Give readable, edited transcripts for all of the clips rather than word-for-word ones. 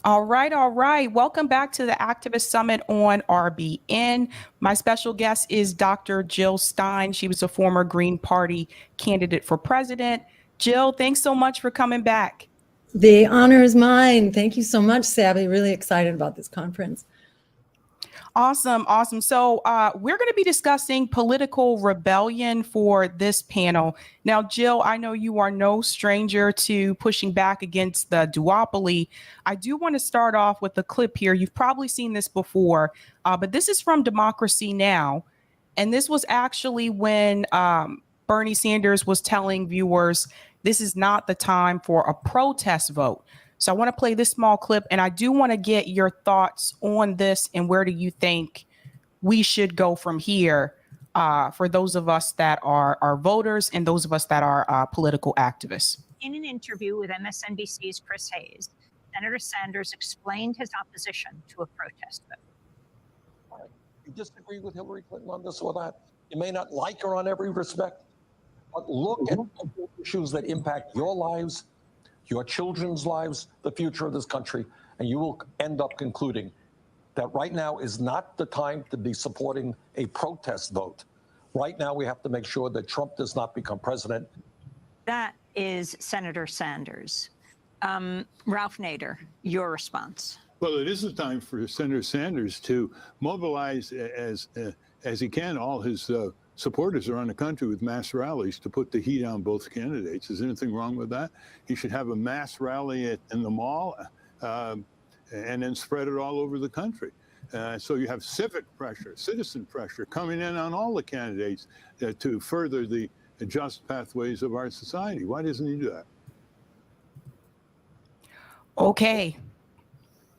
All right, all right. Welcome back to the Activist Summit on RBN. My special guest is Dr. Jill Stein. She was a former Green Party candidate for president. Jill, thanks so much for coming back. The honor is mine. Thank you so much, Sabby. Really excited about this conference. Awesome, awesome. So we're going to be discussing political rebellion for this panel. Now, Jill, I know you are no stranger to pushing back against the duopoly. I do want to start off with a clip here. You've probably seen this before, but this is from Democracy Now! And this was actually when Bernie Sanders was telling viewers, this is not the time for a protest vote. So I want to play this small clip, and I do want to get your thoughts on this and where do you think we should go from here for those of us that are voters and those of us that are political activists. In an interview with MSNBC's Chris Hayes, Senator Sanders explained his opposition to a protest vote. You disagree with Hillary Clinton on this or that. You may not like her on every respect, but look at issues that impact your lives, your children's lives, the future of this country, and you will end up concluding that right now is not the time to be supporting a protest vote. Right now, we have to make sure that Trump does not become president. That is Senator Sanders. Ralph Nader, your response. Well, it is a time for Senator Sanders to mobilize as he can. All his supporters around the country with mass rallies to put the heat on both candidates. Is anything wrong with that? He should have a mass rally in the mall and then spread it all over the country. So you have civic pressure, citizen pressure coming in on all the candidates to further the just pathways of our society. Why doesn't he do that? Okay.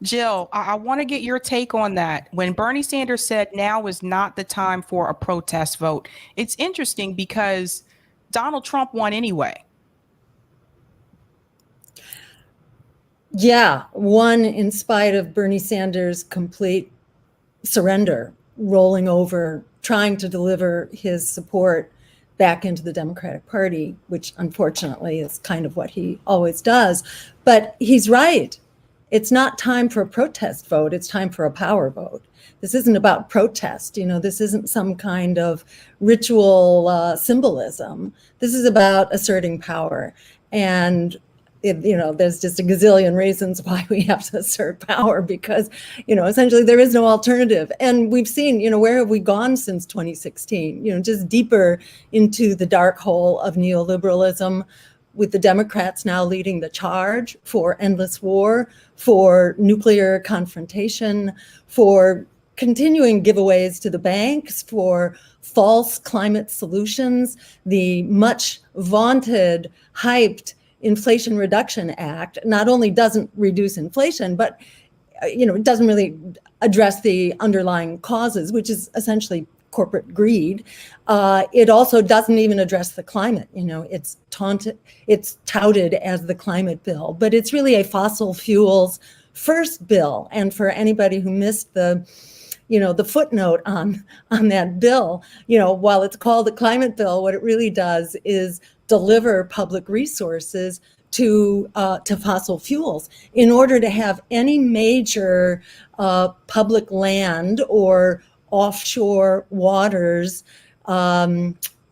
Jill, I want to get your take on that. When Bernie Sanders said now is not the time for a protest vote, it's interesting because Donald Trump won anyway. Yeah, won in spite of Bernie Sanders' complete surrender, rolling over, trying to deliver his support back into the Democratic Party, which unfortunately is kind of what he always does. But he's right. It's not time for a protest vote. It's time for a power vote. This isn't about protest. This isn't some kind of ritual symbolism. This is about asserting power. And, there's just a gazillion reasons why we have to assert power because, essentially there is no alternative. And we've seen, where have we gone since 2016? Just deeper into the dark hole of neoliberalism, with the Democrats now leading the charge for endless war, for nuclear confrontation, for continuing giveaways to the banks, for false climate solutions. The much vaunted, hyped Inflation Reduction Act not only doesn't reduce inflation, but it doesn't really address the underlying causes, which is essentially corporate greed. It also doesn't even address the climate. It's touted as the climate bill, but it's really a fossil fuels first bill. And for anybody who missed the footnote on that bill, while it's called the climate bill, what it really does is deliver public resources to fossil fuels in order to have any major public land or offshore waters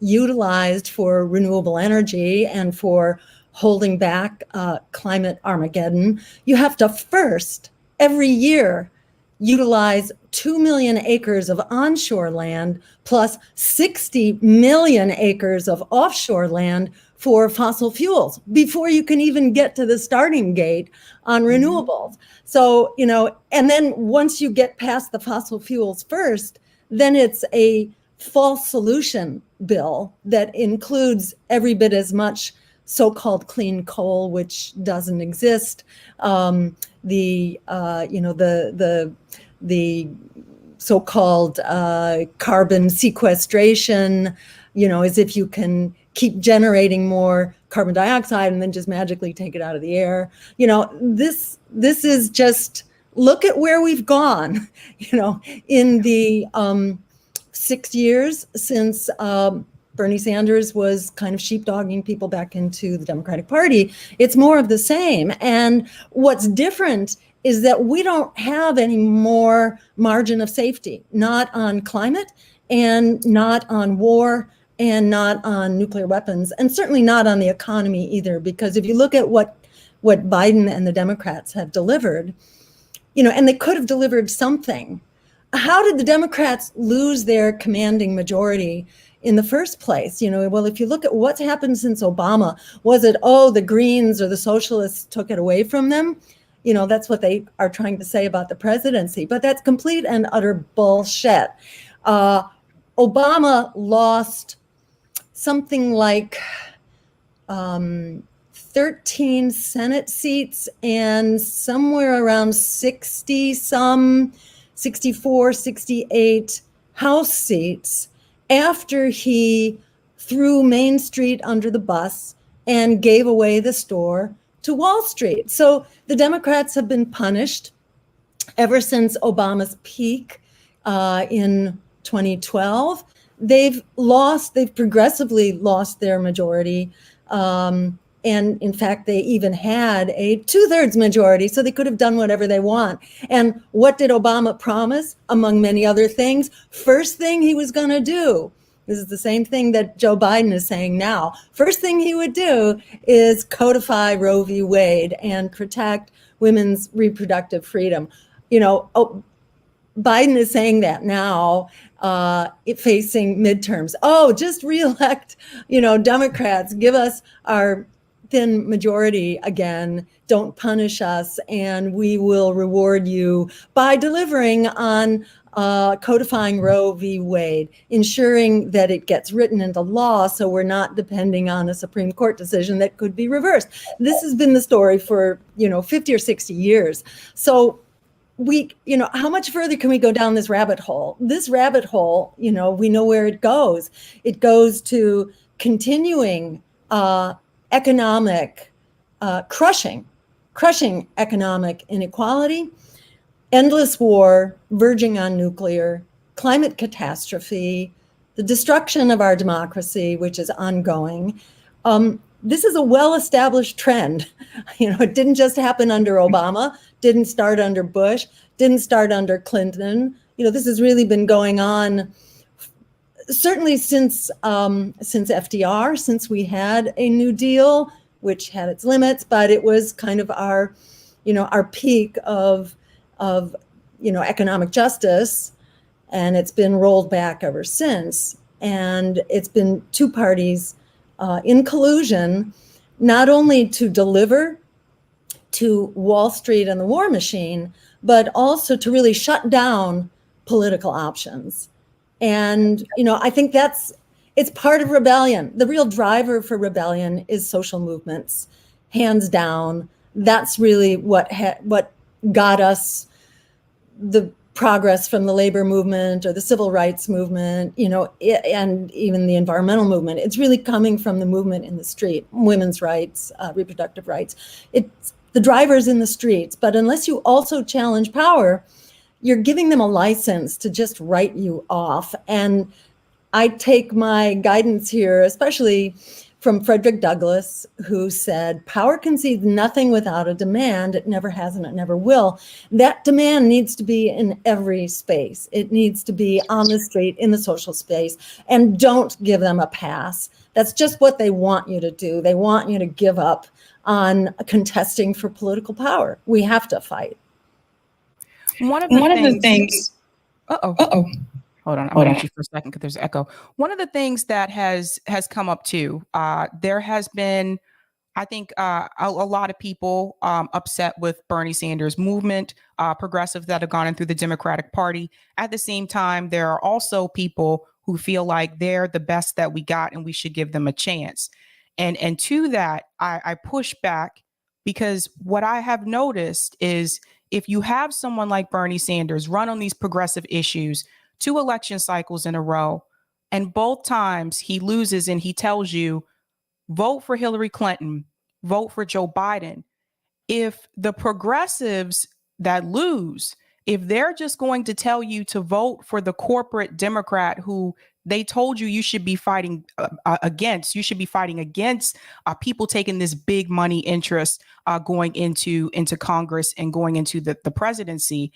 utilized for renewable energy and for holding back climate Armageddon. You have to first, every year, utilize 2 million acres of onshore land plus 60 million acres of offshore land for fossil fuels before you can even get to the starting gate on renewables. So, and then once you get past the fossil fuels first, then it's a false solution bill that includes every bit as much so-called clean coal, which doesn't exist, the so-called carbon sequestration, as if you can keep generating more carbon dioxide and then just magically take it out of the air. This is just, look at where we've gone, in the 6 years since Bernie Sanders was kind of sheepdogging people back into the Democratic Party. It's more of the same. And what's different is that we don't have any more margin of safety, not on climate and not on war and not on nuclear weapons, and certainly not on the economy either. Because if you look at what Biden and the Democrats have delivered, and they could have delivered something. How did the Democrats lose their commanding majority in the first place? Well, if you look at what's happened since Obama, was it, the Greens or the socialists took it away from them? That's what they are trying to say about the presidency, but that's complete and utter bullshit. Obama lost something like 13 Senate seats and somewhere around 64, 68 House seats after he threw Main Street under the bus and gave away the store to Wall Street. So the Democrats have been punished ever since Obama's peak in 2012. They've progressively lost their majority. And in fact, they even had a 2/3 majority, so they could have done whatever they want. And what did Obama promise, among many other things? First thing he was going to do, this is the same thing that Joe Biden is saying now, first thing he would do is codify Roe v. Wade and protect women's reproductive freedom. Biden is saying that now, facing midterms. Just reelect, Democrats, give us our thin majority again, don't punish us, and we will reward you by delivering on codifying Roe v. Wade, ensuring that it gets written into law so we're not depending on a Supreme Court decision that could be reversed. This has been the story for, 50 or 60 years. So how much further can we go down this rabbit hole? This rabbit hole, we know where it goes. It goes to continuing economic, crushing economic inequality, endless war, verging on nuclear, climate catastrophe, the destruction of our democracy, which is ongoing. This is a well-established trend. It didn't just happen under Obama, didn't start under Bush, didn't start under Clinton. This has really been going on certainly since FDR, since we had a New Deal, which had its limits, but it was kind of our peak of economic justice, and it's been rolled back ever since. And it's been two parties in collusion, not only to deliver to Wall Street and the war machine, but also to really shut down political options. And, I think it's part of rebellion. The real driver for rebellion is social movements, hands down. That's really what got us the progress from the labor movement or the civil rights movement, and even the environmental movement. It's really coming from the movement in the street, women's rights, reproductive rights. It's the drivers in the streets. But unless you also challenge power, you're giving them a license to just write you off. And I take my guidance here, especially from Frederick Douglass, who said, power concedes nothing without a demand. It never has and it never will. That demand needs to be in every space. It needs to be on the street, in the social space, and don't give them a pass. That's just what they want you to do. They want you to give up on contesting for political power. We have to fight. One of the things. Hold on, I'm gonna mute you for a second because there's echo. One of the things that has come up too, there has been, I think, a lot of people upset with Bernie Sanders' movement, progressives that have gone in through the Democratic Party. At the same time, there are also people who feel like they're the best that we got and we should give them a chance. And to that, I push back, because what I have noticed is if you have someone like Bernie Sanders run on these progressive issues 2 election cycles in a row, and both times he loses and he tells you, vote for Hillary Clinton, vote for Joe Biden. If the progressives that lose, if they're just going to tell you to vote for the corporate Democrat who they told you should be fighting against, you should be fighting against people taking this big money interest going into Congress and going into the presidency.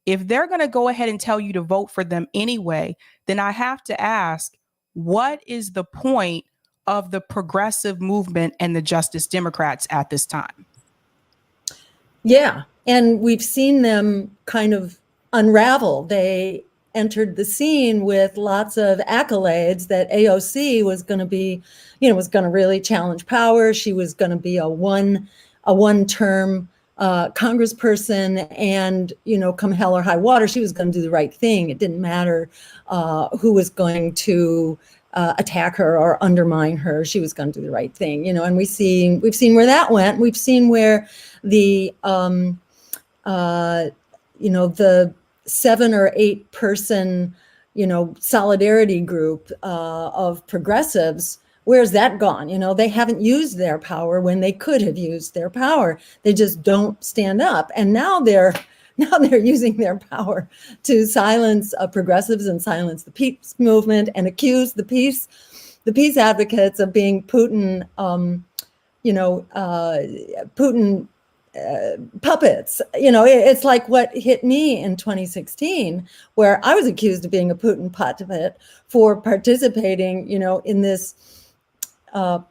If they're going to go ahead and tell you to vote for them anyway, then I have to ask, what is the point of the progressive movement and the Justice Democrats at this time? Yeah. And we've seen them kind of unravel. They entered the scene with lots of accolades that AOC was going to be, was going to really challenge power. She was going to be a one-term congressperson, and, come hell or high water, she was going to do the right thing. It didn't matter who was going to attack her or undermine her. She was going to do the right thing, and we've seen where that went. We've seen where the, the 7 or 8 person, solidarity group of progressives, where's that gone? They haven't used their power when they could have used their power. They just don't stand up. And now they're using their power to silence progressives and silence the peace movement and accuse the peace advocates of being Putin, Putin puppets. It's like what hit me in 2016, where I was accused of being a Putin puppet for participating, in this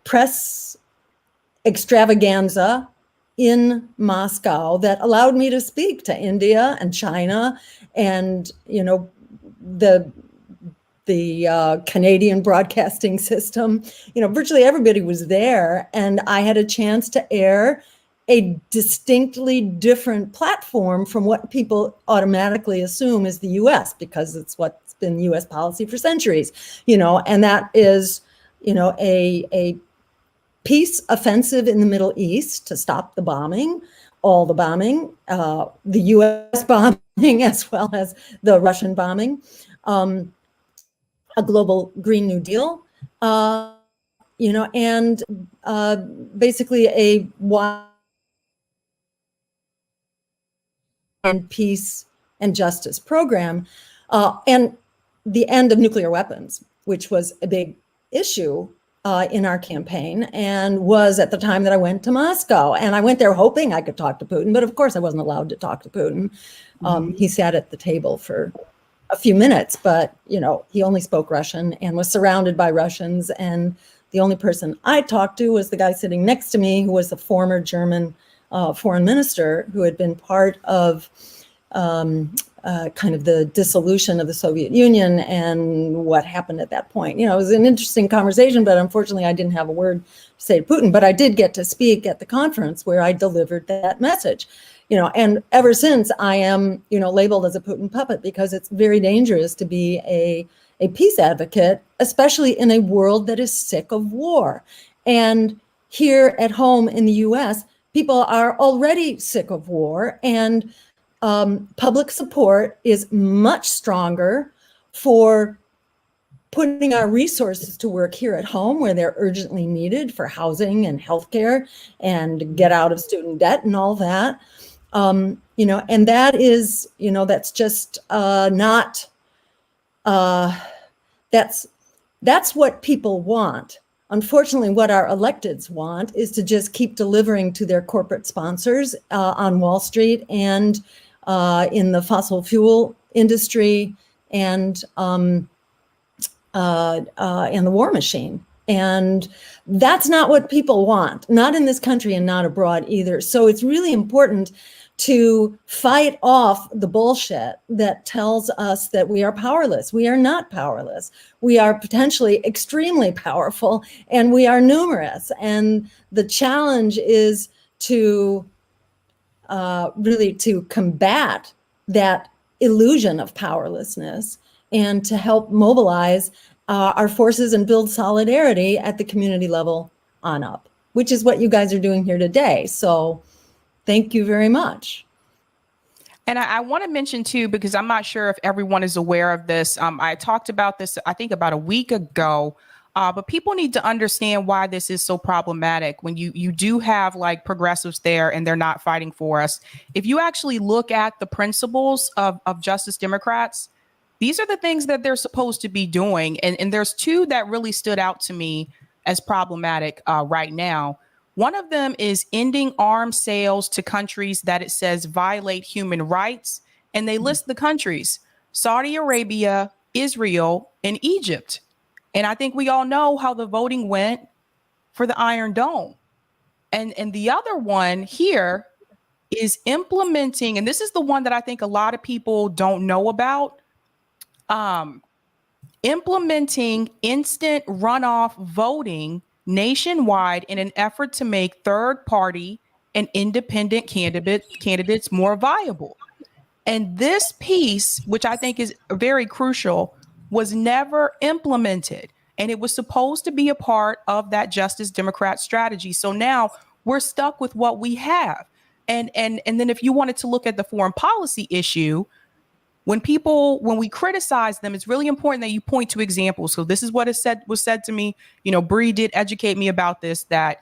press extravaganza in Moscow that allowed me to speak to India and China and, the Canadian broadcasting system. Virtually everybody was there, and I had a chance to air a distinctly different platform from what people automatically assume is the US, because it's what's been US policy for centuries, and that is, a peace offensive in the Middle East to stop the bombing, all the bombing, the US bombing as well as the Russian bombing, a global Green New Deal, and basically a wide and peace and justice program, and the end of nuclear weapons, which was a big issue in our campaign, and was at the time that I went to Moscow. And I went there hoping I could talk to Putin, but of course I wasn't allowed to talk to Putin. He sat at the table for a few minutes, but he only spoke Russian and was surrounded by Russians. And the only person I talked to was the guy sitting next to me, who was the former German foreign minister who had been part of kind of the dissolution of the Soviet Union and what happened at that point. It was an interesting conversation, but unfortunately I didn't have a word to say to Putin, but I did get to speak at the conference where I delivered that message. And ever since I am, labeled as a Putin puppet, because it's very dangerous to be a peace advocate, especially in a world that is sick of war. And here at home in the US, people are already sick of war, and public support is much stronger for putting our resources to work here at home, where they're urgently needed for housing and healthcare and get out of student debt and all that. And that is, that's just not, that's what people want. Unfortunately, what our electeds want is to just keep delivering to their corporate sponsors on Wall Street and in the fossil fuel industry and the war machine. And that's not what people want, not in this country and not abroad either. So it's really important to fight off the bullshit that tells us that we are powerless. We are not powerless. We are potentially extremely powerful, and we are numerous. And the challenge is to really to combat that illusion of powerlessness and to help mobilize our forces and build solidarity at the community level on up, which is what you guys are doing here today. So thank you very much. And I want to mention too, because I'm not sure if everyone is aware of this. I talked about this, I think about a week ago, But people need to understand why this is so problematic when you do have like progressives there and they're not fighting for us. If you actually look at the principles of Justice Democrats, these are the things that they're supposed to be doing. And there's two that really stood out to me as problematic right now. One of them is ending arms sales to countries that it says violate human rights. And they list the countries: Saudi Arabia, Israel, and Egypt. And I think we all know how the voting went for the Iron Dome. And the other one here is implementing, and this is the one that I think a lot of people don't know about, implementing instant runoff voting nationwide in an effort to make third party and independent candidates more viable. And this piece, which I think is very crucial, was never implemented. And it was supposed to be a part of that Justice Democrat strategy. So now we're stuck with what we have. And then if you wanted to look at the foreign policy issue, when we criticize them, it's really important that you point to examples. So this is what was said to me. You know, Bree did educate me about this, that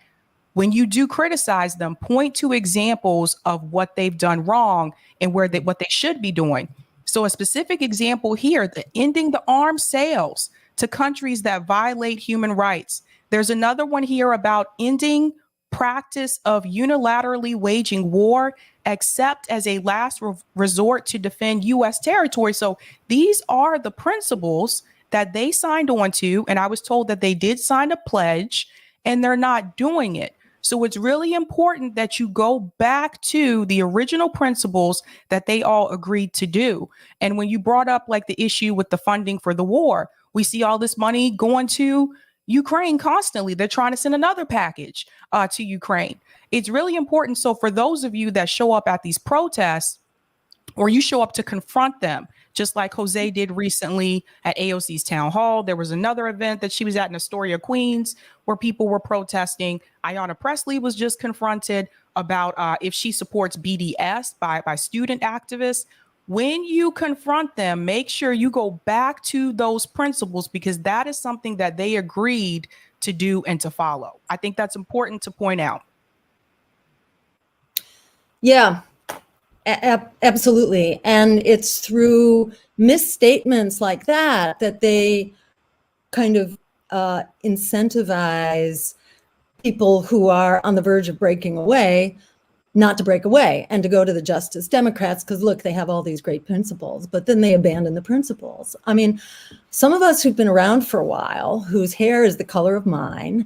when you do criticize them, point to examples of what they've done wrong and what they should be doing. So a specific example here, the ending the arms sales to countries that violate human rights. There's another one here about ending practice of unilaterally waging war, except as a last resort to defend U.S. territory. So these are the principles that they signed on to. And I was told that they did sign a pledge and they're not doing it. So it's really important that you go back to the original principles that they all agreed to do. And when you brought up like the issue with the funding for the war, we see all this money going to Ukraine constantly. They're trying to send another package to Ukraine. It's really important. So for those of you that show up at these protests, or you show up to confront them, just like Jose did recently at AOC's town hall. There was another event that she was at in Astoria, Queens, where people were protesting. Ayanna Pressley was just confronted about if she supports BDS by student activists. When you confront them, make sure you go back to those principles, because that is something that they agreed to do and to follow. I think that's important to point out. Yeah. Absolutely. And it's through misstatements like that that they kind of incentivize people who are on the verge of breaking away not to break away and to go to the Justice Democrats, because look, they have all these great principles, but then they abandon the principles. I mean, some of us who've been around for a while, whose hair is the color of mine,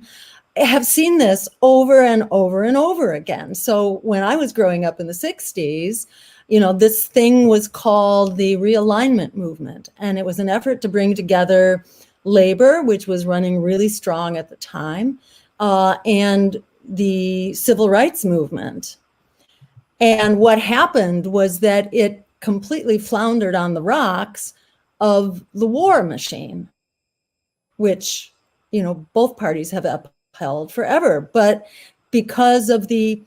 have seen this over and over and over again. So when I was growing up in the 60s, you know, this thing was called the realignment movement. And it was an effort to bring together labor, which was running really strong at the time, and the civil rights movement. And what happened was that it completely floundered on the rocks of the war machine, which, you know, both parties have upheld forever. But because of the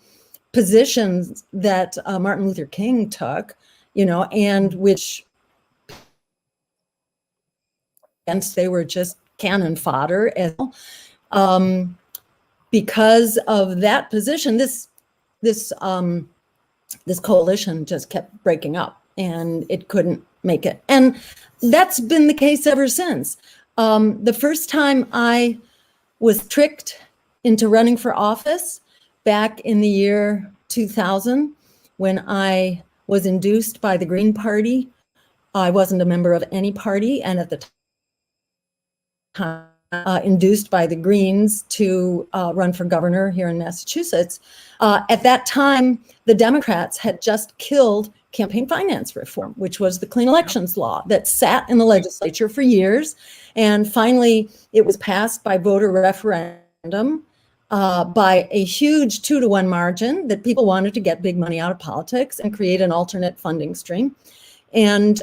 positions that Martin Luther King took, you know, and which, and they were just cannon fodder as well. Because of that position, this coalition just kept breaking up and it couldn't make it. And that's been the case ever since. The first time I was tricked into running for office back in the year 2000, when I was induced by the Green Party. I wasn't a member of any party, and at the time, induced by the Greens to run for governor here in Massachusetts. At that time, the Democrats had just killed campaign finance reform, which was the clean elections law that sat in the legislature for years. And finally, it was passed by voter referendum by a huge 2-to-1 margin, that people wanted to get big money out of politics and create an alternate funding stream. And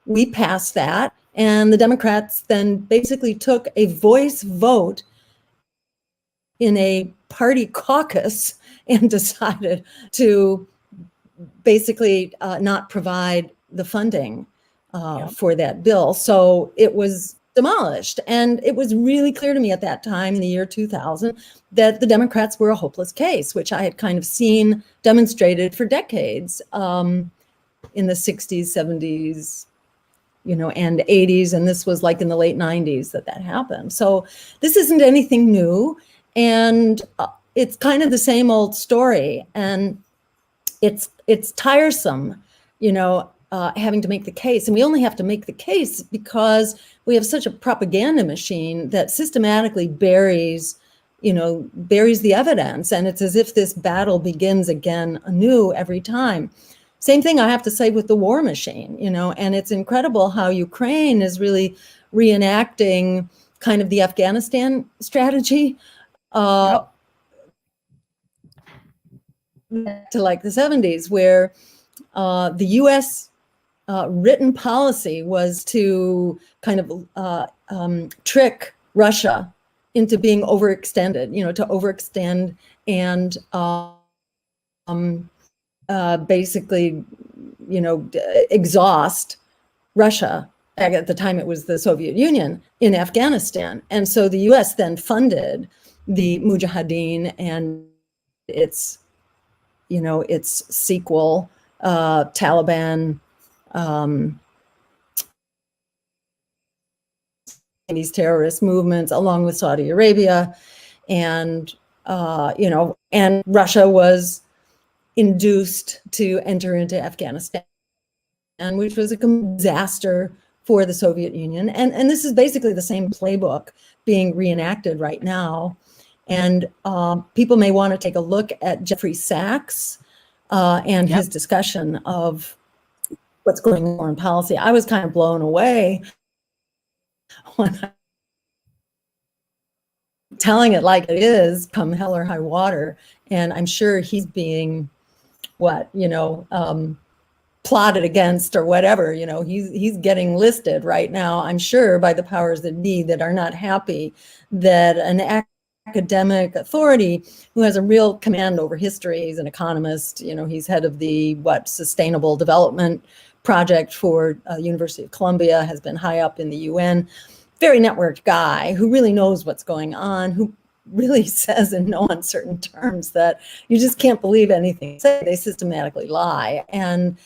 we passed that. And the Democrats then basically took a voice vote in a party caucus and decided to basically not provide the funding for that bill. So it was demolished. And it was really clear to me at that time in the year 2000 that the Democrats were a hopeless case, which I had kind of seen demonstrated for decades in the 60s, 70s, and 80s. And this was like in the late 90s that happened. So this isn't anything new. And it's kind of the same old story. And it's tiresome, having to make the case. And we only have to make the case because we have such a propaganda machine that systematically buries the evidence. And it's as if this battle begins again anew every time. Same thing I have to say with the war machine, and it's incredible how Ukraine is really reenacting kind of the Afghanistan strategy to like the 70s, where the US written policy was to kind of trick Russia into being overextended, to overextend and basically, exhaust Russia. At the time, it was the Soviet Union in Afghanistan. And so the US then funded the Mujahideen and its sequel, Taliban, these terrorist movements, along with Saudi Arabia, and and Russia was induced to enter into Afghanistan, which was a disaster for the Soviet Union. And this is basically the same playbook being reenacted right now. And people may want to take a look at Jeffrey Sachs and his discussion of what's going on in foreign policy. I was kind of blown away when telling it like it is, come hell or high water. And I'm sure he's being plotted against or whatever. He's getting listed right now, I'm sure, by the powers that be that are not happy that an academic authority who has a real command over history, he's an economist, he's head of the Sustainable Development Project for University of Columbia, has been high up in the UN, very networked guy who really knows what's going on, who really says in no uncertain terms that you just can't believe anything they say. They systematically lie and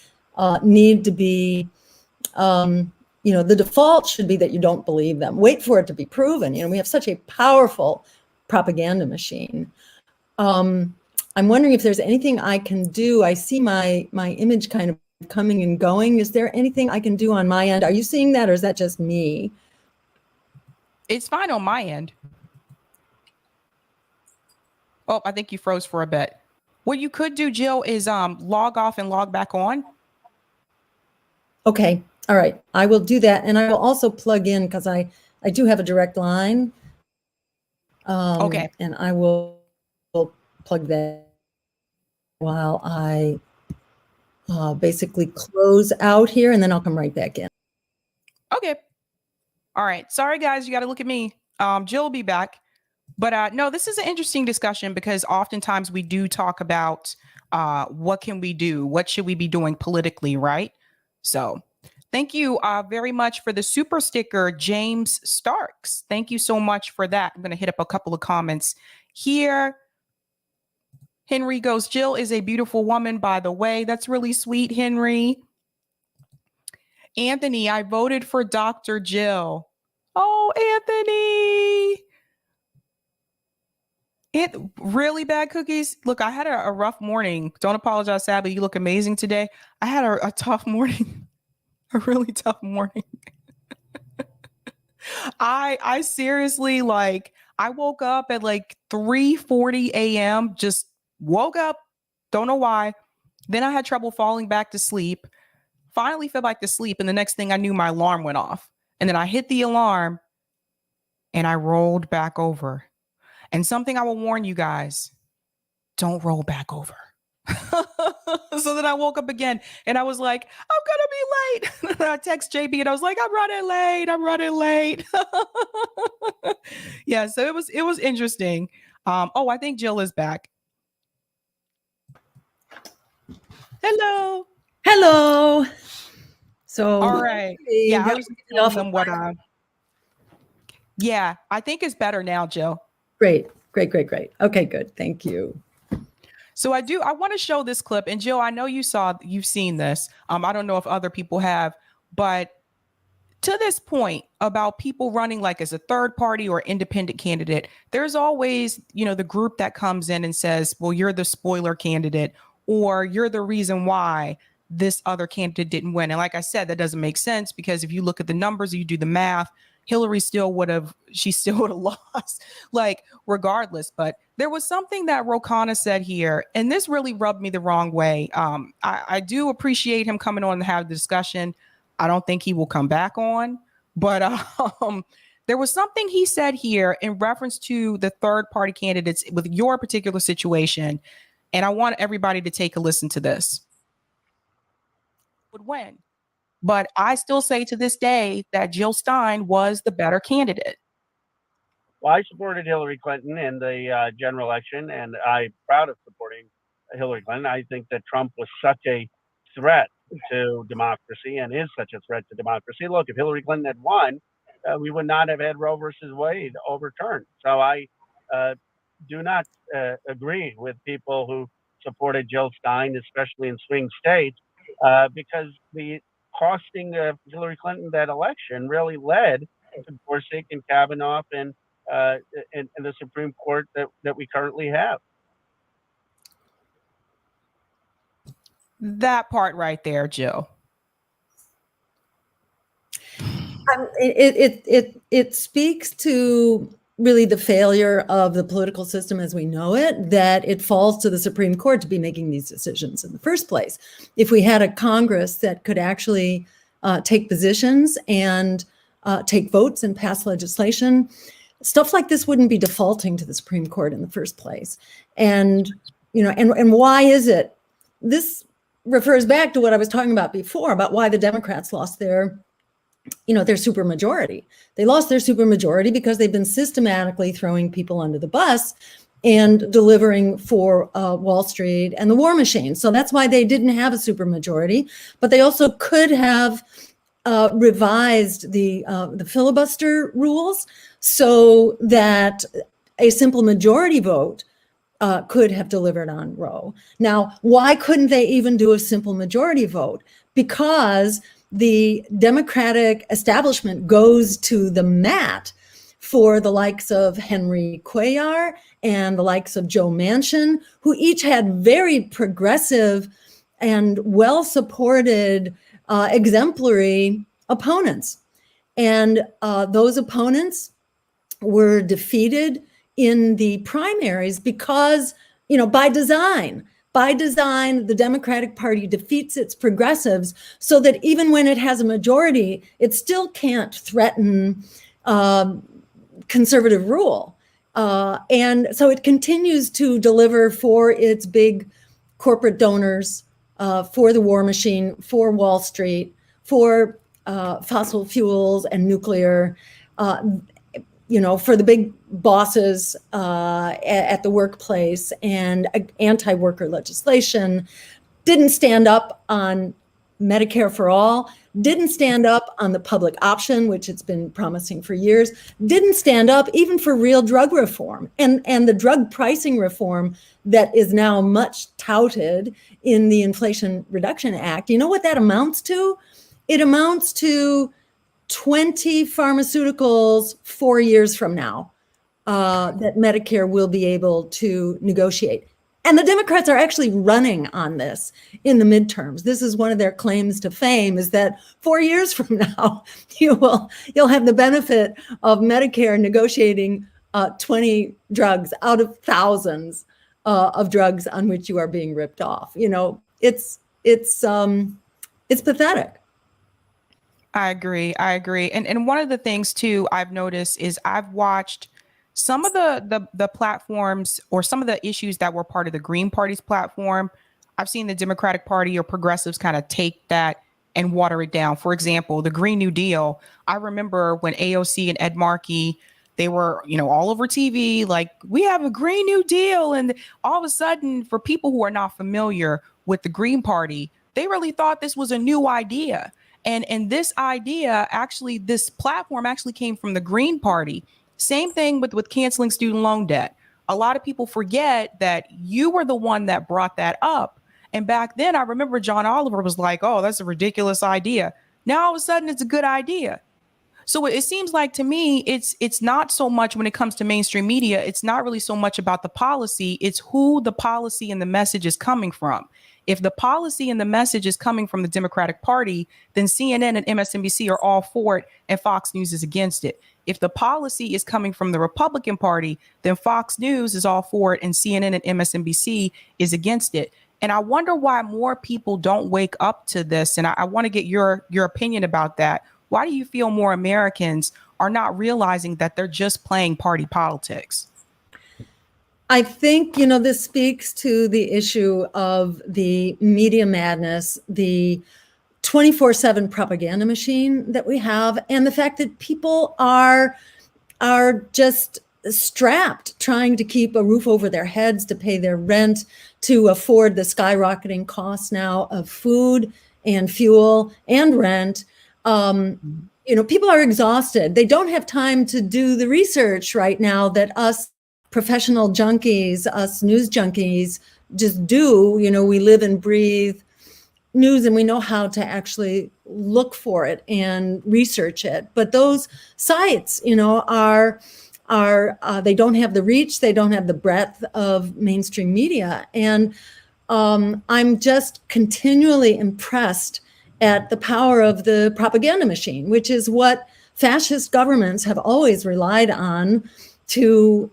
need to be, the default should be that you don't believe them. Wait for it to be proven. We have such a powerful propaganda machine. I'm wondering if there's anything I can do. I see my image kind of coming and going. Is there anything I can do on my end? Are you seeing that, or is that just me? It's fine on my end. Oh, I think you froze for a bit. What you could do, Jill, is log off and log back on. Okay. All right. I will do that. And I will also plug in because I do have a direct line. Okay. And I will plug that while I basically close out here, and then I'll come right back in. Okay. All right. Sorry, guys. You got to look at me. Jill will be back. But no, this is an interesting discussion because oftentimes we do talk about what can we do? What should we be doing politically, right? So thank you very much for the super sticker, James Starks. Thank you so much for that. I'm going to hit up a couple of comments here. Henry goes, Jill is a beautiful woman, by the way. That's really sweet, Henry. Anthony, I voted for Dr. Jill. Oh, Anthony. Really bad cookies. Look, I had a rough morning. Don't apologize, sadly. You look amazing today. I had a tough morning, a really tough morning. I seriously, I woke up at 3:40 a.m. Just woke up. Don't know why. Then I had trouble falling back to sleep. Finally fell back to sleep. And the next thing I knew, my alarm went off. And then I hit the alarm and I rolled back over. And something I will warn you guys, don't roll back over. So then I woke up again and I was like, I'm going to be late. I text JB and I was like, I'm running late. Yeah, so it was interesting. I think Jill is back. Hello. So all right. Yeah, I was telling them what Yeah, I think it's better now, Jill. Great. Okay, good. Thank you. So I want to show this clip. And Jill, I know you've seen this. I don't know if other people have, but to this point about people running like as a third party or independent candidate, there's always, the group that comes in and says, well, you're the spoiler candidate, or you're the reason why this other candidate didn't win. And like I said, that doesn't make sense, because if you look at the numbers, you do the math, Hillary still would have lost, like, regardless. But there was something that Rokana said here, and this really rubbed me the wrong way. I do appreciate him coming on to have the discussion. I don't think he will come back on, but there was something he said here in reference to the third party candidates with your particular situation. And I want everybody to take a listen to this. Would win. But I still say to this day that Jill Stein was the better candidate. Well, I supported Hillary Clinton in the general election, and I'm proud of supporting Hillary Clinton. I think that Trump was such a threat to democracy and is such a threat to democracy. Look, if Hillary Clinton had won, we would not have had Roe versus Wade overturned. So I do not agree with people who supported Jill Stein, especially in swing states, because the costing of Hillary Clinton that election really led to Gorsuch and Kavanaugh and the Supreme Court that we currently have. That part right there, Jill. It speaks to really the failure of the political system as we know it, that it falls to the Supreme Court to be making these decisions in the first place. If we had a Congress that could actually take positions and take votes and pass legislation, stuff like this wouldn't be defaulting to the Supreme Court in the first place. And why is it? This refers back to what I was talking about before, about why the Democrats lost their supermajority. They lost their supermajority because they've been systematically throwing people under the bus and delivering for Wall Street and the war machine. So that's why they didn't have a supermajority. But they also could have revised the filibuster rules so that a simple majority vote could have delivered on Roe. Now, why couldn't they even do a simple majority vote? Because the Democratic establishment goes to the mat for the likes of Henry Cuellar and the likes of Joe Manchin, who each had very progressive and well-supported, exemplary opponents. And those opponents were defeated in the primaries because, by design, the Democratic Party defeats its progressives so that even when it has a majority, it still can't threaten conservative rule. And so it continues to deliver for its big corporate donors, for the war machine, for Wall Street, for fossil fuels and nuclear, for the big bosses at the workplace, and anti-worker legislation, didn't stand up on Medicare for all, didn't stand up on the public option, which it's been promising for years, didn't stand up even for real drug reform and the drug pricing reform that is now much touted in the Inflation Reduction Act. You know what that amounts to? It amounts to 20 pharmaceuticals 4 years from now that Medicare will be able to negotiate. And the Democrats are actually running on this in the midterms. This is one of their claims to fame, is that 4 years from now, you'll have the benefit of Medicare negotiating 20 drugs out of thousands of drugs on which you are being ripped off. It's pathetic. I agree. And one of the things too I've noticed is I've watched some of the platforms or some of the issues that were part of the Green Party's platform. I've seen the Democratic Party or progressives kind of take that and water it down. For example, the Green New Deal. I remember when AOC and Ed Markey, they were, all over TV, like, we have a Green New Deal. And all of a sudden, for people who are not familiar with the Green Party, they really thought this was a new idea. And this idea, actually, this platform actually came from the Green Party. Same thing with canceling student loan debt. A lot of people forget that you were the one that brought that up. And back then, I remember John Oliver was like, oh, that's a ridiculous idea. Now, all of a sudden, it's a good idea. So it seems like to me, it's not so much when it comes to mainstream media, it's not really so much about the policy, it's who the policy and the message is coming from. If the policy and the message is coming from the Democratic Party, then CNN and MSNBC are all for it and Fox News is against it. If the policy is coming from the Republican Party, then Fox News is all for it and CNN and MSNBC is against it. And I wonder why more people don't wake up to this. And I want to get your opinion about that. Why do you feel more Americans are not realizing that they're just playing party politics? I think, this speaks to the issue of the media madness, the 24/7 propaganda machine that we have, and the fact that people are just strapped trying to keep a roof over their heads, to pay their rent, to afford the skyrocketing costs now of food and fuel and rent. People are exhausted. They don't have time to do the research right now that us professional junkies, us news junkies just do. We live and breathe news and we know how to actually look for it and research it. But those sites, they don't have the reach, they don't have the breadth of mainstream media. And I'm just continually impressed at the power of the propaganda machine, which is what fascist governments have always relied on to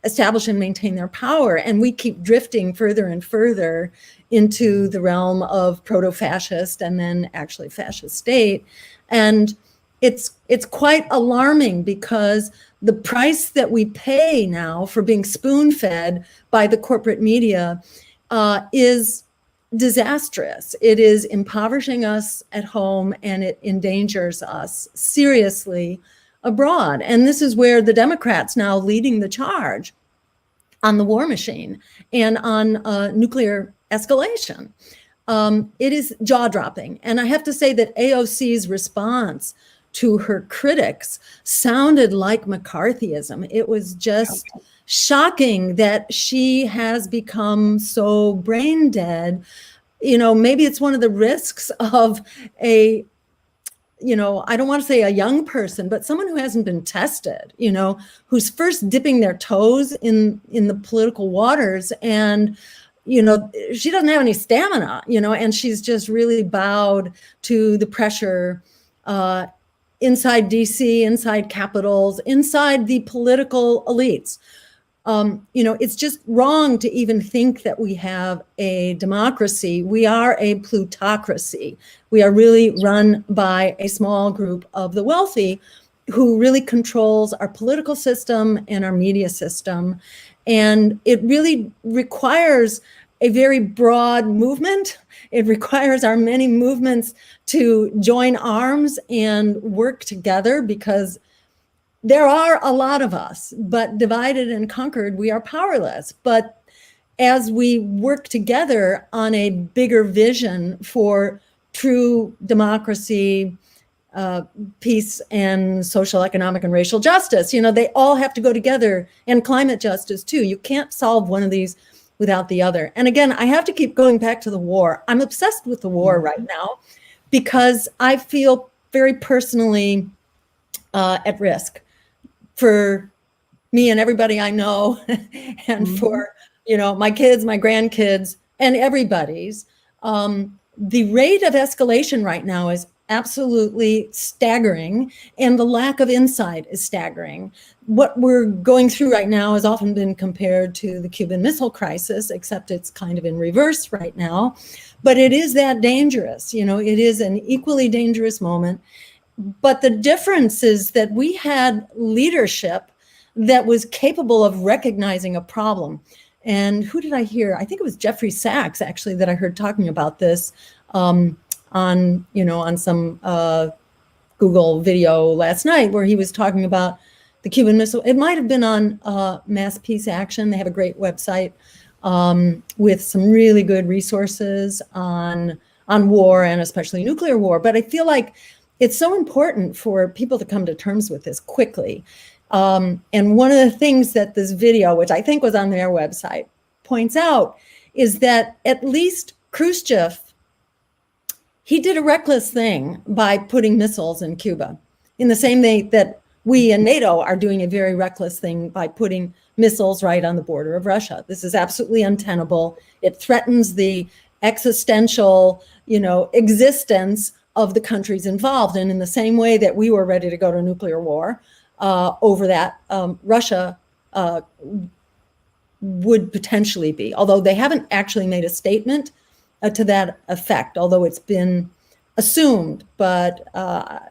establish and maintain their power. And we keep drifting further and further into the realm of proto-fascist and then actually fascist state. And it's quite alarming because the price that we pay now for being spoon-fed by the corporate media is disastrous. It is impoverishing us at home and it endangers us seriously abroad. And this is where the Democrats now leading the charge on the war machine and on nuclear escalation. It is jaw-dropping. And I have to say that AOC's response to her critics sounded like McCarthyism. It was just shocking that she has become so brain dead. Maybe it's one of the risks of I don't want to say a young person, but someone who hasn't been tested, who's first dipping their toes in the political waters. And, she doesn't have any stamina, and she's just really bowed to the pressure inside DC, inside capitals, inside the political elites. It's just wrong to even think that we have a democracy. We are a plutocracy. We are really run by a small group of the wealthy who really controls our political system and our media system. And it really requires a very broad movement. It requires our many movements to join arms and work together, because there are a lot of us, but divided and conquered, we are powerless. But as we work together on a bigger vision for true democracy, peace, and social, economic, and racial justice, they all have to go together, and climate justice too. You can't solve one of these without the other. And again, I have to keep going back to the war. I'm obsessed with the war right now because I feel very personally at risk for me and everybody I know, and for my kids, my grandkids, and everybody's. The rate of escalation right now is absolutely staggering, and the lack of insight is staggering. What we're going through right now has often been compared to the Cuban Missile Crisis, except it's kind of in reverse right now. But it is that dangerous. It is an equally dangerous moment. But the difference is that we had leadership that was capable of recognizing a problem. And who did I hear? I think it was Jeffrey Sachs, actually, that I heard talking about this on some Google video last night, where he was talking about the Cuban Missile. It might have been on Mass Peace Action. They have a great website with some really good resources on on war and especially nuclear war. But I feel like it's so important for people to come to terms with this quickly. And one of the things that this video, which I think was on their website, points out is that at least Khrushchev, he did a reckless thing by putting missiles in Cuba, in the same way that we in NATO are doing a very reckless thing by putting missiles right on the border of Russia. This is absolutely untenable. It threatens the existential, existence of the countries involved. And in the same way that we were ready to go to nuclear war over that, Russia would potentially be, although they haven't actually made a statement to that effect, although it's been assumed, but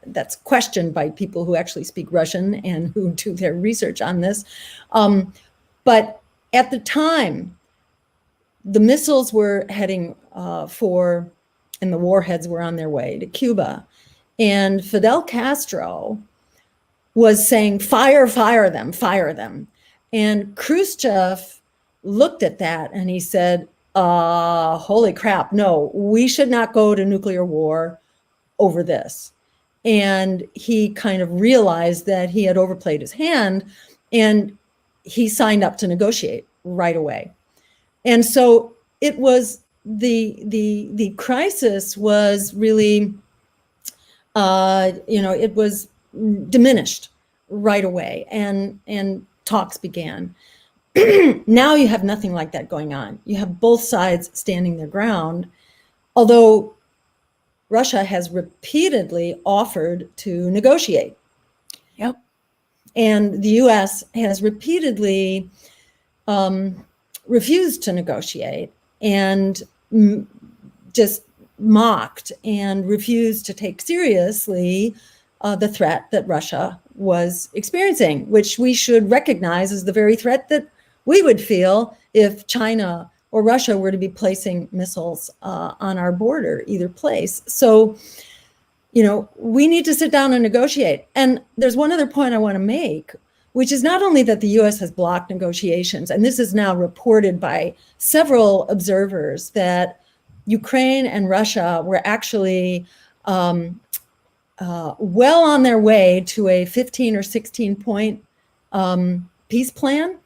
that's questioned by people who actually speak Russian and who do their research on this. But at the time, the missiles were heading and the warheads were on their way to Cuba. And Fidel Castro was saying, fire them, fire them. And Khrushchev looked at that and he said, holy crap, no, we should not go to nuclear war over this. And he kind of realized that he had overplayed his hand, and he signed up to negotiate right away. And so it was the crisis was really, it was diminished right away, and talks began. Now you have nothing like that going on. You have both sides standing their ground, although Russia has repeatedly offered to negotiate. Yep. And the US has repeatedly refused to negotiate and just mocked and refused to take seriously the threat that Russia was experiencing, which we should recognize as the very threat that we would feel if China or Russia were to be placing missiles on our border, either place. So, we need to sit down and negotiate. And there's one other point I want to make, which is not only that the US has blocked negotiations, and this is now reported by several observers, that Ukraine and Russia were actually well on their way to a 15 or 16 point peace plan.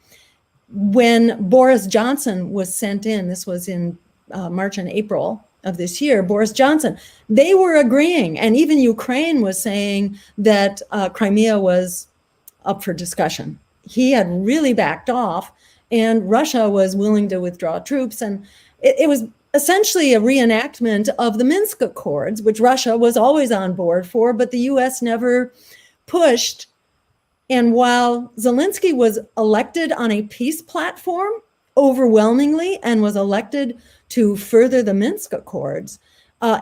When Boris Johnson was sent in, this was in March and April of this year, Boris Johnson, they were agreeing. And even Ukraine was saying that Crimea was up for discussion. He had really backed off, and Russia was willing to withdraw troops. And it was essentially a reenactment of the Minsk Accords, which Russia was always on board for, but the US never pushed. And while Zelensky was elected on a peace platform overwhelmingly and was elected to further the Minsk Accords,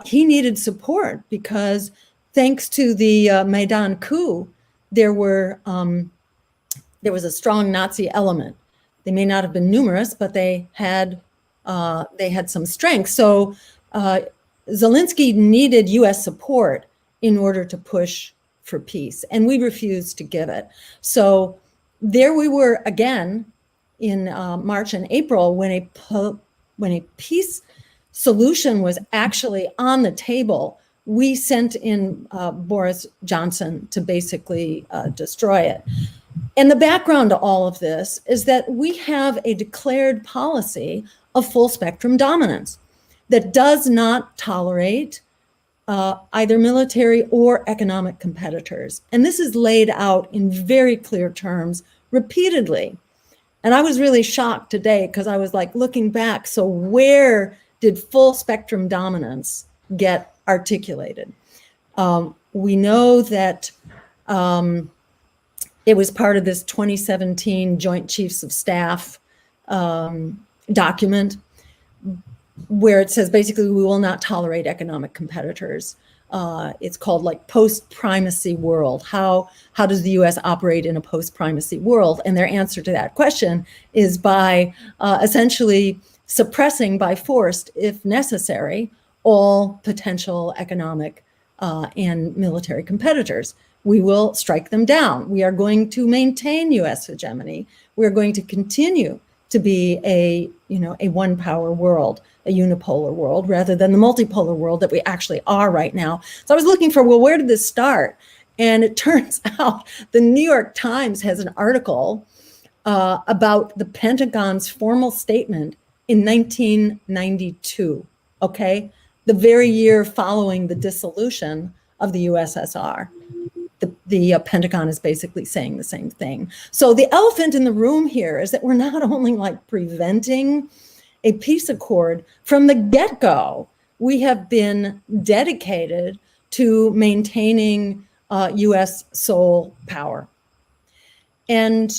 he needed support because thanks to the Maidan coup, there was a strong Nazi element. They may not have been numerous, but they had some strength. So Zelensky needed US support in order to push for peace, and we refused to give it. So there we were again in March and April when a peace solution was actually on the table. We sent in Boris Johnson to basically destroy it. And the background to all of this is that we have a declared policy of full spectrum dominance that does not tolerate either military or economic competitors. And this is laid out in very clear terms repeatedly. And I was really shocked today because I was like looking back. So where did full spectrum dominance get articulated? We know that it was part of this 2017 Joint Chiefs of Staff document, where it says basically we will not tolerate economic competitors. It's called like post-primacy world. How does the US operate in a post-primacy world? And their answer to that question is by essentially suppressing by force, if necessary, all potential economic and military competitors. We will strike them down. We are going to maintain US hegemony. We are going to continue to be a one power world. a unipolar world rather than the multipolar world that we actually are right now. So I was looking for, well, where did this start? And it turns out the New York Times has an article about the Pentagon's formal statement in 1992, okay? The very year following the dissolution of the USSR. The Pentagon is basically saying the same thing. So the elephant in the room here is that we're not only like preventing a peace accord from the get-go, we have been dedicated to maintaining US sole power. And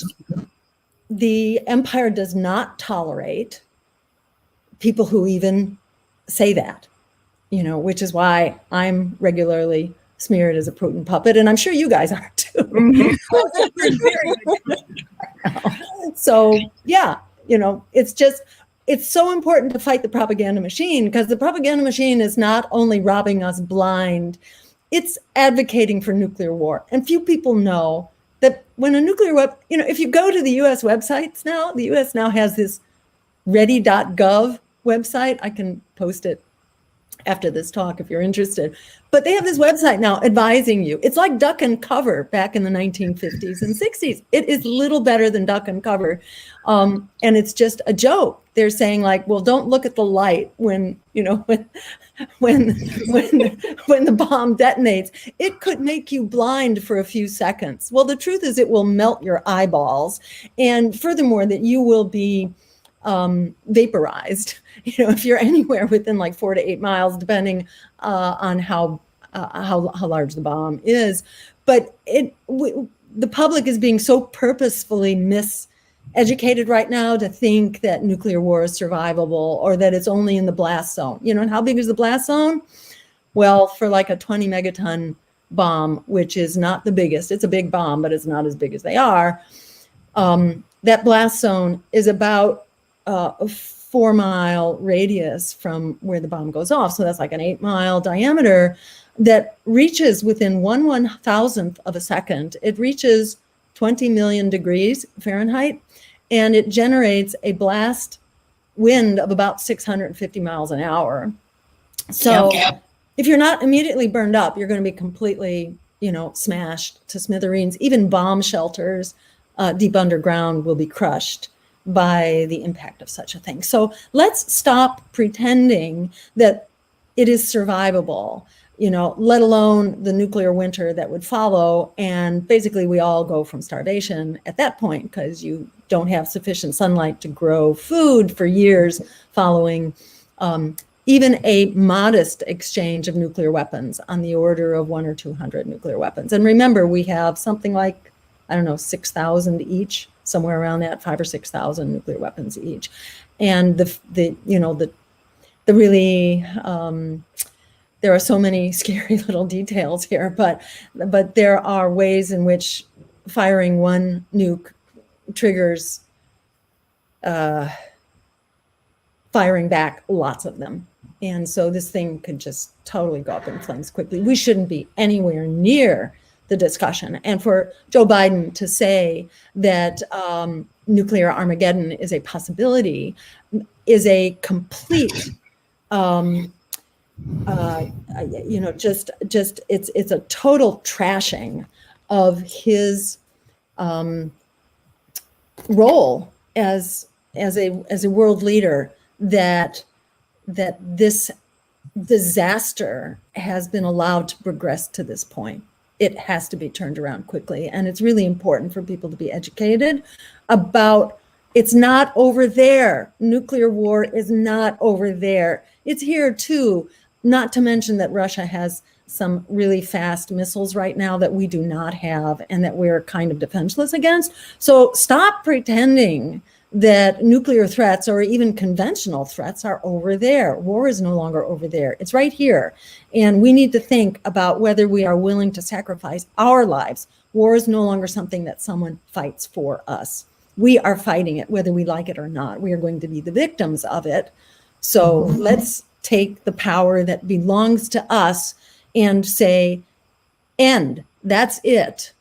the empire does not tolerate people who even say that, you know, which is why I'm regularly smeared as a Putin puppet, and I'm sure you guys are too. So yeah, you know, it's so important to fight the propaganda machine, because the propaganda machine is not only robbing us blind, it's advocating for nuclear war. And few people know that when a nuclear weapon, you know, if you go to the US websites now, the US now has this ready.gov website. I can post it after this talk if you're interested. But they have this website now advising you. It's like duck and cover back in the 1950s and 60s. It is little better than duck and cover. And it's just a joke. They're saying like, well, don't look at the light when, you know, when the bomb detonates. It could make you blind for a few seconds. Well, the truth is it will melt your eyeballs. And furthermore, that you will be vaporized, you know, if you're anywhere within like 4 to 8 miles, depending on how large the bomb is. But the public is being so purposefully miseducated right now to think that nuclear war is survivable or that it's only in the blast zone. You know, and how big is the blast zone? Well, for like a 20 megaton bomb, which is not the biggest, it's a big bomb, but it's not as big as they are. That blast zone is about a 4-mile radius from where the bomb goes off. So that's like an 8-mile diameter that reaches within 1/1000th of a second. It reaches 20 million degrees Fahrenheit, and it generates a blast wind of about 650 miles an hour. So if you're not immediately burned up, you're going to be completely, you know, smashed to smithereens. Even bomb shelters deep underground will be crushed by the impact of such a thing. So let's stop pretending that it is survivable, you know, let alone the nuclear winter that would follow. And basically we all go from starvation at that point because you don't have sufficient sunlight to grow food for years following even a modest exchange of nuclear weapons on the order of 100 or 200 nuclear weapons. And remember, we have something like, I don't know, 6,000 each, somewhere around that, 5,000 or 6,000 nuclear weapons each. And the really, there are so many scary little details here, but there are ways in which firing one nuke triggers firing back lots of them. And so this thing could just totally go up in flames quickly. We shouldn't be anywhere near the discussion. And for Joe Biden to say that nuclear Armageddon is a possibility is a complete, you know, just it's a total trashing of his role as a world leader, that this disaster has been allowed to progress to this point. It has to be turned around quickly. And it's really important for people to be educated about it's not over there. Nuclear war is not over there. It's here too. Not to mention that Russia has some really fast missiles right now that we do not have and that we're kind of defenseless against. So stop pretending that nuclear threats or even conventional threats are over there. War is no longer over there. It's right here. And we need to think about whether we are willing to sacrifice our lives. War is no longer something that someone fights for us. We are fighting it, whether we like it or not. We are going to be the victims of it. So let's take the power that belongs to us and say, end, that's it.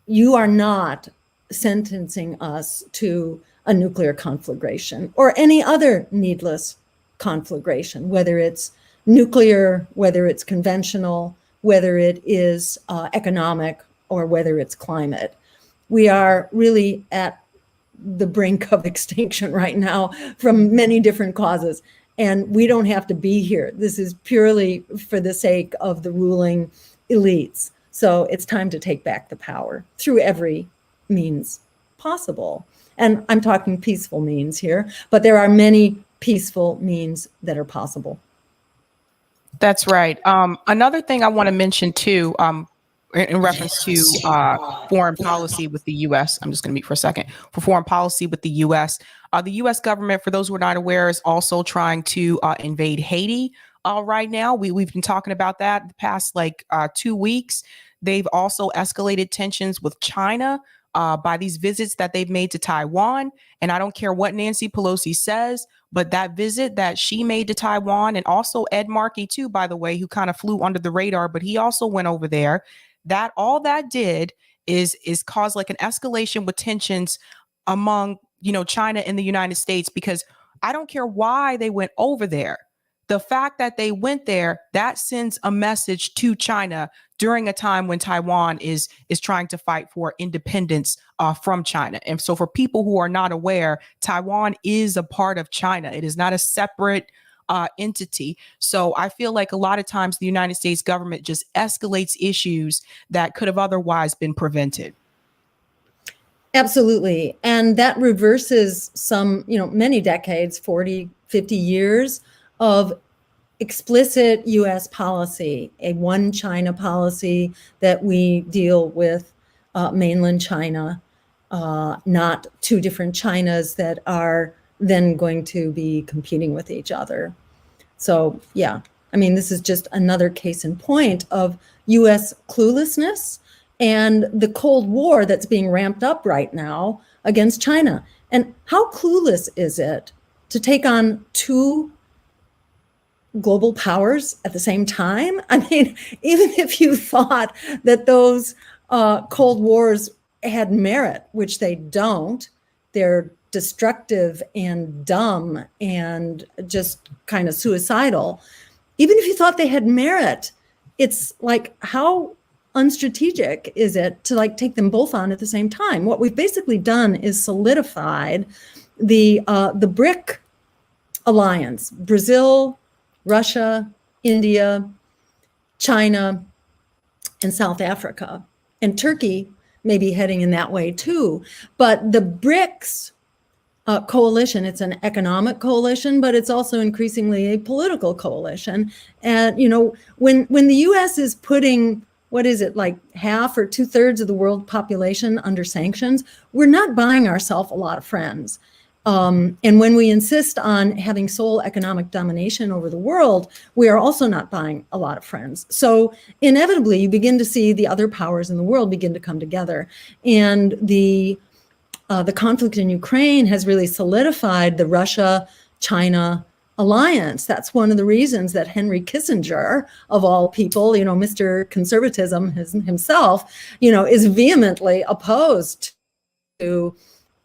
You are not sentencing us to a nuclear conflagration or any other needless conflagration, whether it's nuclear, whether it's conventional, whether it is economic, or whether it's climate. We are really at the brink of extinction right now from many different causes. And we don't have to be here. This is purely for the sake of the ruling elites. So it's time to take back the power through every means possible. And I'm talking peaceful means here, but there are many peaceful means that are possible. That's right. Another thing I want to mention too, in reference to foreign policy with the U.S. I'm just going to mute for a second. For foreign policy with the U.S., the U.S. government, for those who are not aware, is also trying to invade Haiti right now. We've been talking about that the past 2 weeks. They've also escalated tensions with China by these visits that they've made to Taiwan. And I don't care what Nancy Pelosi says, but that visit that she made to Taiwan, and also Ed Markey too, by the way, who kind of flew under the radar, but he also went over there. That all that did is cause like an escalation with tensions among, China and the United States, because I don't care why they went over there. The fact that they went there, that sends a message to China during a time when Taiwan is trying to fight for independence from China. And so for people who are not aware, Taiwan is a part of China. It is not a separate entity. So I feel like a lot of times the United States government just escalates issues that could have otherwise been prevented. Absolutely. And that reverses some, many decades, 40, 50 years of explicit U.S. policy, a one China policy that we deal with mainland China, not two different Chinas that are then going to be competing with each other. So, yeah, this is just another case in point of U.S. cluelessness and the Cold War that's being ramped up right now against China. And how clueless is it to take on two global powers at the same time? Even if you thought that those Cold Wars had merit, which they don't, they're destructive and dumb and just kind of suicidal. Even if you thought they had merit, it's like, how unstrategic is it to take them both on at the same time? What we've basically done is solidified the BRIC alliance: Brazil, Russia, India, China, and South Africa. And Turkey may be heading in that way too. But the BRICS coalition, it's an economic coalition, but it's also increasingly a political coalition. And, when the US is putting, half or 2/3 of the world population under sanctions, we're not buying ourselves a lot of friends. And when we insist on having sole economic domination over the world, we are also not buying a lot of friends. So inevitably, you begin to see the other powers in the world begin to come together. And the conflict in Ukraine has really solidified the Russia-China alliance. That's one of the reasons that Henry Kissinger, of all people, Mr. Conservatism himself, is vehemently opposed to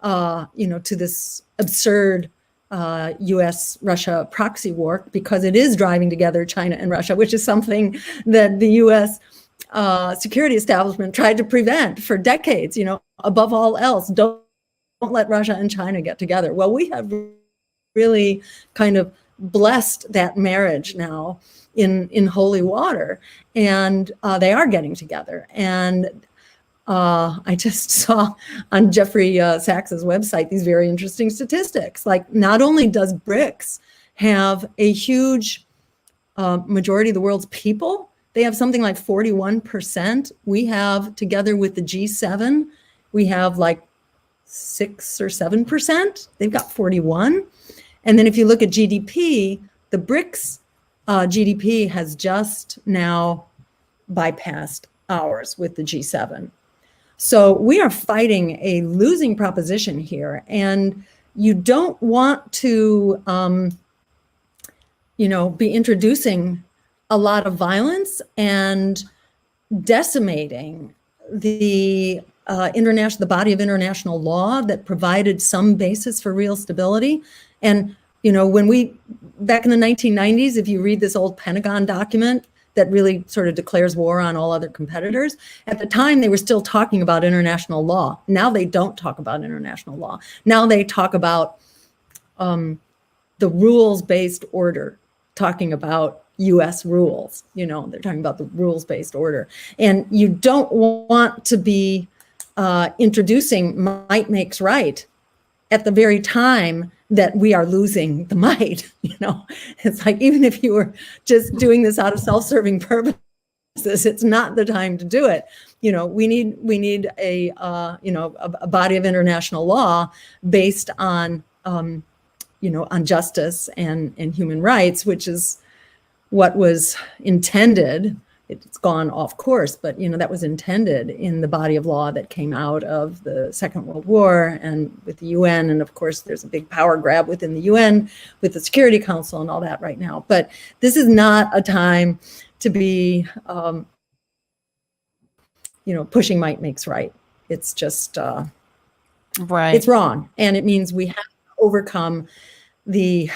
this absurd U.S.-Russia proxy war, because it is driving together China and Russia, which is something that the U.S. Security establishment tried to prevent for decades. Above all else, don't let Russia and China get together. Well, we have really kind of blessed that marriage now in holy water, and they are getting together. And I just saw on Jeffrey Sachs's website these very interesting statistics. Not only does BRICS have a huge majority of the world's people, they have something like 41%. We have, together with the G7, we have 6 or 7%. They've got 41. And then if you look at GDP, the BRICS GDP has just now bypassed ours with the G7. So we are fighting a losing proposition here, and you don't want to, be introducing a lot of violence and decimating the body of international law that provided some basis for real stability. And when we back in the 1990s, if you read this old Pentagon document that really sort of declares war on all other competitors, at the time they were still talking about international law. Now they don't talk about international law. Now they talk about the rules-based order, talking about US rules. They're talking about the rules-based order. And you don't want to be introducing might makes right at the very time that we are losing the might. It's like, even if you were just doing this out of self-serving purposes, it's not the time to do it. We need a body of international law based on on justice and human rights, which is what was intended. It's gone off course, but that was intended in the body of law that came out of the Second World War and with the UN. And of course, there's a big power grab within the UN with the Security Council and all that right now. But this is not a time to be, pushing might makes right. It's just, right. It's wrong. And it means we have to overcome the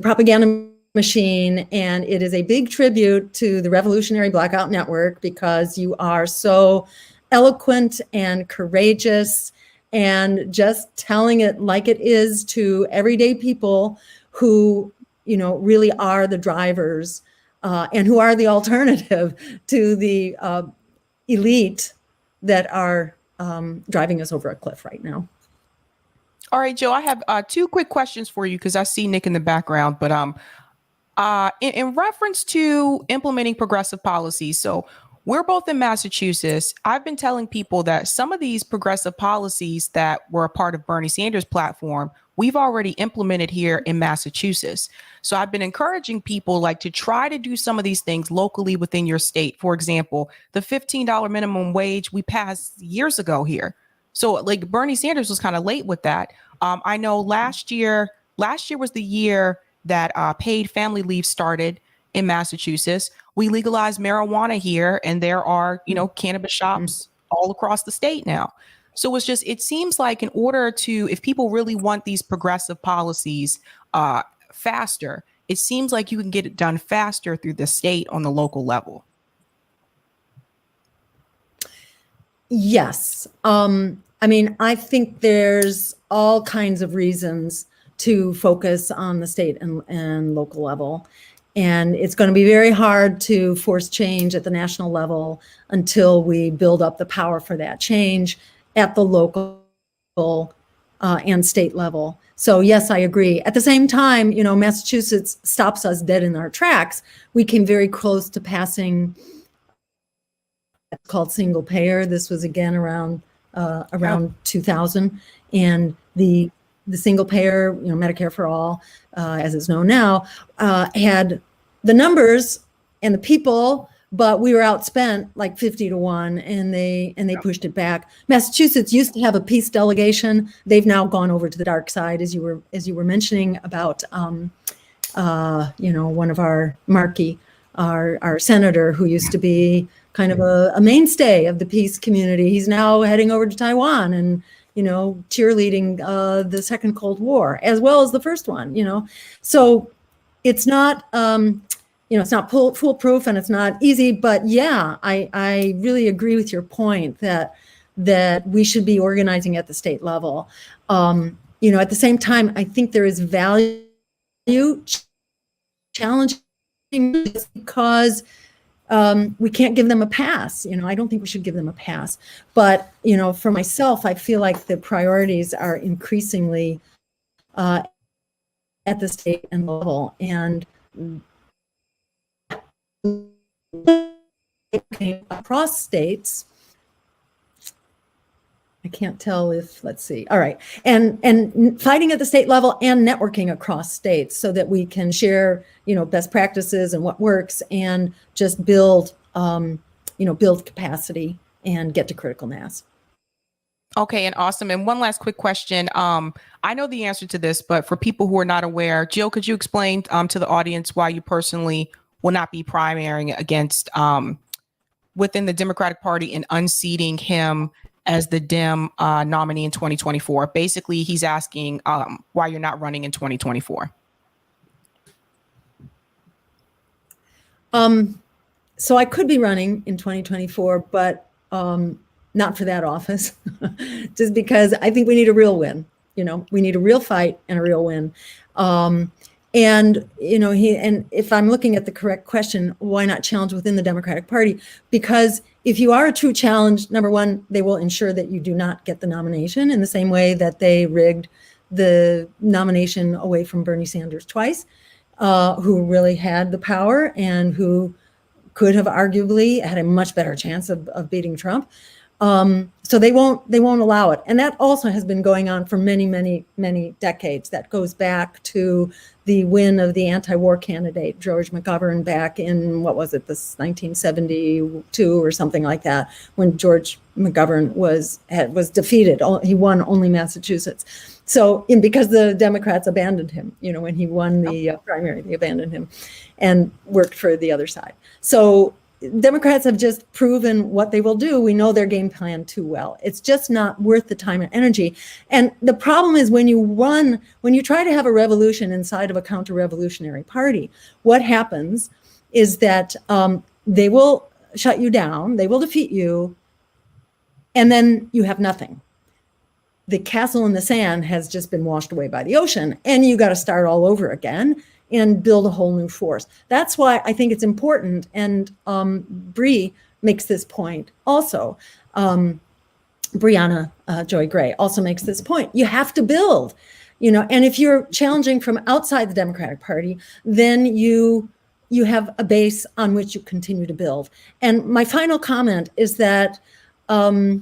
propaganda machine, and it is a big tribute to the Revolutionary Blackout Network, because you are so eloquent and courageous and just telling it like it is to everyday people who really are the drivers and who are the alternative to the elite that are driving us over a cliff right now. All right, Joe, I have two quick questions for you, because I see Nick in the background, but in reference to implementing progressive policies, so we're both in Massachusetts. I've been telling people that some of these progressive policies that were a part of Bernie Sanders' platform, we've already implemented here in Massachusetts. So I've been encouraging people to try to do some of these things locally within your state. For example, the $15 minimum wage we passed years ago here. So Bernie Sanders was kind of late with that. I know last year was the year that paid family leave started in Massachusetts. We legalized marijuana here, and there are, cannabis shops all across the state now. So it seems like if people really want these progressive policies faster, it seems like you can get it done faster through the state on the local level. Yes. I think there's all kinds of reasons to focus on the state and local level. And it's going to be very hard to force change at the national level until we build up the power for that change at the local and state level. So yes, I agree. At the same time, Massachusetts stops us dead in our tracks. We came very close to passing, it's called single payer. This was again around 2000, and the single payer, Medicare for all, as it's known now, had the numbers and the people, but we were outspent 50-1, and they pushed it back. Massachusetts used to have a peace delegation. They've now gone over to the dark side, as you were mentioning about, one of our Markey, our senator, who used to be kind of a mainstay of the peace community. He's now heading over to Taiwan and cheerleading the second Cold War as well as the first one. So it's not it's not foolproof, and it's not easy. But yeah, I really agree with your point that we should be organizing at the state level. At the same time, I think there is value challenging because we can't give them a pass. I don't think we should give them a pass. But, for myself, I feel like the priorities are increasingly at the state and level. And across states, I can't tell if, let's see. All right. And fighting at the state level and networking across states so that we can share, best practices and what works, and just build capacity and get to critical mass. Okay, and awesome. And one last quick question. I know the answer to this, but for people who are not aware, Jill, could you explain to the audience why you personally will not be primarying against within the Democratic Party and unseating him as the Dem nominee in 2024? Basically, he's asking why you're not running in 2024. So I could be running in 2024, but not for that office, just because I think we need a real win. We need a real fight and a real win. And if I'm looking at the correct question, why not challenge within the Democratic Party? Because if you are a true challenge, number one, they will ensure that you do not get the nomination in the same way that they rigged the nomination away from Bernie Sanders twice, who really had the power and who could have arguably had a much better chance of beating Trump. So they won't allow it. And that also has been going on for many, many, many decades. That goes back to the win of the anti-war candidate, George McGovern, back in, what was it, this 1972 or something like that, when George McGovern was defeated. He won only Massachusetts. So, because the Democrats abandoned him, when he won the primary, they abandoned him and worked for the other side. So Democrats have just proven what they will do. We know their game plan too well. It's just not worth the time and energy. And the problem is when you try to have a revolution inside of a counter-revolutionary party, what happens is that they will shut you down, they will defeat you, and then you have nothing. The castle in the sand has just been washed away by the ocean, and you got to start all over again and build a whole new force. That's why I think it's important, and Bree makes this point also. Brianna Joy Gray also makes this point. You have to build, and if you're challenging from outside the Democratic Party, then you have a base on which you continue to build. And my final comment is that there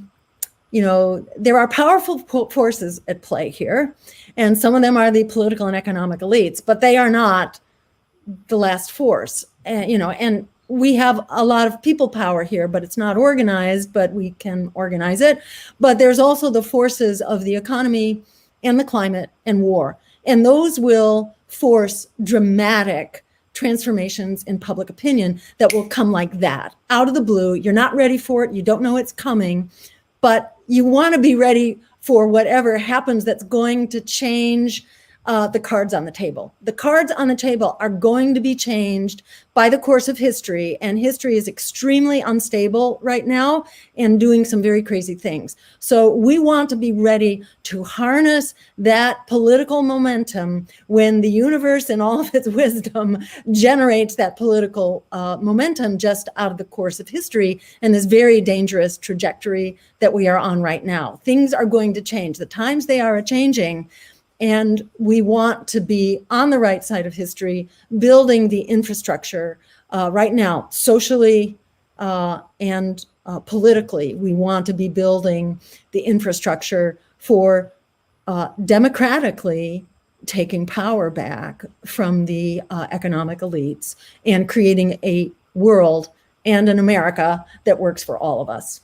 are powerful forces at play here, and some of them are the political and economic elites, but they are not the last force. And we have a lot of people power here, but it's not organized, but we can organize it. But there's also the forces of the economy and the climate and war, and those will force dramatic transformations in public opinion that will come like that, out of the blue. You're not ready for it. You don't know it's coming. But you want to be ready for whatever happens that's going to change the cards on the table. The cards on the table are going to be changed by the course of history, and history is extremely unstable right now and doing some very crazy things. So we want to be ready to harness that political momentum when the universe and all of its wisdom generates that political momentum just out of the course of history and this very dangerous trajectory that we are on right now. Things are going to change. The times they are changing. And we want to be on the right side of history, building the infrastructure right now, socially and politically. We want to be building the infrastructure for democratically taking power back from the economic elites and creating a world and an America that works for all of us.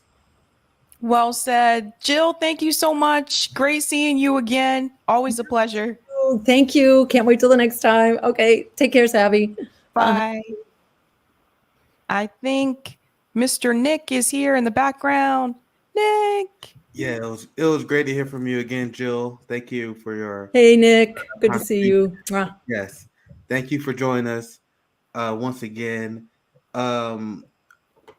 Well said. Jill, thank you so much. Great seeing you again. Always a pleasure. Oh, thank you. Can't wait till the next time. Okay, take care, Savvy. Bye. I think Mr. Nick is here in the background. Nick. Yeah, it was great to hear from you again, Jill. Thank you for your Hey, Nick. Good to see you. Mwah. Yes. Thank you for joining us once again.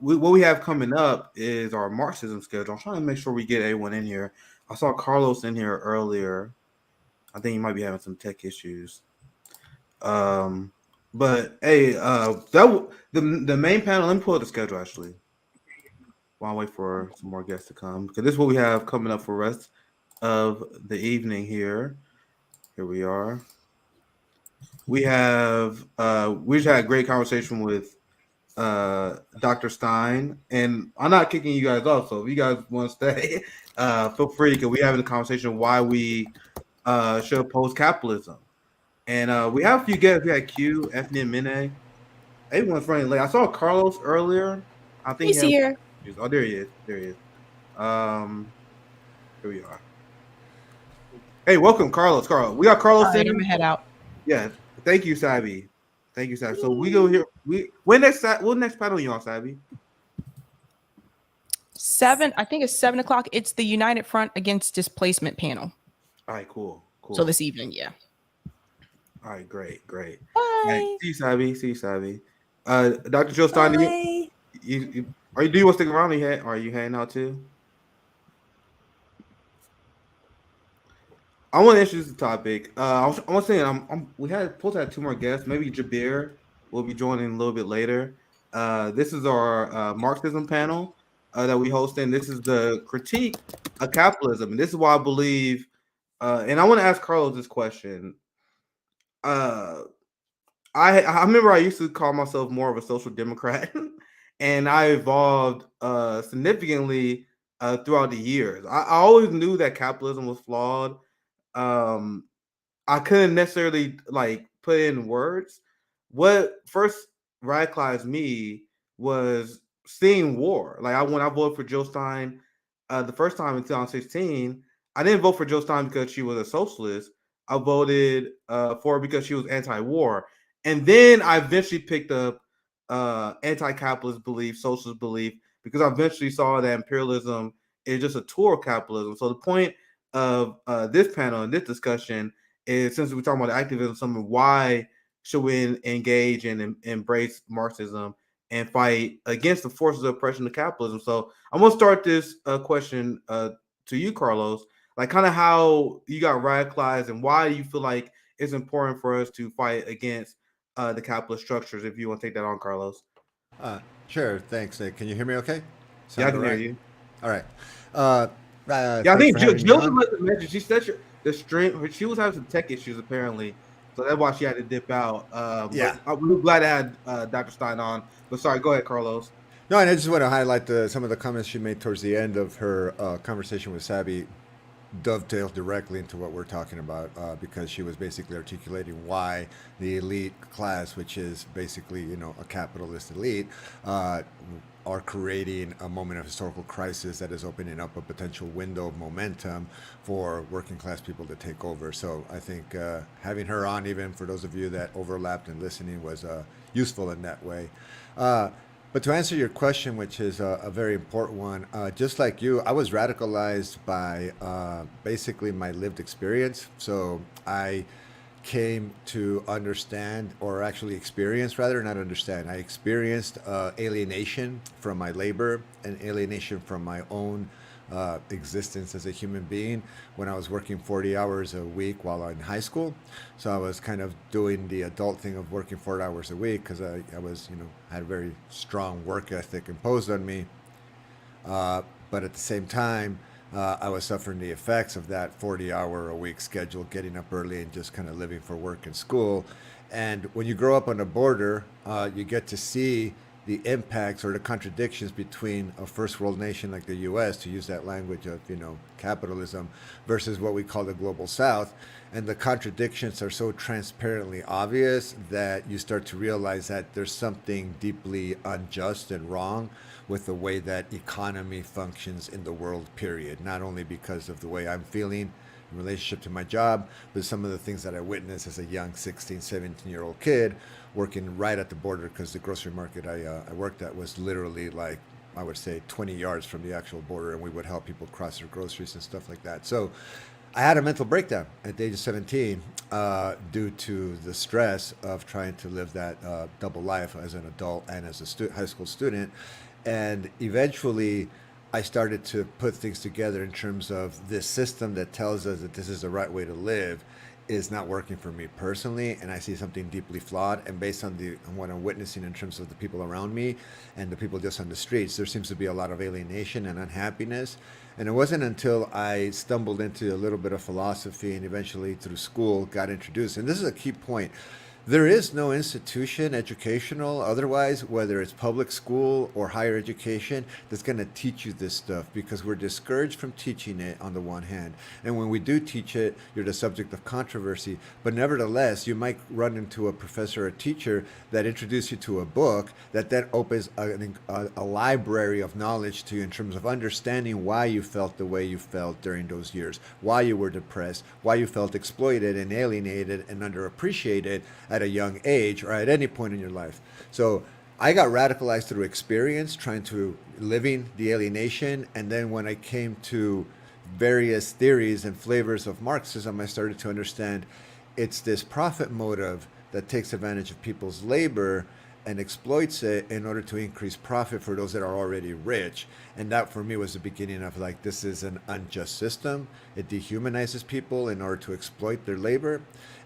What we have coming up is our Marxism schedule. I'm trying to make sure we get everyone in here. I saw Carlos in here earlier. I think he might be having some tech issues. But hey, the main panel. Let me pull up the schedule actually. While I wait for some more guests to come, because this is what we have coming up for the rest of the evening here. Here we are. We just had a great conversation with Dr. Stein, and I'm not kicking you guys off, so if you guys want to stay, feel free, because we're having a conversation why we should oppose capitalism. And we have a few guests. We had Q, Ethne, and Mine. Everyone's running late. I saw Carlos earlier. I think He's here. Oh, there he is. There he is. Here we are. Hey, welcome, Carlos. We got Carlos. All right, I'm gonna head out. Yeah. Thank you, Savvy. Thank you, Savvy. So we go here. What next panel you on, Savvy? 7. I think it's 7 o'clock. It's the United Front Against Displacement panel. All right, cool. So this evening, yeah. All right, great. Bye. All right, see you, Savvy. Dr. Joe Stein, Bye. do you want to stick around? Or are you heading out too? I want to introduce the topic. I was saying we had supposed to have two more guests. Maybe Jabir will be joining a little bit later. This is our Marxism panel that we hosting. This is the critique of capitalism, and this is why I believe. And I want to ask Carlos this question. I remember I used to call myself more of a social democrat, and I evolved significantly throughout the years. I always knew that capitalism was flawed. Um, I couldn't necessarily like put in words. What first radicalized me was seeing war. Like when I voted for Jill Stein the first time in 2016, I didn't vote for Jill Stein because she was a socialist. I voted for her because she was anti-war. And then I eventually picked up anti-capitalist belief, socialist belief, because I eventually saw that imperialism is just a tool of capitalism. So the point of this panel and this discussion is, since we're talking about activism, something why should we engage and embrace Marxism and fight against the forces of oppression of capitalism? So I'm gonna start this question to you, Carlos, like kind of how you got radicalized and why you feel like it's important for us to fight against the capitalist structures. If you want to take that on, Carlos. Sure. Thanks, Nick. Can you hear me okay? Yeah, I Sound can all hear right? you. All right. Yeah, I Thanks think for having me Jill on. must have mentioned she said the stream. She was having some tech issues apparently, so that's why she had to dip out. Yeah. But we're glad to have Dr. Stein on. But sorry, go ahead, Carlos. No, and I just want to highlight some of the comments she made towards the end of her conversation with Sabi dovetail directly into what we're talking about because she was basically articulating why the elite class, which is basically, a capitalist elite, are creating a moment of historical crisis that is opening up a potential window of momentum for working class people to take over. So I think having her on, even for those of you that overlapped and listening, was useful in that way. But to answer your question, which is a very important one, just like you, I was radicalized by basically my lived experience. So I came to understand, or actually experience rather, not understand. I experienced alienation from my labor and alienation from my own existence as a human being when I was working 40 hours a week while in high school. So I was kind of doing the adult thing of working 4 hours a week because I was, had a very strong work ethic imposed on me. But at the same time, I was suffering the effects of that 40-hour-a-week schedule, getting up early and just kind of living for work and school. And when you grow up on a border, you get to see the impacts or the contradictions between a first world nation like the US, to use that language of, capitalism, versus what we call the global South. And the contradictions are so transparently obvious that you start to realize that there's something deeply unjust and wrong with the way that economy functions in the world, period. Not only because of the way I'm feeling in relationship to my job, but some of the things that I witnessed as a young 16, 17-year-old kid working right at the border, because the grocery market I worked at was literally like, I would say 20 yards from the actual border, and we would help people cross their groceries and stuff like that. So I had a mental breakdown at the age of 17 due to the stress of trying to live that double life as an adult and as a high school student. And eventually I started to put things together in terms of this system that tells us that this is the right way to live is not working for me personally, and I see something deeply flawed. And based on what I'm witnessing in terms of the people around me and the people just on the streets, there seems to be a lot of alienation and unhappiness. And it wasn't until I stumbled into a little bit of philosophy and eventually through school got introduced. And this is a key point. There is no institution, educational, otherwise, whether it's public school or higher education, that's going to teach you this stuff, because we're discouraged from teaching it on the one hand. And when we do teach it, you're the subject of controversy. But nevertheless, you might run into a professor or teacher that introduces you to a book that then opens a library of knowledge to you in terms of understanding why you felt the way you felt during those years, why you were depressed, why you felt exploited and alienated and underappreciated at a young age or at any point in your life. So I got radicalized through experience, trying to living the alienation. And then when I came to various theories and flavors of Marxism, I started to understand it's this profit motive that takes advantage of people's labor and exploits it in order to increase profit for those that are already rich. And that for me was the beginning of like, this is an unjust system. It dehumanizes people in order to exploit their labor.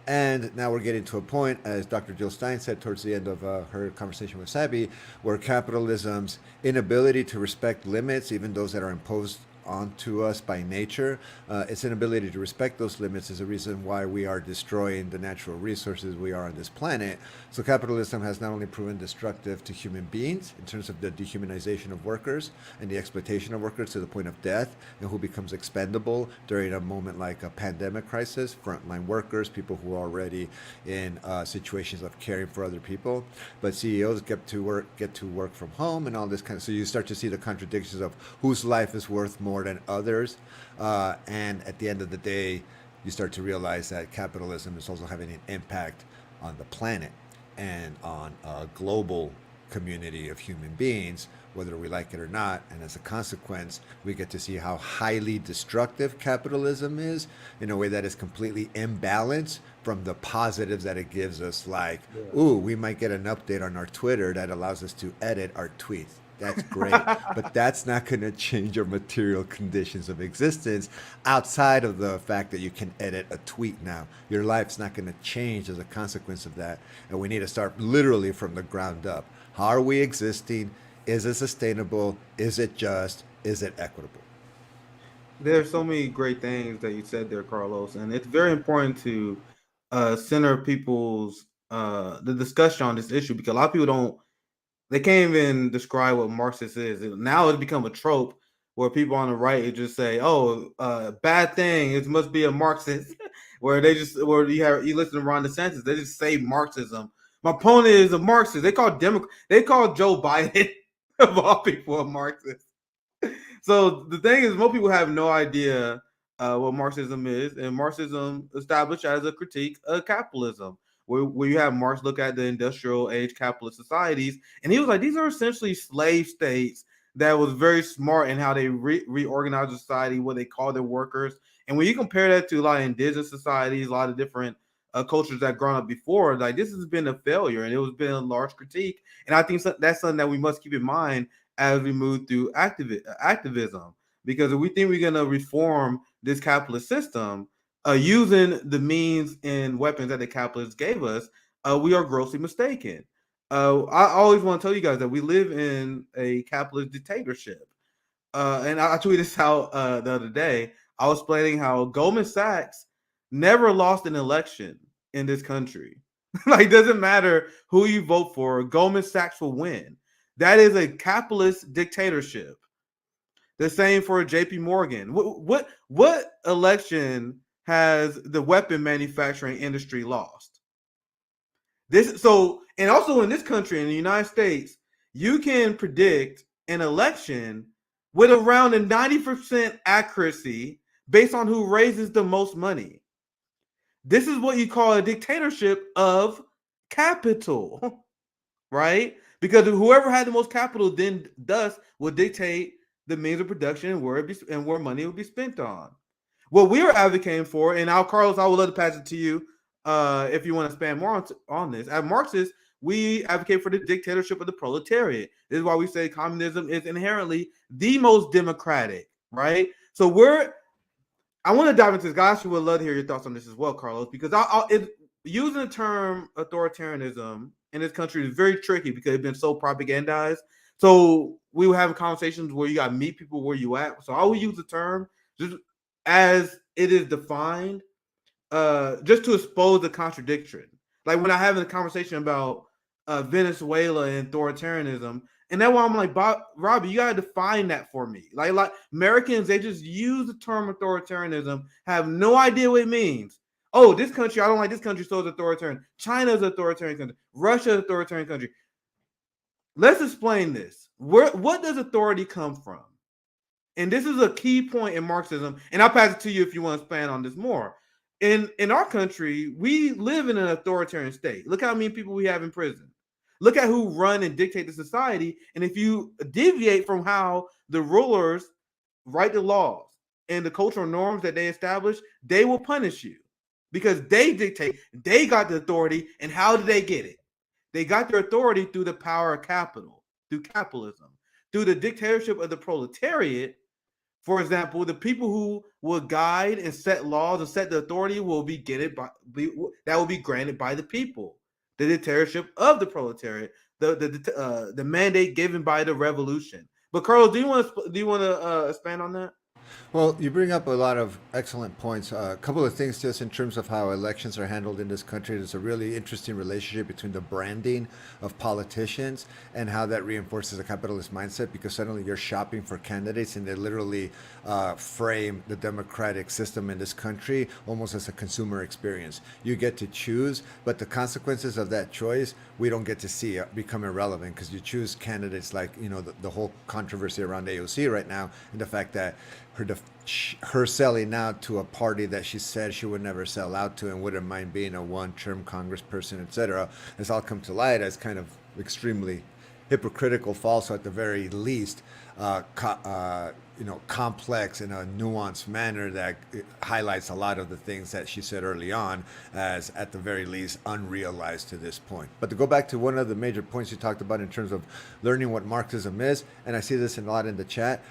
And now we're getting to a point, as Dr. Jill Stein said towards the end of her conversation with Sabi, where capitalism's inability to respect limits, even those that are imposed onto us by nature, its inability to respect those limits is the reason why we are destroying the natural resources we are on this planet. So capitalism has not only proven destructive to human beings in terms of the dehumanization of workers and the exploitation of workers to the point of death, and who becomes expendable during a moment like a pandemic crisis, frontline workers, people who are already in situations of caring for other people, but CEOs get to work from home and all this kind of, so you start to see the contradictions of whose life is worth more than others, and at the end of the day you start to realize that capitalism is also having an impact on the planet and on a global community of human beings, whether we like it or not. And as a consequence, we get to see how highly destructive capitalism is in a way that is completely imbalanced from the positives that it gives us, like, ooh, we might get an update on our Twitter that allows us to edit our tweets. That's great, but that's not going to change your material conditions of existence outside of the fact that you can edit a tweet now. Your life's not going to change as a consequence of that, and we need to start literally from the ground up. How are we existing? Is it sustainable? Is it just? Is it equitable? There's so many great things that you said there, Carlos, and it's very important to center people's the discussion on this issue, because a lot of people they can't even describe what Marxist is. Now it's become a trope where people on the right just say, "Oh, bad thing, it must be a Marxist," where you listen to Ron DeSantis, they just say Marxism. My opponent is a Marxist. They call Joe Biden of all people a Marxist. So the thing is, most people have no idea what Marxism is, and Marxism established as a critique of capitalism, where you have Marx look at the industrial age capitalist societies, and he was like, these are essentially slave states that was very smart in how they reorganized society, what they call their workers. And when you compare that to a lot of indigenous societies, a lot of different cultures that grown up before, like, this has been a failure, and it has been a large critique. And I think that's something that we must keep in mind as we move through activism, because if we think we're going to reform this capitalist system using the means and weapons that the capitalists gave us, we are grossly mistaken. I always want to tell you guys that we live in a capitalist dictatorship. And I tweeted this out the other day. I was explaining how Goldman Sachs never lost an election in this country. Like, it doesn't matter who you vote for, Goldman Sachs will win. That is a capitalist dictatorship. The same for JP Morgan. What election has the weapon manufacturing industry lost? And also in this country, in the United States, you can predict an election with around a 90% accuracy based on who raises the most money. This is what you call a dictatorship of capital, right? Because whoever had the most capital then thus will dictate the means of production and where money will be spent on. What we are advocating for, and Carlos, I would love to pass it to you if you want to expand more on this. As Marxists, we advocate for the dictatorship of the proletariat. This is why we say communism is inherently the most democratic, right? So I want to dive into this. Guys, would love to hear your thoughts on this as well, Carlos, because using the term authoritarianism in this country is very tricky because it's been so propagandized. So we were having conversations where you got to meet people where you at. So I will use the term just as it is defined, just to expose the contradiction. Like when I have a conversation about Venezuela and authoritarianism, and that's why I'm like, Robbie, you gotta define that for me. Like Americans, they just use the term authoritarianism, have no idea what it means. Oh, this country, I don't like this country, so it's authoritarian. China's an authoritarian country. Russia's an authoritarian country. Let's explain this. What does authority come from? And this is a key point in Marxism. And I'll pass it to you if you want to expand on this more. In our country, we live in an authoritarian state. Look how many people we have in prison. Look at who run and dictate the society. And if you deviate from how the rulers write the laws and the cultural norms that they establish, they will punish you because they dictate. They got the authority. And how do they get it? They got their authority through the power of capital, through capitalism, through the dictatorship of the proletariat. For example, the people who will guide and set laws and set the authority will be that will be granted by the people. The dictatorship of the proletariat, the mandate given by the revolution. But Carlos, do you want to expand on that? Well, you bring up a lot of excellent points. A couple of things just in terms of how elections are handled in this country. There's a really interesting relationship between the branding of politicians and how that reinforces a capitalist mindset, because suddenly you're shopping for candidates and they literally frame the democratic system in this country almost as a consumer experience. You get to choose, but the consequences of that choice, we don't get to see become irrelevant, because you choose candidates like, the whole controversy around AOC right now, and the fact that her selling out to a party that she said she would never sell out to and wouldn't mind being a one-term congressperson, etc., has all come to light as kind of extremely hypocritical, false, or at the very least, complex in a nuanced manner that highlights a lot of the things that she said early on as, at the very least, unrealized to this point. But to go back to one of the major points you talked about in terms of learning what Marxism is, and I see this a lot in the chat,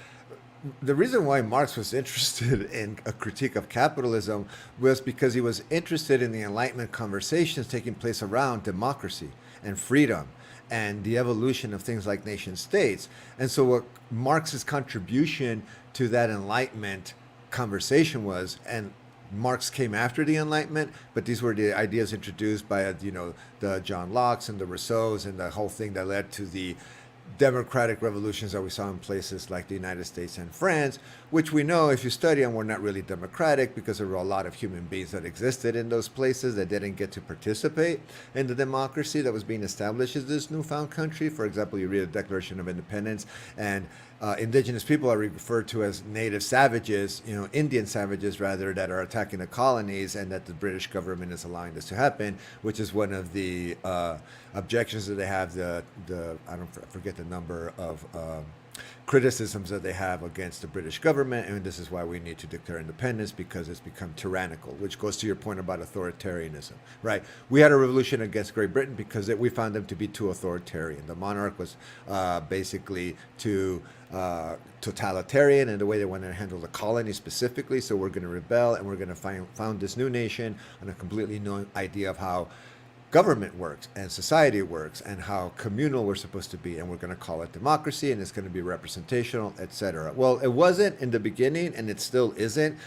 the reason why Marx was interested in a critique of capitalism was because he was interested in the Enlightenment conversations taking place around democracy and freedom and the evolution of things like nation states. And so what Marx's contribution to that Enlightenment conversation was, and Marx came after the Enlightenment, but these were the ideas introduced by, the John Locke's and the Rousseau's and the whole thing that led to the democratic revolutions that we saw in places like the United States and France, which we know, if you study them, were not really democratic, because there were a lot of human beings that existed in those places that didn't get to participate in the democracy that was being established in this newfound country. For example, you read the Declaration of Independence, and indigenous people are referred to as native savages, Indian savages rather, that are attacking the colonies, and that the British government is allowing this to happen, which is one of the objections that they have, I forget the number of criticisms that they have against the British government, and this is why we need to declare independence, because it's become tyrannical, which goes to your point about authoritarianism, right? We had a revolution against Great Britain because we found them to be too authoritarian. The monarch was basically too totalitarian in the way they wanted to handle the colony specifically, so we're going to rebel, and we're going to found this new nation on a completely new idea of how government works and society works and how communal we're supposed to be, and we're going to call it democracy, and it's going to be representational, etc. Well, it wasn't in the beginning, and it still isn't,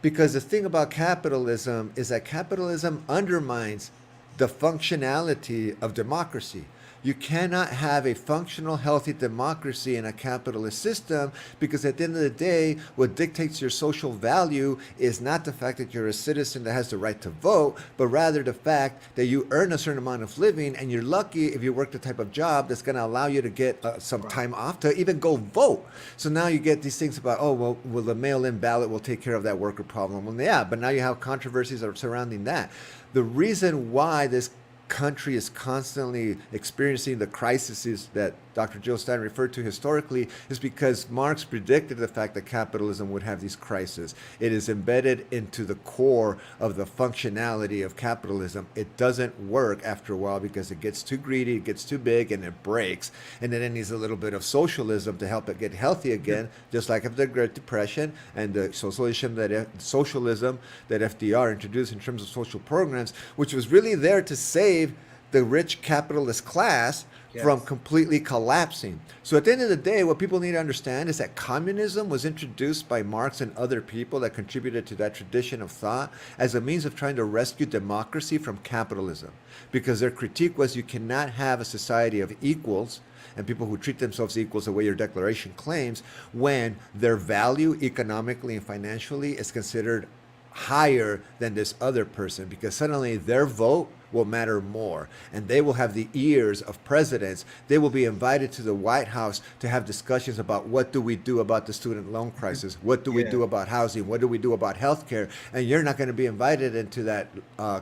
because the thing about capitalism is that capitalism undermines the functionality of democracy. You cannot have a functional, healthy democracy in a capitalist system, because at the end of the day, what dictates your social value is not the fact that you're a citizen that has the right to vote, but rather the fact that you earn a certain amount of living, and you're lucky if you work the type of job that's going to allow you to get some time off to even go vote. So now you get these things about, well, the mail-in ballot will take care of that worker problem. Well, yeah, but now you have controversies surrounding that. The reason why this country is constantly experiencing the crises that Dr. Jill Stein referred to historically is because Marx predicted the fact that capitalism would have these crises. It is embedded into the core of the functionality of capitalism. It doesn't work after a while because it gets too greedy, it gets too big, and it breaks. And then it needs a little bit of socialism to help it get healthy again, just like after the Great Depression and the socialism that FDR introduced in terms of social programs, which was really there to save the rich capitalist class from completely collapsing. So at the end of the day, what people need to understand is that communism was introduced by Marx and other people that contributed to that tradition of thought as a means of trying to rescue democracy from capitalism. Because their critique was, you cannot have a society of equals and people who treat themselves equals the way your declaration claims, when their value economically and financially is considered higher than this other person, because suddenly their vote will matter more, and they will have the ears of presidents. They will be invited to the White House to have discussions about what do we do about the student loan crisis, what do we do about housing, what do we do about healthcare, and you're not going to be invited into that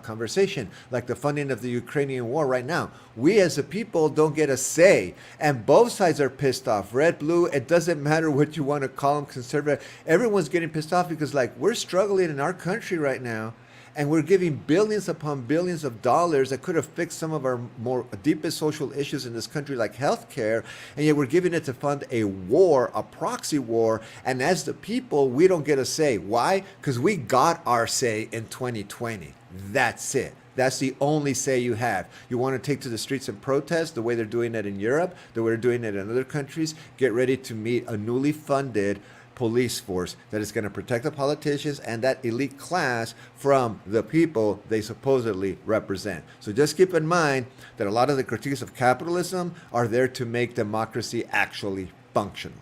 conversation. Like the funding of the Ukrainian war right now, we as a people don't get a say, and both sides are pissed off, red, blue. It doesn't matter what you want to call them, conservative, everyone's getting pissed off because, like, we're struggling in our country right now. And we're giving billions upon billions of dollars that could have fixed some of our more deepest social issues in this country, like healthcare. And yet we're giving it to fund a war, a proxy war. And as the people, we don't get a say. Why? Because we got our say in 2020. That's it. That's the only say you have. You want to take to the streets and protest the way they're doing it in Europe, the way they're doing it in other countries. Get ready to meet a newly funded police force that is going to protect the politicians and that elite class from the people they supposedly represent. So just keep in mind that a lot of the critiques of capitalism are there to make democracy actually functional.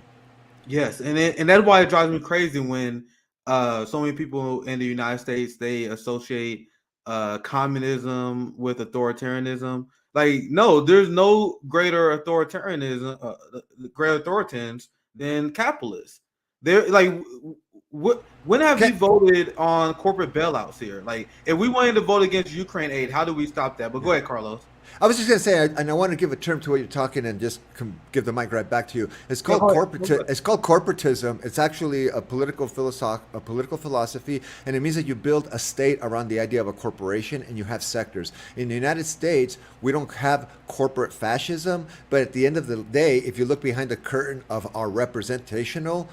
Yes, and that's why it drives me crazy when so many people in the United States, they associate communism with authoritarianism. Like, no, there's no greater authoritarianism, greater authoritarians than capitalists. They're like, when have we voted on corporate bailouts here? Like, if we wanted to vote against Ukraine aid, how do we stop that? But go ahead, Carlos. I was just going to say, and I want to give a term to what you're talking, and just give the mic right back to you. It's called It's called corporatism. It's actually a political philosophy, and it means that you build a state around the idea of a corporation, and you have sectors. In the United States, we don't have corporate fascism, but at the end of the day, if you look behind the curtain of our representational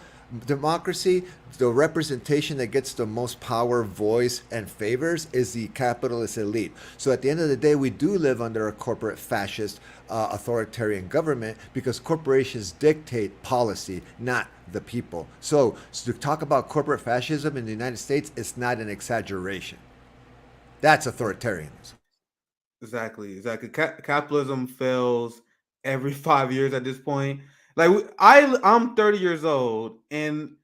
democracy, the representation that gets the most power, voice, and favors is the capitalist elite. So at the end of the day, we do live under a corporate fascist authoritarian government because corporations dictate policy, not the people. So to talk about corporate fascism in the United States is not an exaggeration. That's authoritarianism. Exactly. Capitalism fails every 5 years at this point. Like, I'm 30 years old, and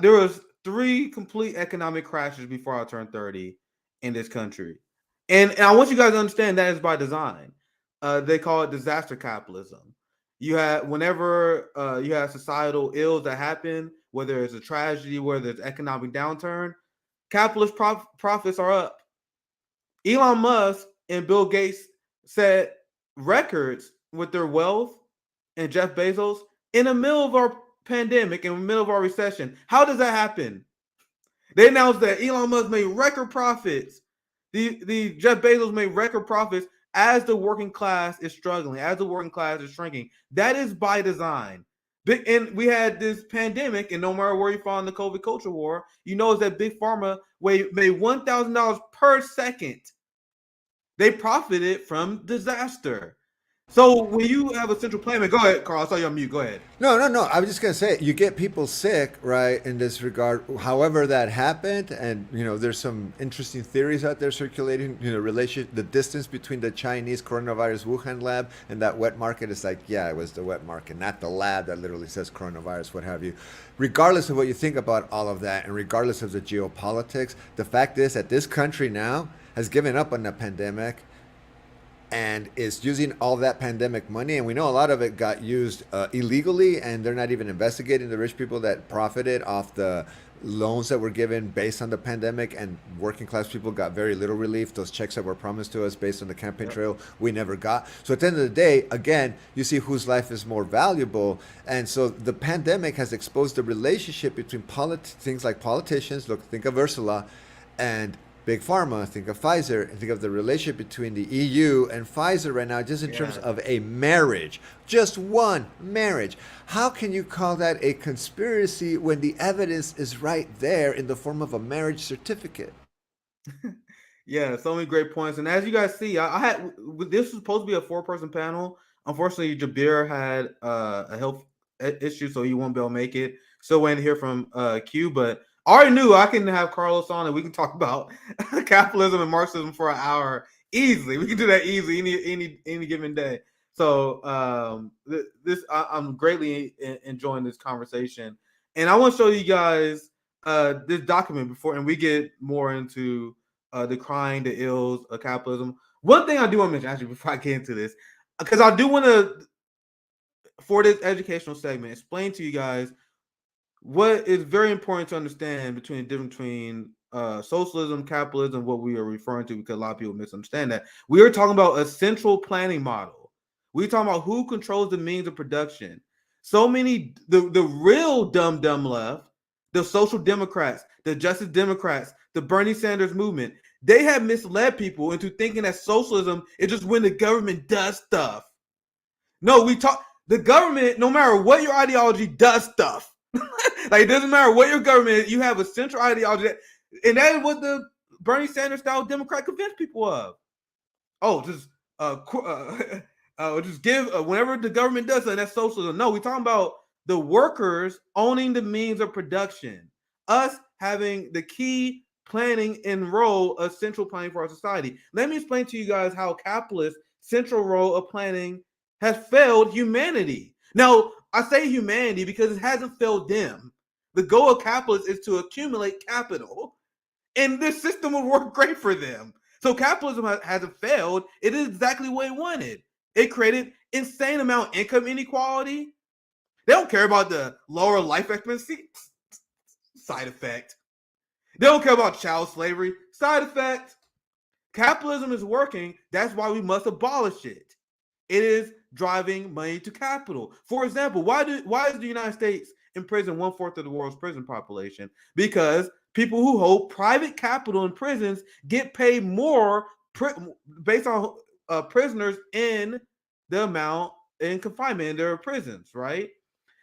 there was 3 complete economic crashes before I turned 30 in this country, and I want you guys to understand that is by design. They call it disaster capitalism. You have whenever you have societal ills that happen, whether it's a tragedy, whether it's economic downturn, capitalist profits are up. Elon Musk and Bill Gates set records with their wealth, and Jeff Bezos in the middle of our pandemic, in the middle of our recession. How does that happen? They announced that Elon Musk made record profits. The Jeff Bezos made record profits as the working class is struggling, as the working class is shrinking. That is by design. And we had this pandemic, and no matter where you fall in the COVID culture war, you notice that Big Pharma made $1,000 per second. They profited from disaster. So when you have a central planner, go ahead, Carl. I saw you on mute. Go ahead. No. I was just going to say, you get people sick, right, in this regard, however that happened. And, there's some interesting theories out there circulating, the distance between the Chinese coronavirus Wuhan lab and that wet market is like, yeah, it was the wet market, not the lab that literally says coronavirus, what have you. Regardless of what you think about all of that, and regardless of the geopolitics, the fact is that this country now has given up on the pandemic and is using all that pandemic money. And we know a lot of it got used illegally, and they're not even investigating the rich people that profited off the loans that were given based on the pandemic, and working class people got very little relief. Those checks that were promised to us based on the campaign trail, we never got. So at the end of the day, again, you see whose life is more valuable. And so the pandemic has exposed the relationship between things like politicians, look, think of Ursula, and Big Pharma, think of Pfizer, and think of the relationship between the EU and Pfizer right now, just in terms of a marriage, just one marriage. How can you call that a conspiracy when the evidence is right there in the form of a marriage certificate? Yeah, so many great points. And as you guys see, I had this was supposed to be a 4-person panel. Unfortunately, Jabir had a health issue, so he won't be able to make it. Still waiting to hear from Q, but I already knew I can have Carlos on and we can talk about capitalism and Marxism for an hour easily. We can do that easily any given day. So I'm greatly enjoying this conversation, and I want to show you guys this document before, and we get more into decrying the ills of capitalism. One thing I do want to mention actually before I get into this, because I do want to, for this educational segment, explain to you guys what is very important to understand between the difference between socialism, capitalism, what we are referring to, because a lot of people misunderstand that. We are talking about a central planning model. We're talking about who controls the means of production. So many, the real dumb left, the social democrats, the justice democrats, the Bernie Sanders movement, They have misled people into thinking that socialism is just when the government does stuff. No, the government, no matter what your ideology, does stuff. Like, it doesn't matter what your government is, you have a central ideology. And that is what the Bernie Sanders style Democrat convinced people of. Oh, just give whenever the government does something, that's socialism. No, we're talking about the workers owning the means of production, us having the key planning and role of central planning for our society. Let me explain to you guys how capitalist central role of planning has failed humanity. Now, I say humanity because it hasn't failed them. The goal of capitalists is to accumulate capital, and this system will work great for them. So capitalism hasn't failed. It is exactly what it wanted. It created insane amount of income inequality. They don't care about the lower life expectancy. Side effect. They don't care about child slavery. Side effect. Capitalism is working. That's why we must abolish it. It is driving money to capital. For example, why is the United States imprison 1/4 of the world's prison population? Because people who hold private capital in prisons get paid more based on prisoners in the amount in confinement in their prisons, right?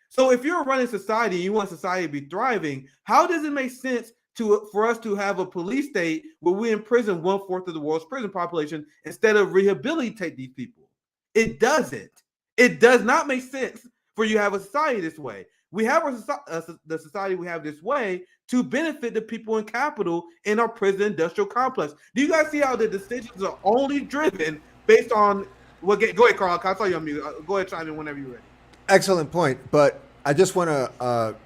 So if you're running society and you want society to be thriving, how does it make sense for us to have a police state where we imprison 1/4 of the world's prison population instead of rehabilitate these people? It doesn't. It does not make sense for you to have a society this way. We have the society we have this way to benefit the people in capital in our prison industrial complex. Do you guys see how the decisions are only driven based on what? Go ahead, Carl. I saw you on mute. Go ahead, chime in whenever you're ready. Excellent point. But I just want to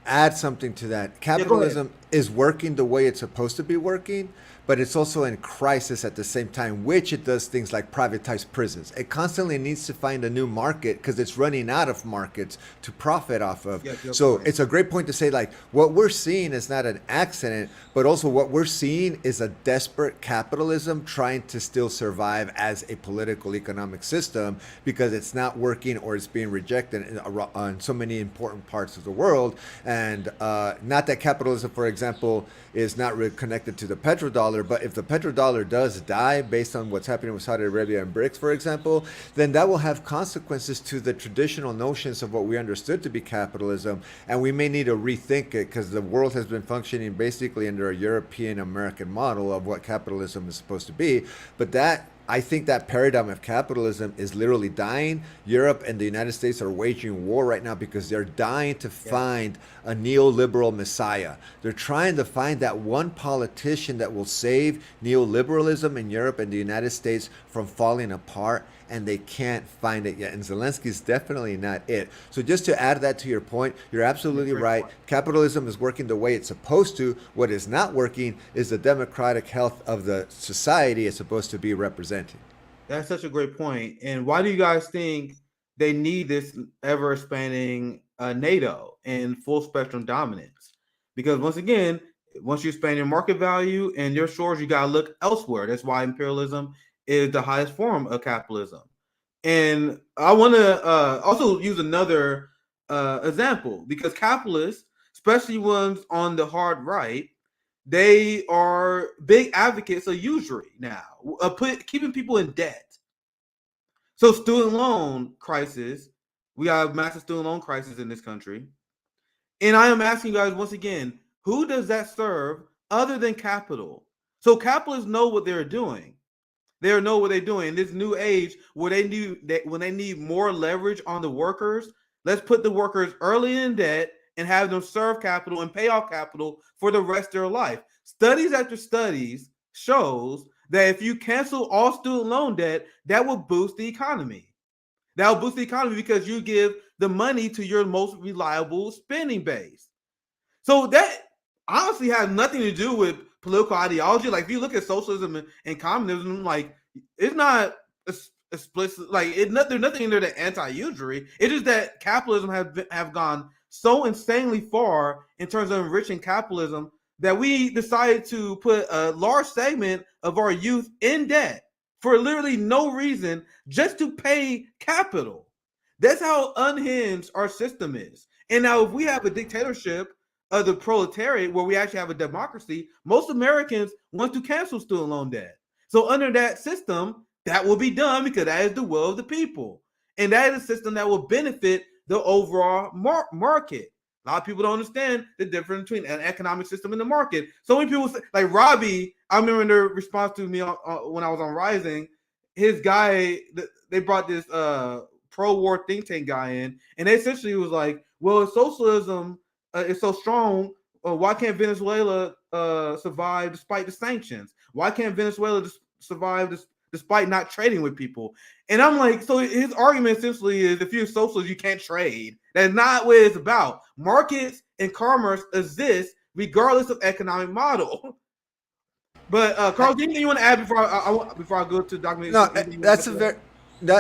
add something to that. Capitalism is working the way it's supposed to be working, but it's also in crisis at the same time, which it does things like privatize prisons. It constantly needs to find a new market because it's running out of markets to profit off of. So it's a great point to say, like, what we're seeing is not an accident, but also what we're seeing is a desperate capitalism trying to still survive as a political economic system because it's not working or it's being rejected on so many important parts of the world. And not that capitalism, for example, is not really connected to the petrodollar, but if the petrodollar does die based on what's happening with Saudi Arabia and BRICS, for example, then that will have consequences to the traditional notions of what we understood to be capitalism, and we may need to rethink it because the world has been functioning basically under a European American model of what capitalism is supposed to be. But I think that paradigm of capitalism is literally dying. Europe and the United States are waging war right now because they're dying to find a neoliberal messiah. They're trying to find that one politician that will save neoliberalism in Europe and the United States from falling apart, and they can't find it yet. And Zelensky is definitely not it. So just to add that to your point, you're absolutely right. Capitalism is working the way it's supposed to. What is not working is the democratic health of the society it's supposed to be representing. That's such a great point. And why do you guys think they need this ever expanding NATO and full spectrum dominance? Because once again, once you expand your market value and your shores, you got to look elsewhere. That's why imperialism is the highest form of capitalism. And I want to also use another example, because capitalists, especially ones on the hard right, they are big advocates of usury now, keeping people in debt. So student loan crisis, we have massive student loan crisis in this country. And I am asking you guys once again, who does that serve other than capital? So capitalists know what they're doing. They know what they're doing in this new age where when they need more leverage on the workers. Let's put the workers early in debt and have them serve capital and pay off capital for the rest of their life. Studies after studies shows that if you cancel all student loan debt, that will boost the economy. That will boost the economy because you give the money to your most reliable spending base. So that honestly has nothing to do with political ideology. Like if you look at socialism and communism, like it's not explicit. Like there's nothing in there that anti-usury. It is that capitalism have gone so insanely far in terms of enriching capitalism that we decided to put a large segment of our youth in debt for literally no reason, just to pay capital. That's how unhinged our system is. And now if we have a dictatorship of the proletariat, where we actually have a democracy, most Americans want to cancel student loan debt. So under that system, that will be done because that is the will of the people. And that is a system that will benefit the overall market. A lot of people don't understand the difference between an economic system and the market. So many people say, like Robbie, I remember in their response to me when I was on Rising, his guy, they brought this pro-war think tank guy in, and they essentially was like, well, if socialism is so strong, why can't Venezuela survive despite the sanctions? Why can't Venezuela survive despite not trading with people? And I'm like, so his argument essentially is, if you're a socialist, you can't trade. That's not what it's about. Markets and commerce exist regardless of economic model. But Carl, anything you want to add before I go to document? No, that's a very.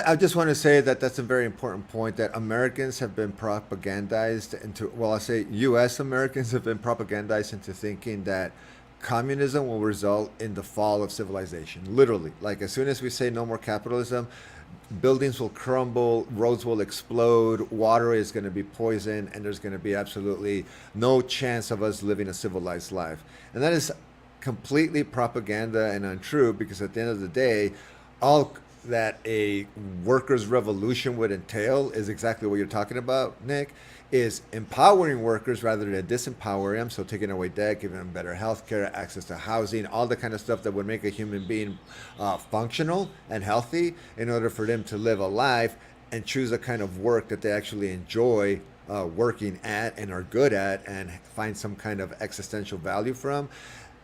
I just want to say that that's a very important point, that Americans have been propagandized into, well, I say U.S. Americans have been propagandized into thinking that communism will result in the fall of civilization. Literally, like as soon as we say no more capitalism, buildings will crumble, roads will explode, water is going to be poisoned, and there's going to be absolutely no chance of us living a civilized life. And that is completely propaganda and untrue, because at the end of the day, all that a workers' revolution would entail is exactly what you're talking about, Nick, is empowering workers rather than disempowering them. So taking away debt, giving them better health care, access to housing, all the kind of stuff that would make a human being functional and healthy in order for them to live a life and choose a kind of work that they actually enjoy working at and are good at and find some kind of existential value from.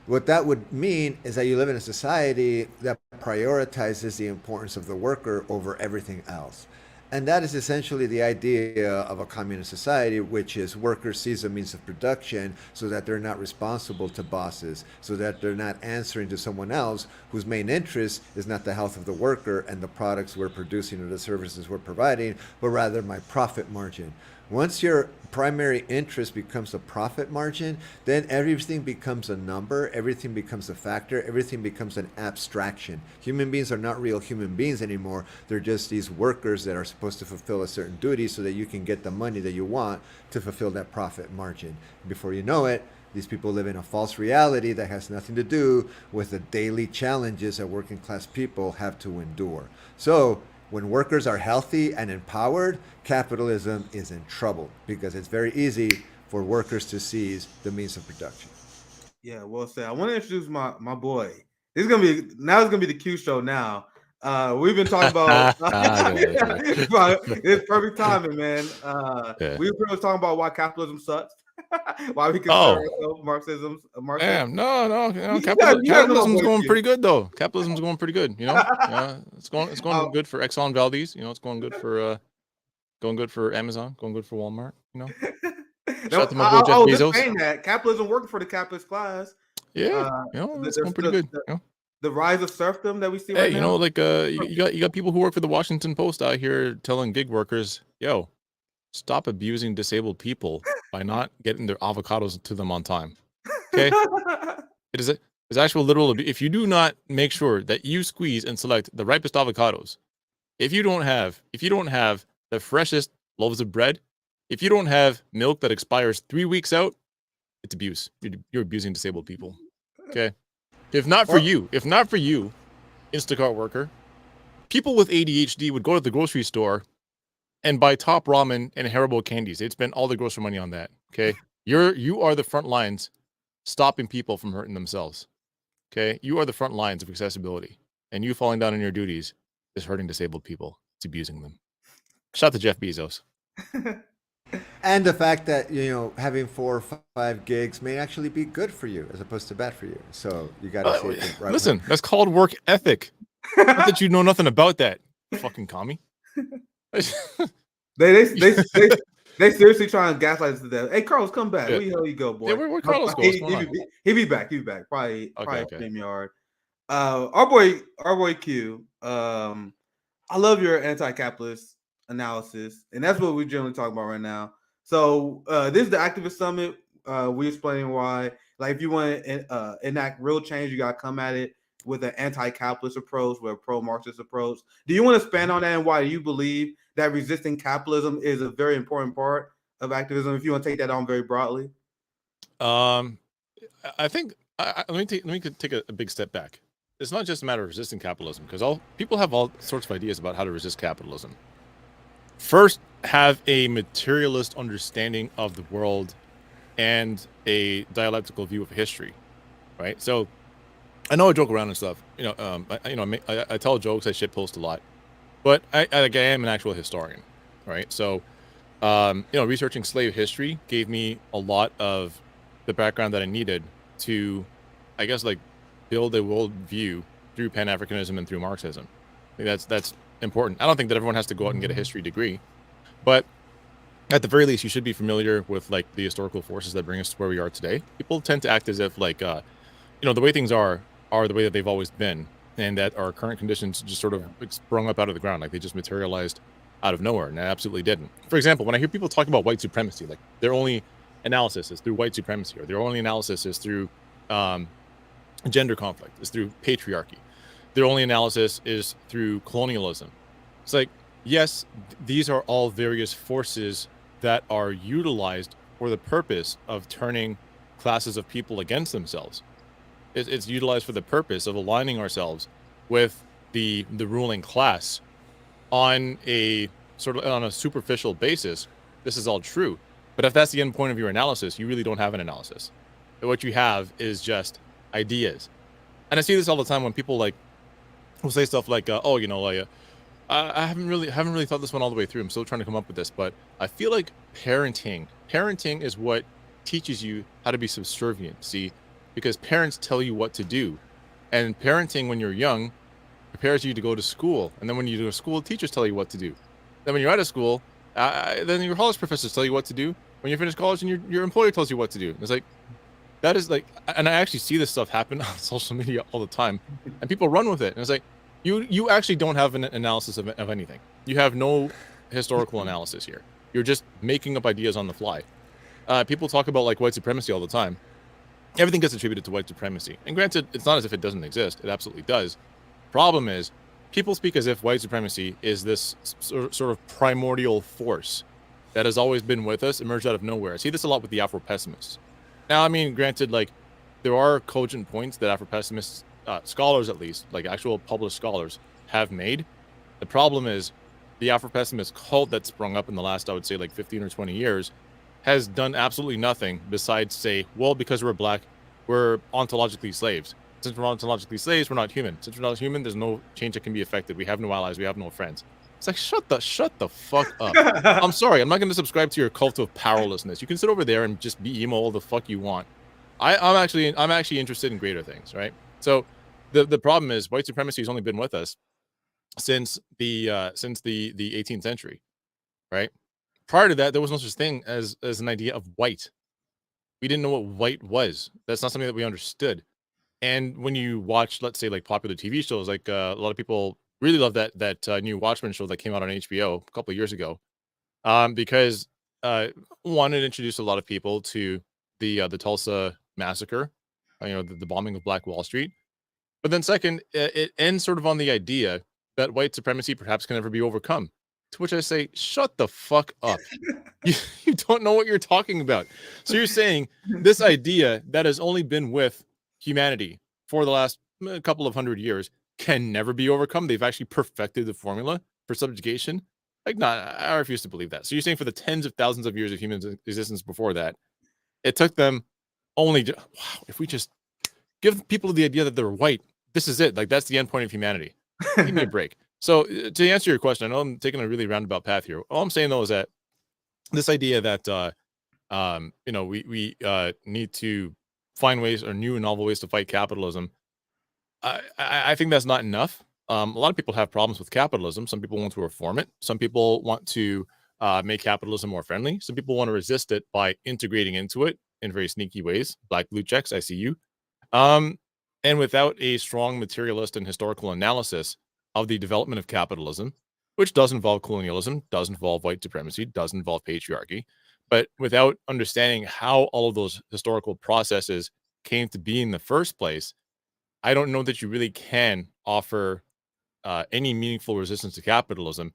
What that would mean is that you live in a society that prioritizes the importance of the worker over everything else. And that is essentially the idea of a communist society, which is workers seize a means of production so that they're not responsible to bosses, so that they're not answering to someone else whose main interest is not the health of the worker and the products we're producing or the services we're providing, but rather my profit margin. Once your primary interest becomes a profit margin, then everything becomes a number, everything becomes a factor, everything becomes an abstraction. Human beings are not real human beings anymore. They're just these workers that are supposed to fulfill a certain duty so that you can get the money that you want to fulfill that profit margin. Before you know it, these people live in a false reality that has nothing to do with the daily challenges that working class people have to endure. So when workers are healthy and empowered, capitalism is in trouble because it's very easy for workers to seize the means of production. Yeah, well said. I want to introduce my boy. It's gonna be the Q show now. We've been talking about it's perfect timing, man. We were pretty much talking about why capitalism sucks. Why we consider ourselves Marxism. Damn, no, capitalism's going pretty good though. Capitalism's going pretty good, you know. It's going good for Exxon Valdez, you know. It's going good for Amazon, going good for Walmart, you know. Shout out to my boy Jeff Bezos. Just saying that capitalism working for the capitalist class. Yeah, you know, it's going pretty good. You know? The rise of serfdom that we see right now. You know, like you got people who work for the Washington Post out here telling gig workers, yo, stop abusing disabled people by not getting their avocados to them on time. Okay? It's actual literal abuse. If you do not make sure that you squeeze and select the ripest avocados, if you don't have the freshest loaves of bread, if you don't have milk that expires 3 weeks out, it's abuse. You're abusing disabled people. Okay? If not for you, Instacart worker, people with ADHD would go to the grocery store and buy top ramen and Haribo candies. They'd spend all the grocery money on that. Okay, you are the front lines, stopping people from hurting themselves. Okay, you are the front lines of accessibility, and you falling down on your duties is hurting disabled people. It's abusing them. Shout out to Jeff Bezos. And the fact that, you know, having 4 or 5 gigs may actually be good for you as opposed to bad for you. So you got to say it right. Listen, that's called work ethic. Not that you know nothing about that, fucking commie. They seriously trying to gaslight us to death. Hey, Carlos, come back. Where the hell you go, boy? Yeah, where Carlos go? He'll be back. Probably okay. StreamYard. Our boy Q. I love your anti-capitalist analysis, and that's what we generally talk about right now. So this is the Activist Summit. We explain why, like, if you want to enact real change, you got to come at it with an anti-capitalist approach, with a pro-Marxist approach. Do you want to expand on that and why you believe that resisting capitalism is a very important part of activism? If you want to take that on very broadly. Um, I think let me take a big step back. It's not just a matter of resisting capitalism, because all people have all sorts of ideas about how to resist capitalism. First, have a materialist understanding of the world and a dialectical view of history, right? So I know I joke around and stuff. I tell jokes, I shitpost a lot, but I am an actual historian, right? So, researching slave history gave me a lot of the background that I needed to, I guess, like, build a world view through Pan-Africanism and through Marxism. I think that's important. I don't think that everyone has to go out and get a history degree, but at the very least, you should be familiar with like the historical forces that bring us to where we are today. People tend to act as if like, the way things are the way that they've always been, and that our current conditions just sort of sprung up out of the ground, like they just materialized out of nowhere, and it absolutely didn't. For example, when I hear people talking about white supremacy, like their only analysis is through white supremacy, or their only analysis is through gender conflict, is through patriarchy, their only analysis is through colonialism. It's like, yes, these are all various forces that are utilized for the purpose of turning classes of people against themselves. It's utilized for the purpose of aligning ourselves with the ruling class on a superficial basis. This is all true, but if that's the end point of your analysis, you really don't have an analysis. What you have is just ideas. And I see this all the time when people like will say stuff like, I haven't really thought this one all the way through. I'm still trying to come up with this, but I feel like parenting is what teaches you how to be subservient. See, because parents tell you what to do, and parenting when you're young prepares you to go to school. And then when you go to school, teachers tell you what to do. Then when you're out of school, then your college professors tell you what to do. When you finish college, and your employer tells you what to do. It's like, that is like, and I actually see this stuff happen on social media all the time, and people run with it. And it's like, you actually don't have an analysis of anything. You have no historical analysis here. You're just making up ideas on the fly. People talk about like white supremacy all the time. Everything gets attributed to white supremacy. And granted, it's not as if it doesn't exist. It absolutely does. Problem is, people speak as if white supremacy is this sort of primordial force that has always been with us, emerged out of nowhere. I see this a lot with the Afro-pessimists. Now, I mean, granted, like, there are cogent points that Afro-pessimists, scholars at least, like actual published scholars, have made. The problem is, the Afro-pessimist cult that sprung up in the last, I would say, like 15 or 20 years, has done absolutely nothing besides say, well, because we're black, we're ontologically slaves. Since we're ontologically slaves, we're not human. Since we're not human, there's no change that can be affected. We have no allies. We have no friends. It's like, shut the fuck up. I'm sorry. I'm not going to subscribe to your cult of powerlessness. You can sit over there and just be emo all the fuck you want. I'm actually interested in greater things, right? So the problem is white supremacy has only been with us since the 18th century, right? Prior to that, there was no such thing as an idea of white. We didn't know what white was. That's not something that we understood. And when you watch, let's say, like popular TV shows, like a lot of people really love that new Watchmen show that came out on HBO a couple of years ago, because one, it introduced a lot of people to the Tulsa massacre, the bombing of Black Wall Street. But then second, it ends sort of on the idea that white supremacy perhaps can never be overcome. To which I say, shut the fuck up. You don't know what you're talking about. So you're saying this idea that has only been with humanity for the last couple of 100 years can never be overcome. They've actually perfected the formula for subjugation. Like, I refuse to believe that. So you're saying for the tens of thousands of years of human existence before that, it took them only wow, if we just give people the idea that they're white, this is it. Like, that's the end point of humanity. Give me a break. So to answer your question, I know I'm taking a really roundabout path here. All I'm saying though is that this idea that we need to find ways or new and novel ways to fight capitalism, I think that's not enough. A lot of people have problems with capitalism. Some people want to reform it. Some people want to make capitalism more friendly. Some people want to resist it by integrating into it in very sneaky ways. Black blue checks, I see you. And without a strong materialist and historical analysis of the development of capitalism, which does involve colonialism, does involve white supremacy, does involve patriarchy, but without understanding how all of those historical processes came to be in the first place, I don't know that you really can offer any meaningful resistance to capitalism.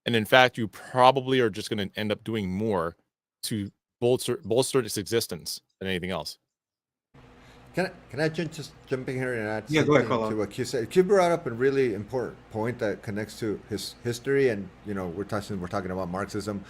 And in fact, you probably are just going to end up doing more to bolstered its existence than anything else. Can I just jump in here and add Yeah, go ahead, something Carlo. to what Q said? Q brought up a really important point that connects to his history, and we're talking about Marxism.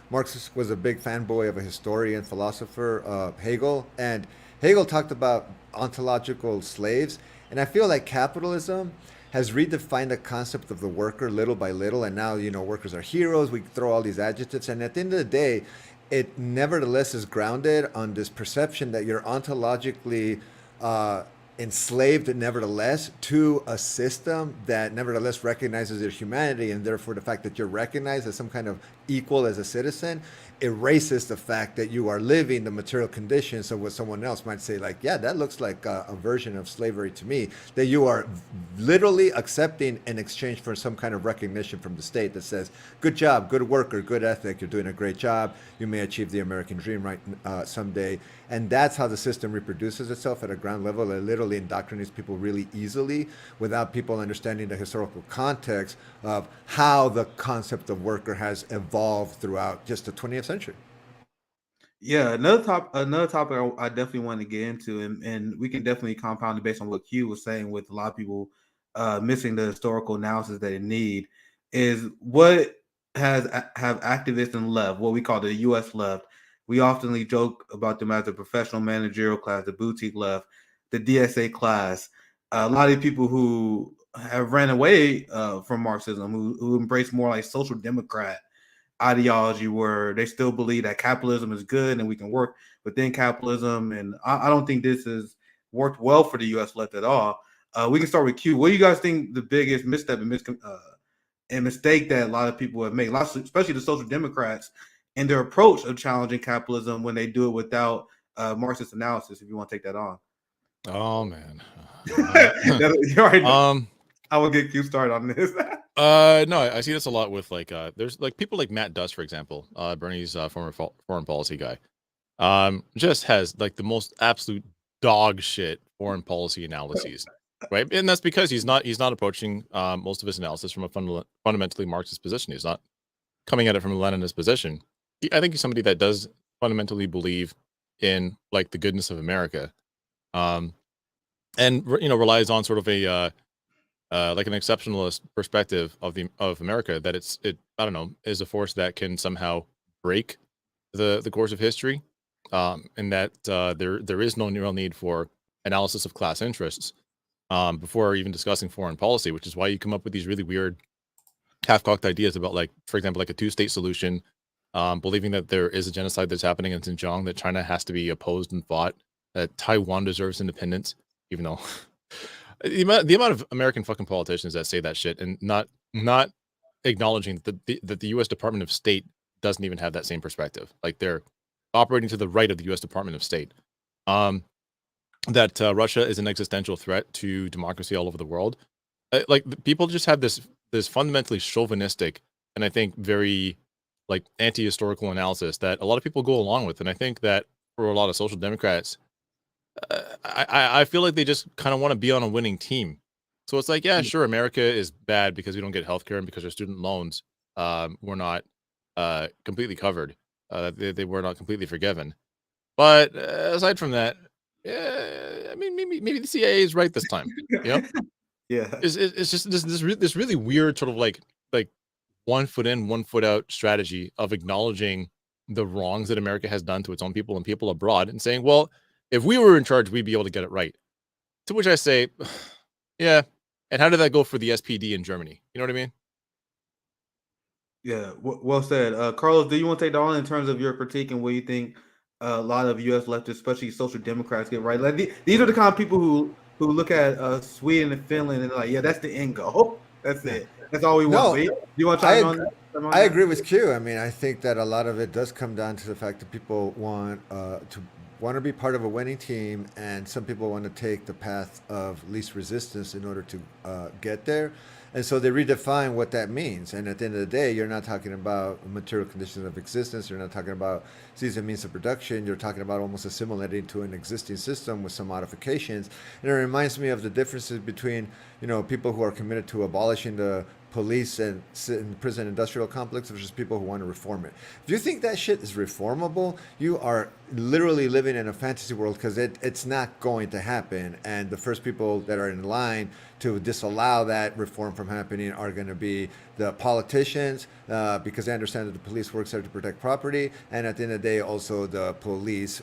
Marx was a big fanboy of a historian, philosopher, Hegel, and Hegel talked about ontological slaves, and I feel like capitalism has redefined the concept of the worker little by little, and now workers are heroes. We throw all these adjectives, and at the end of the day, it nevertheless is grounded on this perception that you're ontologically enslaved nevertheless to a system that nevertheless recognizes your humanity, and therefore the fact that you're recognized as some kind of equal as a citizen erases the fact that you are living the material conditions of what someone else might say, like, yeah, that looks like a version of slavery to me, that you are literally accepting in exchange for some kind of recognition from the state that says, good job, good worker, good ethic, you're doing a great job, you may achieve the American dream someday. And that's how the system reproduces itself at a ground level. It literally indoctrinates people really easily without people understanding the historical context of how the concept of worker has evolved throughout just the 20th century. Yeah, another topic I definitely want to get into, and we can definitely compound it based on what Q was saying, with a lot of people missing the historical analysis that they need, is what have activism left, what we call the U.S. left. We oftenly joke about them as the professional managerial class, the boutique left, the DSA class. A lot of people who have ran away from Marxism, who embrace more like social democrat ideology, where they still believe that capitalism is good and we can work within capitalism. And I don't think this has worked well for the U.S. left at all. We can start with Q. What do you guys think the biggest misstep and mistake that a lot of people have made, especially the social democrats, in their approach of challenging capitalism when they do it without Marxist analysis? If you want to take that on. Oh man. You already know. I will get Q started on this. No, I see this a lot with there's like people like Matt Duss, for example, Bernie's former foreign policy guy, just has like the most absolute dog shit foreign policy analyses, right? And that's because he's not approaching most of his analysis from a fundamentally Marxist position. He's not coming at it from a Leninist position. I think he's somebody that does fundamentally believe in like the goodness of America, and relies on sort of a like an exceptionalist perspective of America, that it I don't know, is a force that can somehow break the course of history, and that there is no real need for analysis of class interests before even discussing foreign policy, which is why you come up with these really weird half-cocked ideas about, like, for example, like a two-state solution, believing that there is a genocide that's happening in Xinjiang, that China has to be opposed and fought, that Taiwan deserves independence, even though the amount of American fucking politicians that say that shit and not acknowledging that the U.S. Department of State doesn't even have that same perspective. Like, they're operating to the right of the U.S. Department of State. That Russia is an existential threat to democracy all over the world. People just have this fundamentally chauvinistic and I think very like anti-historical analysis that a lot of people go along with. And I think that for a lot of social democrats, I feel like they just kind of want to be on a winning team. So it's like, yeah, sure, America is bad because we don't get healthcare and because our student loans were not completely covered. They were not completely forgiven. But aside from that, I mean, maybe the CIA is right this time. You know? Yeah. It's just this really weird sort of like 1 foot in, 1 foot out strategy of acknowledging the wrongs that America has done to its own people and people abroad, and saying, well, if we were in charge, we'd be able to get it right. To which I say, yeah. And how did that go for the SPD in Germany? You know what I mean? Yeah, well said. Carlos, do you want to take that on in terms of your critique and what you think a lot of U.S. leftists, especially social democrats, get right? Like these are the kind of people who look at Sweden and Finland and they're like, yeah, that's the end goal. That's it. That's all we want. No, Do you want to chime on? I agree with Q. I mean, I think that a lot of it does come down to the fact that people want to be part of a winning team, and some people want to take the path of least resistance in order to get there. And so they redefine what that means. And at the end of the day, you're not talking about material conditions of existence. You're not talking about season means of production. You're talking about almost assimilating to an existing system with some modifications. And it reminds me of the differences between, people who are committed to abolishing the police and prison industrial complex versus people who want to reform it. If you think that shit is reformable, you are literally living in a fantasy world, because it's not going to happen. And the first people that are in line to disallow that reform from happening are going to be the politicians, because they understand that the police works there to protect property, and at the end of the day, also the police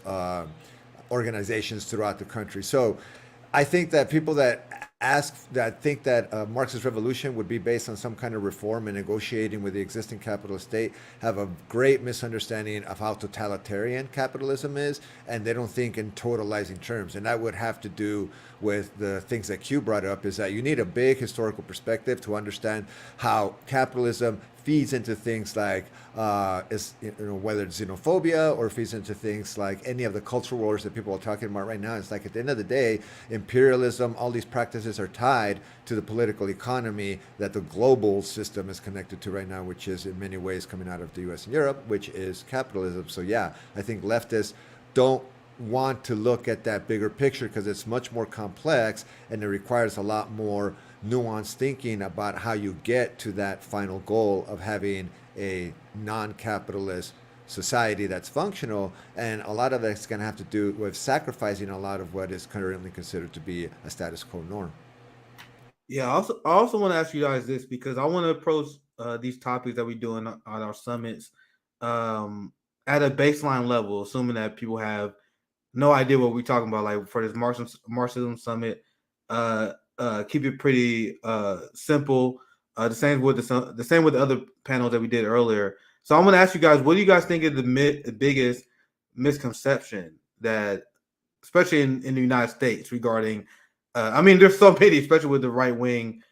organizations throughout the country. So I think that people that think that Marxist revolution would be based on some kind of reform and negotiating with the existing capitalist state have a great misunderstanding of how totalitarian capitalism is, and they don't think in totalizing terms. And that would have to do with the things that Q brought up, is that you need a big historical perspective to understand how capitalism feeds into things like whether it's xenophobia, or feeds into things like any of the cultural wars that people are talking about right now. It's like, at the end of the day, imperialism, all these practices are tied to the political economy that the global system is connected to right now, which is in many ways coming out of the US and Europe, which is capitalism. So yeah, I think leftists don't want to look at that bigger picture, because it's much more complex and it requires a lot more nuanced thinking about how you get to that final goal of having a non-capitalist society that's functional. And a lot of that's going to have to do with sacrificing a lot of what is currently considered to be a status quo norm. Yeah, I also want to ask you guys this, because I want to approach these topics that we do on our summits at a baseline level, assuming that people have no idea what we're talking about. Like for this Marxism summit, keep it pretty simple. The same with the other panels that we did earlier. So I'm going to ask you guys, what do you guys think is the biggest misconception that, especially in the United States, regarding? There's so many, especially with the right wing,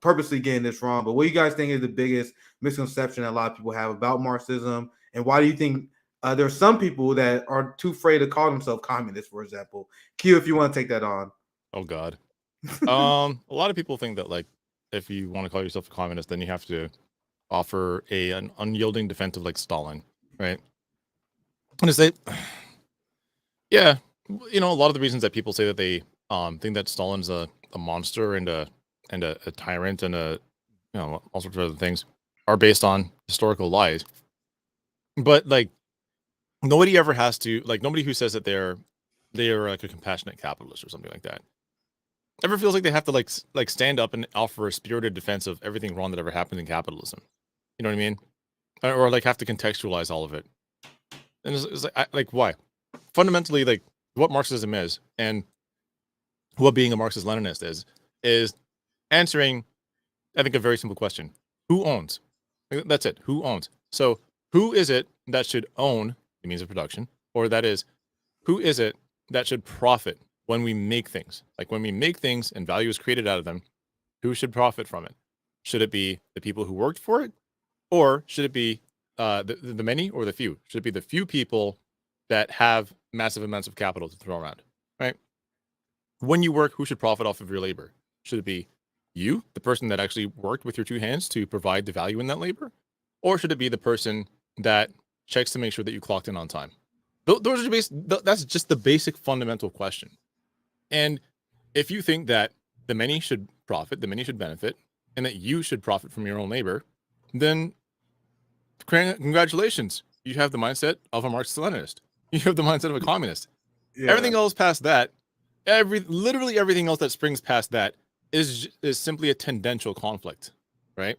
purposely getting this wrong. But what do you guys think is the biggest misconception that a lot of people have about Marxism, and why do you think there are some people that are too afraid to call themselves communists, for example? Q, if you want to take that on. Oh God. A lot of people think that, like, if you want to call yourself a communist, then you have to offer an unyielding defense of, like, Stalin, right? And it's yeah, a lot of the reasons that people say that they think that Stalin's a monster and a tyrant and all sorts of other things are based on historical lies. But like, nobody ever has to, like, nobody who says that they're like a compassionate capitalist or something like that ever feels like they have to like stand up and offer a spirited defense of everything wrong that ever happened in capitalism. You know what I mean? Or like have to contextualize all of it. And it's like why? Fundamentally, like, what Marxism is and what being a Marxist-Leninist is answering, I think, a very simple question: who owns? That's it. Who owns? So who is it that should own the means of production, or that is, who is it that should profit when we make things? Like, when we make things and value is created out of them, who should profit from it? Should it be the people who worked for it, or should it be the many or the few? Should it be the few people that have massive amounts of capital to throw around, right? When you work, who should profit off of your labor? Should it be you, the person that actually worked with your two hands to provide the value in that labor? Or should it be the person that checks to make sure that you clocked in on time? Those are that's just the basic fundamental question. And if you think that the many should profit, the many should benefit, and that you should profit from your own labor, then congratulations. You have the mindset of a Marxist-Leninist. You have the mindset of a communist. Yeah. Everything else past that, literally everything else that springs past that is simply a tendential conflict, right?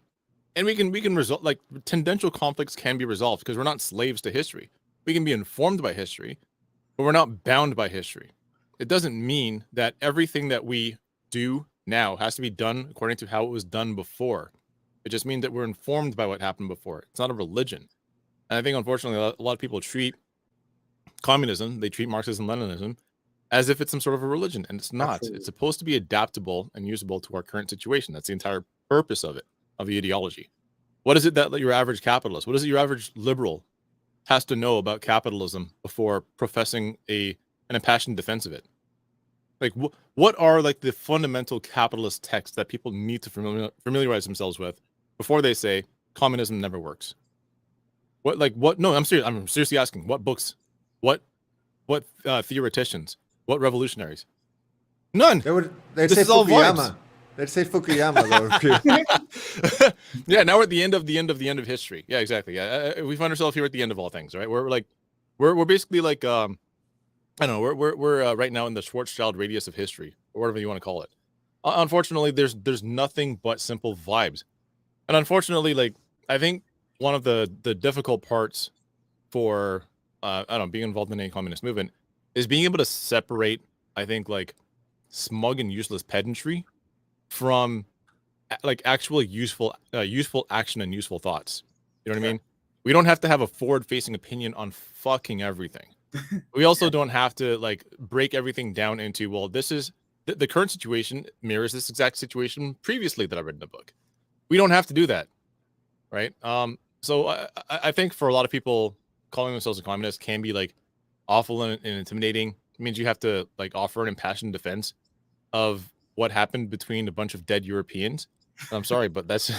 And we can resolve, like, tendential conflicts can be resolved because we're not slaves to history. We can be informed by history, but we're not bound by history. It doesn't mean that everything that we do now has to be done according to how it was done before. It just means that we're informed by what happened before. It's not a religion. And I think, unfortunately, a lot of people treat communism, they treat Marxism-Leninism as if it's some sort of a religion, and it's not. Absolutely. It's supposed to be adaptable and usable to our current situation. That's the entire purpose of it, of the ideology. What is it that your average capitalist, what is it your average liberal has to know about capitalism before professing an impassioned defense of it? Like, what are, like, the fundamental capitalist texts that people need to familiarize themselves with before they say communism never works? No, I'm serious. I'm seriously asking, what books, what theoreticians, what revolutionaries? None. They'd say Fukuyama. Let's say Fukuyama though. Yeah, now we're at the end of history. Yeah, exactly. We find ourselves here at the end of all things, right? We're basically like I don't know. We're right now in the Schwarzschild radius of history, or whatever you want to call it. Unfortunately, there's nothing but simple vibes, and unfortunately, like I think one of the difficult parts for I don't know, being involved in any communist movement is being able to separate, I think, like smug and useless pedantry from like actually useful action and useful thoughts. You know what I mean? We don't have to have a forward-facing opinion on fucking everything. We also don't have to like break everything down into, well, this is the current situation mirrors this exact situation previously that I read in the book. We don't have to do that, right? So I think for a lot of people, calling themselves a communist can be like awful and intimidating. It means you have to like offer an impassioned defense of what happened between a bunch of dead Europeans. I'm sorry, but that's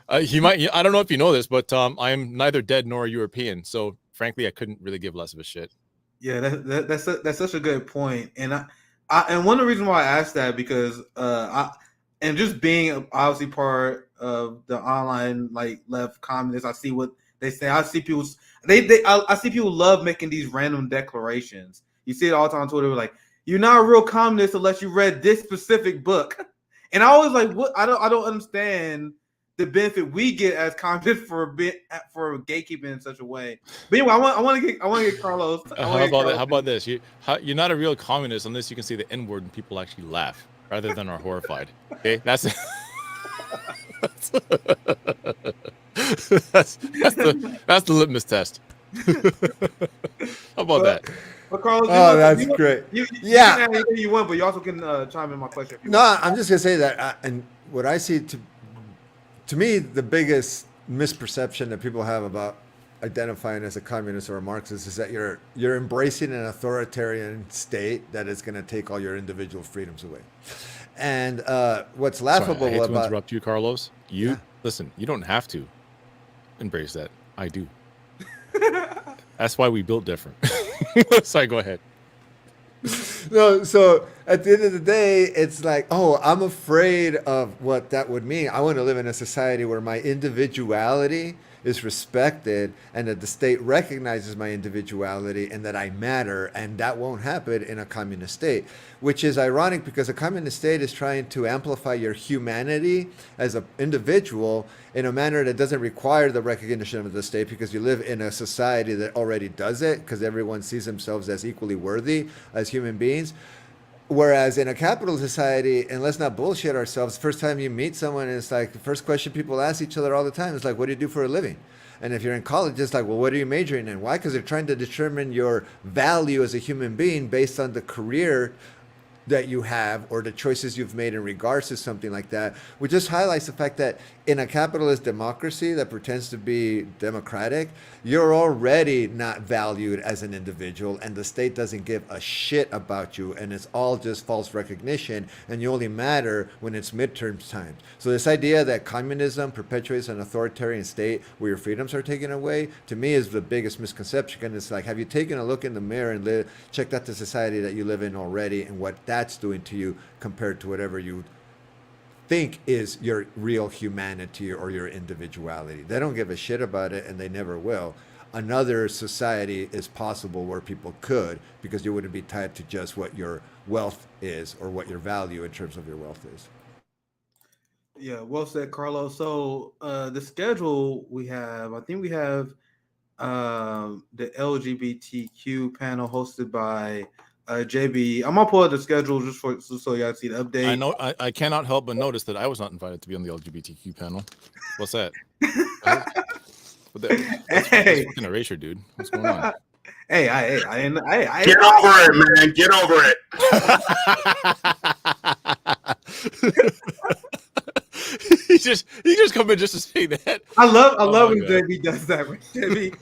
I don't know if you know this, but I am neither dead nor a European. So frankly, I couldn't really give less of a shit. Yeah, that's such a good point, and and one of the reasons why I asked that because and just being obviously part of the online like left communists, I see what they say. I see people I see people love making these random declarations. You see it all the time on Twitter, like you're not a real communist unless you read this specific book, and I always like what I don't understand the benefit we get as communists for gatekeeping in such a way. But anyway, I want to get Carlos. How about this? You're not a real communist unless you can say the N-word and people actually laugh rather than are horrified. Okay, that's the litmus test. How about that? But Carlos, that's great. You can add anything you want, but you also can chime in my question. If you want. I'm just gonna say that, and what I see to me, the biggest misperception that people have about identifying as a communist or a Marxist is that you're embracing an authoritarian state that is going to take all your individual freedoms away. And what's laughable Sorry, I hate to about interrupt you, Carlos. Listen. You don't have to embrace that. I do. That's why we built different. Sorry, go ahead. No, so at the end of the day, it's like, oh, I'm afraid of what that would mean. I want to live in a society where my individuality is respected and that the state recognizes my individuality and that I matter, and that won't happen in a communist state, which is ironic because a communist state is trying to amplify your humanity as an individual in a manner that doesn't require the recognition of the state because you live in a society that already does it because everyone sees themselves as equally worthy as human beings. Whereas in a capitalist society, and let's not bullshit ourselves, the first time you meet someone, it's like the first question people ask each other all the time is like, what do you do for a living? And if you're in college, it's like, well, what are you majoring in? Why? Because they're trying to determine your value as a human being based on the career that you have or the choices you've made in regards to something like that, which just highlights the fact that in a capitalist democracy that pretends to be democratic, you're already not valued as an individual and the state doesn't give a shit about you, and it's all just false recognition, and you only matter when it's midterm time. So this idea that communism perpetuates an authoritarian state where your freedoms are taken away, to me is the biggest misconception. And it's like, have you taken a look in the mirror and checked out the society that you live in already and what that's doing to you compared to whatever you think is your real humanity or your individuality? They don't give a shit about it, and they never will. Another society is possible where people could, because you wouldn't be tied to just what your wealth is or what your value in terms of your wealth is. Yeah, well said, Carlos. So the schedule we have, I think we have the LGBTQ panel hosted by JB. I'm gonna pull out the schedule just so y'all see the update. I know I cannot help but notice that I was not invited to be on the LGBTQ panel. What's that? That's fucking erasure, dude. What's going on? Hey, get over it, man. Get over it. he just come in just to say that. I love when JB does that. JB,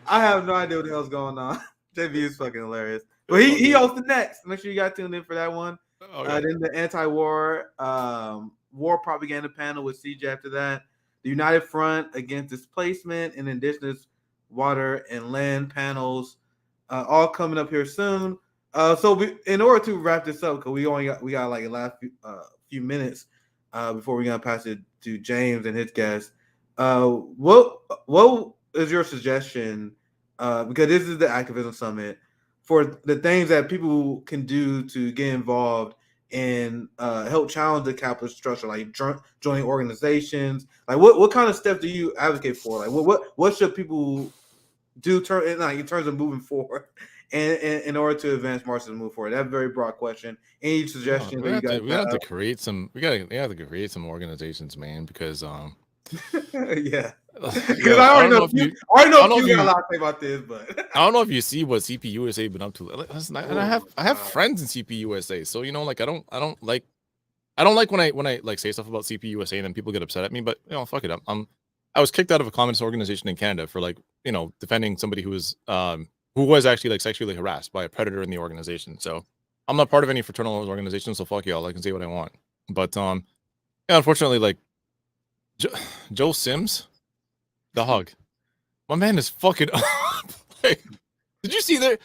I have no idea what the hell's going on. JB is fucking hilarious. But he hosted next. Make sure you got tuned in for that one. Then the anti-war war propaganda panel with CJ after that. The United Front Against Displacement and Indigenous Water and Land panels, all coming up here soon. In order to wrap this up, because we got like the last few minutes before we're gonna pass it to James and his guest. What is your suggestion? Because this is the activism summit, for the things that people can do to get involved and help challenge the capitalist structure, like joining organizations. Like what kind of steps do you advocate for? Like what should people do in terms of moving forward and in order to advance Marxism, move forward? That's a very broad question. Any suggestions that you guys we have to create some we have to create some organizations, man, because yeah. Because yo, I already don't know if you I already I don't know know if you got a you lot to say about this, but I don't know if you see what CPUSA been up to. Listen, and I have God. friends in CPUSA, so you know, like I don't like when I like say stuff about CPUSA and then people get upset at me, but you know, fuck it. I was kicked out of a communist organization in Canada for like, you know, defending somebody who was actually like sexually harassed by a predator in the organization. So I'm not part of any fraternal organization, so fuck y'all. I can say what I want. But yeah, unfortunately, like Joe Sims, the hug. My man is fucking like, did you see their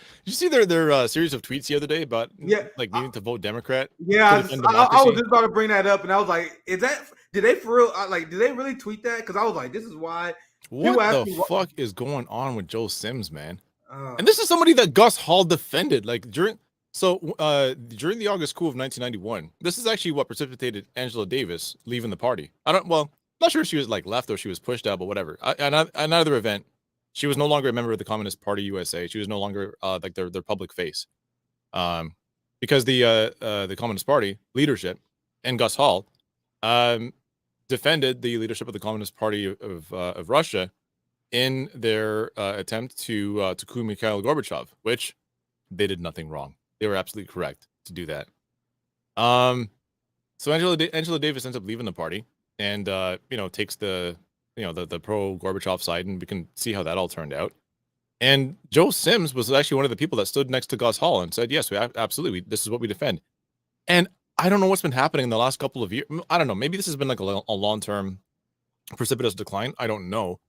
series of tweets the other day about like needing to vote Democrat? Yeah, to defend I was democracy? just about to bring that up, and I was like, "Is that? Did they for real? Like, did they really tweet that?" Because I was like, "This is why." What ask the me fuck is going on with Joe Sims, man? And this is somebody that Gus Hall defended, like during the August coup of 1991. This is actually what precipitated Angela Davis leaving the party. Not sure if she was like left or she was pushed out, but whatever. Another event, she was no longer a member of the Communist Party USA. She was no longer like their public face, because the Communist Party leadership and Gus Hall defended the leadership of the Communist Party of Russia in their attempt to coup Mikhail Gorbachev, which they did nothing wrong. They were absolutely correct to do that. So Angela Davis ends up leaving the party and takes the pro Gorbachev side, and we can see how that all turned out. And Joe Sims was actually one of the people that stood next to Gus Hall and said, "Yes, absolutely, this is what we defend." And I don't know what's been happening in the last couple of years. I don't know. Maybe this has been like a long-term precipitous decline. I don't know.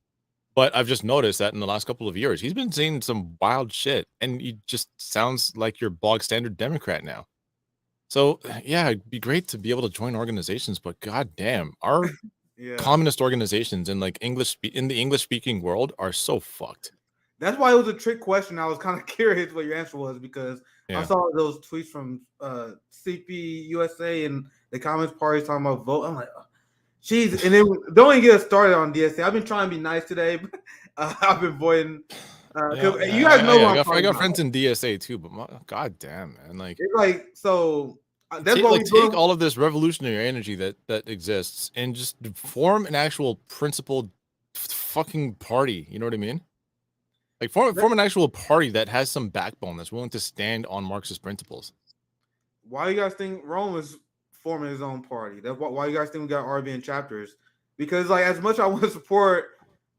But I've just noticed that in the last couple of years, he's been saying some wild shit, and he just sounds like your bog standard Democrat now. So yeah, it'd be great to be able to join organizations, but goddamn, our communist organizations in like in the English speaking world are so fucked. That's why it was a trick question. I was kind of curious what your answer was, because I saw those tweets from CPUSA and the Communist Party talking about vote. I'm like, jeez, and then don't even get us started on DSA. I've been trying to be nice today, but I've been avoiding. You guys know I got friends in DSA too, but god damn, man, like it's like so. That's what we take all of this revolutionary energy that exists and just form an actual principled fucking party. You know what I mean? Like form an actual party that has some backbone, that's willing to stand on Marxist principles. Why do you guys think Rome is forming his own party? That's why you guys think we got RBN chapters? Because like as much as I want to support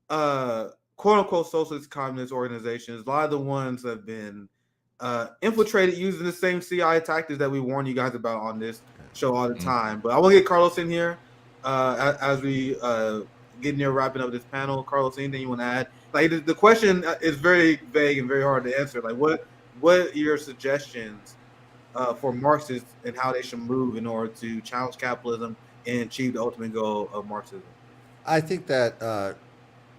quote unquote socialist communist organizations, a lot of the ones have been infiltrated using the same CIA tactics that we warn you guys about on this show all the time. But I want to get Carlos in here as we get near wrapping up this panel. Carlos, anything you want to add? Like the question is very vague and very hard to answer. Like what are your suggestions for Marxists and how they should move in order to challenge capitalism and achieve the ultimate goal of Marxism? I think that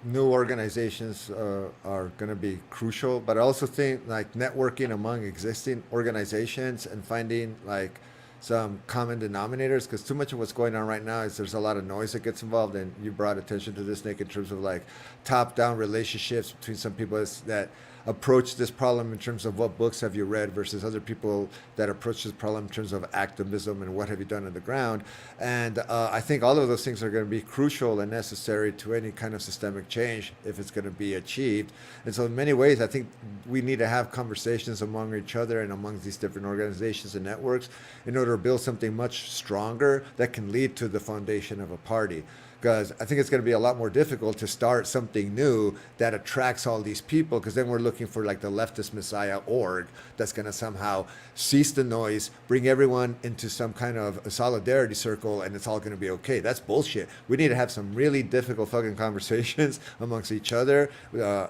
new organizations are going to be crucial, but I also think like networking among existing organizations and finding like some common denominators, because too much of what's going on right now is there's a lot of noise that gets involved, and you brought attention to this, Nick, in terms of like top-down relationships between some people that approach this problem in terms of what books have you read versus other people that approach this problem in terms of activism and what have you done on the ground. And I think all of those things are going to be crucial and necessary to any kind of systemic change if it's going to be achieved. And so in many ways, I think we need to have conversations among each other and among these different organizations and networks in order to build something much stronger that can lead to the foundation of a party. Because I think it's going to be a lot more difficult to start something new that attracts all these people, because then we're looking for like the leftist messiah org that's going to somehow cease the noise, bring everyone into some kind of a solidarity circle, and it's all going to be okay. That's bullshit. We need to have some really difficult fucking conversations amongst each other,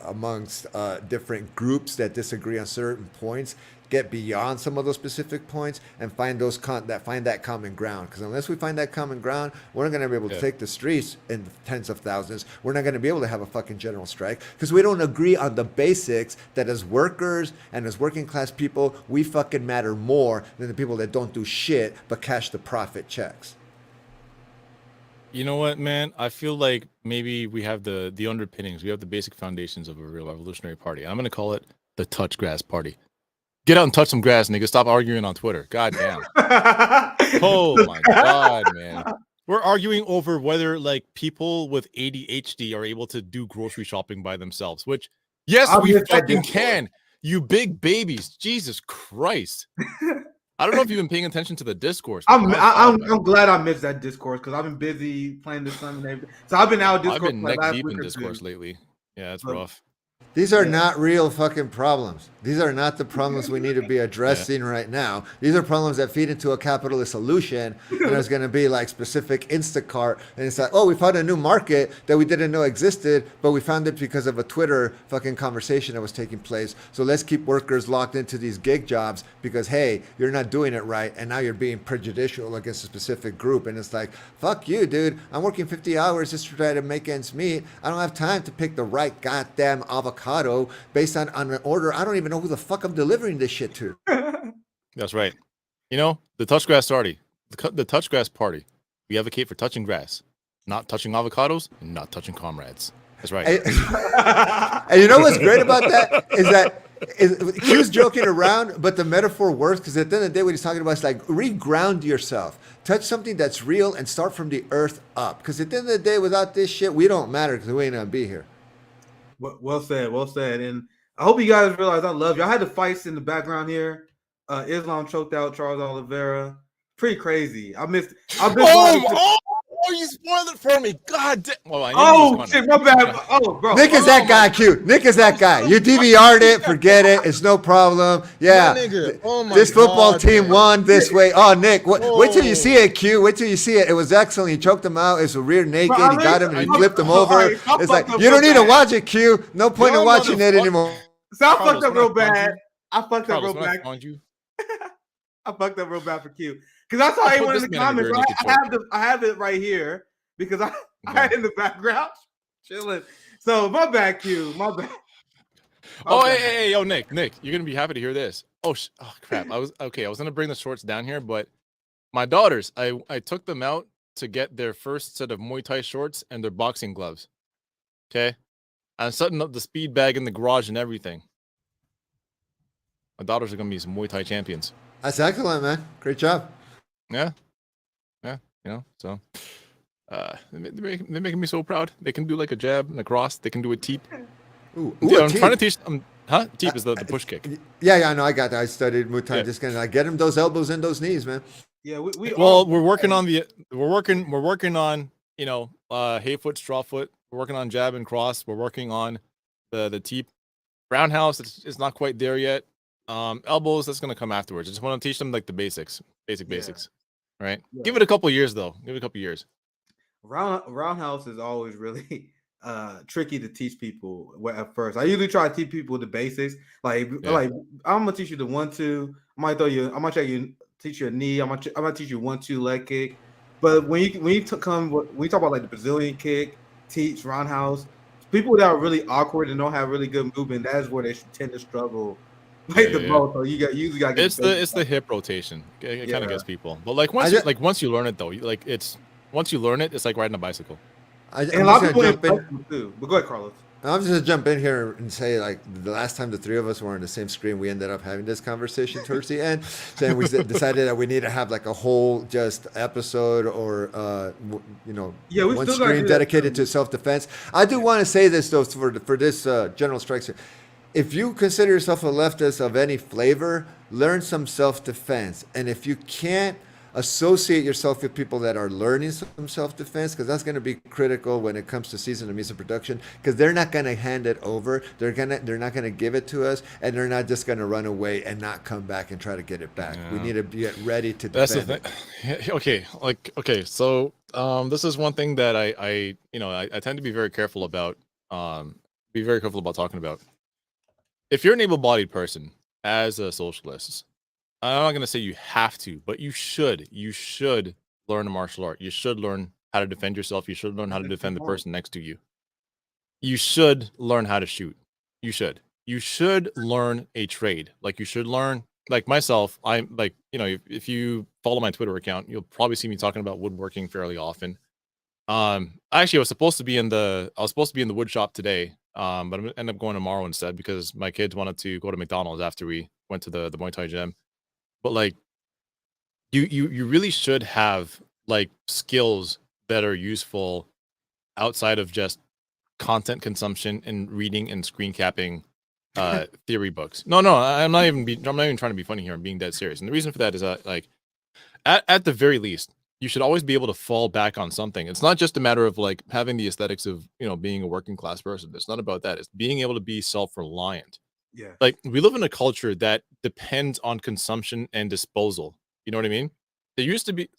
amongst different groups that disagree on certain points, get beyond some of those specific points and find those find that common ground. Because unless we find that common ground, we're not going to be able to take the streets in tens of thousands. We're not going to be able to have a fucking general strike because we don't agree on the basics that as workers and as working class people, we fucking matter more than the people that don't do shit but cash the profit checks. You know what, man? I feel like maybe we have the underpinnings. We have the basic foundations of a real revolutionary party. I'm going to call it the touch grass party. Get out and touch some grass, nigga. Stop arguing on Twitter. God damn. Oh my God, man. We're arguing over whether like people with ADHD are able to do grocery shopping by themselves, which yes, we fucking can. You big babies. Jesus Christ. I don't know if you've been paying attention to the discourse. I'm glad I missed that discourse because I've been busy playing this Sunday and everything. So I've been out of discourse. I've been neck deep in discourse lately. Yeah, it's rough. These are not real fucking problems. These are not the problems we need to be addressing right now. These are problems that feed into a capitalist solution. And there's going to be like specific Instacart. And it's like, oh, we found a new market that we didn't know existed, but we found it because of a Twitter fucking conversation that was taking place. So let's keep workers locked into these gig jobs because, hey, you're not doing it right. And now you're being prejudicial against a specific group. And it's like, fuck you, dude. I'm working 50 hours just to try to make ends meet. I don't have time to pick the right goddamn avocado based on an order. I don't even know who the fuck I'm delivering this shit to. That's right. You know, the touch grass party, the touch grass party. We advocate for touching grass, not touching avocados, and not touching comrades. That's right. And you know what's great about that is Q's joking around, but the metaphor works because at the end of the day, what he's talking about is like reground yourself. Touch something that's real and start from the earth up. Because at the end of the day, without this shit, we don't matter because we ain't gonna be here. Well said, well said. And I hope you guys realize I love you. I had the fights in the background here. Islam choked out Charles Oliveira. Pretty crazy. I've been you spoiled it for me. God damn. Well, shit, my bad. Oh, bro. Nick is that guy, Q. Nick is that guy. You DVR'd it. Forget it. It's no problem. Yeah. This football team won this way. Oh, Nick. Wait till you see it, Q. Wait till you see it. It was excellent. He choked him out. It's a rear naked. He got him and he flipped him over. It's like, you don't need to watch it, Q. No point in watching it anymore. So I fucked up real bad. I fucked up real bad. I fucked up real bad for Q. Because I saw anyone in the comments. I have it right here because I had it in the background chilling. So my bad, Q. My bad. Oh, hey, yo, Nick, you're gonna be happy to hear this. Oh crap. I was gonna bring the shorts down here, but my daughters, I took them out to get their first set of Muay Thai shorts and their boxing gloves. Okay, I'm setting up the speed bag in the garage and everything. My daughters are gonna be some Muay Thai champions. That's excellent, man. Great job. Yeah, you know, so they're making me so proud. They can do like a jab and a cross. They can do a teep. Ooh, I'm trying to teach them. Teep is the push kick. Yeah, I know. I got that. I studied Muay Thai. Just gonna get him those elbows and those knees, man. Yeah, we're working on you know, hay foot, straw foot. We're working on jab and cross. We're working on the teep. Roundhouse, it's not quite there yet. Elbows, that's gonna come afterwards. I just want to teach them like the basics, basics, right? Yeah. Give it a couple years though. Give it a couple years. Roundhouse is always really tricky to teach people at first. I usually try to teach people the basics. Like I'm gonna teach you the 1-2. I might teach you a knee. I'm gonna teach you 1-2 leg kick. But when you talk about like the Brazilian kick, teach roundhouse, people that are really awkward and don't have really good movement, that's where they tend to struggle. Like the most, so you usually got. It's the hip rotation. It kind of gets people, but like once you learn it though, once you learn it, it's like riding a bicycle. And a lot of people jump in too. But go ahead, Carlos. I'm just gonna jump in here and say, like, the last time the three of us were on the same screen, we ended up having this conversation towards the end. Saying we decided that we need to have like a whole just episode or one screen dedicated to self-defense. I do want to say this though for this general strikes. If you consider yourself a leftist of any flavor, learn some self-defense. And if you can't, associate yourself with people that are learning some self-defense, because that's going to be critical when it comes to season of music production, because they're not going to hand it over. They're not going to give it to us, and they're not just going to run away and not come back and try to get it back. Yeah. We need to get ready to defend. That's the thing. Okay. So this is one thing that I tend to be very careful about. Talking about. If you're an able-bodied person, as a socialist, I'm not going to say you have to, but you should. You should learn a martial art. You should learn how to defend yourself. You should learn how to defend the person next to you. You should learn how to shoot. You should. You should learn a trade. Like you should learn, like myself, I'm like, if you follow my Twitter account, you'll probably see me talking about woodworking fairly often. Actually, I was supposed to be in the wood shop today. But I'm gonna end up going tomorrow instead because my kids wanted to go to McDonald's after we went to the Muay Thai gym. But like, you really should have like skills that are useful outside of just content consumption and reading and screen capping theory books. No, I'm not even trying to be funny here. I'm being dead serious. And the reason for that is that like at the very least, you should always be able to fall back on something. It's not just a matter of like having the aesthetics of, being a working class person. It's not about that. It's being able to be self-reliant. Yeah. Like we live in a culture that depends on consumption and disposal. You know what I mean? There used to be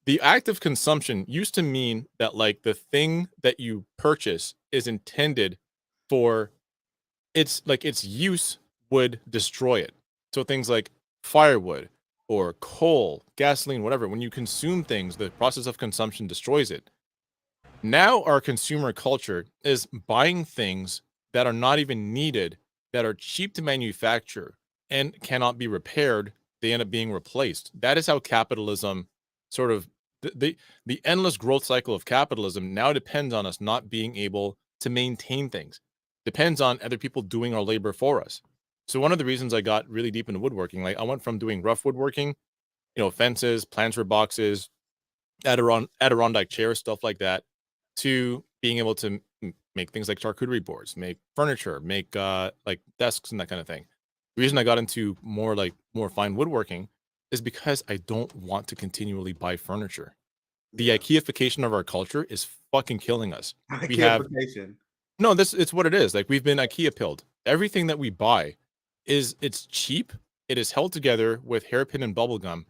the act of consumption used to mean that like the thing that you purchase is intended for its use would destroy it. So things like firewood or coal, gasoline, whatever, when you consume things, the process of consumption destroys it. Now our consumer culture is buying things that are not even needed, that are cheap to manufacture and cannot be repaired. They end up being replaced. That is how capitalism sort of the endless growth cycle of capitalism now depends on us not being able to maintain things. Depends on other people doing our labor for us. So one of the reasons I got really deep into woodworking, like I went from doing rough woodworking, fences, plans for boxes, Adirondack chairs, stuff like that, to being able to make things like charcuterie boards, make furniture, make like desks and that kind of thing. The reason I got into more fine woodworking is because I don't want to continually buy furniture. The IKEAification of our culture is fucking killing us. We have IKEAification. no, it's what it is. Like we've been IKEA pilled. Everything that we buy it's cheap. It is held together with hairpin and bubble gum.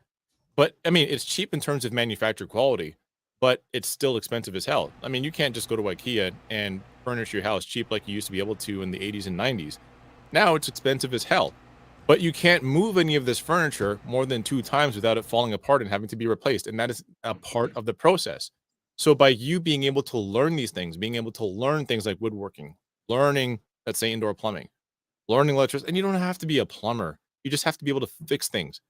But I mean, it's cheap in terms of manufactured quality, but it's still expensive as hell. I mean, you can't just go to IKEA and furnish your house cheap like you used to be able to in the 80s and 90s. Now it's expensive as hell. But you can't move any of this furniture more than 2 times without it falling apart and having to be replaced. And that is a part of the process. So by you being able to learn these things, being able to learn things like woodworking, learning, let's say, indoor plumbing, learning electricity, and you don't have to be a plumber. You just have to be able to fix things.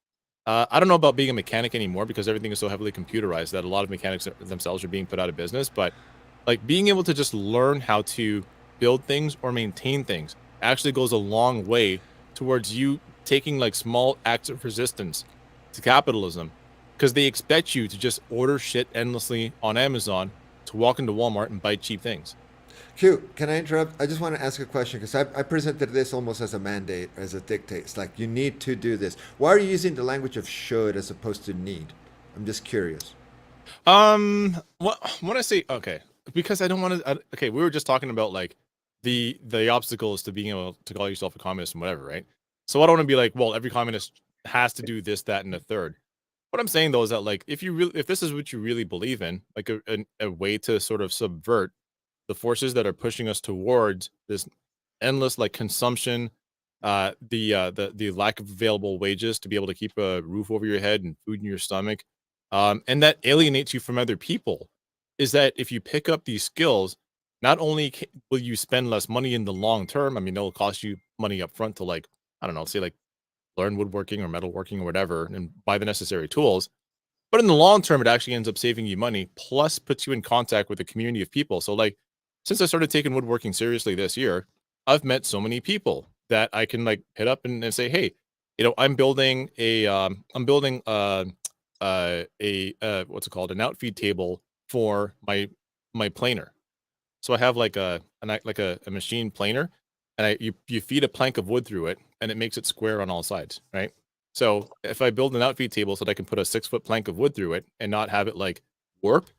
I don't know about being a mechanic anymore because everything is so heavily computerized that a lot of mechanics themselves are being put out of business. But like being able to just learn how to build things or maintain things actually goes a long way towards you taking like small acts of resistance to capitalism, because they expect you to just order shit endlessly on Amazon, to walk into Walmart and buy cheap things. Q, can I interrupt? I just want to ask a question because I presented this almost as a mandate, as a dictate. It's like you need to do this. Why are you using the language of should as opposed to need? I'm just curious. When I say okay, because I don't want to. Okay, we were just talking about like the obstacles to being able to call yourself a communist and whatever, right? So I don't want to be like, well, every communist has to do this, that, and the third. What I'm saying though is that like if this is what you really believe in, like a way to sort of subvert the forces that are pushing us towards this endless like consumption, the lack of available wages to be able to keep a roof over your head and food in your stomach, and that alienates you from other people, is that if you pick up these skills, not only will you spend less money in the long term. I mean, it'll cost you money up front to like, I don't know, say like learn woodworking or metalworking or whatever and buy the necessary tools. But in the long term, it actually ends up saving you money, plus puts you in contact with a community of people. So like, since I started taking woodworking seriously this year, I've met so many people that I can like hit up and say, hey, I'm building what's it called, an outfeed table for my planer. So I have like a machine planer, and you feed a plank of wood through it, and it makes it square on all sides, right? So if I build an outfeed table so that I can put a 6-foot plank of wood through it and not have it like warp,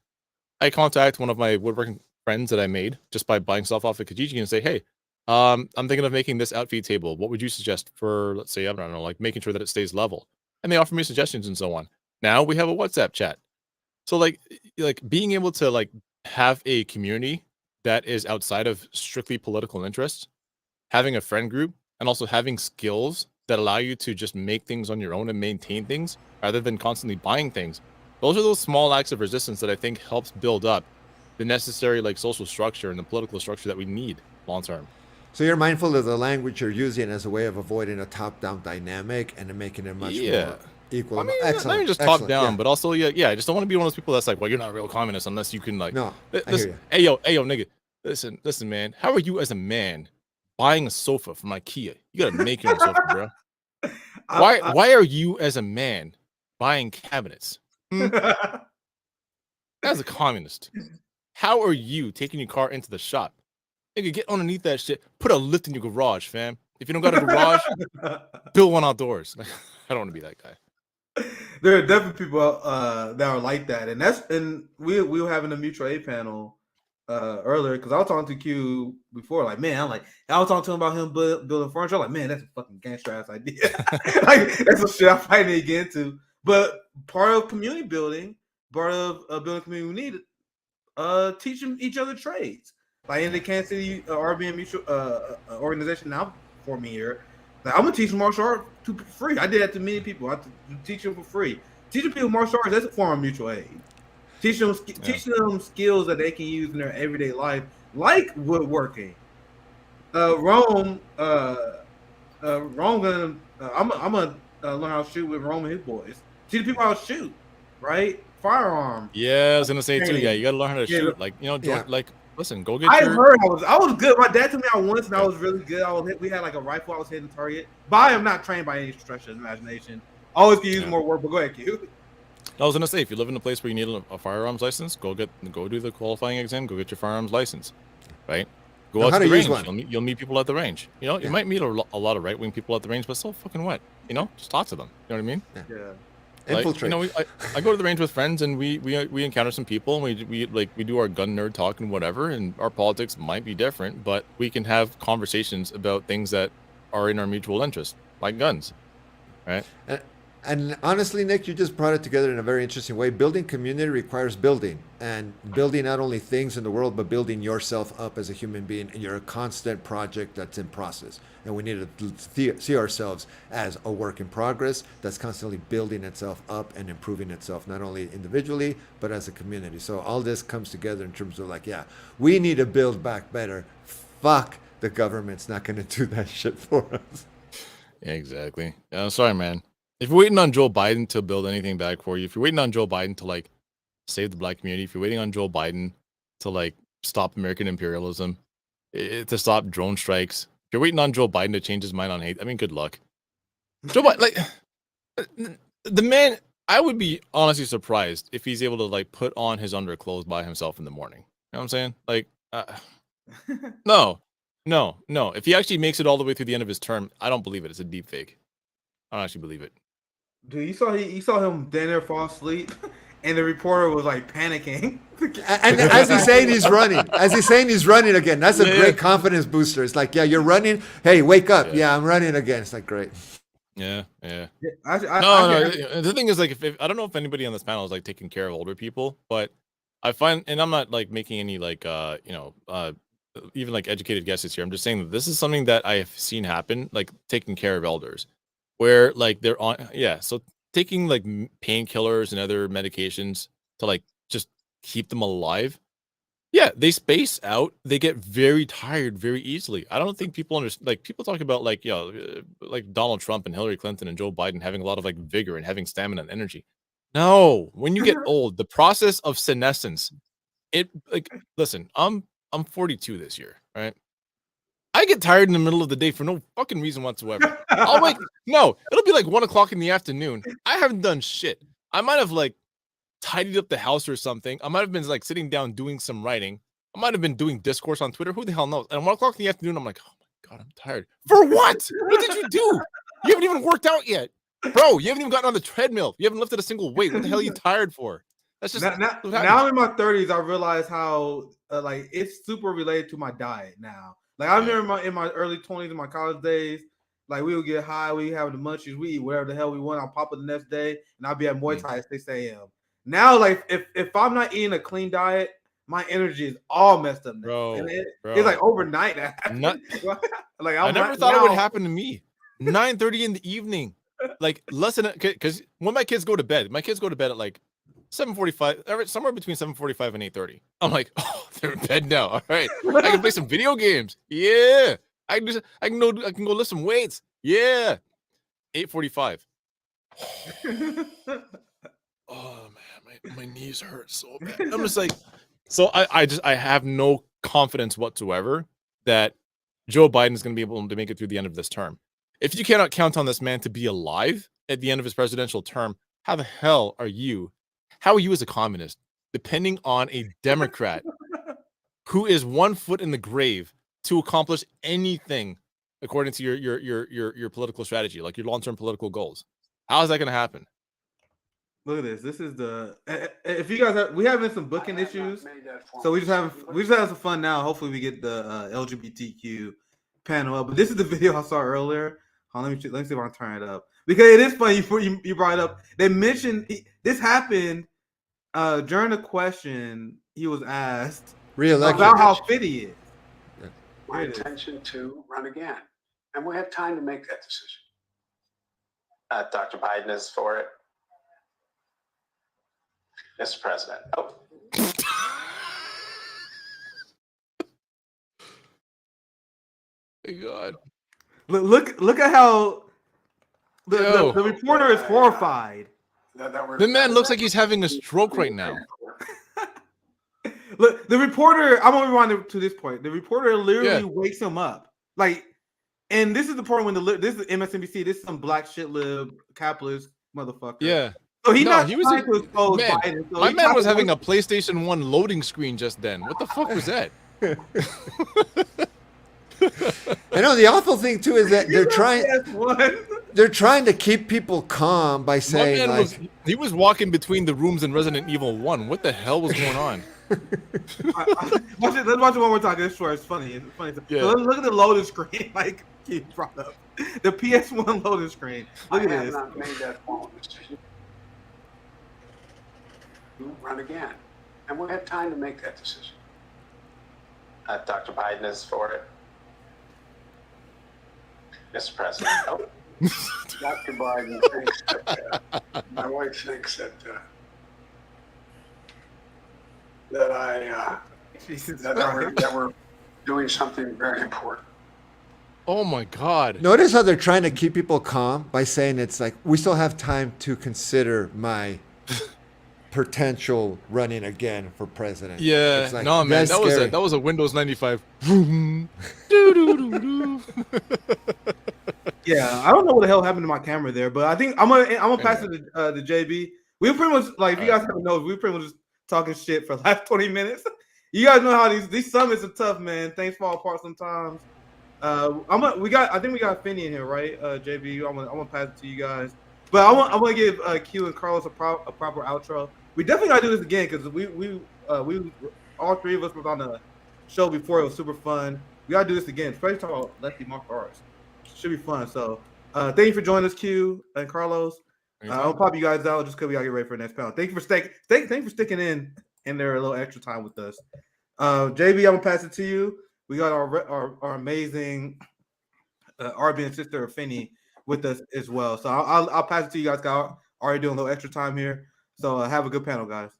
I contact one of my woodworking friends that I made just by buying stuff off of Kijiji and say, hey, I'm thinking of making this outfeed table. What would you suggest for, let's say, I don't know, like making sure that it stays level? And they offer me suggestions and so on. Now we have a WhatsApp chat. So like being able to like have a community that is outside of strictly political interests, having a friend group, and also having skills that allow you to just make things on your own and maintain things rather than constantly buying things. Those are those small acts of resistance that I think helps build up the necessary like social structure and the political structure that we need long term. So you're mindful of the language you're using as a way of avoiding a top-down dynamic and then making it much more equal. I mean, excellent. not even just excellent, top down, yeah. but also I just don't want to be one of those people that's like, well, you're not a real communist unless you can like. No, I listen, hear hey yo, nigga, listen, man. How are you as a man buying a sofa from IKEA? You gotta make your own sofa, bro. Why are you as a man buying cabinets? As a communist, how are you taking your car into the shop? Nigga, get underneath that shit. Put a lift in your garage, fam. If you don't got a garage, build one outdoors. I don't want to be that guy. There are definitely people that are like that, and we were having a mutual aid panel earlier because I was talking to Q before, like, man, I was talking to him about him building furniture. I'm like, man, that's a fucking gangster ass idea. Like, that's some shit I'm fighting to get into. But part of community building, part of building community, we need teaching each other trades. Like in the Kansas City RBN mutual organization now for me here, like, I'm gonna teach martial art for free. I did that to many people. I teach them for free. Teaching people martial arts, that's a form of mutual aid. Teaching them skills that they can use in their everyday life, like woodworking. I'm gonna learn how to shoot with Rome and his boys. Teach people how to shoot, right? Firearm. Yeah, I was gonna say too. Yeah, you gotta learn how to shoot. Like, like, listen, go get. I heard I was good. My dad took me out once, and I was really good. We had like a rifle. I was hitting the target. But I am not trained by any stretch of the imagination. I always can use more work. But go ahead, Q. I was gonna say, if you live in a place where you need a firearms license, go do the qualifying exam. Go get your firearms license, right? Go out to the range. You'll meet people at the range. You might meet a lot of right wing people at the range, but so fucking what? Just talk to them. You know what I mean? Yeah. Like, Infiltrate. I go to the range with friends, and we encounter some people, and we do our gun nerd talk and whatever, and our politics might be different, but we can have conversations about things that are in our mutual interest, like guns, right? And honestly, Nick, you just brought it together in a very interesting way. Building community requires building, and building not only things in the world, but building yourself up as a human being. And you're a constant project that's in process. And we need to see ourselves as a work in progress that's constantly building itself up and improving itself, not only individually, but as a community. So all this comes together in terms of like, yeah, we need to build back better. Fuck, the government's not going to do that shit for us. Yeah, exactly. Yeah, sorry, man. If you're waiting on Joe Biden to build anything back for you, if you're waiting on Joe Biden to like save the black community, if you're waiting on Joe Biden to like stop American imperialism, to stop drone strikes, if you're waiting on Joe Biden to change his mind on hate, I mean, good luck. Joe Biden, like the man, I would be honestly surprised if he's able to like put on his underclothes by himself in the morning. You know what I'm saying? Like, no. If he actually makes it all the way through the end of his term, I don't believe it. It's a deep fake. I don't actually believe it. Dude, you saw him then there fall asleep, and the reporter was like panicking. And as he's saying he's running again. That's a great confidence booster. It's like, yeah, you're running. Hey, wake up. Yeah, I'm running again. It's like, great. Yeah. No. The thing is, like, if I don't know if anybody on this panel is like taking care of older people, but I find, and I'm not like making any like even like educated guesses here. I'm just saying that this is something that I have seen happen, like taking care of elders, where like they're on, so taking like painkillers and other medications to like just keep them alive. Yeah, they space out. They get very tired very easily. I don't think people understand. Like, people talk about like, like Donald Trump and Hillary Clinton and Joe Biden having a lot of like vigor and having stamina and energy. No, when you get old, the process of senescence, listen, I'm 42 this year, right? I get tired in the middle of the day for no fucking reason whatsoever. It'll be like 1 o'clock in the afternoon. I haven't done shit. I might have like tidied up the house or something. I might have been like sitting down doing some writing. I might have been doing discourse on Twitter. Who the hell knows? And 1 o'clock in the afternoon, I'm like, oh my God, I'm tired. For what? What did you do? You haven't even worked out yet. Bro, you haven't even gotten on the treadmill. You haven't lifted a single weight. What the hell are you tired for? That's just now I'm in my 30s. I realize how like it's super related to my diet now. Like I remember in my early 20s, in my college days, like we would get high, we have the munchies, we eat whatever the hell we want. I'll pop it the next day, and I'll be at Muay Thai at 6 a.m. Now, like if I'm not eating a clean diet, my energy is all messed up now. Bro, it's like overnight. I never thought it would happen to me. 9:30 in the evening, like less than because when my kids go to bed at like 7:45, somewhere between 7:45 and 8:30. I'm like, oh, they're in bed now. All right, I can play some video games. Yeah, I can go lift some weights. Yeah, 8:45. Oh man, my knees hurt so bad. I'm just like, so I have no confidence whatsoever that Joe Biden is going to be able to make it through the end of this term. If you cannot count on this man to be alive at the end of his presidential term, how the hell are you? How are you as a communist depending on a Democrat who is 1 foot in the grave to accomplish anything according to your political strategy, like your long-term political goals? How is that going to happen? Look at this. This is the. If you guys we having some booking issues, so we just have some fun now. Hopefully, we get the LGBTQ panel up. But this is the video I saw earlier. Let me see if I can turn it up because it is funny. You brought it up. They mentioned this happened during a question he was asked Re-election. about how fit he is. Yeah. My intention to run again, and we have time to make that decision. Dr. Biden is for it. Mr. President. Oh. My God. Look at how the reporter is horrified. The man looks like he's having a stroke right now. Look, the reporter. I'm gonna rewind to this point. The reporter literally wakes him up, like, and this is the part when this is MSNBC. This is some black shit lib capitalist motherfucker. Yeah. So he was to expose man, Biden. So my man was having a PlayStation 1 loading screen just then. What the fuck was that? I know the awful thing too is that they're trying to keep people calm by saying like, he was walking between the rooms in Resident Evil 1. What the hell was going on? Let's watch it one more time. It's short. It's funny. It's funny. Yeah. So look at the loading screen. Like he brought up the PS1 loading screen. Look at this. I have not made that formal decision. Run again, and we have time to make that decision. Dr. Biden is for it. Mr. President. Oh. Dr. Biden thinks that my wife thinks that we're doing something very important. Oh my God. notice how they're trying to keep people calm by saying it's like, we still have time to consider my potential running again for president. Yeah, It's like, no man, that's that scary. was a Windows 95. Yeah, I don't know what the hell happened to my camera there, but I think I'm gonna pass it to JB. We pretty much like, if you guys haven't noticed, we pretty much just talking shit for the last 20 minutes. You guys know how these summits are tough, man. Things fall apart sometimes. I think we got Finney in here, right? JB, I'm gonna pass it to you guys. But I want to give Q and Carlos a proper outro. We definitely gotta do this again because we all three of us was on the show before. It was super fun. We gotta do this again, especially talking about lefty martial arts. Should be fun. So thank you for joining us, Q and Carlos. I'll pop you guys out just because we gotta get ready for the next panel. Thank you for sticking in there a little extra time with us. JB, I'm gonna pass it to you. We got our amazing RB and sister Finney with us as well. So I'll pass it to you guys. Already doing a little extra time here. So have a good panel, guys.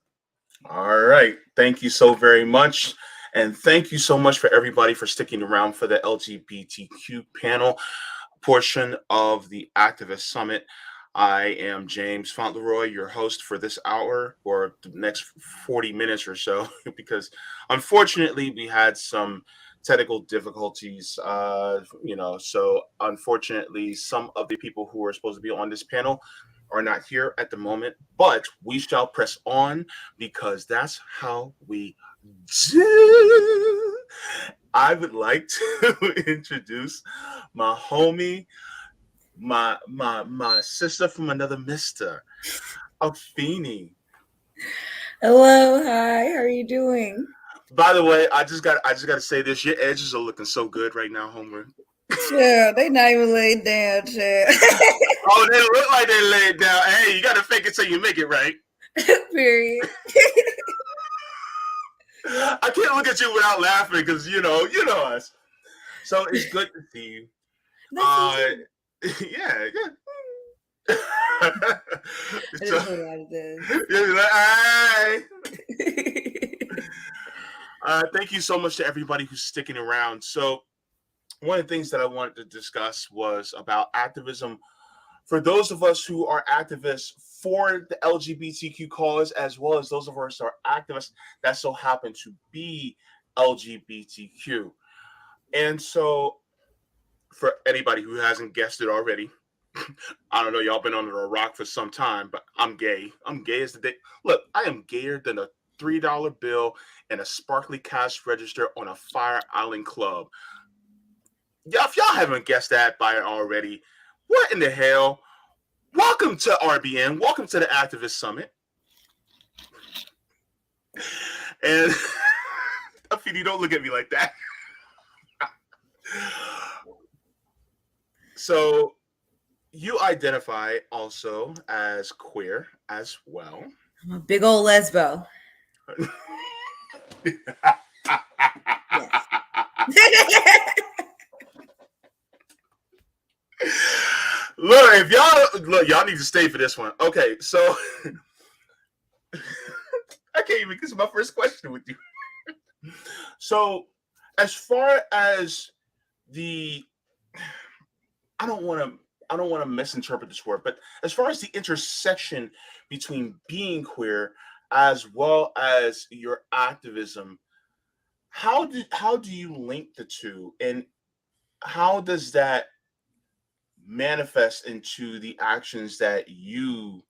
All right. Thank you so very much. And thank you so much for everybody for sticking around for the LGBTQ panel portion of the Activist Summit. I am James Fauntleroy, your host for this hour or the next 40 minutes or so, because unfortunately we had some technical difficulties, so unfortunately some of the people who are supposed to be on this panel are not here at the moment, but we shall press on because that's how we do. I would like to introduce my homie, my sister from another mister, Afeni. Hello, hi, how are you doing? By the way, I just got to say this. Your edges are looking so good right now, Homer. Yeah, they not even laid down, child. Oh, they look like they laid down. Hey, you got to fake it till you make it, right? Period. I can't look at you without laughing because you know us. So it's good to see you. yeah. I So, just heard out of this. you're like, "Aye." Thank you so much to everybody who's sticking around. So, one of the things that I wanted to discuss was about activism for those of us who are activists for the LGBTQ cause, as well as those of us who are activists that so happen to be LGBTQ. And so, for anybody who hasn't guessed it already, I don't know, y'all been under a rock for some time, but I'm gay. I'm gay as the day. Look, I am gayer than a $3 bill and a sparkly cash register on a Fire Island club. Yeah, if y'all haven't guessed that by already, what in the hell? Welcome to RBN. Welcome to the Activist Summit. And Afidi, don't look at me like that. So you identify also as queer as well. I'm a big old lesbo. Look, if y'all need to stay for this one. Okay, so I can't even get to my first question with you. So, as far as I don't want to misinterpret this word, but as far as the intersection between being queer as well as your activism, how do you link the two, and how does that manifest into the actions that you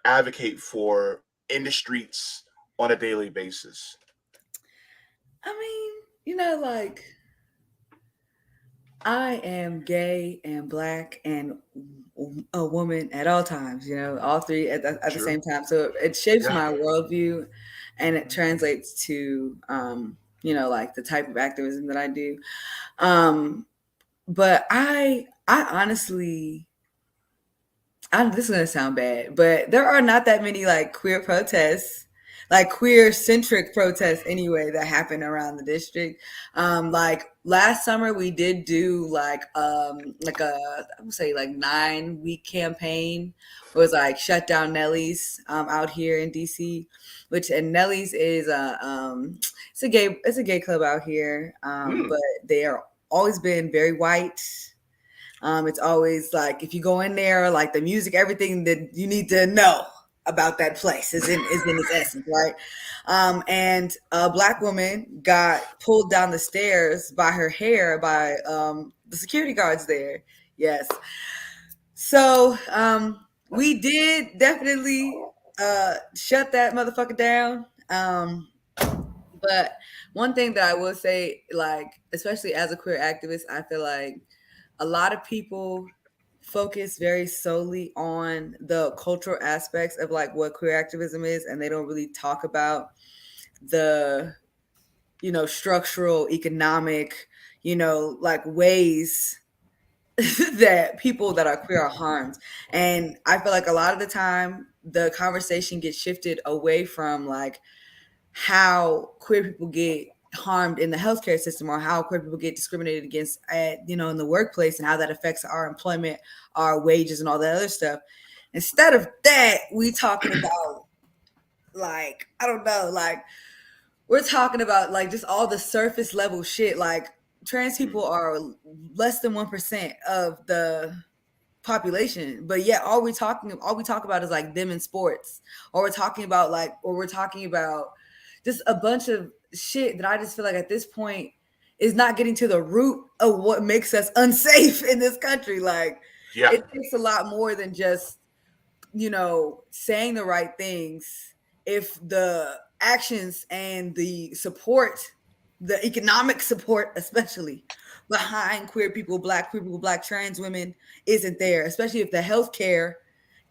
advocate for in the streets on a daily basis? I mean, like, I am gay and Black and a woman at all times, all three at the same time. So it shapes my worldview, and it translates to, like the type of activism that I do. But I honestly, this is going to sound bad, but there are not that many like queer protests, like queer centric protests anyway, that happen around the district. Like last summer we did do like I would say like 9-week campaign. It was like shut down Nelly's out here in DC, and Nelly's is it's a gay club out here, but they are always been very white. It's always like if you go in there, like the music, everything that you need to know about that place is in its essence, right? And a Black woman got pulled down the stairs by her hair by the security guards there. Yes. So we did definitely shut that motherfucker down. But one thing that I will say, like, especially as a queer activist, I feel like a lot of people focus very solely on the cultural aspects of like what queer activism is, and they don't really talk about the, structural, economic, like ways that people that are queer are harmed. And I feel like a lot of the time the conversation gets shifted away from like how queer people get harmed in the healthcare system, or how queer people get discriminated against in the workplace, and how that affects our employment, our wages, and all that other stuff. Instead of that, we talking about like, I don't know, like we're talking about like just all the surface level shit. Like trans people are less than 1% of the population, but yet all we talk about is like them in sports, or we're talking about just a bunch of shit that I just feel like at this point is not getting to the root of what makes us unsafe in this country. Like, it takes a lot more than just, saying the right things. If the actions and the support, the economic support, especially behind queer people, Black trans women isn't there, especially if the healthcare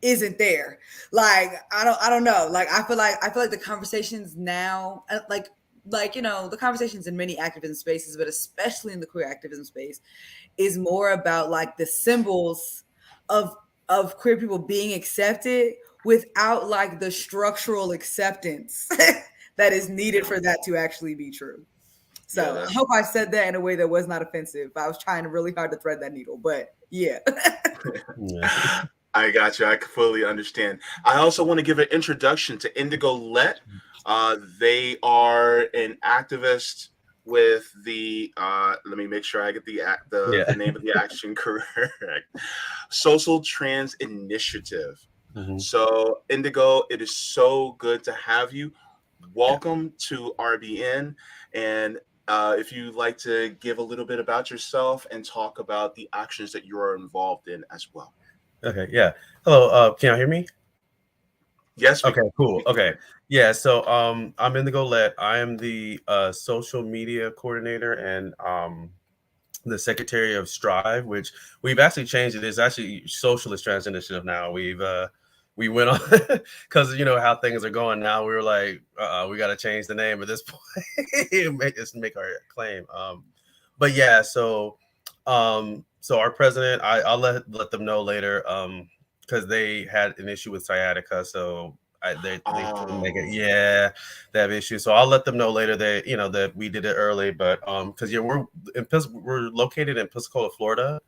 isn't there. Like, I don't know. Like, I feel like the conversations now, the conversations in many activism spaces, but especially in the queer activism space, is more about like the symbols of queer people being accepted without like the structural acceptance that is needed for that to actually be true. So I hope I said that in a way that was not offensive. I was trying really hard to thread that needle, but yeah. I got you. I fully understand. I also want to give an introduction to Indigo Let. They are an activist with the let me make sure I get the name of the action correct. Social Trans Initiative. So Indigo, it is so good to have you. Welcome to RBN, and if you'd like to give a little bit about yourself and talk about the actions that you are involved in as well. Okay, yeah. Hello, can y'all hear me? Yes. Okay, cool. Okay. Yeah, so I'm Indigo Let. I am the social media coordinator and the secretary of Strive, which we've actually changed it. It's actually Socialist Trans Initiative now. We went on because you know how things are going now. We were like, we got to change the name at this point. make our claim. But yeah, so our president, I'll let them know later because they had an issue with sciatica, so they couldn't make it. Yeah, they have issues. So I'll let them know later that that we did it early, but because we're located in Pensacola, Florida,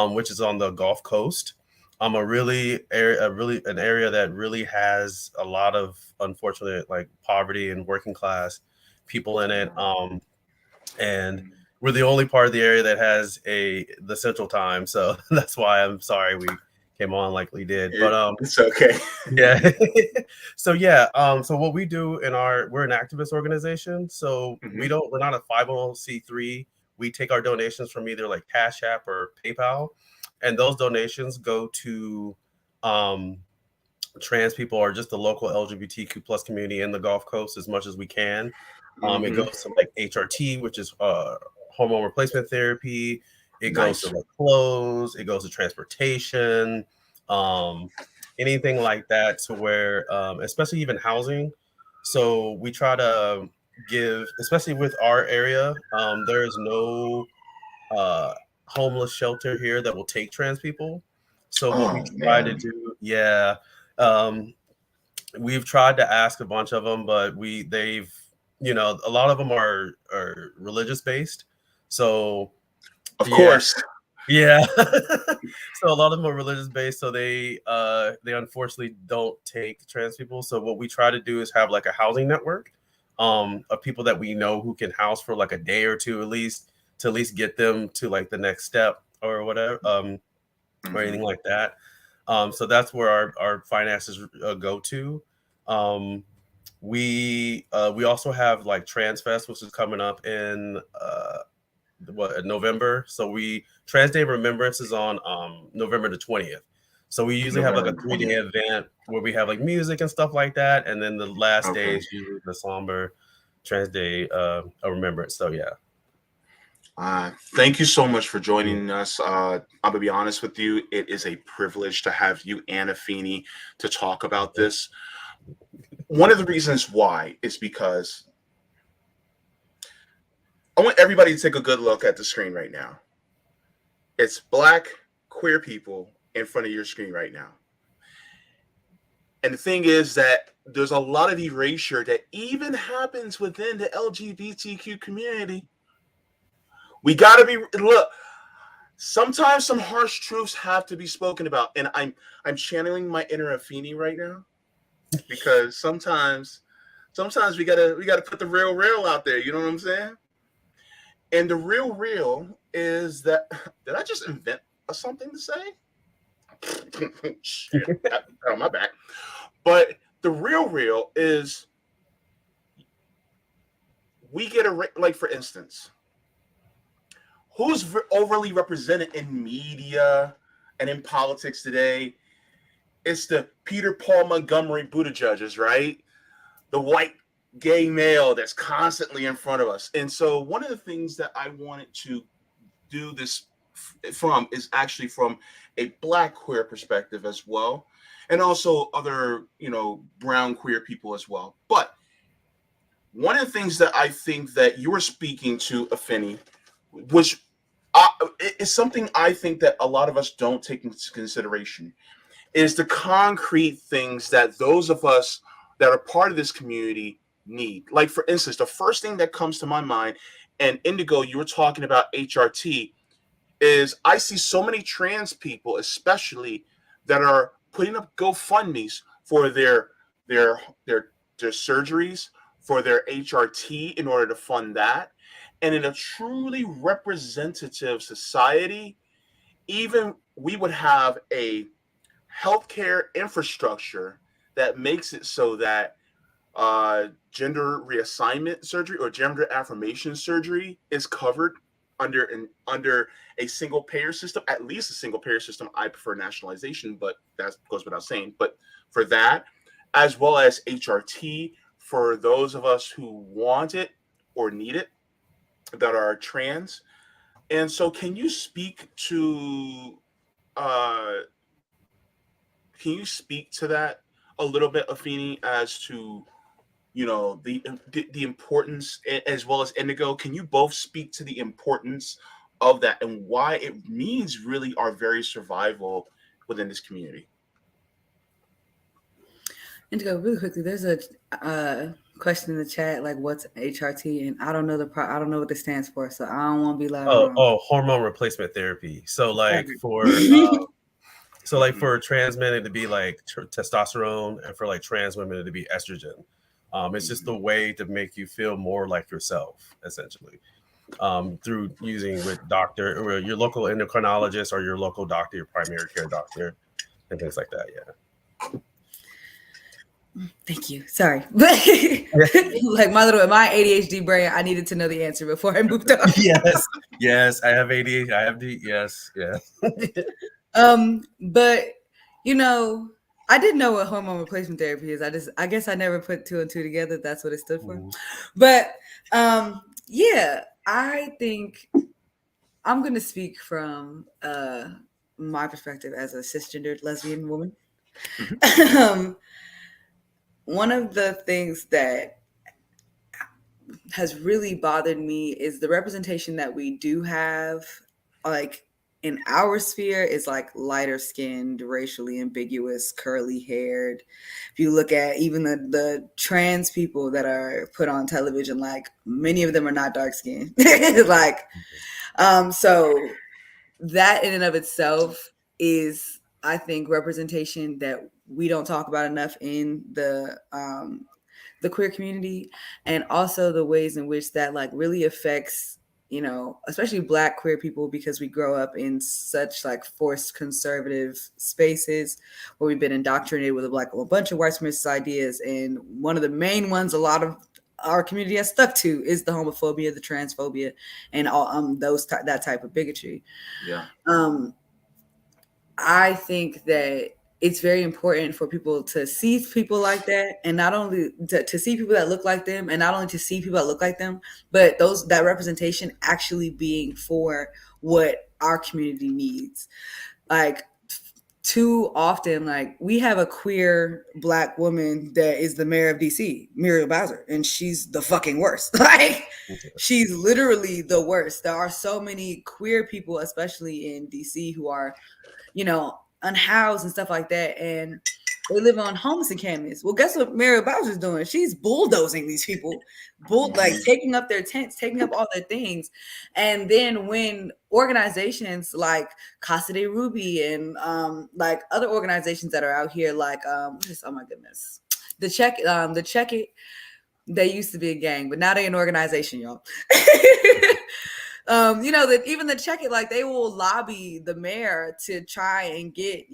which is on the Gulf Coast. An area that really has a lot of unfortunate like poverty and working class people in it. And we're the only part of the area that has the Central Time, so that's why I'm sorry we came on like we did. But it's okay. Yeah. So yeah. So what we do we're an activist organization. So we're not a 501c3. We take our donations from either like Cash App or PayPal, and those donations go to trans people or just the local LGBTQ plus community in the Gulf Coast as much as we can. It goes to like HRT, which is hormone replacement therapy. It goes to like clothes. It goes to transportation, anything like that. To where, especially even housing. So we try to give, especially with our area, there is no homeless shelter here that will take trans people. So what we try to do, we've tried to ask a bunch of them, but they've a lot of them are religious based. So of course. Yeah. So a lot of them are religious based. So they unfortunately don't take trans people. So what we try to do is have like a housing network of people that we know who can house for like a day or two at least to get them to like the next step or whatever, or anything like that. So that's where our finances go to. We also have like Trans Fest, which is coming up in November. So Trans Day of Remembrance is on November the 20th. So we usually have like a 3-day event where we have like music and stuff like that, and then the last day is usually the somber Trans Day of Remembrance. So yeah. Thank you so much for joining us. I'm gonna be honest with you; it is a privilege to have you and Afeni to talk about this. One of the reasons why is because I want everybody to take a good look at the screen right now. It's Black queer people in front of your screen right now. And the thing is that there's a lot of erasure that even happens within the LGBTQ community. We got to look, sometimes some harsh truths have to be spoken about. And I'm channeling my inner Afeni right now, because sometimes we gotta put the real out there. You know what I'm saying? And the real is that, did I just invent something to say? Shit, pat on my back. But the real is we get like, for instance, who's overly represented in media and in politics today? It's the Peter Paul Montgomery Buttigieg's, right? The white gay male that's constantly in front of us. And so one of the things that I wanted to do this from is actually from a Black queer perspective as well, and also other, brown queer people as well. But one of the things that I think that you were speaking to, Afeni, which is something I think that a lot of us don't take into consideration, is the concrete things that those of us that are part of this community need. Like, for instance, the first thing that comes to my mind and Indigo, you were talking about HRT, is I see so many trans people, especially, that are putting up GoFundMe's for their their surgeries, for their HRT in order to fund that. And in a truly representative society, even we would have a healthcare infrastructure that makes it so that gender reassignment surgery or gender affirmation surgery is covered under a single payer system, at least a single payer system. I prefer nationalization, but that goes without saying. But for that, as well as HRT for those of us who want it or need it that are trans. And so, uh, can you speak to that a little bit, Afeni, as to the importance, as well as Indigo? Can you both speak to the importance of that and why it means really our very survival within this community? Indigo, really quickly, there's a question in the chat, like what's HRT, and I don't know I don't know what this stands for, so I don't want to be loud or wrong. Hormone replacement therapy. So like for for trans men it'd be like testosterone, and for like trans women it'd be estrogen. It's just a way to make you feel more like yourself, essentially, through using with doctor or your local endocrinologist or your local doctor, your primary care doctor, and things like that. Yeah. Thank you. Sorry. Like my ADHD brain, I needed to know the answer before I moved on. Yes. I have ADHD. I have D. Yes. Yeah. But I didn't know what hormone replacement therapy is. I guess I never put two and two together. That's what it stood for. But yeah, I think I'm going to speak from my perspective as a cisgendered lesbian woman. One of the things that has really bothered me is the representation that we do have, like in our sphere, is like lighter skinned, racially ambiguous, curly haired. If you look at even the trans people that are put on television, like many of them are not dark skinned. So that in and of itself is, I think, representation that we don't talk about enough in the queer community, and also the ways in which that like really affects, especially Black queer people, because we grow up in such like forced conservative spaces where we've been indoctrinated with a bunch of white supremacist ideas, and one of the main ones a lot of our community has stuck to is the homophobia, the transphobia, and all that type of bigotry. Yeah. I think that it's very important for people to see people like that, and not only to see people that look like them, and not only to see people that look like them, but that representation actually being for what our community needs. Like, too often, like, we have a queer Black woman that is the mayor of DC, Muriel Bowser, and she's the fucking worst. Like, she's literally the worst. There are so many queer people, especially in DC, who are, unhoused and stuff like that, and they live on homeless encampments. Well, guess what Muriel Bowser's doing? She's bulldozing these people, taking up their tents, taking up all their things. And then when organizations like Casa de Ruby and like other organizations that are out here, like oh my goodness, the Check It, they used to be a gang, but now they're an organization, y'all. That even the Check It, like, they will lobby the mayor to try and get,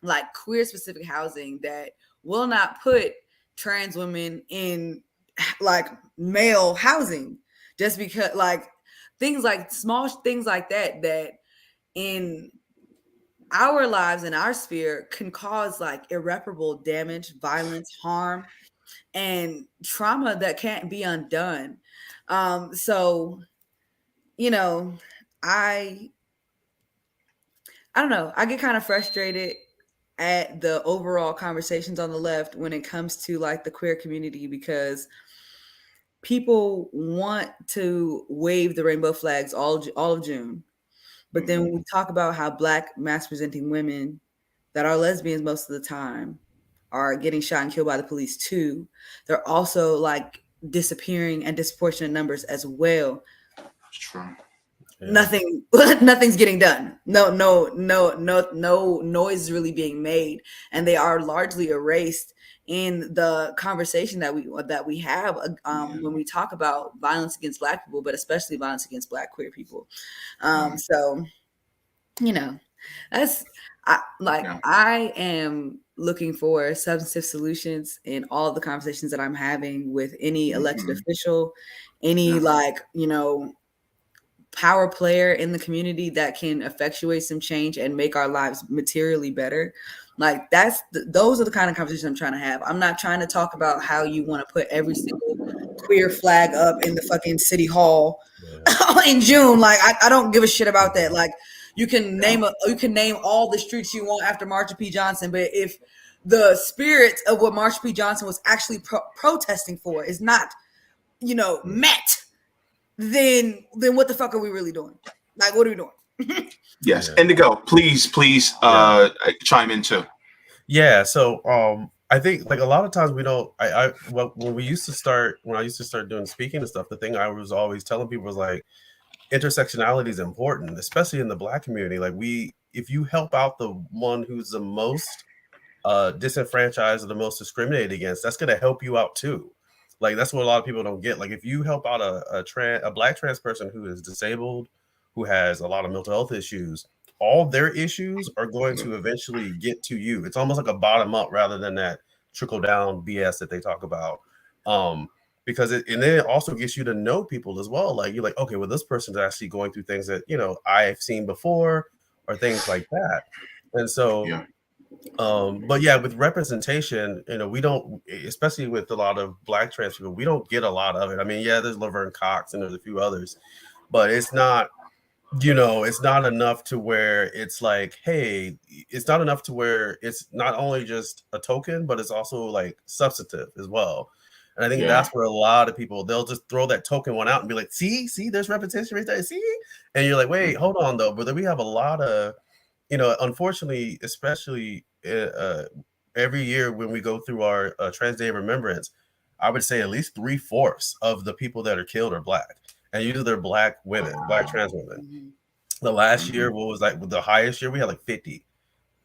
like queer specific housing that will not put trans women in like male housing, just because like small things like that in our lives, in our sphere, can cause like irreparable damage, violence, harm, and trauma that can't be undone. So I don't know. I get kind of frustrated at the overall conversations on the left when it comes to like the queer community, because people want to wave the rainbow flags all of June. But then when we talk about how Black mass presenting women that are lesbians most of the time are getting shot and killed by the police too, they're also like disappearing and disproportionate numbers as well, True. Yeah. nothing's getting done. No noise is really being made, and they are largely erased in the conversation that we have when we talk about violence against Black people, but especially violence against Black queer people. So, you know, that's I am looking for substantive solutions in all the conversations that I'm having with any elected official, any power player in the community that can effectuate some change and make our lives materially better. Like those are the kind of conversations I'm trying to have. I'm not trying to talk about how you want to put every single queer flag up in the fucking city hall in June. Like I don't give a shit about that. Like you can name all the streets you want after Marsha P. Johnson, but if the spirit of what Marsha P. Johnson was actually protesting for is not, met, then what the fuck are we really doing? Like, what are we doing? Yes. Indigo, please chime in too. Yeah. So I think like a lot of times we don't. When I used to start doing speaking and stuff, the thing I was always telling people was like, intersectionality is important, especially in the Black community. Like if you help out the one who's the most disenfranchised or the most discriminated against, that's going to help you out too. Like that's what a lot of people don't get. Like if you help out a Black trans person who is disabled, who has a lot of mental health issues, all their issues are going to eventually get to you. It's almost like a bottom up rather than that trickle down BS that they talk about. Because and then it also gets you to know people as well. Like you're like, okay, well, this person's actually going through things that, I've seen before or things like that. And so, but yeah, with representation, we don't, especially with a lot of Black trans people, we don't get a lot of it. I mean, yeah, there's Laverne Cox and there's a few others, but it's not, it's not enough to where it's like, hey, it's not enough to where it's not only just a token, but it's also like substantive as well. And I think that's where a lot of people, they'll just throw that token one out and be like, see, there's representation right there. See? And you're like, wait, hold on though. But then we have a lot of, unfortunately, especially every year when we go through our Trans Day of Remembrance, I would say at least 3/4 of the people that are killed are Black. And usually they're Black women, Black trans women. The last year, what was like the highest year, we had like 50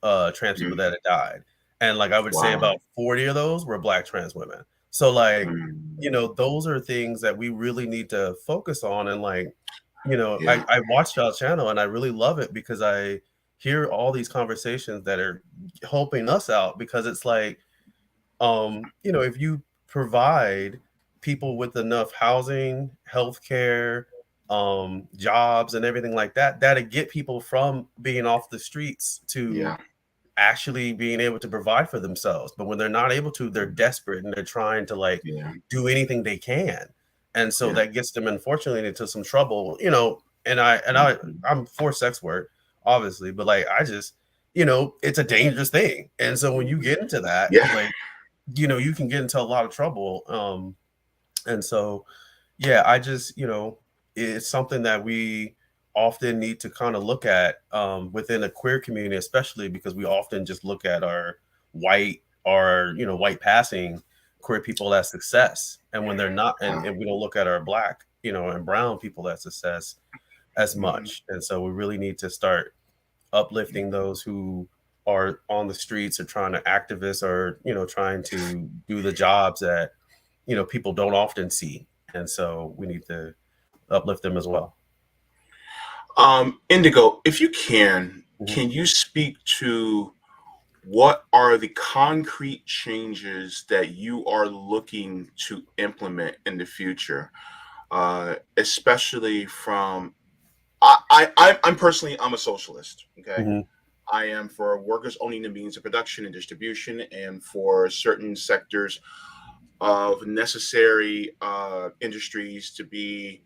trans people that had died. And like I would say about 40 of those were Black trans women. So like, those are things that we really need to focus on. And like, I watch y'all's channel and I really love it because I hear all these conversations that are helping us out, because it's like, if you provide people with enough housing, healthcare, jobs and everything like that, that'll get people from being off the streets to actually being able to provide for themselves. But when they're not able to, they're desperate and they're trying to like do anything they can. And so that gets them, unfortunately, into some trouble, and I'm for sex work, obviously, but like, I just, it's a dangerous thing. And so when you get into that, like, you can get into a lot of trouble. And so, I just, it's something that we often need to kind of look at within a queer community, especially because we often just look at our white passing queer people as success. And when they're not, and we don't look at our Black, and brown people as success as much. And so we really need to start uplifting those who are on the streets or trying to activists or, trying to do the jobs that, people don't often see. And so we need to uplift them as well. Indigo, if you can you speak to what are the concrete changes that you are looking to implement in the future, especially from, I'm personally, I'm a socialist. Okay. I am for workers owning the means of production and distribution, and for certain sectors of necessary industries to be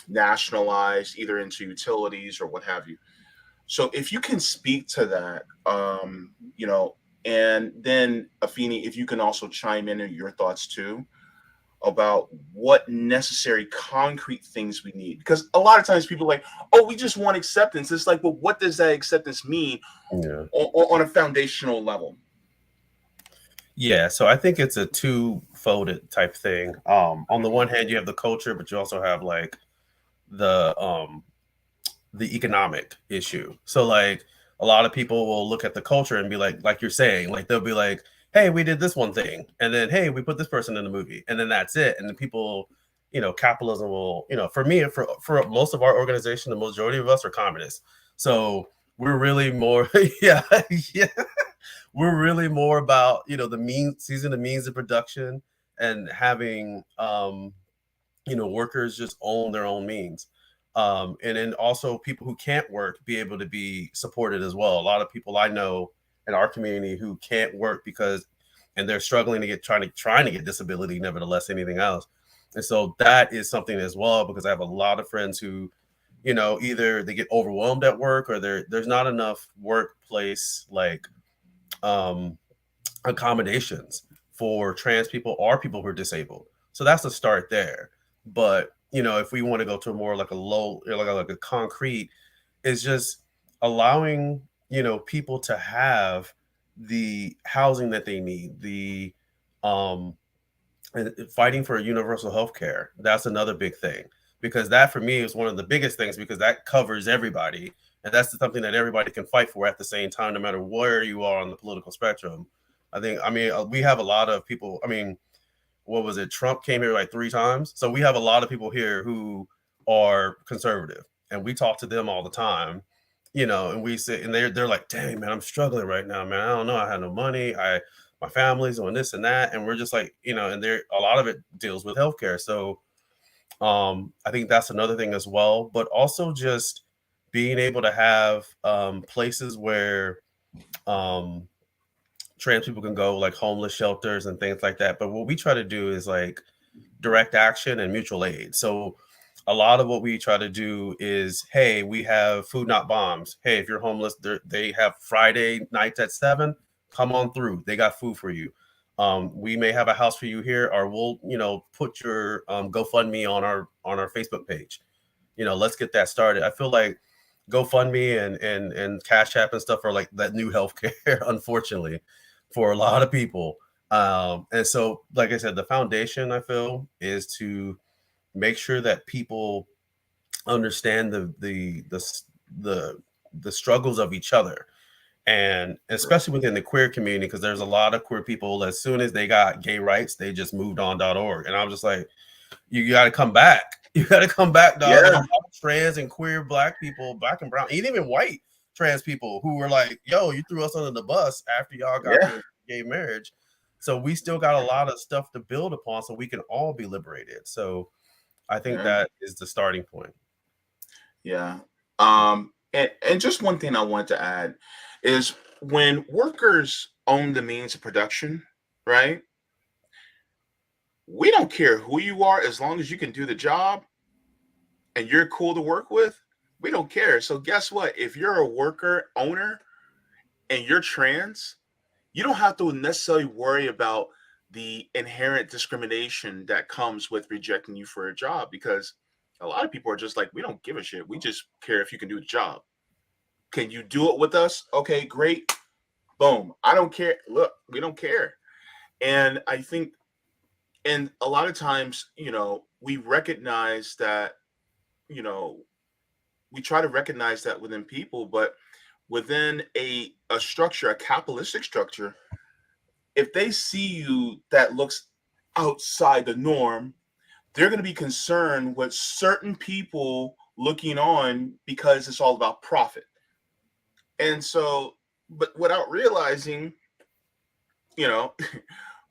nationalized, either into utilities or what have you. So if you can speak to that, and then Afeni, if you can also chime in your thoughts too about what necessary concrete things we need. Because a lot of times people are like, oh, we just want acceptance. It's like, well, what does that acceptance mean on a foundational level? Yeah, so I think it's a two-folded type thing. On the one hand, you have the culture, but you also have like the the economic issue. So like a lot of people will look at the culture and be like you're saying, like they'll be like, "Hey, we did this one thing," and then, "Hey, we put this person in the movie," and then that's it. And the people, capitalism will, for me, for most of our organization, the majority of us are communists. So we're really more, yeah, yeah, we're really more about the means, seizing the means of production and having workers just own their own means. And then also people who can't work be able to be supported as well. A lot of people I know in our community who can't work and they're struggling to trying to get disability, nevertheless, anything else. And so that is something as well, because I have a lot of friends who, either they get overwhelmed at work or there's not enough workplace um, accommodations for trans people or people who are disabled. So that's the start there. But if we want to go to more like a low, like a concrete, is just allowing people to have the housing that they need, the um and fighting for universal health care. That's another big thing, because that for me is one of the biggest things, because that covers everybody, and that's something that everybody can fight for at the same time, no matter where you are on the political spectrum. We have a lot of people. What was it? Trump came here like 3 times. So we have a lot of people here who are conservative, and we talk to them all the time, and we say, and they're like, "Dang, man, I'm struggling right now, man. I don't know. I have no money. My family's doing this and that." And we're just like, and there a lot of it deals with healthcare. So I think that's another thing as well. But also just being able to have places where um trans people can go, like homeless shelters and things like that. But what we try to do is like direct action and mutual aid. So a lot of what we try to do is, hey, we have food not bombs. Hey, if you're homeless, they have Friday nights at 7. Come on through. They got food for you. We may have a house for you here, or we'll put your GoFundMe on our Facebook page. Let's get that started. I feel like GoFundMe and Cash App and stuff are like that new healthcare, unfortunately, for a lot of people. And so, like I said, the foundation, I feel, is to make sure that people understand the struggles of each other, and especially within the queer community, because there's a lot of queer people, as soon as they got gay rights, they just moved on.org. And I'm just like, you got to come back. You got to come back, dog. Yeah. There's a lot of trans and queer Black people, Black and brown, and even white trans people who were like, "Yo, you threw us under the bus after y'all got Yeah. your gay marriage." So we still got a lot of stuff to build upon, so we can all be liberated. So I think Yeah. that is the starting point. Yeah. And just one thing I want to add is, when workers own the means of production, right? We don't care who you are, as long as you can do the job and you're cool to work with. We don't care. So guess what? If you're a worker owner and you're trans, you don't have to necessarily worry about the inherent discrimination that comes with rejecting you for a job, because a lot of people are just like, we don't give a shit. We just care if you can do the job. Can you do it with us? Okay, great. Boom. I don't care. Look, we don't care. And I think, and a lot of times, we recognize that, you know, we try to recognize that within people, but within a structure, a capitalistic structure, if they see you that looks outside the norm, they're going to be concerned with certain people looking on, because it's all about profit. And so, but without realizing, you know,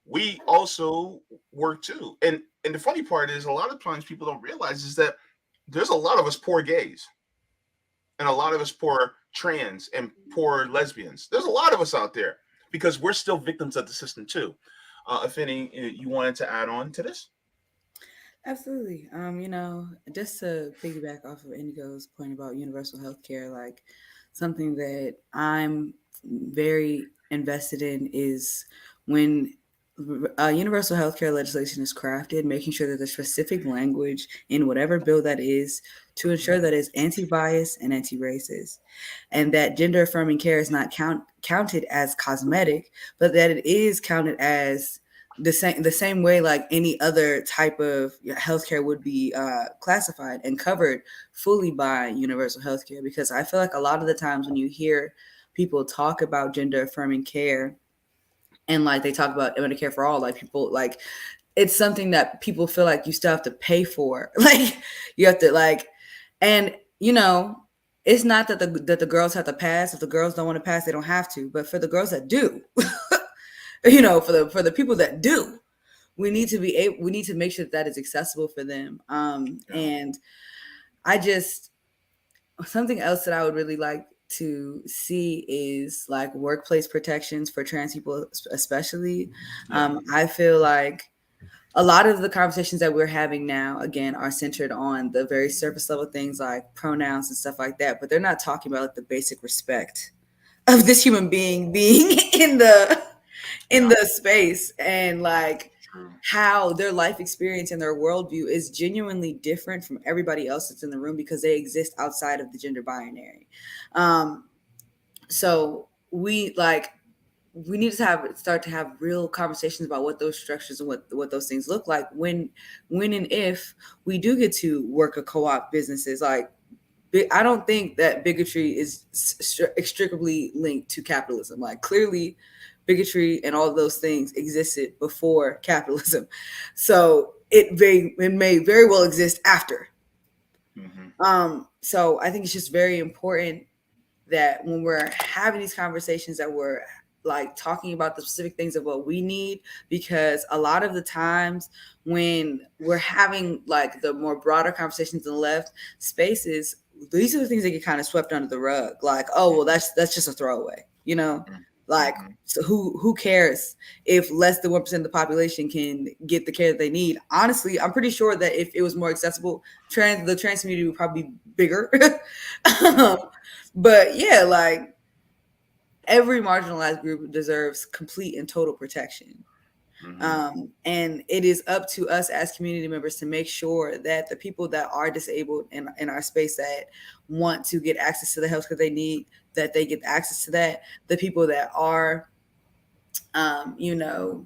we also work too. And the funny part is, a lot of times people don't realize is that there's a lot of us poor gays, and a lot of us poor trans and poor lesbians. There's a lot of us out there, because we're still victims of the system too. If any, you wanted to add on to this? Absolutely. Just to piggyback off of Indigo's point about universal health care, like something that I'm very invested in is when universal healthcare legislation is crafted, making sure that there's specific language in whatever bill that is to ensure that it's anti-bias and anti-racist, and that gender affirming care is not counted as cosmetic, but that it is counted as the same way like any other type of healthcare would be classified and covered fully by universal healthcare. Because I feel like a lot of the times when you hear people talk about gender affirming care, and like they talk about Medicare for all, like people like it's something that people feel like you still have to pay for. Like you have to like, and you know, it's not that the girls have to pass. If the girls don't want to pass, they don't have to. But for the girls that do, you know, for the people that do, we need to make sure that is accessible for them. And I just, something else that I would really like to see is like workplace protections for trans people, especially. I feel like a lot of the conversations that we're having now, again, are centered on the very surface level things like pronouns and stuff like that, but they're not talking about like the basic respect of this human being in the space, and like how their life experience and their worldview is genuinely different from everybody else that's in the room because they exist outside of the gender binary. So we need to start to have real conversations about what those structures and what those things look like when and if we do get to work a co-op businesses. Like, I don't think that bigotry is inextricably linked to capitalism. Like, clearly bigotry and all of those things existed before capitalism. So it may very well exist after. So I think it's just very important that when we're having these conversations that we're like talking about the specific things of what we need, because a lot of the times when we're having like the more broader conversations in the left spaces, these are the things that get kind of swept under the rug. Like, oh, well, that's just a throwaway, you know? Like, so who cares if less than 1% of the population can get the care that they need? Honestly, I'm pretty sure that if it was more accessible, the trans community would probably be bigger. But yeah, like every marginalized group deserves complete and total protection. And it is up to us as community members to make sure that the people that are disabled in our space that want to get access to the healthcare they need, that they get access to that. The people that are, you know,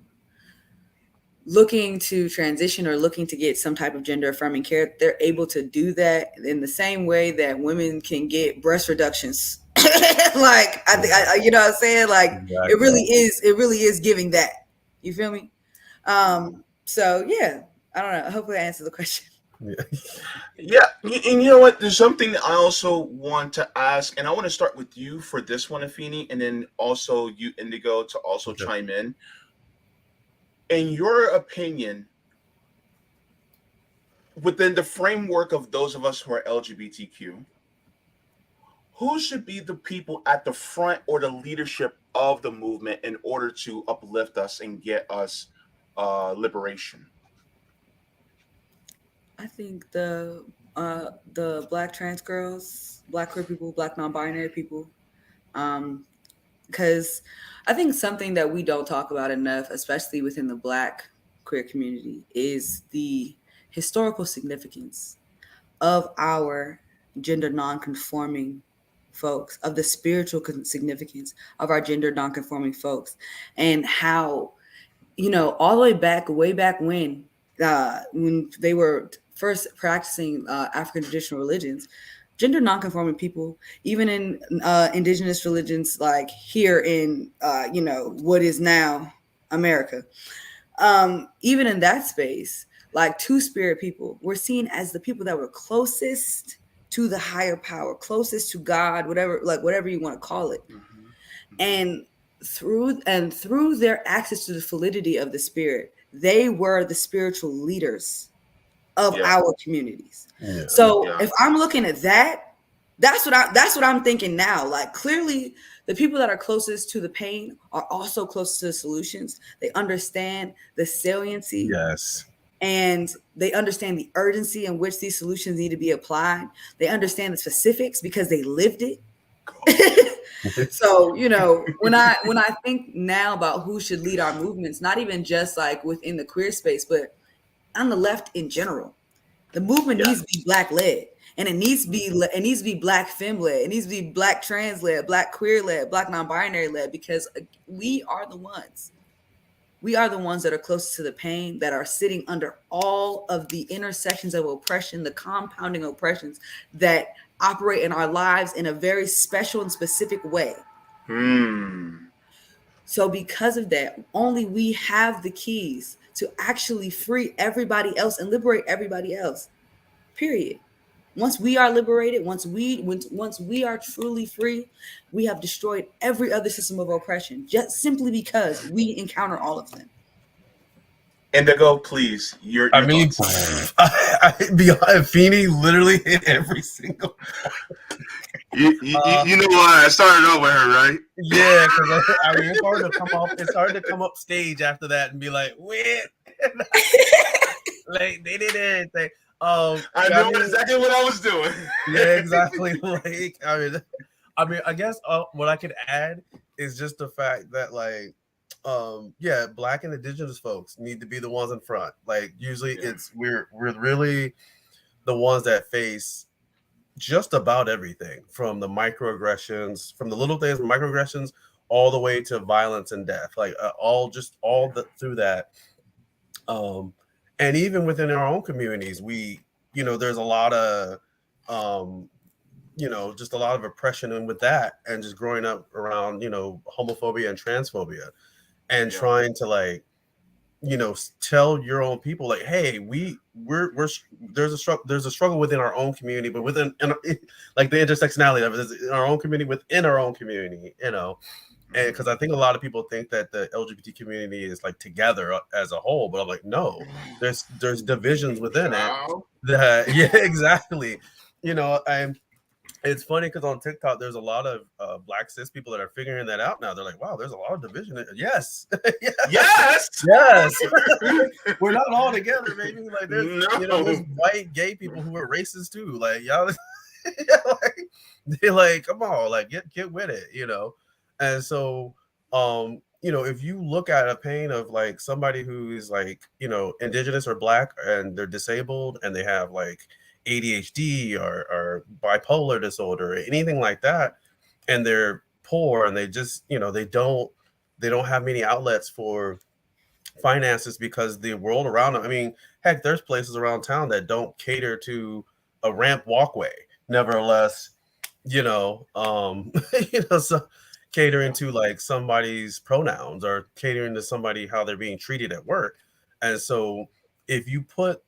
looking to transition or looking to get some type of gender affirming care, they're able to do that in the same way that women can get breast reductions. Like, I think, you know what I'm saying? Like, exactly. It really is giving that. You feel me? So yeah, I don't know. Hopefully I answered the question. Yeah, and you know what? There's something I also want to ask, and I want to start with you for this one, Afeni, and then also you, Indigo, to also chime in. In your opinion, within the framework of those of us who are LGBTQ, who should be the people at the front or the leadership of the movement in order to uplift us and get us liberation? I think the Black trans girls, Black queer people, Black non-binary people, because I think something that we don't talk about enough, especially within the Black queer community, is the historical significance of our gender non-conforming folks, of the spiritual significance of our gender non-conforming folks, and how, you know, all the way back when they were first practicing African traditional religions, gender nonconforming people, even in indigenous religions, like here in, you know, what is now America, even in that space, like two-spirit people were seen as the people that were closest to the higher power, closest to God, whatever you want to call it. And through their access to the fluidity of the spirit, they were the spiritual leaders of our communities. So if I'm looking at that, that's what I'm thinking now. Like, clearly the people that are closest to the pain are also closest to the solutions. They understand the saliency. Yes. And they understand the urgency in which these solutions need to be applied. They understand the specifics because they lived it. So, when I think now about who should lead our movements, not even just like within the queer space, but on the left in general, the movement needs to be Black led, and it needs to be Black femme led, it needs to be Black trans led, Black queer led, Black non-binary led, because we are the ones that are closest to the pain, that are sitting under all of the intersections of oppression, the compounding oppressions that operate in our lives in a very special and specific way. So because of that, only we have the keys to actually free everybody else and liberate everybody else. Period. Once we are liberated, once we are truly free, we have destroyed every other system of oppression, just simply because we encounter all of them. Indigo, please. Your thoughts. Beyond Feeney literally hit every single point. You know why I started out with her, right? Yeah, because it's hard to come up stage after that and be like, wait. Like they did everything. I knew exactly what I was doing. Yeah, exactly. Like, I guess what I could add is just the fact that, like, Black and Indigenous folks need to be the ones in front. Like, usually we're really the ones that face just about everything, from the microaggressions, from the little things, microaggressions, all the way to violence and death. Like, through that. And even within our own communities, there's a lot of, just a lot of oppression, and with that, and just growing up around, homophobia and transphobia, and trying to, like, tell your own people, like, hey, there's a struggle within our own community, but like the intersectionality of it is in our own community, within our own community, and because I think a lot of people think that the LGBT community is like together as a whole, but I'm like, no, there's divisions within it. Exactly. And it's funny because on TikTok there's a lot of Black cis people that are figuring that out now. They're like, wow, there's a lot of division. Yes. We're not all together, baby. Like, there's white gay people who are racist too. Like, y'all, they're like, come on, like, get with it, And so, if you look at a pain of, like, somebody who is, like, Indigenous or Black, and they're disabled, and they have, like, ADHD or bipolar disorder or anything like that, and they're poor, and they just, they don't have many outlets for finances because the world around them, I mean, heck, there's places around town that don't cater to a ramp walkway. Nevertheless, so catering to, like, somebody's pronouns, or catering to somebody how they're being treated at work. And so if you put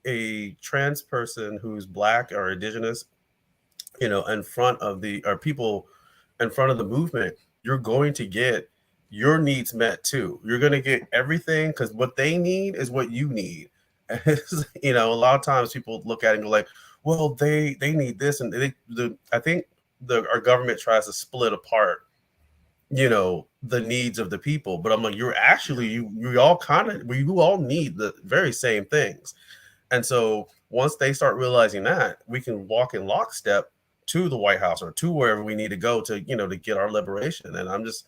a trans person who's Black or Indigenous, in front of people in front of the movement, you're going to get your needs met too. You're going to get everything, because what they need is what you need. A lot of times people look at it and go like, well, they need this, and I think our government tries to split apart, the needs of the people. But I'm like, you're actually, you all need the very same things. And so once they start realizing that, we can walk in lockstep to the White House or to wherever we need to go to, to get our liberation. And I'm just,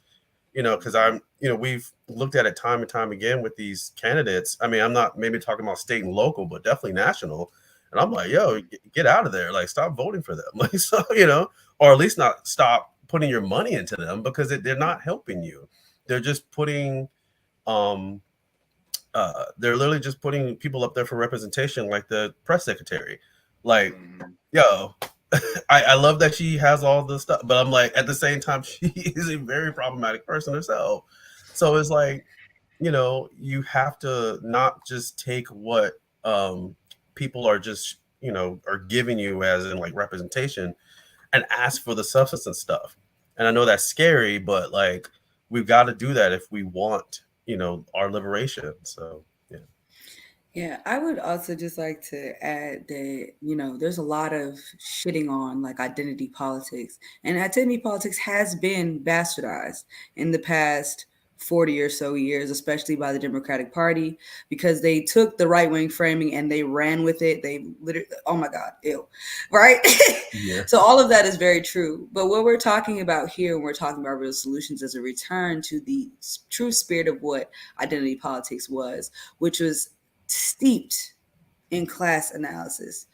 because we've looked at it time and time again with these candidates. I mean, I'm not maybe talking about state and local, but definitely national. And I'm like, yo, get out of there. Like, stop voting for them. Like, so, or at least not stop putting your money into them, because they're not helping you. They're just putting, they're literally just putting people up there for representation, like the press secretary. Like, yo, I love that she has all this stuff, but I'm like, at the same time, she is a very problematic person herself. So it's like, you have to not just take what people are just, are giving you as in, like, representation, and ask for the substance and stuff. And I know that's scary, but, like, we've got to do that if we want, our liberation. So, yeah. Yeah, I would also just like to add that, there's a lot of shitting on, like, identity politics. And identity politics has been bastardized in the past 40 or so years, especially by the Democratic Party, because they took the right-wing framing and they ran with it. They literally, oh my God, ew, right? Yeah. So all of that is very true. But what we're talking about here, when we're talking about real solutions, is a return to the true spirit of what identity politics was, which was steeped in class analysis,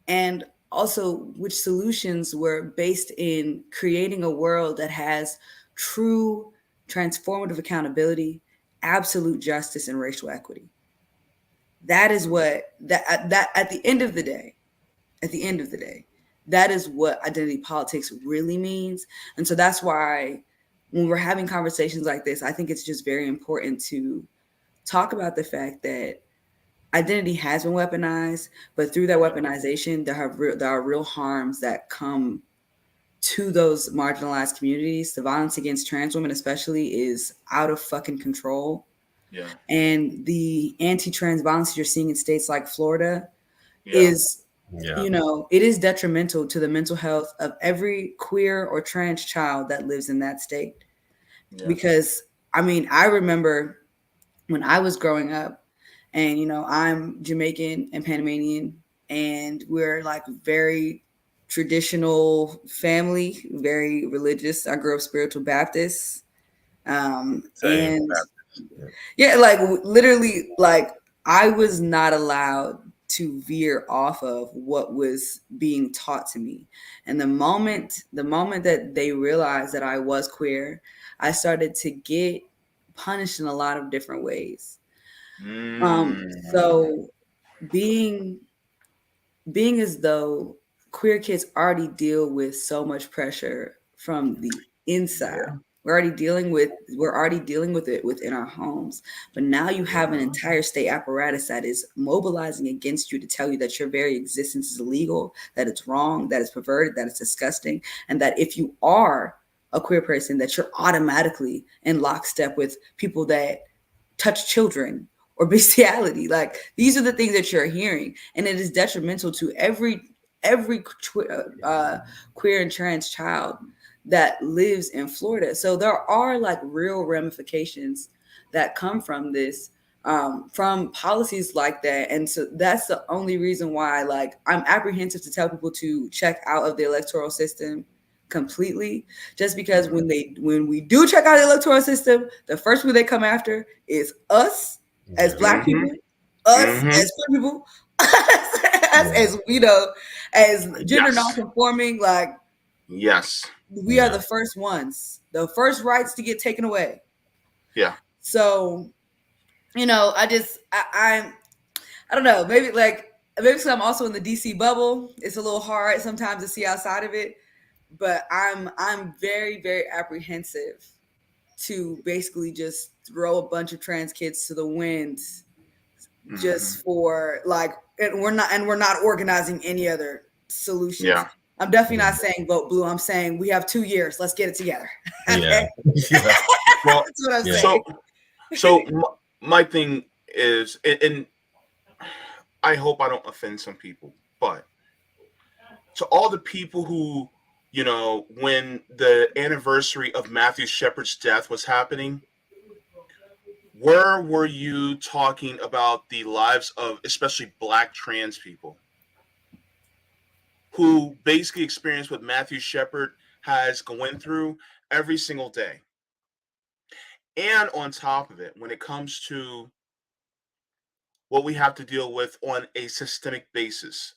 and also which solutions were based in creating a world that has true transformative accountability, absolute justice, and racial equity. That is what that at the end of the day, that is what identity politics really means. And so that's why when we're having conversations like this, I think it's just very important to talk about the fact that identity has been weaponized, but through that weaponization, there are real harms that come to those marginalized communities. The violence against trans women especially is out of fucking control. Yeah. And the anti-trans violence you're seeing in states like Florida Yeah. is, you know, it is detrimental to the mental health of every queer or trans child that lives in that state. Yeah. Because, I mean, I remember when I was growing up, and, you know, I'm Jamaican and Panamanian, and we're like very traditional family, very religious. I grew up spiritual Baptist. Same. And Baptist. yeah, like literally, like I was not allowed to veer off of what was being taught to me. And the moment that they realized that I was queer, I started to get punished in a lot of different ways. So being as though queer kids already deal with so much pressure from the inside. Yeah. We're already dealing with it within our homes. But now you have an entire state apparatus that is mobilizing against you to tell you that your very existence is illegal, that it's wrong, that it's perverted, that it's disgusting, and that if you are a queer person, that you're automatically in lockstep with people that touch children or bestiality. Like, these are the things that you're hearing, and it is detrimental to every queer and trans child that lives in Florida. So there are like real ramifications that come from this, from policies like that. And so that's the only reason why, like, I'm apprehensive to tell people to check out of the electoral system completely, just because when we do check out the electoral system, the first people they come after is us as Black people, us as queer people, as you know, as gender non-conforming. Like, yes, we are the first ones, the first rights to get taken away. Yeah. So, you know, I don't know, maybe because I'm also in the DC bubble, it's a little hard sometimes to see outside of it. But I'm very, very apprehensive to basically just throw a bunch of trans kids to the wind just for like, and we're not organizing any other solutions. Yeah. I'm definitely not saying vote blue. I'm saying we have 2 years. Let's get it together. Yeah. Well, that's what I'm saying. So my thing is, and I hope I don't offend some people, but to all the people who, you know, when the anniversary of Matthew Shepard's death was happening, where were you talking about the lives of especially Black trans people who basically experienced what Matthew Shepard has going through every single day? And on top of it, when it comes to what we have to deal with on a systemic basis,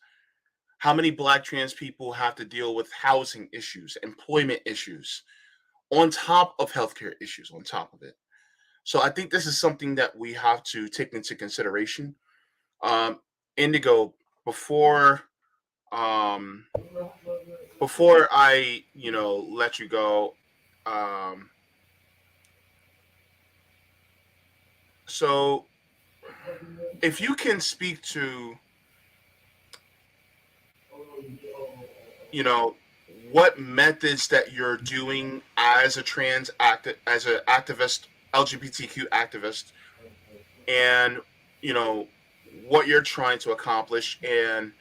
how many Black trans people have to deal with housing issues, employment issues, on top of healthcare issues, on top of it. So I think this is something that we have to take into consideration. Indigo, before I, you know, let you go, so if you can speak to, you know, what methods that you're doing as a as an activist, LGBTQ activist, and, you know, what you're trying to accomplish, and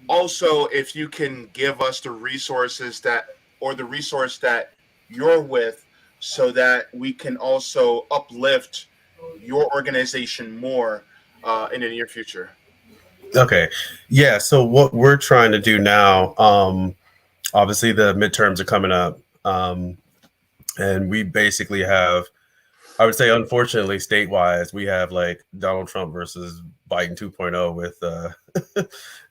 also if you can give us the resources that, or the resource that you're with, so that we can also uplift your organization more in the near future? Okay. Yeah. So what we're trying to do now, obviously the midterms are coming up. And we basically have, I would say, unfortunately, state-wise, we have like Donald Trump versus Biden 2.0 with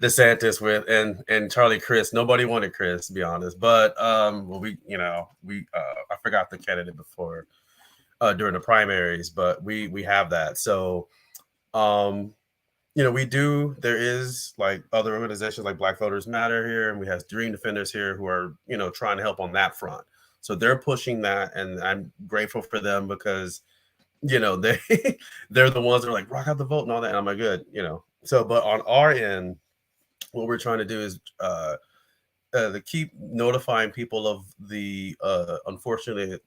DeSantis and Charlie Crist. Nobody wanted Crist, to be honest. But well, I forgot the candidate before during the primaries, but we have that. So there is like other organizations like Black Voters Matter here, and we have Dream Defenders here who are, trying to help on that front. So they're pushing that, and I'm grateful for them because, they they're the ones that are like, rock out the vote and all that. And I'm like, good. So, but on our end, what we're trying to do is to keep notifying people of the unfortunate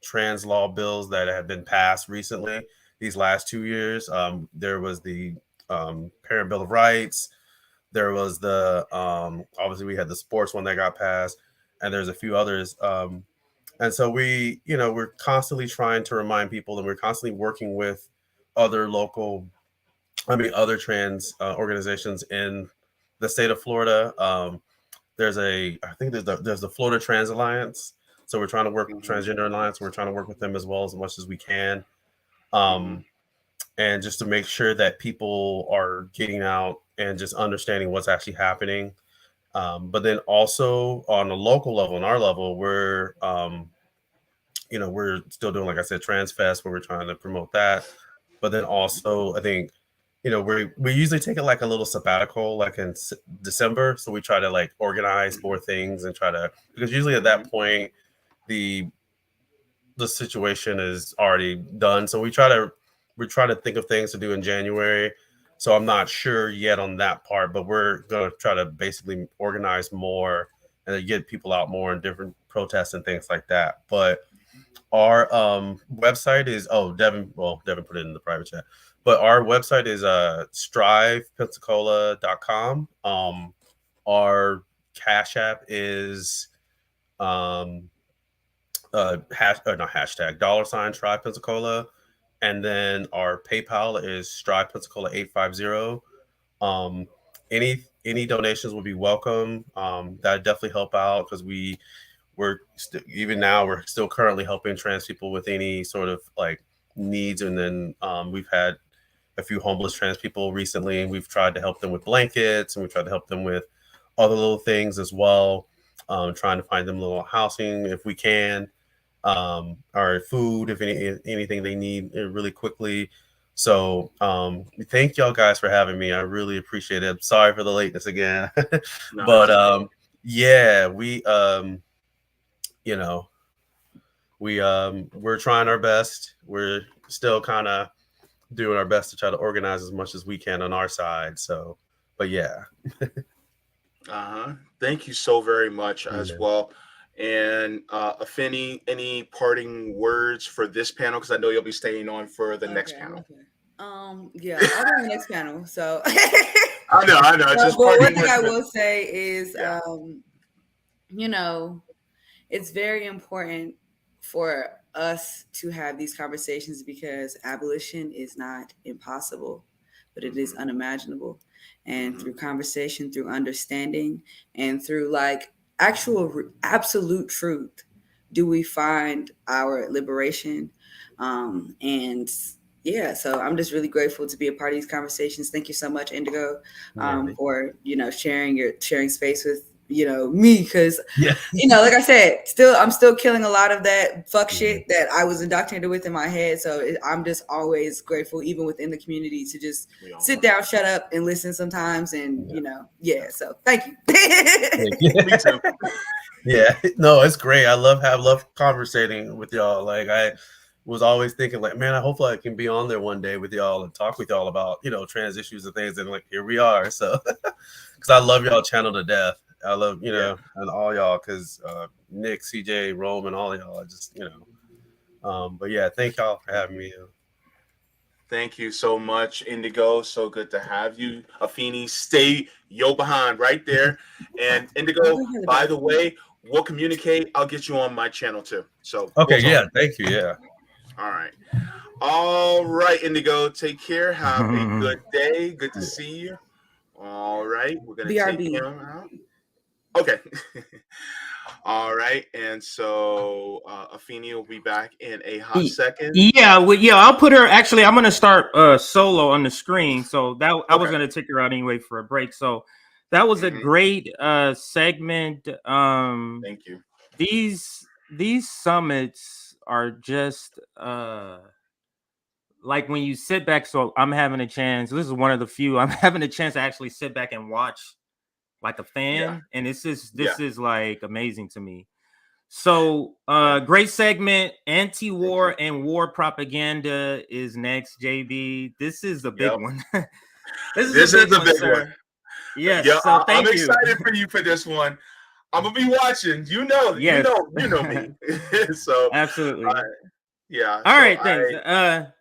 trans law bills that have been passed recently these last 2 years. There was the Parent Bill of Rights. There was the obviously we had the sports one that got passed, and there's a few others. And so we're constantly trying to remind people, and we're constantly working with other other trans organizations in the state of Florida. I think there's the Florida Trans Alliance. So we're trying to work with Transgender Alliance. We're trying to work with them as well as much as we can. And just to make sure that people are getting out and just understanding what's actually happening. But then also on a local level, on our level, we're still doing, like I said, Trans Fest, where we're trying to promote that. But then also, I think, we usually take it like a little sabbatical, like in December. So we try to like organize more things and because usually at that point, the situation is already done. So we're trying to think of things to do in January. So I'm not sure yet on that part, but we're going to try to basically organize more and get people out more in different protests and things like that. But our website is, Devin put it in the private chat, but our website is strivepensacola.com. Our Cash App is not hashtag $Strive Pensacola, and then our PayPal is Strive Pensacola 850. Any donations will be welcome. That definitely help out because we're still currently helping trans people with any sort of like needs, and then we've had a few homeless trans people recently, and we've tried to help them with blankets, and we've tried to help them with other little things as well, trying to find them little housing if we can, or food if anything they need really quickly. So thank y'all guys for having me. I really appreciate it. I'm sorry for the lateness again. No, but yeah, we're trying our best. We're still kind of doing our best to try to organize as much as we can on our side. So, but yeah. Thank you so very much as well. And Afeni, any parting words for this panel? Because I know you'll be staying on for the next panel. Okay. Yeah, I'll be on the next panel. So I know. But one thing I will say is, it's very important for us to have these conversations because abolition is not impossible, but it is unimaginable. And through conversation, through understanding, and through like absolute truth, do we find our liberation. And yeah, so I'm just really grateful to be a part of these conversations. Thank you so much, Indigo, for sharing space with me, because like I said, I'm still killing a lot of that fuck shit that I was indoctrinated with in my head. So I'm just always grateful, even within the community, to just sit down, shut up, and listen sometimes. And so thank you. Me too. Yeah, no, it's great. I love conversating with y'all. Like I was always thinking, like, man, hopefully I can be on there one day with y'all and talk with y'all about trans issues and things. And like, here we are. So because I love y'all channel to death. I love, and all y'all, because Nick, CJ, Rome, and all y'all. I just, but yeah, thank y'all for having me. Thank you so much, Indigo. So good to have you. Afeni, stay yo behind right there. And Indigo, by the way, we'll communicate. I'll get you on my channel too. So Okay, we'll talk. yeah, thank you. Yeah. All right, Indigo. Take care. Have a good day. Good to see you. All right, we're gonna take BRB. him out. Okay. All right, and so Afeni will be back in a hot second. Yeah, well, yeah, I'll put her. Actually, I'm gonna start solo on the screen. So that I was gonna take her out anyway for a break. So that was a great segment. Thank you. These summits are just like when you sit back. So I'm having a chance. This is one of the few I'm having a chance to actually sit back and watch like a fan, and this is like amazing to me. So great segment. Anti-war and war propaganda is next, JB. This is the big one. This is the big one. Yes. Yeah, so I'm excited for you for this one. I'm gonna be watching. You know me. So absolutely. Yeah. All right, thanks.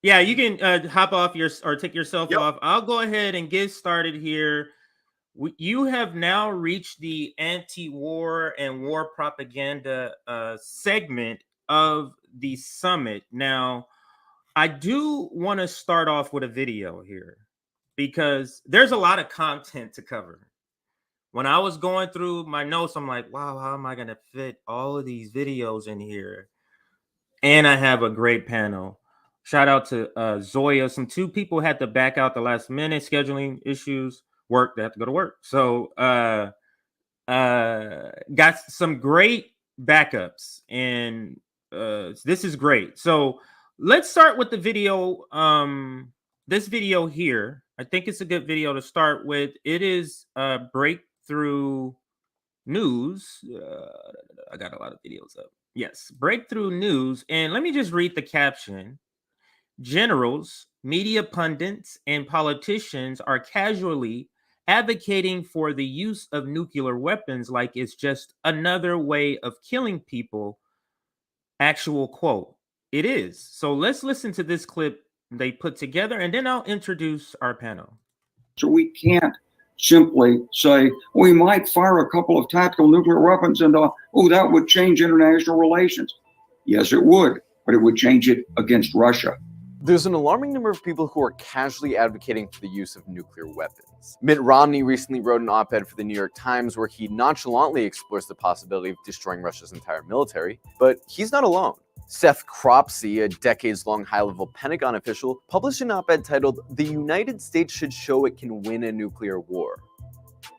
Yeah, you can hop off or take yourself off. I'll go ahead and get started here. You have now reached the anti-war and war propaganda segment of the summit. Now, I do want to start off with a video here because there's a lot of content to cover. When I was going through my notes, I'm like, wow, how am I going to fit all of these videos in here? And I have a great panel. Shout out to Zoya. Some two people had to back out the last minute, scheduling issues. Work, they have to go to work. So got some great backups, and this is great. So let's start with the video. This video here, I think it's a good video to start with. It is Breakthrough News. I got a lot of videos up. Yes, Breakthrough News. And let me just read the caption. Generals, media pundits, and politicians are casually advocating for the use of nuclear weapons like it's just another way of killing people. Actual quote. It is. So let's listen to this clip they put together, and then I'll introduce our panel. So we can't simply say, we might fire a couple of tactical nuclear weapons and, that would change international relations. Yes, it would, but it would change it against Russia. There's an alarming number of people who are casually advocating for the use of nuclear weapons. Mitt Romney recently wrote an op-ed for the New York Times where he nonchalantly explores the possibility of destroying Russia's entire military, but he's not alone. Seth Cropsey, a decades-long high-level Pentagon official, published an op-ed titled, "The United States Should Show It Can Win a Nuclear War."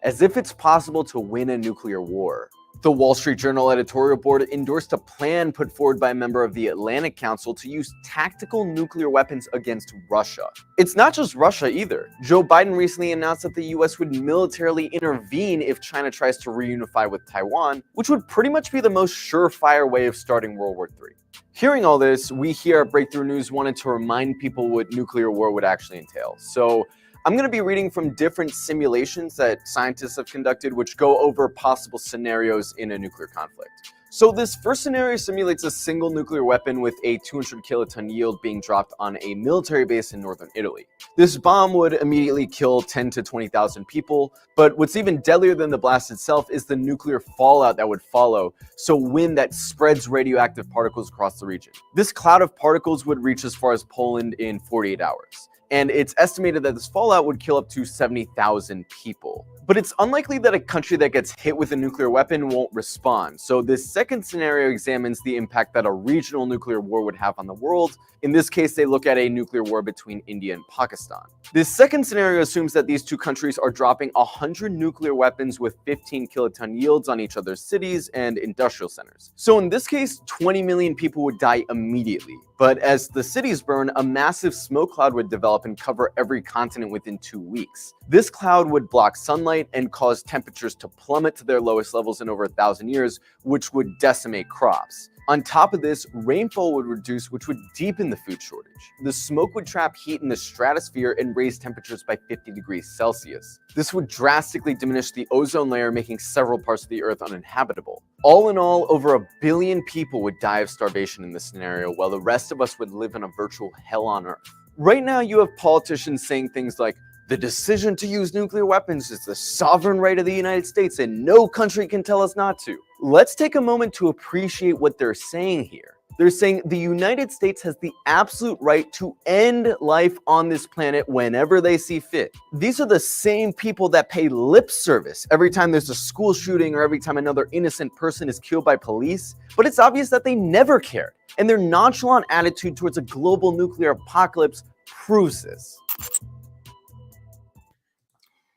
As if it's possible to win a nuclear war. The Wall Street Journal editorial board endorsed a plan put forward by a member of the Atlantic Council to use tactical nuclear weapons against Russia. It's not just Russia either. Joe Biden recently announced that the US would militarily intervene if China tries to reunify with Taiwan, which would pretty much be the most surefire way of starting World War III. Hearing all this, we here at Breakthrough News wanted to remind people what nuclear war would actually entail. So I'm going to be reading from different simulations that scientists have conducted which go over possible scenarios in a nuclear conflict. So this first scenario simulates a single nuclear weapon with a 200 kiloton yield being dropped on a military base in northern Italy. This bomb would immediately kill 10 to 20,000 people, but what's even deadlier than the blast itself is the nuclear fallout that would follow, so wind that spreads radioactive particles across the region. This cloud of particles would reach as far as Poland in 48 hours. And it's estimated that this fallout would kill up to 70,000 people. But it's unlikely that a country that gets hit with a nuclear weapon won't respond. So this second scenario examines the impact that a regional nuclear war would have on the world. In this case, they look at a nuclear war between India and Pakistan. This second scenario assumes that these two countries are dropping 100 nuclear weapons with 15 kiloton yields on each other's cities and industrial centers. So in this case, 20 million people would die immediately. But as the cities burn, a massive smoke cloud would develop and cover every continent within 2 weeks. This cloud would block sunlight and cause temperatures to plummet to their lowest levels in over 1,000 years, which would decimate crops. On top of this, rainfall would reduce, which would deepen the food shortage. The smoke would trap heat in the stratosphere and raise temperatures by 50 degrees Celsius. This would drastically diminish the ozone layer, making several parts of the Earth uninhabitable. All in all, over 1 billion people would die of starvation in this scenario, while the rest of us would live in a virtual hell on Earth. Right now, you have politicians saying things like, The decision to use nuclear weapons is the sovereign right of the United States, and no country can tell us not to. Let's take a moment to appreciate what they're saying here. They're saying the United States has the absolute right to end life on this planet whenever they see fit. These are the same people that pay lip service every time there's a school shooting or every time another innocent person is killed by police, but it's obvious that they never cared, and their nonchalant attitude towards a global nuclear apocalypse proves this.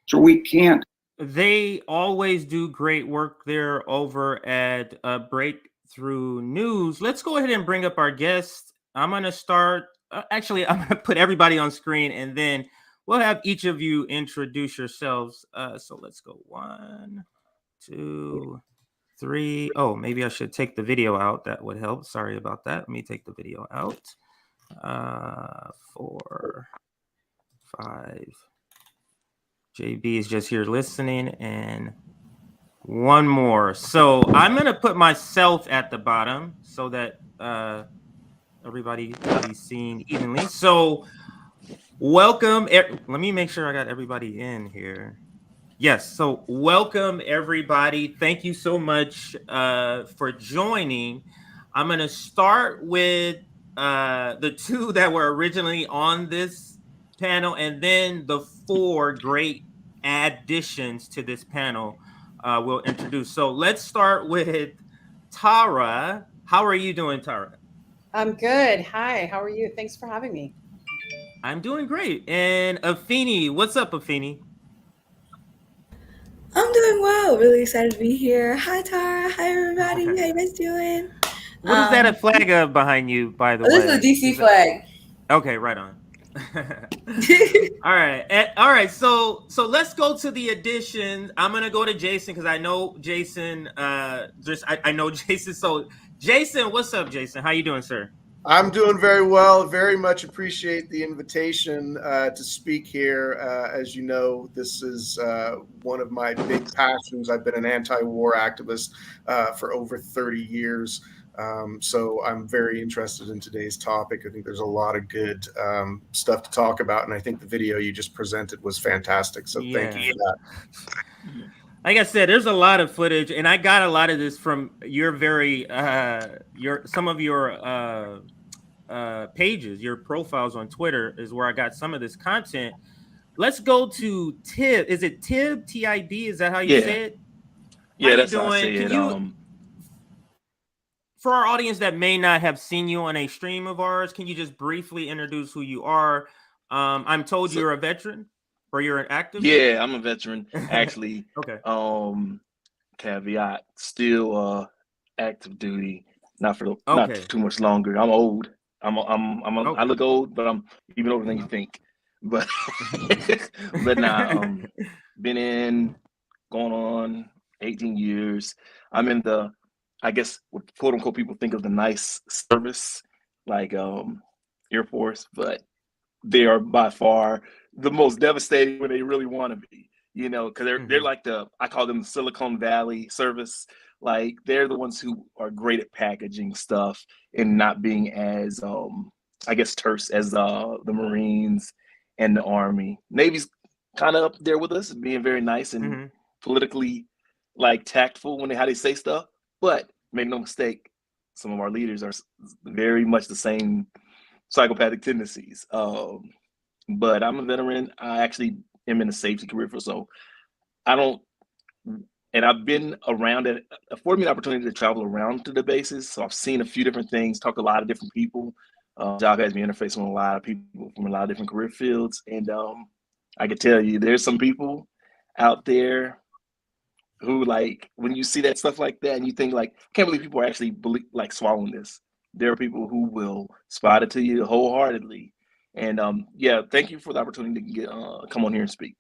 So we can't. They always do great work there over at Breakthrough News. Let's go ahead and bring up our guest. I'm going to start. Actually, I'm going to put everybody on screen, and then we'll have each of you introduce yourselves. So let's go 1, 2, 3. Oh, maybe I should take the video out. That would help. Sorry about that. Let me take the video out. 4, 5. JB is just here listening, and one more. So I'm going to put myself at the bottom so that everybody can be seen evenly. So welcome. Let me make sure I got everybody in here. Yes. So welcome, everybody. Thank you so much for joining. I'm going to start with the two that were originally on this panel, and then the 4 great additions to this panel we'll introduce. So let's start with Tara. How are you doing, Tara? I'm good. Hi, how are you? Thanks for having me. I'm doing great. And Afeni, what's up, Afeni? I'm doing well. Really excited to be here. Hi, Tara. Hi, everybody. How you guys doing? What is that a flag of behind you, by the way? This is a DC flag. Okay, right on. All right. So let's go to the additions. I'm gonna go to Jason because I know Jason. I know Jason. So Jason, what's up, Jason? How you doing, sir? I'm doing very well. Very much appreciate the invitation to speak here. As you know, this is one of my big passions. I've been an anti-war activist for over 30 years. So I'm very interested in today's topic. I think there's a lot of good stuff to talk about, and I think the video you just presented was fantastic. So thank you for that. Like I said, there's a lot of footage, and I got a lot of this from your some of your pages, your profiles on Twitter is where I got some of this content. Let's go to Tib. Is it Tib? T-I-B? Is that how you say it? Yeah, that's how I say it. For our audience that may not have seen you on a stream of ours, can you just briefly introduce who you are? I'm told you're a veteran or you're an activist. Yeah, I'm a veteran, actually. Okay. Caveat, still active duty, not too much longer. I'm old. I look old, but I'm even older than you think. But been going on 18 years. I'm in the, I guess what quote unquote people think of the nice service, like Air Force, but they are by far the most devastating when they really want to be, because they're like I call them the Silicon Valley service. Like they're the ones who are great at packaging stuff and not being as I guess terse as the Marines and the Army. Navy's kind of up there with us, being very nice and politically like tactful when how they say stuff. But make no mistake, some of our leaders are very much the same psychopathic tendencies. But I'm a veteran. I actually am in a safety career so and I've been around it, afforded me an opportunity to travel around to the bases. So I've seen a few different things, talk to a lot of different people. Job has me interfacing with a lot of people from a lot of different career fields. And I can tell you, there's some people out there who, like, when you see that stuff like that and you think, like, I can't believe people are actually swallowing this. There are people who will spot it to you wholeheartedly. And thank you for the opportunity to come on here and speak.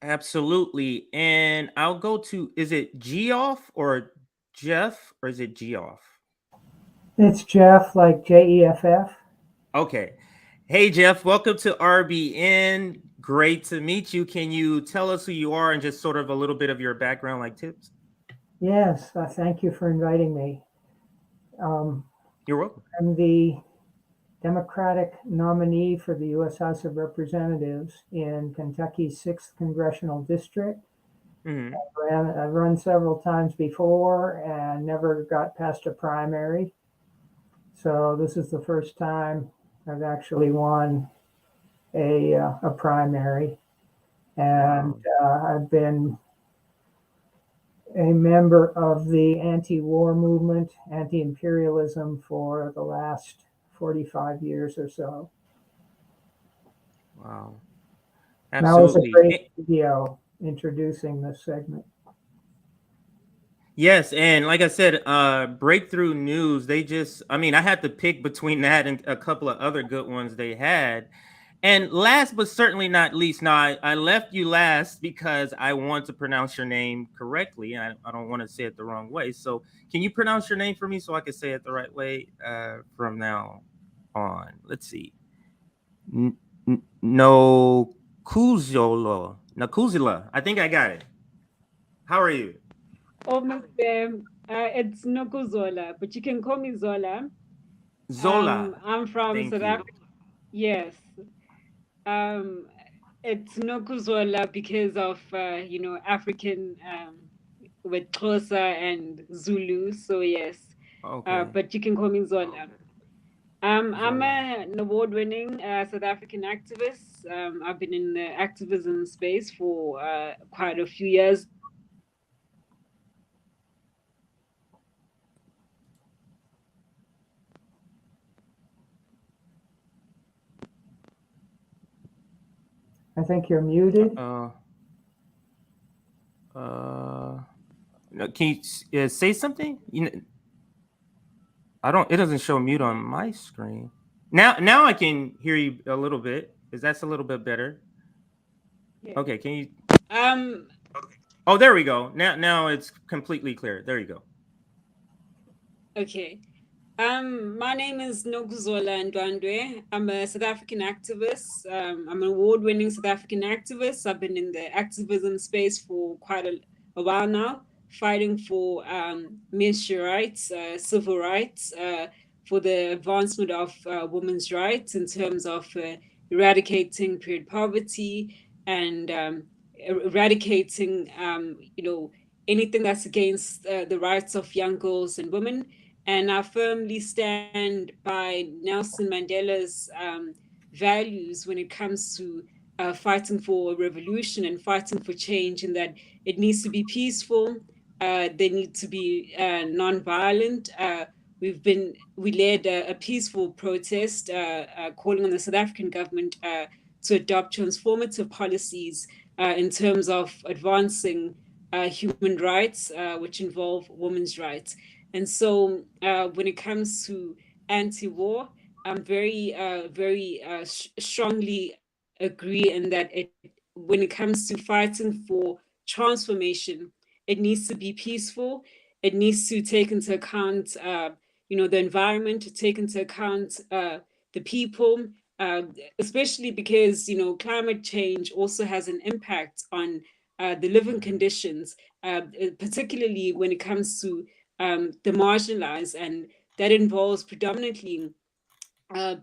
Absolutely. And I'll go to, is it Geoff or Jeff, or is it Geoff? It's Jeff, like Jeff. Okay. Hey, Jeff, welcome to RBN. Great to meet you. Can you tell us who you are and just sort of a little bit of your background, like tips? Yes, thank you for inviting me. You're welcome. I'm the Democratic nominee for the U.S. House of Representatives in Kentucky's 6th Congressional District. Mhm. I've run several times before and never got past a primary. So this is the first time I've actually won a primary. And I've been a member of the anti-war movement, anti-imperialism for the last 45 years or so. Wow. That was a Absolutely. great video introducing this segment. Yes, and like I said, Breakthrough News, they just, I mean, I had to pick between that and a couple of other good ones they had. And last but certainly not least, now I left you last because I want to pronounce your name correctly, and I don't want to say it the wrong way. So can you pronounce your name for me so I can say it the right way from now on? Let's see. Nakuzila. I think I got it. How are you? Almost there. It's Noko Zola, but you can call me Zola. Zola. I'm from Thank South you. Africa. Yes. It's Noko Zola because of African with Xhosa and Zulu. So yes. Okay. But you can call me Zola. I'm Zola. an award-winning South African activist. I've been in the activism space for quite a few years. I think you're muted. Can you say something? I don't. It doesn't show mute on my screen. Now I can hear you a little bit. That's a little bit better? Yeah. Okay. Can you? Okay. Oh, there we go. Now it's completely clear. There you go. Okay. My name is Nokuzola Ndwandwe. I'm a South African activist. I'm an award-winning South African activist. I've been in the activism space for quite a while now, fighting for men's rights, civil rights, for the advancement of women's rights in terms of eradicating period poverty and eradicating, anything that's against the rights of young girls and women. And I firmly stand by Nelson Mandela's values when it comes to fighting for a revolution and fighting for change, in that it needs to be peaceful. They need to be non-violent. We led a peaceful protest calling on the South African government to adopt transformative policies in terms of advancing human rights, which involve women's rights. And so when it comes to anti-war, I'm very strongly agree in that when it comes to fighting for transformation, it needs to be peaceful. It needs to take into account, the environment, to take into account the people, especially because, climate change also has an impact on the living conditions, particularly when it comes to the marginalized, and that involves predominantly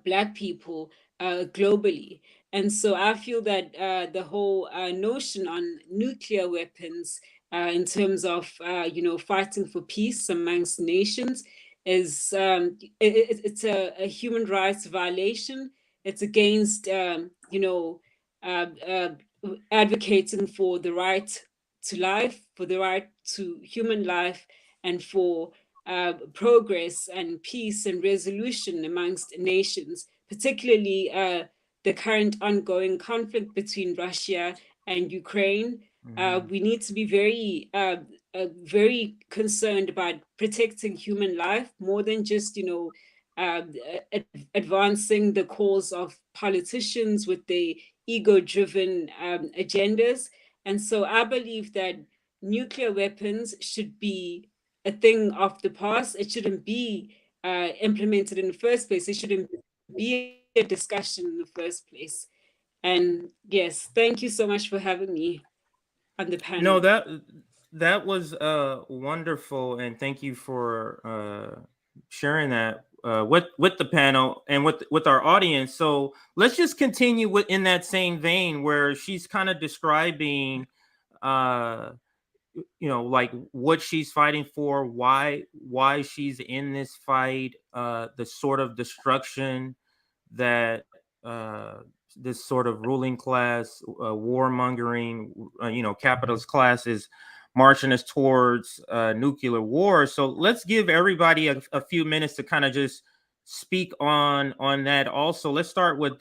Black people globally. And so I feel that the whole notion on nuclear weapons in terms of, fighting for peace amongst nations is it's a human rights violation. It's against, uh, uh, advocating for the right to life, for the right to human life, and for progress and peace and resolution amongst nations, particularly the current ongoing conflict between Russia and Ukraine. We need to be very concerned about protecting human life more than just, advancing the cause of politicians with their ego-driven agendas. And so I believe that nuclear weapons should be a thing of the past. It shouldn't be implemented in the first place. It shouldn't be a discussion in the first place. And yes, thank you so much for having me on the panel. No, that was wonderful, and thank you for sharing that with the panel and with our audience. So let's just continue in that same vein where she's kind of describing, like what she's fighting for, why she's in this fight, the sort of destruction that this sort of ruling class, warmongering, capitalist class is marching us towards nuclear war. So let's give everybody a few minutes to kind of just speak on that. Also, let's start with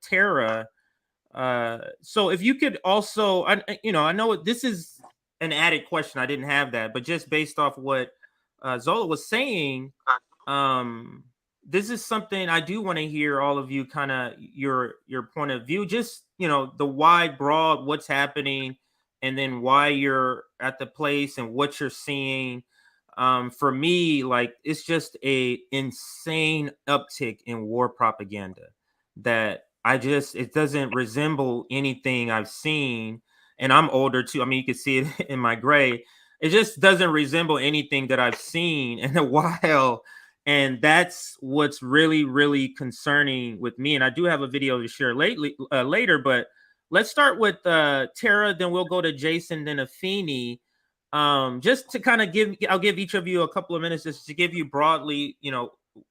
Tara. So if you could also, I know this is an added question. I didn't have that, but just based off what Zola was saying, this is something I do want to hear all of you kind of your point of view, just, the wide, broad, what's happening, and then why you're at the place and what you're seeing. For me, like, it's just a insane uptick in war propaganda that it doesn't resemble anything I've seen. And I'm older too. I mean, you can see it in my gray. It just doesn't resemble anything that I've seen in a while. And that's what's really, really concerning with me. And I do have a video to share later, but let's start with Tara, then we'll go to Jason, then Afeni. Just to kind of I'll give each of you a couple of minutes just to give you broadly,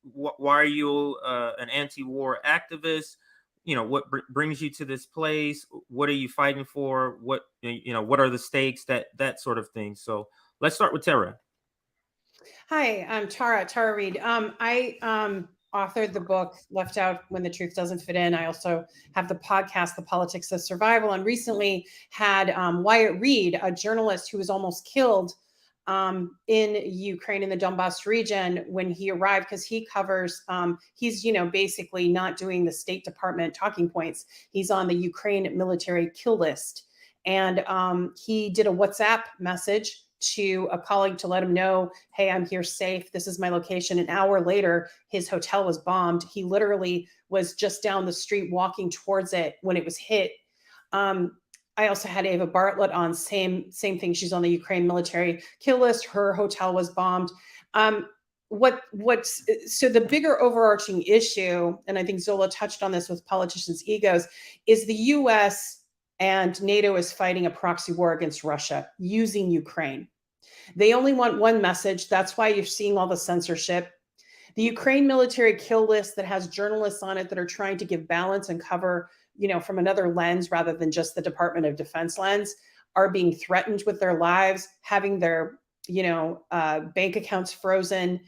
why are you an anti-war activist? What brings you to this place? What are you fighting for? What are the stakes? That sort of thing. So let's start with Tara. Hi, I'm Tara Reid. I authored the book Left Out When the Truth Doesn't Fit In. I also have the podcast, The Politics of Survival, and recently had Wyatt Reed, a journalist who was almost killed in Ukraine, in the Donbass region, when he arrived, because he covers, he's, basically not doing the State Department talking points. He's on the Ukraine military kill list. And he did a WhatsApp message to a colleague to let him know, hey, I'm here safe. This is my location. An hour later, his hotel was bombed. He literally was just down the street walking towards it when it was hit. I also had Ava Bartlett on, same thing. She's on the Ukraine military kill list. Her hotel was bombed. So the bigger overarching issue, and I think Zola touched on this with politicians' egos, is the US and NATO is fighting a proxy war against Russia using Ukraine. They only want one message. That's why you're seeing all the censorship. The Ukraine military kill list that has journalists on it that are trying to give balance and cover, from another lens rather than just the Department of Defense lens, are being threatened with their lives, having their, bank accounts frozen,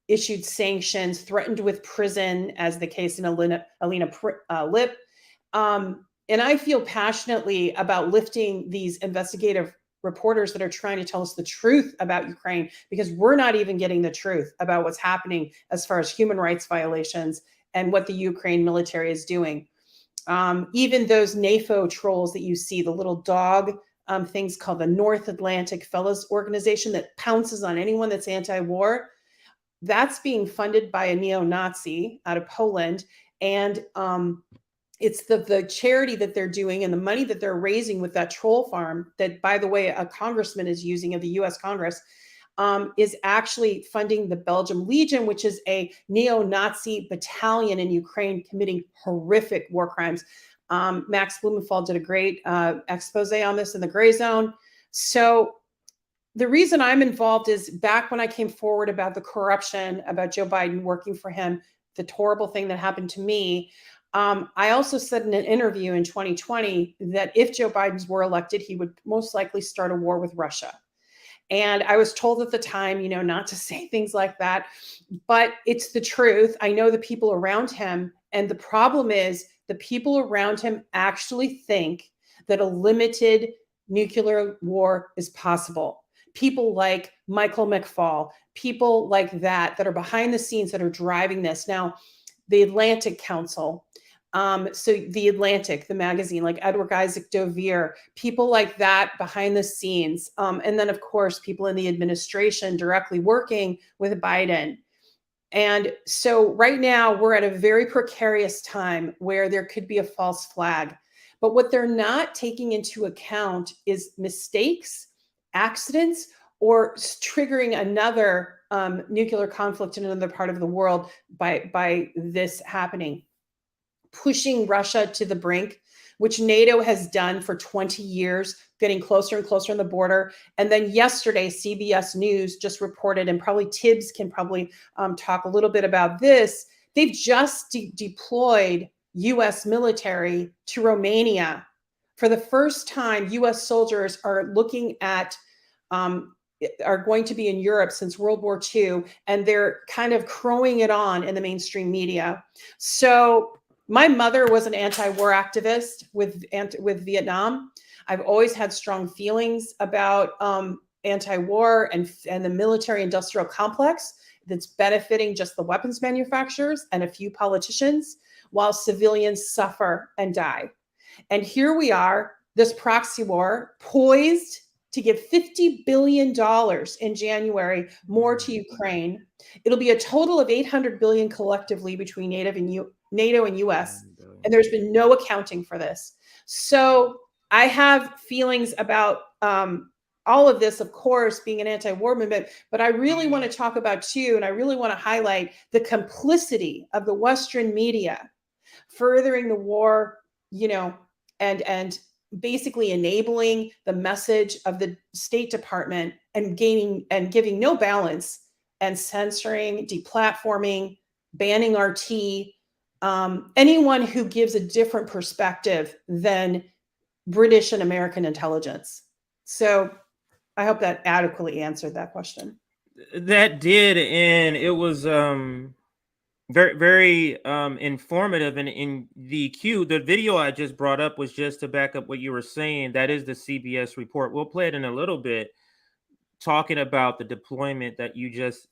issued sanctions, threatened with prison, as the case in Alina Lip. And I feel passionately about lifting these investigative reporters that are trying to tell us the truth about Ukraine, because we're not even getting the truth about what's happening as far as human rights violations and what the Ukraine military is doing. Even those NAFO trolls that you see, the little dog things called the North Atlantic Fellows Organization that pounces on anyone that's anti-war, that's being funded by a neo-Nazi out of Poland. And it's the charity that they're doing and the money that they're raising with that troll farm that, by the way, a congressman is using of the US Congress, is actually funding the Belgium Legion, which is a neo-Nazi battalion in Ukraine committing horrific war crimes. Max Blumenthal did a great expose on this in the Gray Zone. So the reason I'm involved is back when I came forward about the corruption, about Joe Biden working for him, the horrible thing that happened to me. I also said in an interview in 2020 that if Joe Biden were elected, he would most likely start a war with Russia. And I was told at the time, not to say things like that, but it's the truth. I know the people around him. And the problem is the people around him actually think that a limited nuclear war is possible. People like Michael McFaul, people like that are behind the scenes that are driving this. Now, the Atlantic Council, so the Atlantic, the magazine, like Edward Isaac Dovier, people like that behind the scenes. And then, of course, people in the administration directly working with Biden. And so right now we're at a very precarious time where there could be a false flag. But what they're not taking into account is mistakes, accidents, or triggering another nuclear conflict in another part of the world by this happening. Pushing Russia to the brink, which NATO has done for 20 years, getting closer and closer on the border. And then yesterday, CBS News just reported, and probably Tibbs can probably talk a little bit about this. They've just deployed US military to Romania. For the first time, US soldiers are looking at, are going to be in Europe since World War II, and they're kind of crowing it on in the mainstream media. So my mother was an anti-war activist with Vietnam. I've always had strong feelings about anti-war and the military-industrial complex that's benefiting just the weapons manufacturers and a few politicians, while civilians suffer and die. And here we are, this proxy war poised to give $50 billion in January more to Ukraine. It'll be a total of $800 billion collectively between NATO and US, and there's been no accounting for this. So I have feelings about all of this, of course, being an anti-war movement, but I really want to talk about too, and I really want to highlight the complicity of the Western media furthering the war, and basically enabling the message of the State Department and giving no balance and censoring, deplatforming, banning RT, anyone who gives a different perspective than British and American intelligence. So I hope that adequately answered that question. That did, and it was very, very informative. And in the video I just brought up was just to back up what you were saying. That is the CBS report. We'll play it in a little bit, talking about the deployment that you just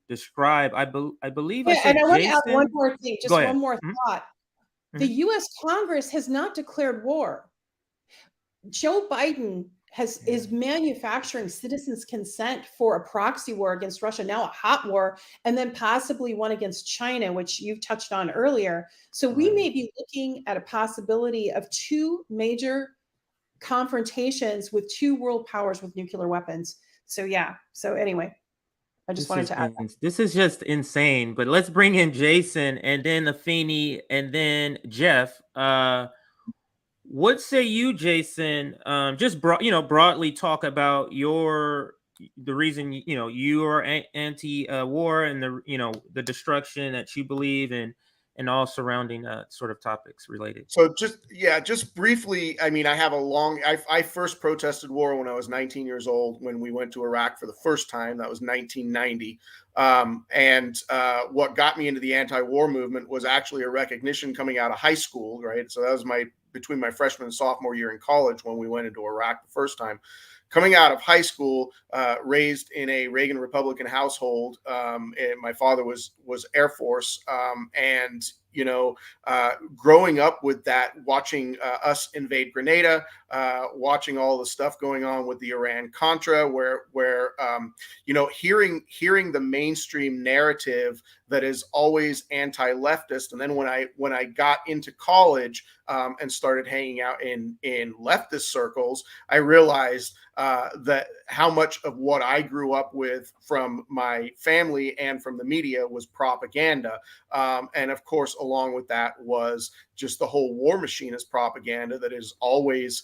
described. I believe I said and I want to Jason. add one more thing, just Go ahead. one more thought. The U.S. Congress has not declared war. Joe Biden is manufacturing citizens' consent for a proxy war against Russia, now a hot war, and then possibly one against China, which you've touched on earlier. So we may be looking at a possibility of two major confrontations with two world powers with nuclear weapons. So yeah. So anyway, I just wanted to add that. This is just insane. But let's bring in Jason, and then Afeni, and then Jeff. What say you, Jason? Just broadly talk about the reason you are anti-war and the destruction that you believe in, and all surrounding sort of topics related. So just briefly, I mean, I first protested war when I was 19 years old, when we went to Iraq for the first time. That was 1990. What got me into the anti-war movement was actually a recognition coming out of high school, right? So that was between my freshman and sophomore year in college when we went into Iraq the first time. Coming out of high school, raised in a Reagan Republican household, and my father was Air Force, growing up with that, watching us invade Grenada, watching all the stuff going on with the Iran-Contra, where hearing the mainstream narrative that is always anti-leftist, and then when I got into college and started hanging out in leftist circles, I realized that how much of what I grew up with from my family and from the media was propaganda, and of course, along with that was just the whole war machine as propaganda. That is always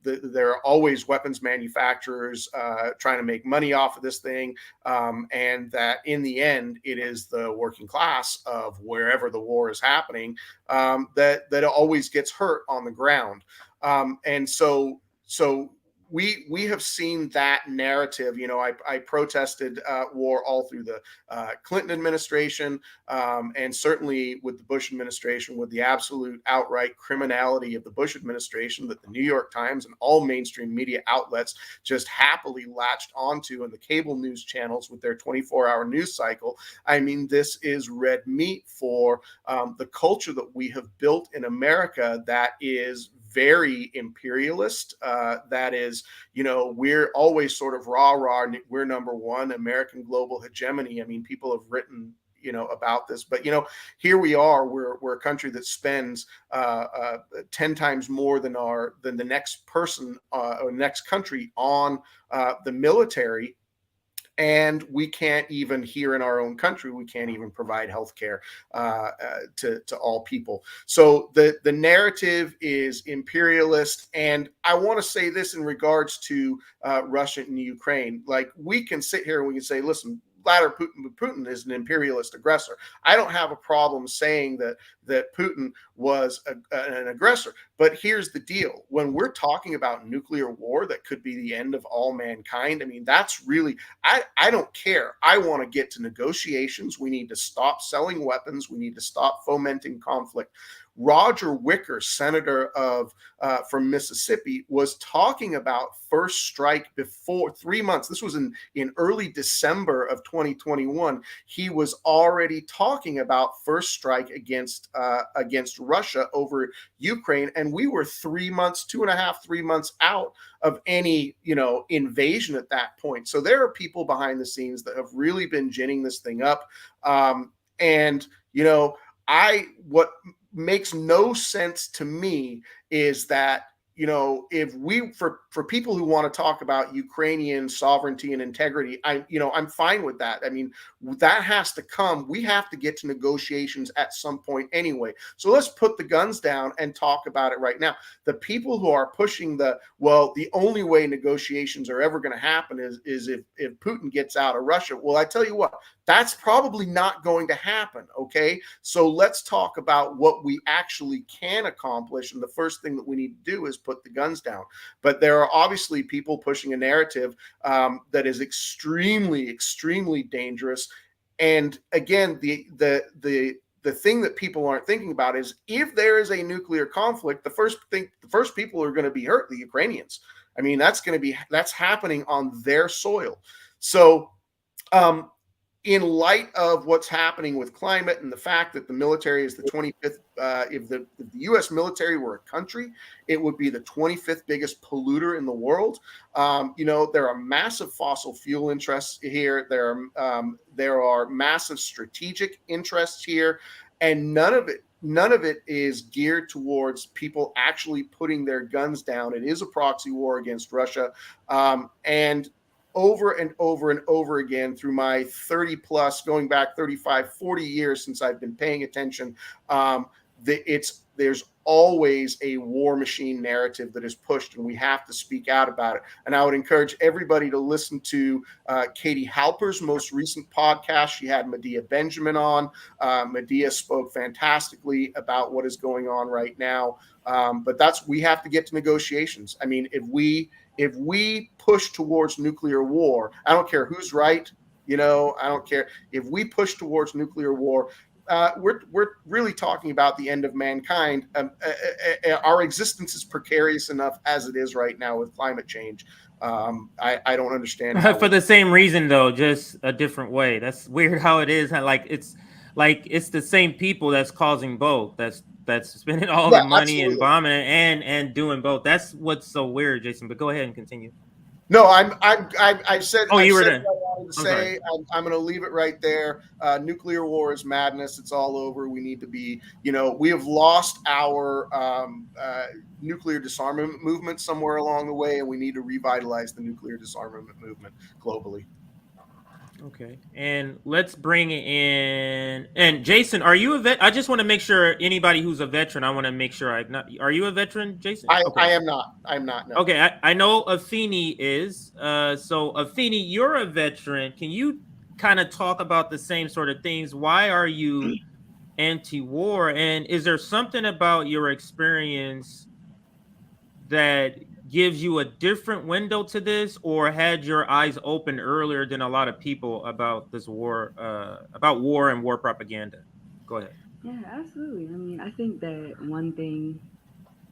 there are always weapons manufacturers trying to make money off of this thing, and that in the end it is the working class of wherever the war is happening that always gets hurt on the ground, and so we have seen that narrative. I protested war all through the Clinton administration, and certainly with the Bush administration, with the absolute outright criminality of the Bush administration that the New York Times and all mainstream media outlets just happily latched onto, and the cable news channels with their 24-hour news cycle. I mean, this is red meat for the culture that we have built in America that is very imperialist, that is, we're always sort of rah, we're number one, American global hegemony. I mean, people have written, about this, but, here we are, we're a country that spends 10 times more than the next person or next country on the military. And we can't even, here in our own country, we can't even provide healthcare to all people. So the narrative is imperialist. And I want to say this in regards to Russia and Ukraine. Like, we can sit here and we can say, listen, Vladimir Putin is an imperialist aggressor. I don't have a problem saying that Putin was an aggressor. But here's the deal. When we're talking about nuclear war that could be the end of all mankind, I mean, that's really, I don't care. I want to get to negotiations. We need to stop selling weapons. We need to stop fomenting conflict. Roger Wicker, senator from Mississippi, was talking about first strike before 3 months. This was in early December of 2021. He was already talking about first strike against Russia over Ukraine, and we were 3 months, 2.5, 3 months out of any invasion at that point. So there are people behind the scenes that have really been ginning this thing up, and what makes no sense to me is that, if we, for people who want to talk about Ukrainian sovereignty and integrity, I'm fine with that. I mean, that has to come. We have to get to negotiations at some point anyway. So let's put the guns down and talk about it right now. The people who are pushing the only way negotiations are ever going to happen is if Putin gets out of Russia. Well, I tell you what, that's probably not going to happen. Okay. So let's talk about what we actually can accomplish. And the first thing that we need to do is put the guns down. But there are obviously people pushing a narrative that is extremely, extremely dangerous. And again, the thing that people aren't thinking about is, if there is a nuclear conflict, the first people who are going to be hurt, the Ukrainians. I mean, that's happening on their soil. So, in light of what's happening with climate and the fact that the military is the 25th, if the U.S. military were a country, it would be the 25th biggest polluter in the world. There are massive fossil fuel interests here. There are massive strategic interests here, and none of it is geared towards people actually putting their guns down. It is a proxy war against Russia, and over and over and over again through my 30 plus, going back 35, 40 years since I've been paying attention, there's always a war machine narrative that is pushed, and we have to speak out about it. And I would encourage everybody to listen to Katie Halper's most recent podcast. She had Medea Benjamin on. Medea spoke fantastically about what is going on right now. But we have to get to negotiations. I mean, if we push towards nuclear war, I don't care who's right. I don't care. If we push towards nuclear war, we're really talking about the end of mankind. Our existence is precarious enough as it is right now with climate change. I don't understand. For the same reason, though, just a different way. That's weird how it is. It's the same people that's causing both. That's spending all the money and bombing and doing both. That's what's so weird, Jason. But go ahead and continue. No, I've said. Oh, you were there. there. I wanted to say. I'm going to leave it right there. Nuclear war is madness. It's all over. We need to be. We have lost our nuclear disarmament movement somewhere along the way, and we need to revitalize the nuclear disarmament movement globally. Okay, and let's bring in. And Jason, are you a vet? I just want to make sure anybody who's a veteran. I want to make sure are you a veteran, Jason? I am not. I'm not. No. Okay, I know Afeni is. So Afeni, you're a veteran. Can you kind of talk about the same sort of things? Why are you anti-war? And is there something about your experience that gives you a different window to this, or had your eyes open earlier than a lot of people about this war, about war and war propaganda? Go ahead. Yeah, absolutely. I mean, I think that one thing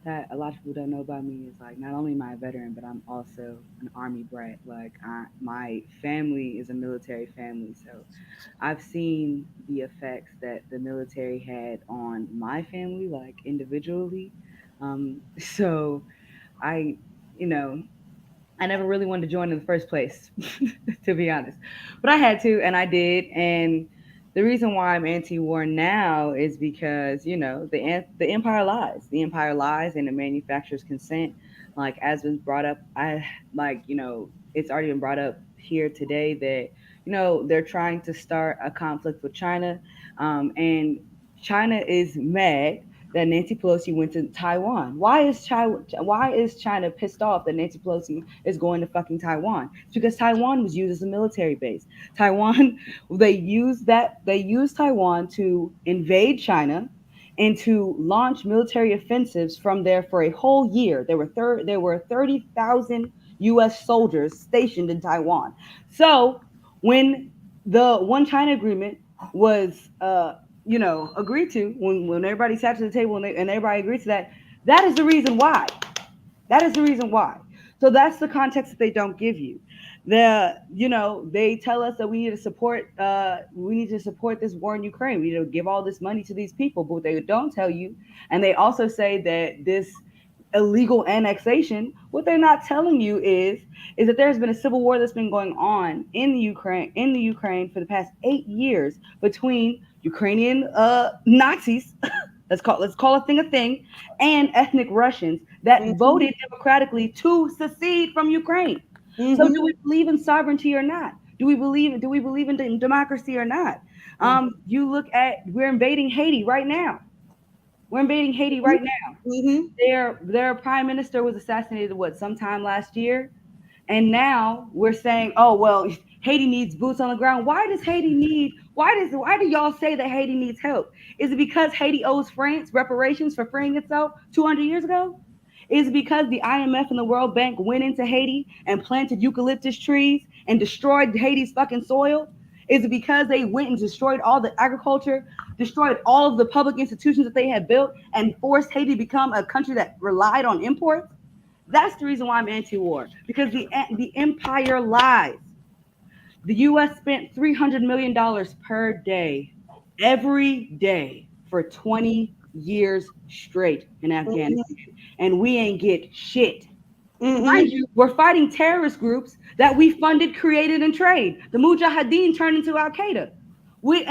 that a lot of people don't know about me is, like, not only am I a veteran, but I'm also an Army brat. Like, my family is a military family, so I've seen the effects that the military had on my family, like, individually. So I never really wanted to join in the first place, to be honest. But I had to, and I did. And the reason why I'm anti-war now is because, the empire lies. The empire lies, and it manufactures consent. Like, as was brought up, it's already been brought up hear today that, you know, they're trying to start a conflict with China, and China is mad that Nancy Pelosi went to Taiwan. Why is China pissed off that Nancy Pelosi is going to fucking Taiwan? It's because Taiwan was used as a military base. Taiwan, they used Taiwan to invade China and to launch military offensives from there for a whole year. There were 30,000 U.S. soldiers stationed in Taiwan. So when the One China Agreement was agreed to, when everybody sat to the table and everybody agreed to that, that is the reason why. That is the reason why. So that's the context that they don't give you. They tell us that we need to support this war in Ukraine. We need to give all this money to these people, but what they don't tell you, and they also say that this illegal annexation, what they're not telling you is that there's been a civil war that's been going on in the Ukraine for the past 8 years between Ukrainian Nazis, let's call a thing, and ethnic Russians that voted democratically to secede from Ukraine. So do we believe in sovereignty or not? Do we believe in democracy or not? You look at, we're invading Haiti right now. Their prime minister was assassinated sometime last year, and now we're saying, oh well, Haiti needs boots on the ground. Why do y'all say that Haiti needs help? Is it because Haiti owes France reparations for freeing itself 200 years ago? Is it because the IMF and the World Bank went into Haiti and planted eucalyptus trees and destroyed Haiti's fucking soil? Is it because they went and destroyed all the agriculture, destroyed all of the public institutions that they had built, and forced Haiti to become a country that relied on imports? That's the reason why I'm anti-war, because the empire lies. The U.S. spent $300 million per day, every day, for 20 years straight in Afghanistan, and we ain't get shit. Mind you, we're fighting terrorist groups that we funded, created, and trained. The Mujahideen turned into Al Qaeda. We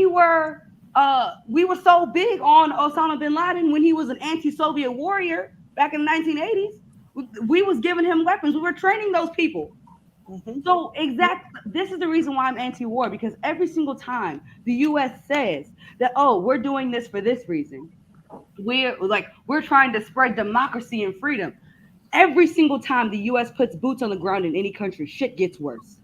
were so big on Osama bin Laden when he was an anti-Soviet warrior back in the 1980s. We was giving him weapons. We were training those people. So this is the reason why I'm anti-war, because every single time the U.S. says that, oh, we're doing this for this reason, we're trying to spread democracy and freedom. Every single time the U.S. puts boots on the ground in any country, shit gets worse.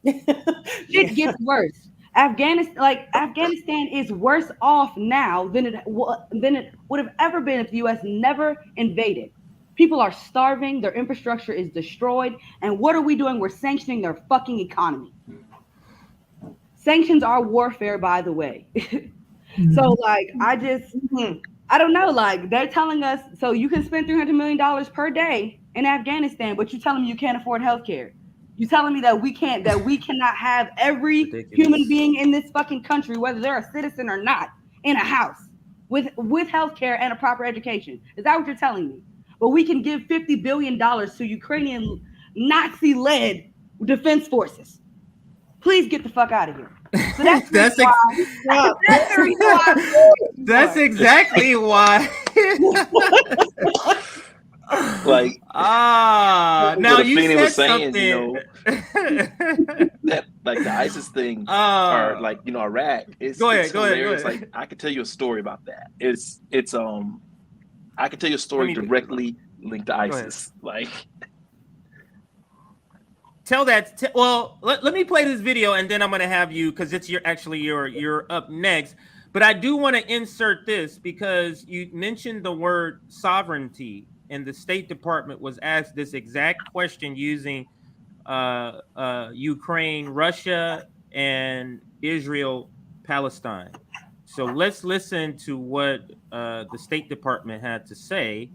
Shit gets worse. Afghanistan is worse off now than it would have ever been if the U.S. never invaded. People are starving, their infrastructure is destroyed, and what are we doing? We're sanctioning their fucking economy. Sanctions are warfare, by the way. So, I don't know, they're telling us, so you can spend $300 million per day in Afghanistan, but you're telling me you can't afford healthcare. You're telling me that we cannot have every human being in this fucking country, whether they're a citizen or not, in a house with healthcare and a proper education. Is that what you're telling me? But we can give $50 billion to Ukrainian Nazi-led defense forces. Please get the fuck out of here. So that's exactly why. Like now you Feeney said was saying, something. That like the ISIS thing, or Iraq. It's hilarious. Like I could tell you a story about that. I could tell you a story directly linked to ISIS. Like, tell that. Well, let me play this video, and then I'm going to have you, because it's you're up next. But I do want to insert this because you mentioned the word sovereignty, and the State Department was asked this exact question using Ukraine, Russia, and Israel, Palestine. So let's listen to what the State Department had to say.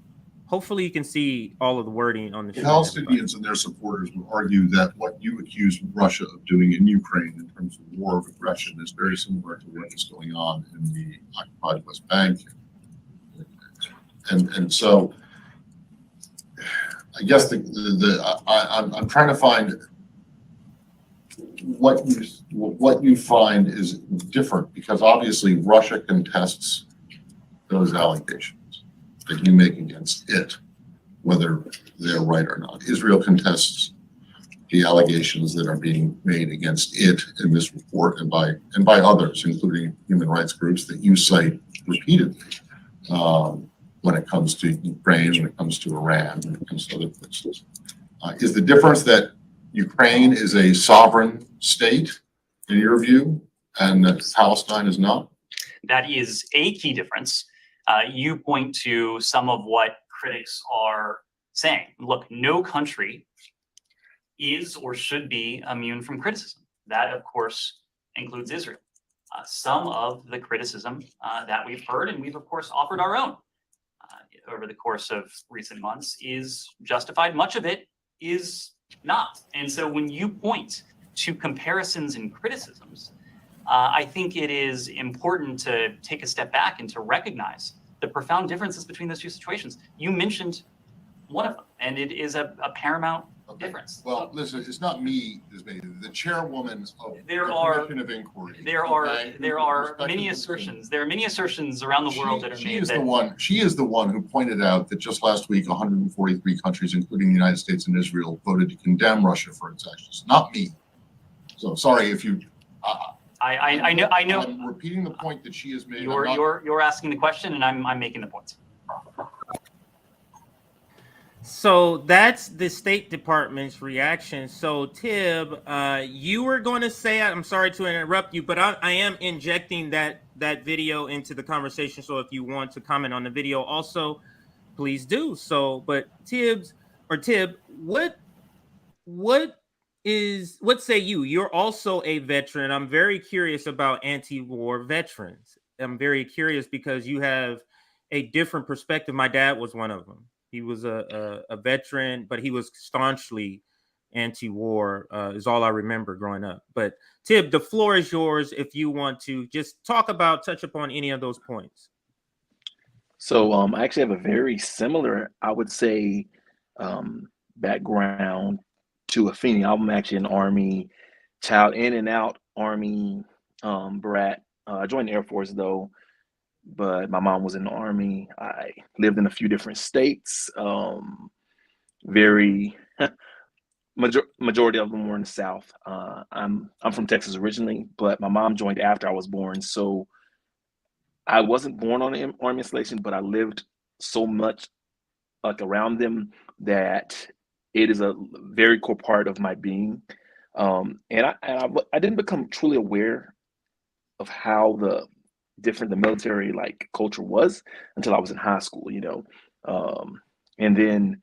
Hopefully you can see all of the wording on the show. Palestinians and their supporters would argue that what you accuse Russia of doing in Ukraine in terms of war of aggression is very similar to what is going on in the occupied West Bank. And so I guess I'm trying to find what you find is different, because obviously Russia contests those allegations that you make against it, whether they're right or not. Israel contests the allegations that are being made against it in this report and by others, including human rights groups that you cite repeatedly, when it comes to Ukraine, when it comes to Iran, when it comes to other places. Is the difference that Ukraine is a sovereign state, in your view, and that Palestine is not? That is a key difference. You point to some of what critics are saying. Look, no country is or should be immune from criticism. That, of course, includes Israel. Some of the criticism that we've heard, and we've, of course, offered our own over the course of recent months, is justified. Much of it is not. And so when you point to comparisons and criticisms, I think it is important to take a step back and to recognize the profound differences between those two situations. You mentioned one of them, and it is a paramount difference. Well, listen, it's not me, the chairwoman of the Commission of Inquiry. There are many assertions. There are many assertions around the world that are made. She is the one who pointed out that just last week, 143 countries, including the United States and Israel, voted to condemn Russia for its actions. Not me. So sorry if you. I know. I'm repeating the point that she has made. You're asking the question, and I'm making the points. So that's the State Department's reaction. So Tib, you were going to say, I'm sorry to interrupt you, but I am injecting that video into the conversation. So if you want to comment on the video also, please do so. But Tib, what say you? You're also a veteran. I'm very curious about anti-war veterans. I'm very curious because you have a different perspective. My dad was one of them. He was a veteran, but he was staunchly anti-war, is all I remember growing up. But Tib, the floor is yours if you want to just touch upon any of those points. So I actually have a very similar, I would say, background to Afeni. I'm actually an Army child, in and out Army brat. I joined the Air Force though, but my mom was in the Army. I lived in a few different states. Very majority of them were in the South. I'm from Texas originally, but my mom joined after I was born. So I wasn't born on an Army installation, but I lived so much like around them that it is a very core part of my being. And I didn't become truly aware of how different the military like culture was until I was in high school, and then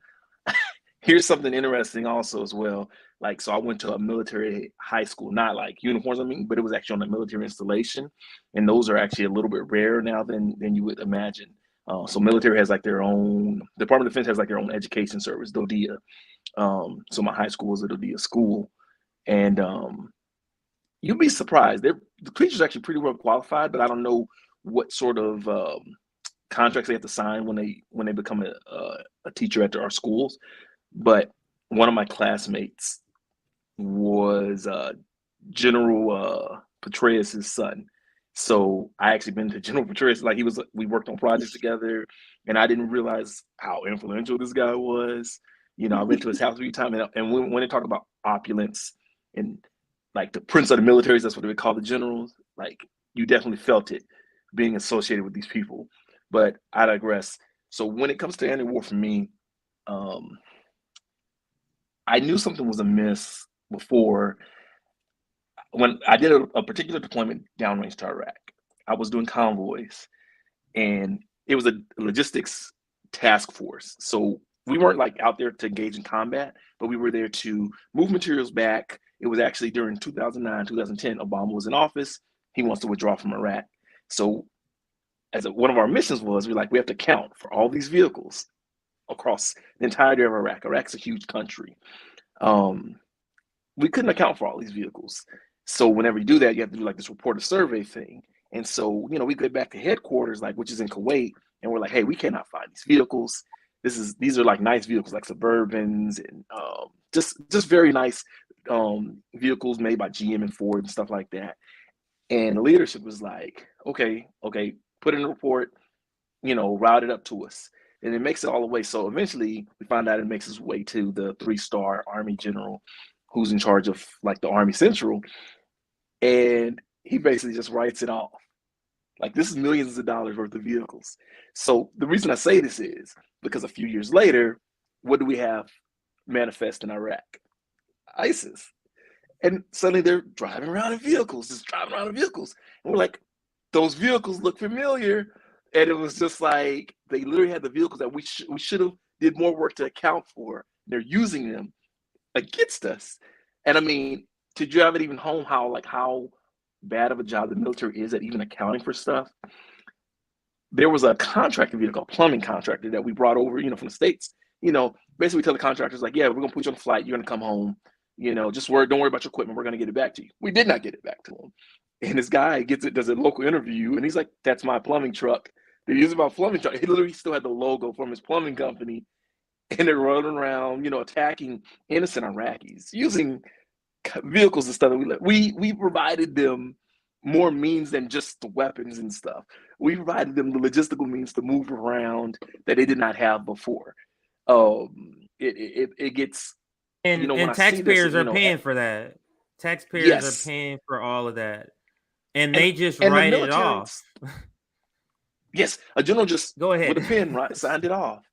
here's something interesting also as well. Like, so I went to a military high school, not like uniforms, but it was actually on a military installation, and those are actually a little bit rarer now than you would imagine. So military has like their own, Department of Defense has like their own education service, DODEA. So my high school was a DODEA school, and you'd be surprised. The creatures are actually pretty well qualified, but I don't know what sort of contracts they have to sign when they become a teacher at our schools. But one of my classmates was General Petraeus' son. So I actually been to General Petraeus. Like we worked on projects together, and I didn't realize how influential this guy was. I went to his house a few times, and when they talk about opulence and like the prince of the militaries, that's what they call the generals. Like you definitely felt it being associated with these people. But I digress. So when it comes to anti-war for me, I knew something was amiss before. When I did a particular deployment downrange to Iraq, I was doing convoys, and it was a logistics task force. So we weren't like out there to engage in combat, but we were there to move materials back. It was actually during 2009, 2010, Obama was in office. He wants to withdraw from Iraq. So one of our missions was, we have to count for all these vehicles across the entirety of Iraq. Iraq's a huge country. We couldn't account for all these vehicles. So whenever you do that, you have to do like this report a survey thing. And so, we go back to headquarters, which is in Kuwait, and we're like, hey, we cannot find these vehicles. These are like nice vehicles, like Suburbans and just very nice vehicles made by GM and Ford and stuff like that. And the leadership was like, okay, put in a report, route it up to us. And it makes it all the way. So eventually we find out it makes its way to the 3-star Army general. who's in charge of like the Army Central, and he basically just writes it off. Like, this is millions of dollars worth of vehicles. So the reason I say this is because a few years later, what do we have manifest in Iraq? ISIS. And suddenly they're driving around in vehicles, just driving around in vehicles. And we're like, those vehicles look familiar. And it was just like, they literally had the vehicles that we should have did more work to account for. They're using them against us. And I mean, to drive it even home, how bad of a job the military is at even accounting for stuff. There was a contractor vehicle, a plumbing contractor that we brought over, from the States. Basically we tell the contractors like, yeah, we're gonna put you on a flight, you're gonna come home, just don't worry about your equipment, we're gonna get it back to you. We did not get it back to him. And this guy does a local interview, and he's like, that's my plumbing truck. They're using my plumbing truck. He literally still had the logo from his plumbing company, and they're running around, attacking innocent Iraqis using vehicles and stuff that we provided them more means than just the weapons and stuff. We provided them the logistical means to move around that they did not have before. It gets and when I see taxpayers this, are paying for that. Taxpayers Yes. are paying for all of that, and they just and the write it military- off. Yes, a general just Go ahead. with a pen signed it off.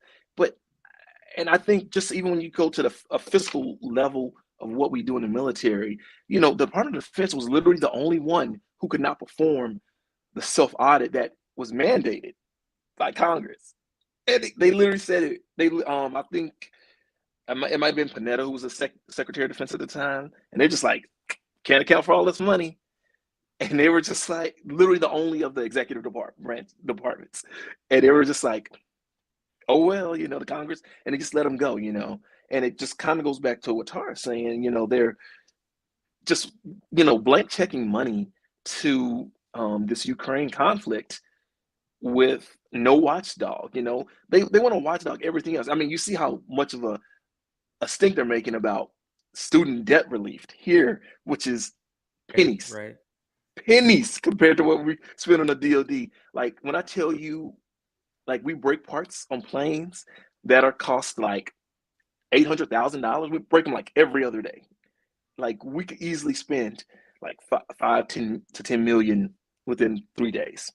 And I think just even when you go to a fiscal level of what we do in the military, the Department of Defense was literally the only one who could not perform the self-audit that was mandated by Congress. And they literally said it. I think it might have been Panetta who was the Secretary of Defense at the time, and they're just like, can't account for all this money. And they were just like, literally the only of the executive departments. And they were just like, oh, well, the Congress, and they just let them go, and it just kind of goes back to what Tara's saying, they're just, blank checking money to this Ukraine conflict with no watchdog. They want to watchdog everything else. I mean, you see how much of a stink they're making about student debt relief here, which is pennies. Right. Pennies compared to what we spend on the DoD. Like, when I tell you, like, we break parts on planes that are cost like $800,000. We break them like every other day. Like, we could easily spend like 10 to 10 million within 3 days.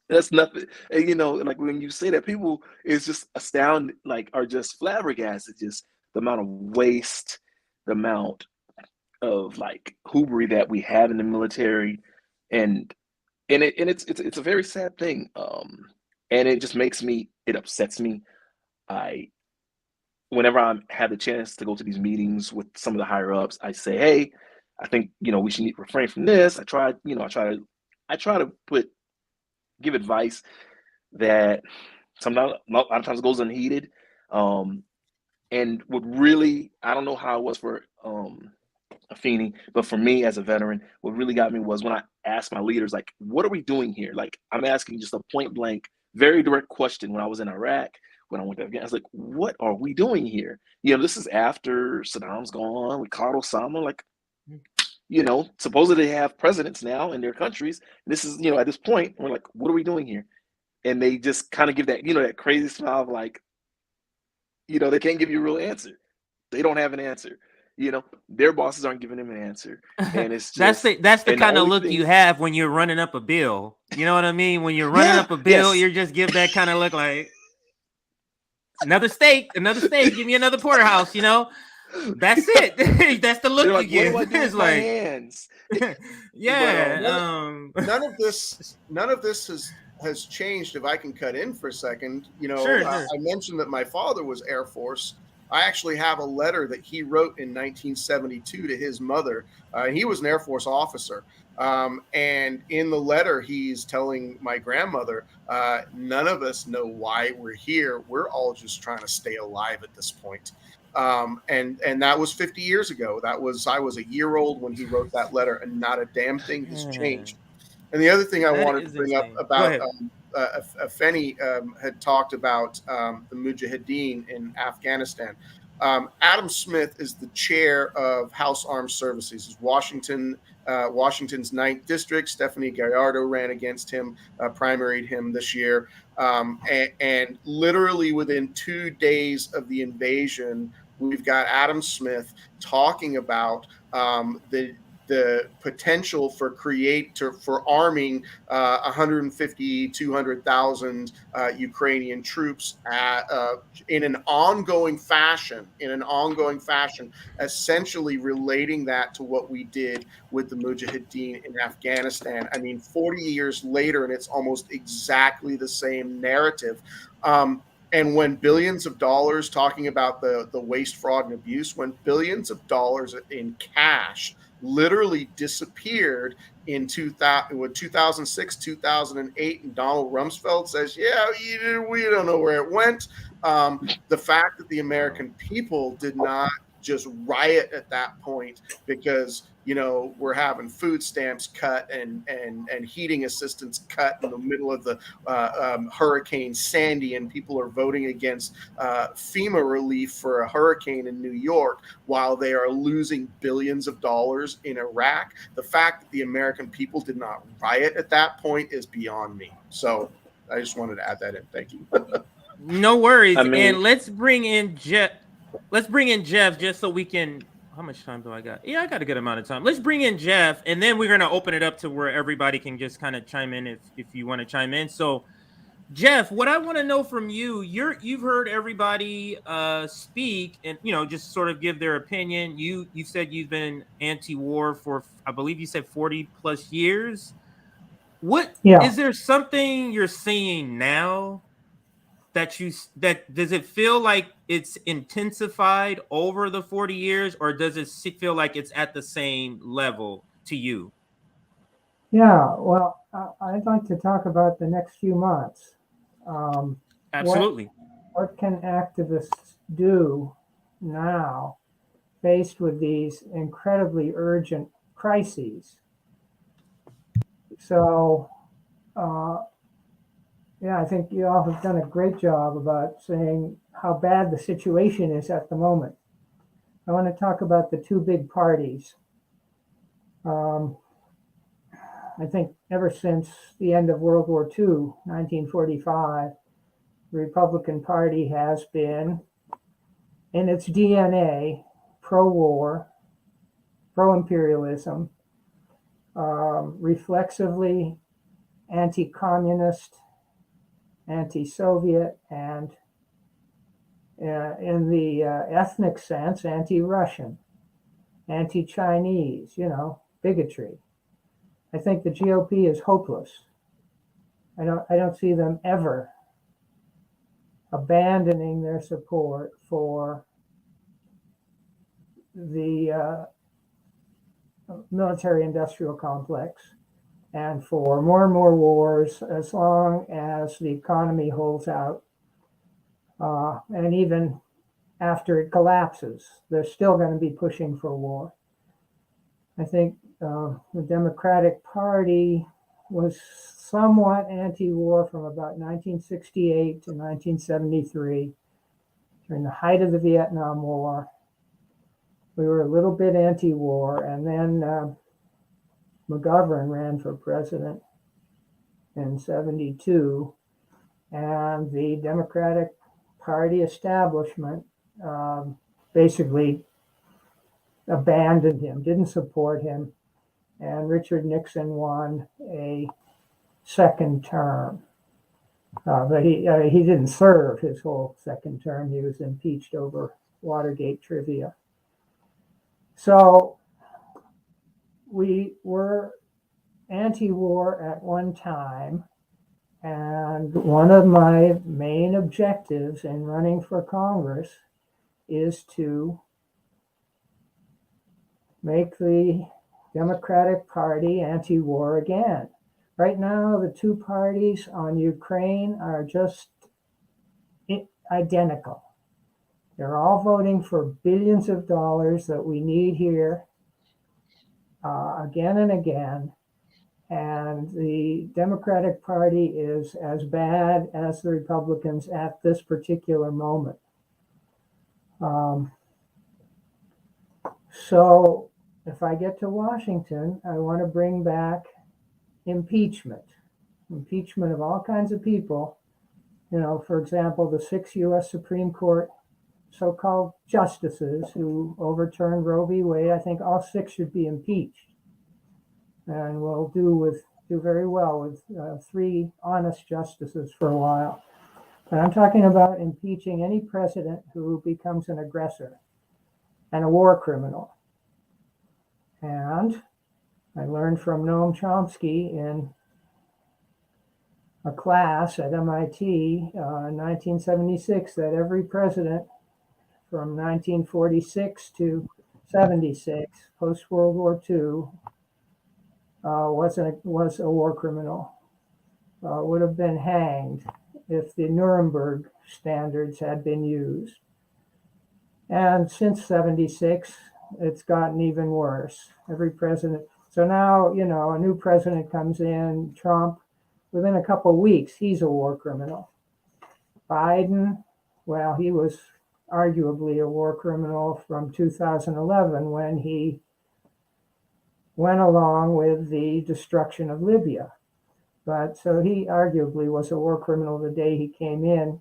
That's nothing. And like, when you say that, people is just astounded, like, are just flabbergasted, just the amount of waste, the amount of like hoovery that we have in the military, and it's a very sad thing. And it just it upsets me. Whenever I have the chance to go to these meetings with some of the higher ups, I say, hey, I think, we should refrain from this. I try to give advice that sometimes, a lot of times, goes unheeded. And what really, I don't know how it was for Afeni, but for me as a veteran, what really got me was when I asked my leaders, like, what are we doing here? Like, I'm asking just a point blank, very direct question when I was in Iraq, when I went to Afghanistan. I was like, what are we doing here? This is after Saddam's gone, we caught Osama, like, supposedly they have presidents now in their countries. This is, at this point, we're like, what are we doing here? And they just kind of give that, that crazy smile of like, they can't give you a real answer. They don't have an answer. Their bosses aren't giving them an answer. And it's just that's the kind of only look thing- you have when you're running up a bill. You know what I mean? When you're running up a bill, yes. you're just give that kind of look like another steak, give me another porterhouse, That's it. That's the look They're like, you give. what do I do It's with my like, hands? yeah. None of this has changed. If I can cut in for a second, Sure. I mentioned that my father was Air Force. I actually have a letter that he wrote in 1972 to his mother. He was an Air Force officer. And in the letter, he's telling my grandmother, none of us know why we're here. We're all just trying to stay alive at this point. And that was 50 years ago. I was a year old when he wrote that letter, and not a damn thing has changed. And the other thing I wanted to bring up about Afeni had talked about the Mujahideen in Afghanistan. Adam Smith is the chair of House Armed Services. He's Washington's 9th district. Stephanie Gallardo ran against him, primaried him this year. And literally within 2 days of the invasion, We've got Adam Smith talking about the potential for arming 150, 200,000 Ukrainian troops in an ongoing fashion, essentially relating that to what we did with the Mujahideen in Afghanistan. I mean, 40 years later, and it's almost exactly the same narrative. And when billions of dollars, talking about the waste, fraud, and abuse, when billions of dollars in cash literally disappeared in 2006, 2008, and Donald Rumsfeld says, yeah, we don't know where it went. The fact that the American people did not just riot at that point because, you know, we're having food stamps cut and heating assistance cut in the middle of the Hurricane Sandy, and people are voting against FEMA relief for a hurricane in New York while they are losing billions of dollars in Iraq. The fact that the American people did not riot at that point is beyond me. So I just wanted to add that in. Thank you. No worries. I mean- And let's bring in Jeff. Let's bring in Jeff just so we can. How much time do I got? Yeah, I got a good amount of time. Let's bring in Jeff, and then we're gonna open it up to where everybody can just kind of chime in if you want to chime in. So, Jeff, what I want to know from you, you've heard everybody speak and, you know, just sort of give their opinion. You said you've been anti-war for, I believe you said 40 plus years. Is there something you're seeing now that does it feel like it's intensified over the 40 years, or does it feel like it's at the same level to you? Yeah, well, I'd like to talk about the next few months. Absolutely. What can activists do now faced with these incredibly urgent crises? So, yeah, I think you all have done a great job about saying how bad the situation is at the moment. I want to talk about the two big parties. I think ever since the end of World War II, 1945, the Republican Party has been, in its DNA, pro-war, pro-imperialism, reflexively anti-communist, anti-Soviet, and in the ethnic sense, anti-Russian, anti-Chinese, you know, bigotry. I think the GOP is hopeless. I don't see them ever abandoning their support for the military-industrial complex and for more and more wars as long as the economy holds out. And even after it collapses, they're still going to be pushing for war. I think the Democratic Party was somewhat anti-war from about 1968 to 1973. During the height of the Vietnam War, we were a little bit anti-war, and then McGovern ran for president in 72, and the Democratic Party establishment basically abandoned him, didn't support him, and Richard Nixon won a second term. But he didn't serve his whole second term. He was impeached over Watergate trivia. So we were anti-war at one time, and one of my main objectives in running for Congress is to make the Democratic Party anti-war again. Right now, the two parties on Ukraine are just identical. They're all voting for billions of dollars that we need here again and again. And the Democratic Party is as bad as the Republicans at this particular moment. So if I get to Washington, I want to bring back impeachment of all kinds of people. You know, for example, the 6 U.S. Supreme Court so-called justices who overturned Roe v. Wade. I think all 6 should be impeached, and we'll do very well with 3 honest justices for a while. But I'm talking about impeaching any president who becomes an aggressor and a war criminal. And I learned from Noam Chomsky in a class at MIT in 1976 that every president from 1946 to 76, post-World War II, was a war criminal, would have been hanged if the Nuremberg standards had been used. And since 76, it's gotten even worse. Every president. So now, a new president comes in, Trump, within a couple of weeks, he's a war criminal. Biden, well, he was arguably a war criminal from 2011 when he went along with the destruction of Libya. But so he arguably was a war criminal the day he came in.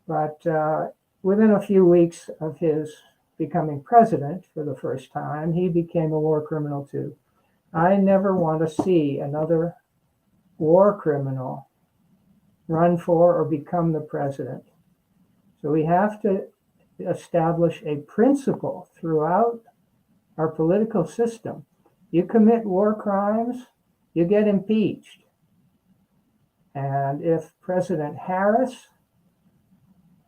But within a few weeks of his becoming president for the first time, he became a war criminal too. I never want to see another war criminal run for or become the president. So we have to establish a principle throughout our political system. You commit war crimes, you get impeached. And if President Harris,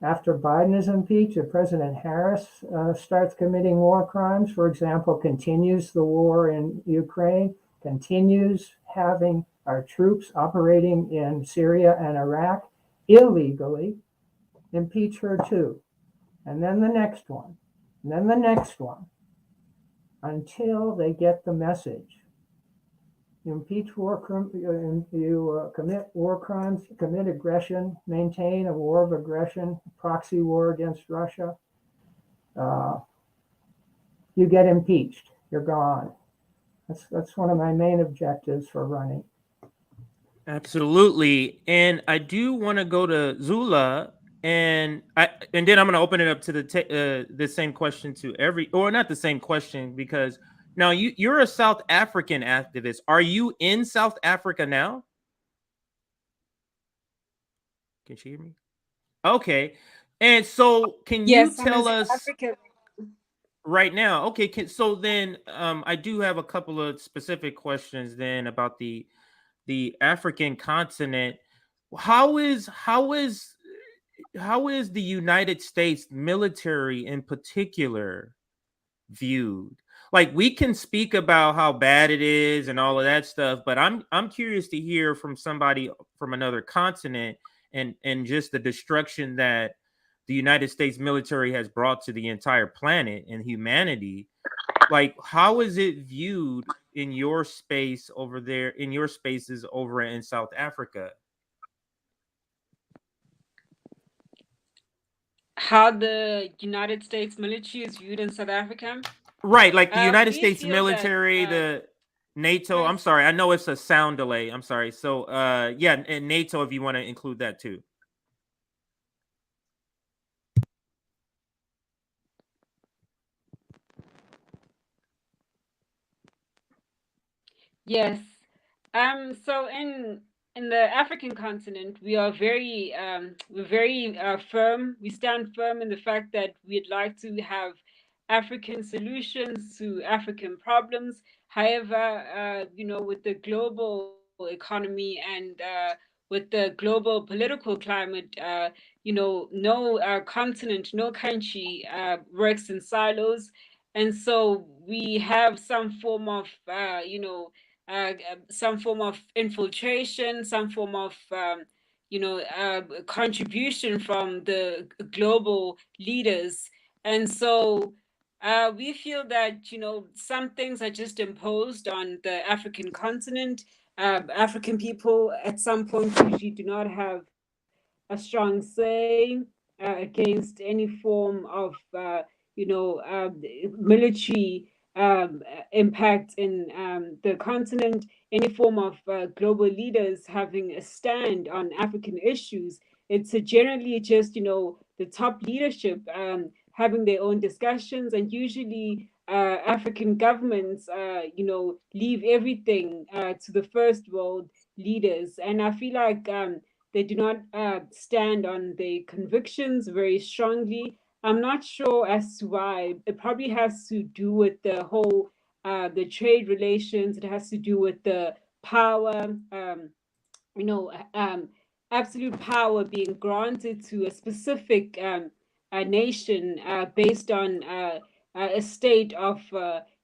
after Biden is impeached, if President Harris starts committing war crimes, for example, continues the war in Ukraine, continues having our troops operating in Syria and Iraq illegally, impeach her too. And then the next one, and then the next one, until they get the message. You impeach war crimes, you commit war crimes, commit aggression, maintain a war of aggression, proxy war against Russia. You get impeached. You're gone. That's one of my main objectives for running. Absolutely. And I do want to go to Zula, and then I'm going to open it up to the same question to or not the same question, because now you're a South African activist. Are you in South Africa now? Can she hear me? Okay. And so can you tell us right now? Okay. So then I do have a couple of specific questions then about the African continent. How is the United States military in particular viewed? Like, we can speak about how bad it is and all of that stuff, but I'm curious to hear from somebody from another continent and just the destruction that the United States military has brought to the entire planet and humanity. Like, how is it viewed in your space over there, in your spaces over in South Africa? How the United States military is viewed in South Africa? Right, like the United We States feel military, the NATO. I'm sorry, I know it's a sound delay. I'm sorry. So yeah, and NATO, if you want to include that too. Yes. So in the African continent, we are we're very firm. We stand firm in the fact that we'd like to have African solutions to African problems. However, with the global economy and with the global political climate, no continent, no country works in silos. And so we have some form of, some form of infiltration, some form of, contribution from the global leaders. And so we feel that, some things are just imposed on the African continent. African people at some point usually do not have a strong say against any form of, military impact in the continent, any form of global leaders having a stand on African issues. It's generally just, the top leadership having their own discussions, and usually African governments, leave everything to the first world leaders. And I feel like they do not stand on their convictions very strongly. I'm not sure as to why. It probably has to do with the whole the trade relations. It has to do with the power, you know, absolute power being granted to a specific a nation based on a state of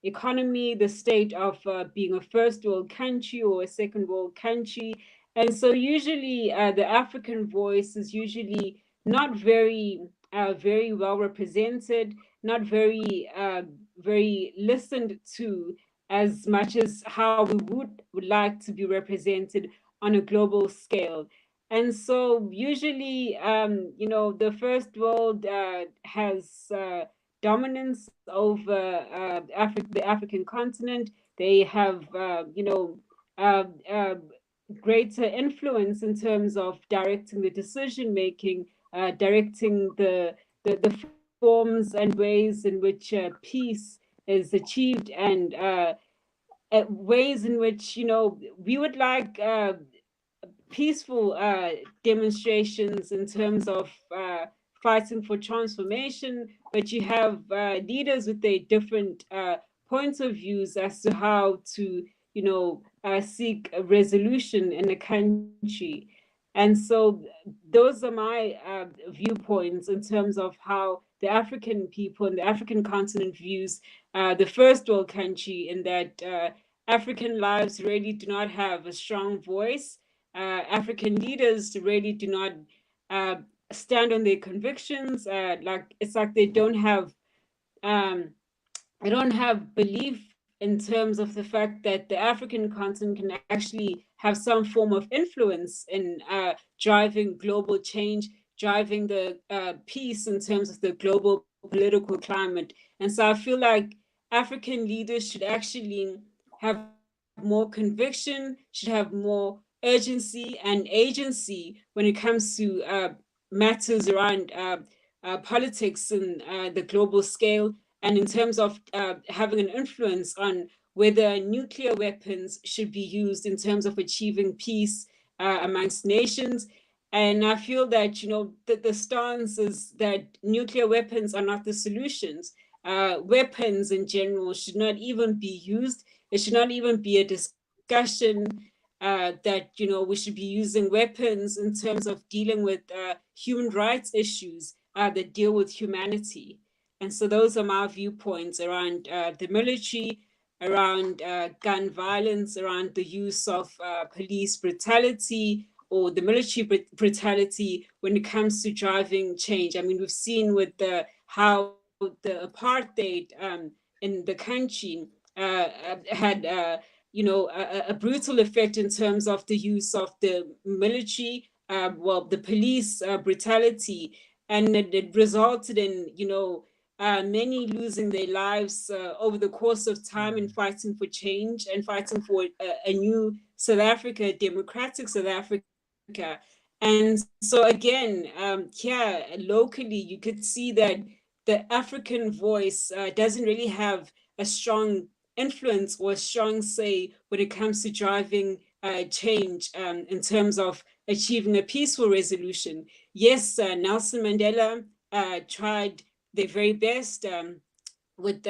economy, the state of being a first world country or a second world country. And so usually the African voice is usually not very well represented, not very listened to as much as how we would like to be represented on a global scale. And so usually, the first world has dominance over the African continent. They have, uh, uh, greater influence in terms of directing the decision making, directing the forms and ways in which peace is achieved, and ways in which we would like peaceful demonstrations in terms of fighting for transformation, but you have leaders with their different points of views as to how to, seek a resolution in a country. And so those are my viewpoints in terms of how the African people and the African continent views the first world country, in that African lives really do not have a strong voice. African leaders really do not stand on their convictions. It's like they don't have belief in terms of the fact that the African continent can actually have some form of influence in driving global change, driving the peace in terms of the global political climate. And so I feel like African leaders should actually have more conviction, should have more urgency and agency when it comes to matters around politics and the global scale, and in terms of having an influence on whether nuclear weapons should be used in terms of achieving peace amongst nations. And I feel that, that the stance is that nuclear weapons are not the solutions. Weapons in general should not even be used. It should not even be a discussion that, we should be using weapons in terms of dealing with human rights issues that deal with humanity. And so those are my viewpoints around the military, around gun violence, around the use of police brutality or the military brutality when it comes to driving change. I mean, we've seen with how the apartheid in the country had a brutal effect in terms of the use of the military, the police brutality, and it resulted in many losing their lives over the course of time in fighting for change and fighting for a new South Africa, democratic South Africa. And so again, here locally, you could see that the African voice doesn't really have a strong influence or a strong say when it comes to driving change in terms of achieving a peaceful resolution. Yes, Nelson Mandela tried their very best with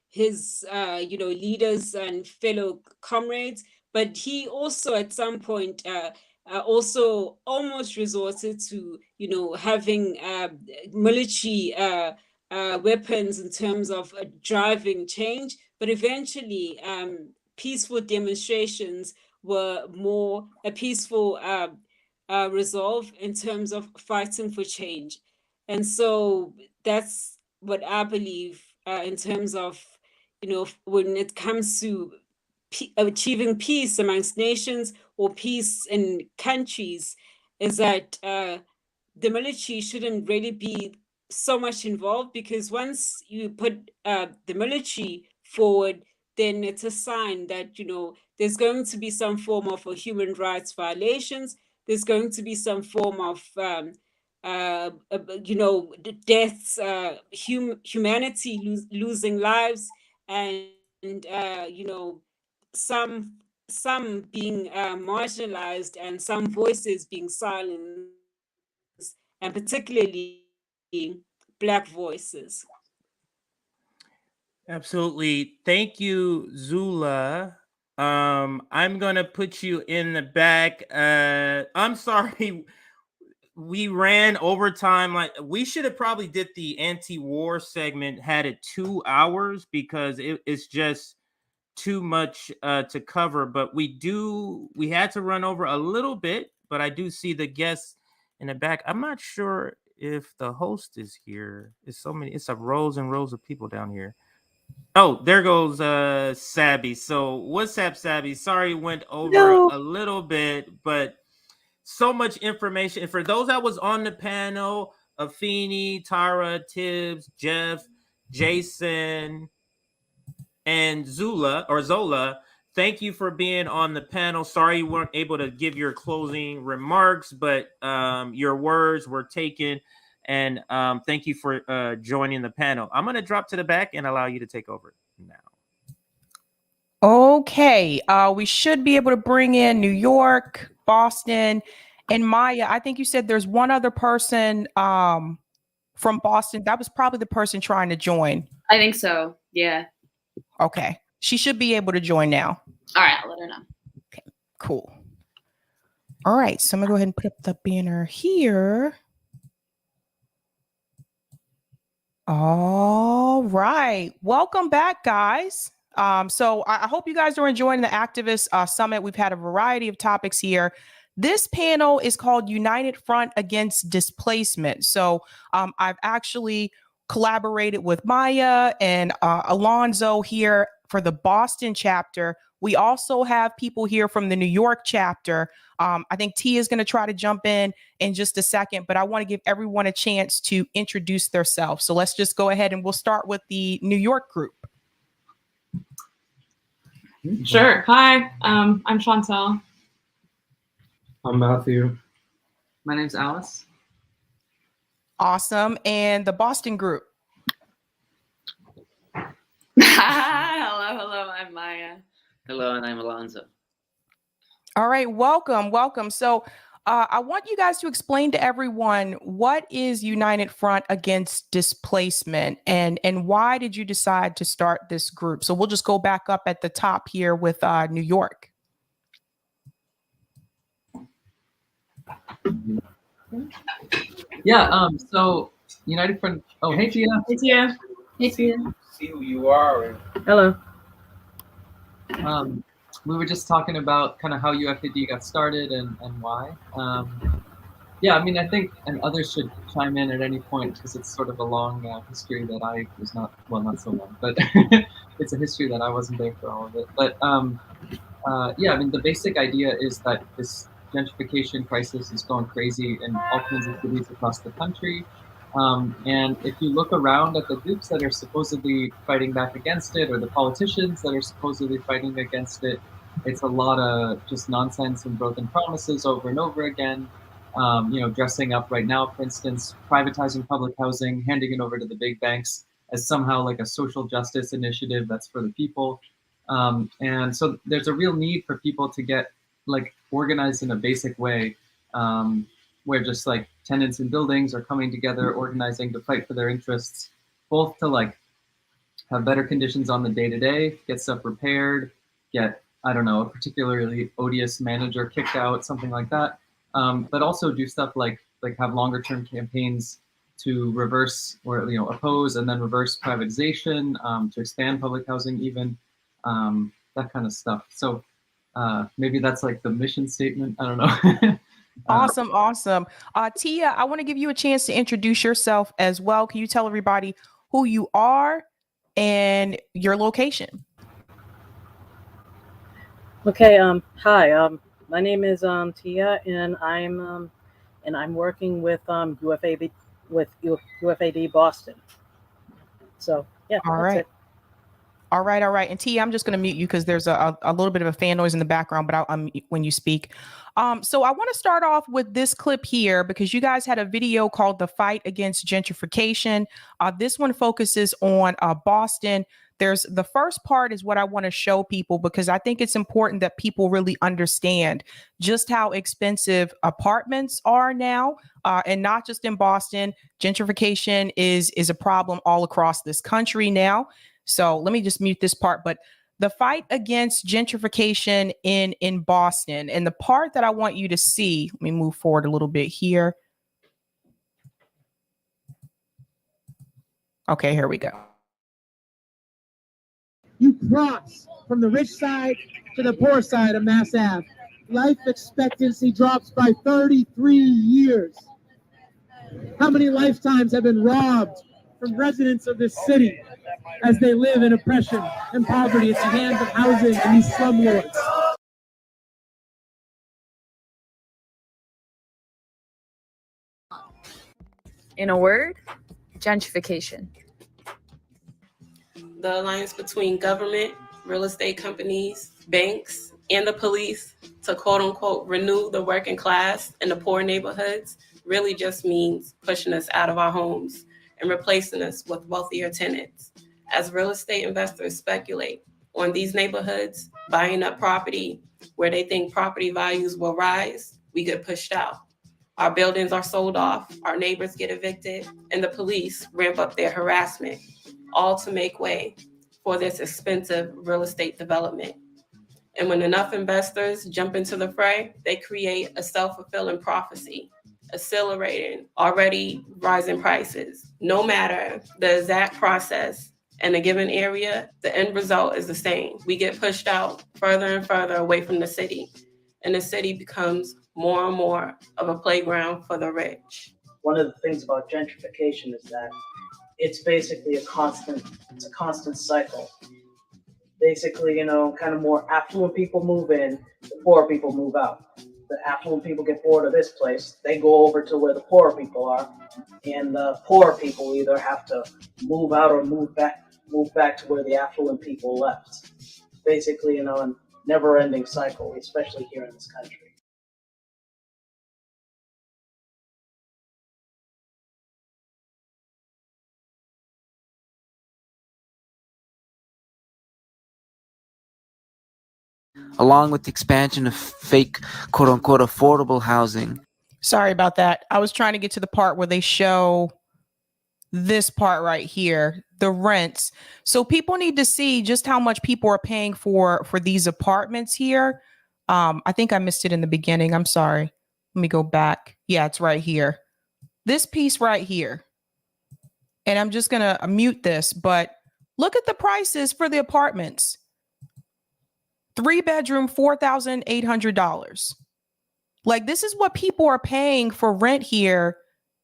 his leaders and fellow comrades, but he also at some point also almost resorted to having military weapons in terms of driving change, but eventually peaceful demonstrations were more a peaceful resolve in terms of fighting for change. And so that's what I believe in terms of, when it comes to achieving peace amongst nations or peace in countries, is that the military shouldn't really be so much involved, because once you put the military forward, then it's a sign that there's going to be some form of human rights violations. There's going to be some form of deaths, humanity losing lives, and some some being marginalized and some voices being silenced, and particularly Black voices. Absolutely. Thank you, Zula. I'm gonna put you in the back. I'm sorry. We ran overtime. Like, we should have probably did the anti-war segment, had it 2 hours, because it's just too much to cover. But we had to run over a little bit, but I do see the guests in the back. I'm not sure if the host is here. It's a rows and rows of people down here. Oh, there goes Sabby. So what's up, Sabby? Sorry, went over a little bit, but so much information. And for those that was on the panel, Afeni, Tara, Tibbs, Jeff, Jason, and Zola, thank you for being on the panel. Sorry you weren't able to give your closing remarks, but your words were taken. And thank you for joining the panel. I'm going to drop to the back and allow you to take over now. Okay. We should be able to bring in New York, Boston, and Maya. I think you said there's one other person from Boston. That was probably the person trying to join. I think so. Yeah. Okay. She should be able to join now. All right. I'll let her know. Okay. Cool. All right. So I'm going to go ahead and put up the banner here. All right. Welcome back, guys. So I hope you guys are enjoying the Activist Summit. We've had a variety of topics here. This panel is called United Front Against Displacement. So I've actually collaborated with Maya and Alonzo here for the Boston chapter. We also have people here from the New York chapter. I think Tia is going to try to jump in just a second, but I want to give everyone a chance to introduce themselves. So let's just go ahead and we'll start with the New York group. Sure. Hi, I'm Chantel. I'm Matthew. My name's Alice. Awesome. And the Boston group. Hello, I'm Maya. Hello, and I'm Alonzo. All right, welcome. So I want you guys to explain to everyone, what is United Front Against Displacement, and why did you decide to start this group? So we'll just go back up at the top here with New York. Yeah, so United Front. Oh, hey, Tia. Hey, Tia. Hey, Tia. See who you are. Hello. We were just talking about kind of how UFAD got started and why. Yeah, I mean, I think, and others should chime in at any point, because it's sort of a long history that I was not so long, but it's a history that I wasn't there for all of it. But yeah, I mean, the basic idea is that this gentrification crisis is going crazy in all kinds of cities across the country. And if you look around at the groups that are supposedly fighting back against it, or the politicians that are supposedly fighting against it, it's a lot of just nonsense and broken promises over and over again. Dressing up right now, for instance, privatizing public housing, handing it over to the big banks as somehow like a social justice initiative that's for the people. And so there's a real need for people to get like organized in a basic way, where just like tenants in buildings are coming together, organizing to fight for their interests, both to like have better conditions on the day-to-day, get stuff repaired, get, I don't know, a particularly odious manager kicked out, something like that. But also do stuff like have longer term campaigns to reverse or oppose and then reverse privatization, to expand public housing even, that kind of stuff. So maybe that's like the mission statement. I don't know. Awesome. Tia, I want to give you a chance to introduce yourself as well. Can you tell everybody who you are and your location? Okay. Hi. My name is Tia, and I'm working with UFAD Boston. So yeah. All right. All right, all right. And T, I'm just going to mute you because there's a little bit of a fan noise in the background, but I'll when you speak. So I want to start off with this clip here because you guys had a video called "The Fight Against Gentrification." This one focuses on Boston. There's the first part is what I want to show people because I think it's important that people really understand just how expensive apartments are now, and not just in Boston. Gentrification is a problem all across this country now. So let me just mute this part. But the fight against gentrification in Boston, and the part that I want you to see, let me move forward a little bit here. Okay, here we go. You cross from the rich side to the poor side of Mass Ave. Life expectancy drops by 33 years. How many lifetimes have been robbed from residents of this city as they live in oppression and poverty at the hands of housing and these slumlords? In a word, gentrification. The alliance between government, real estate companies, banks, and the police to quote unquote renew the working class in the poor neighborhoods really just means pushing us out of our homes and replacing us with wealthier tenants. As real estate investors speculate on these neighborhoods, buying up property where they think property values will rise, we get pushed out. Our buildings are sold off, our neighbors get evicted, and the police ramp up their harassment, all to make way for this expensive real estate development. And when enough investors jump into the fray, they create a self-fulfilling prophecy, accelerating already rising prices. No matter the exact process in a given area, the end result is the same. We get pushed out further and further away from the city, and the city becomes more and more of a playground for the rich. One of the things about gentrification is that it's basically a constant cycle. Basically, kind of more affluent people move in, the poor people move out. The affluent people get bored of this place, they go over to where the poor people are, and the poor people either have to move out or move back to where the affluent people left. Basically, a never-ending cycle, especially here in this country. Along with the expansion of fake, quote unquote, affordable housing. Sorry about that. I was trying to get to the part where they show this part right here, the rents. So people need to see just how much people are paying for these apartments here. I think I missed it in the beginning. I'm sorry. Let me go back. Yeah, it's right here. This piece right here. And I'm just going to mute this, but look at the prices for the apartments. 3-bedroom, $4,800. Like, this is what people are paying for rent here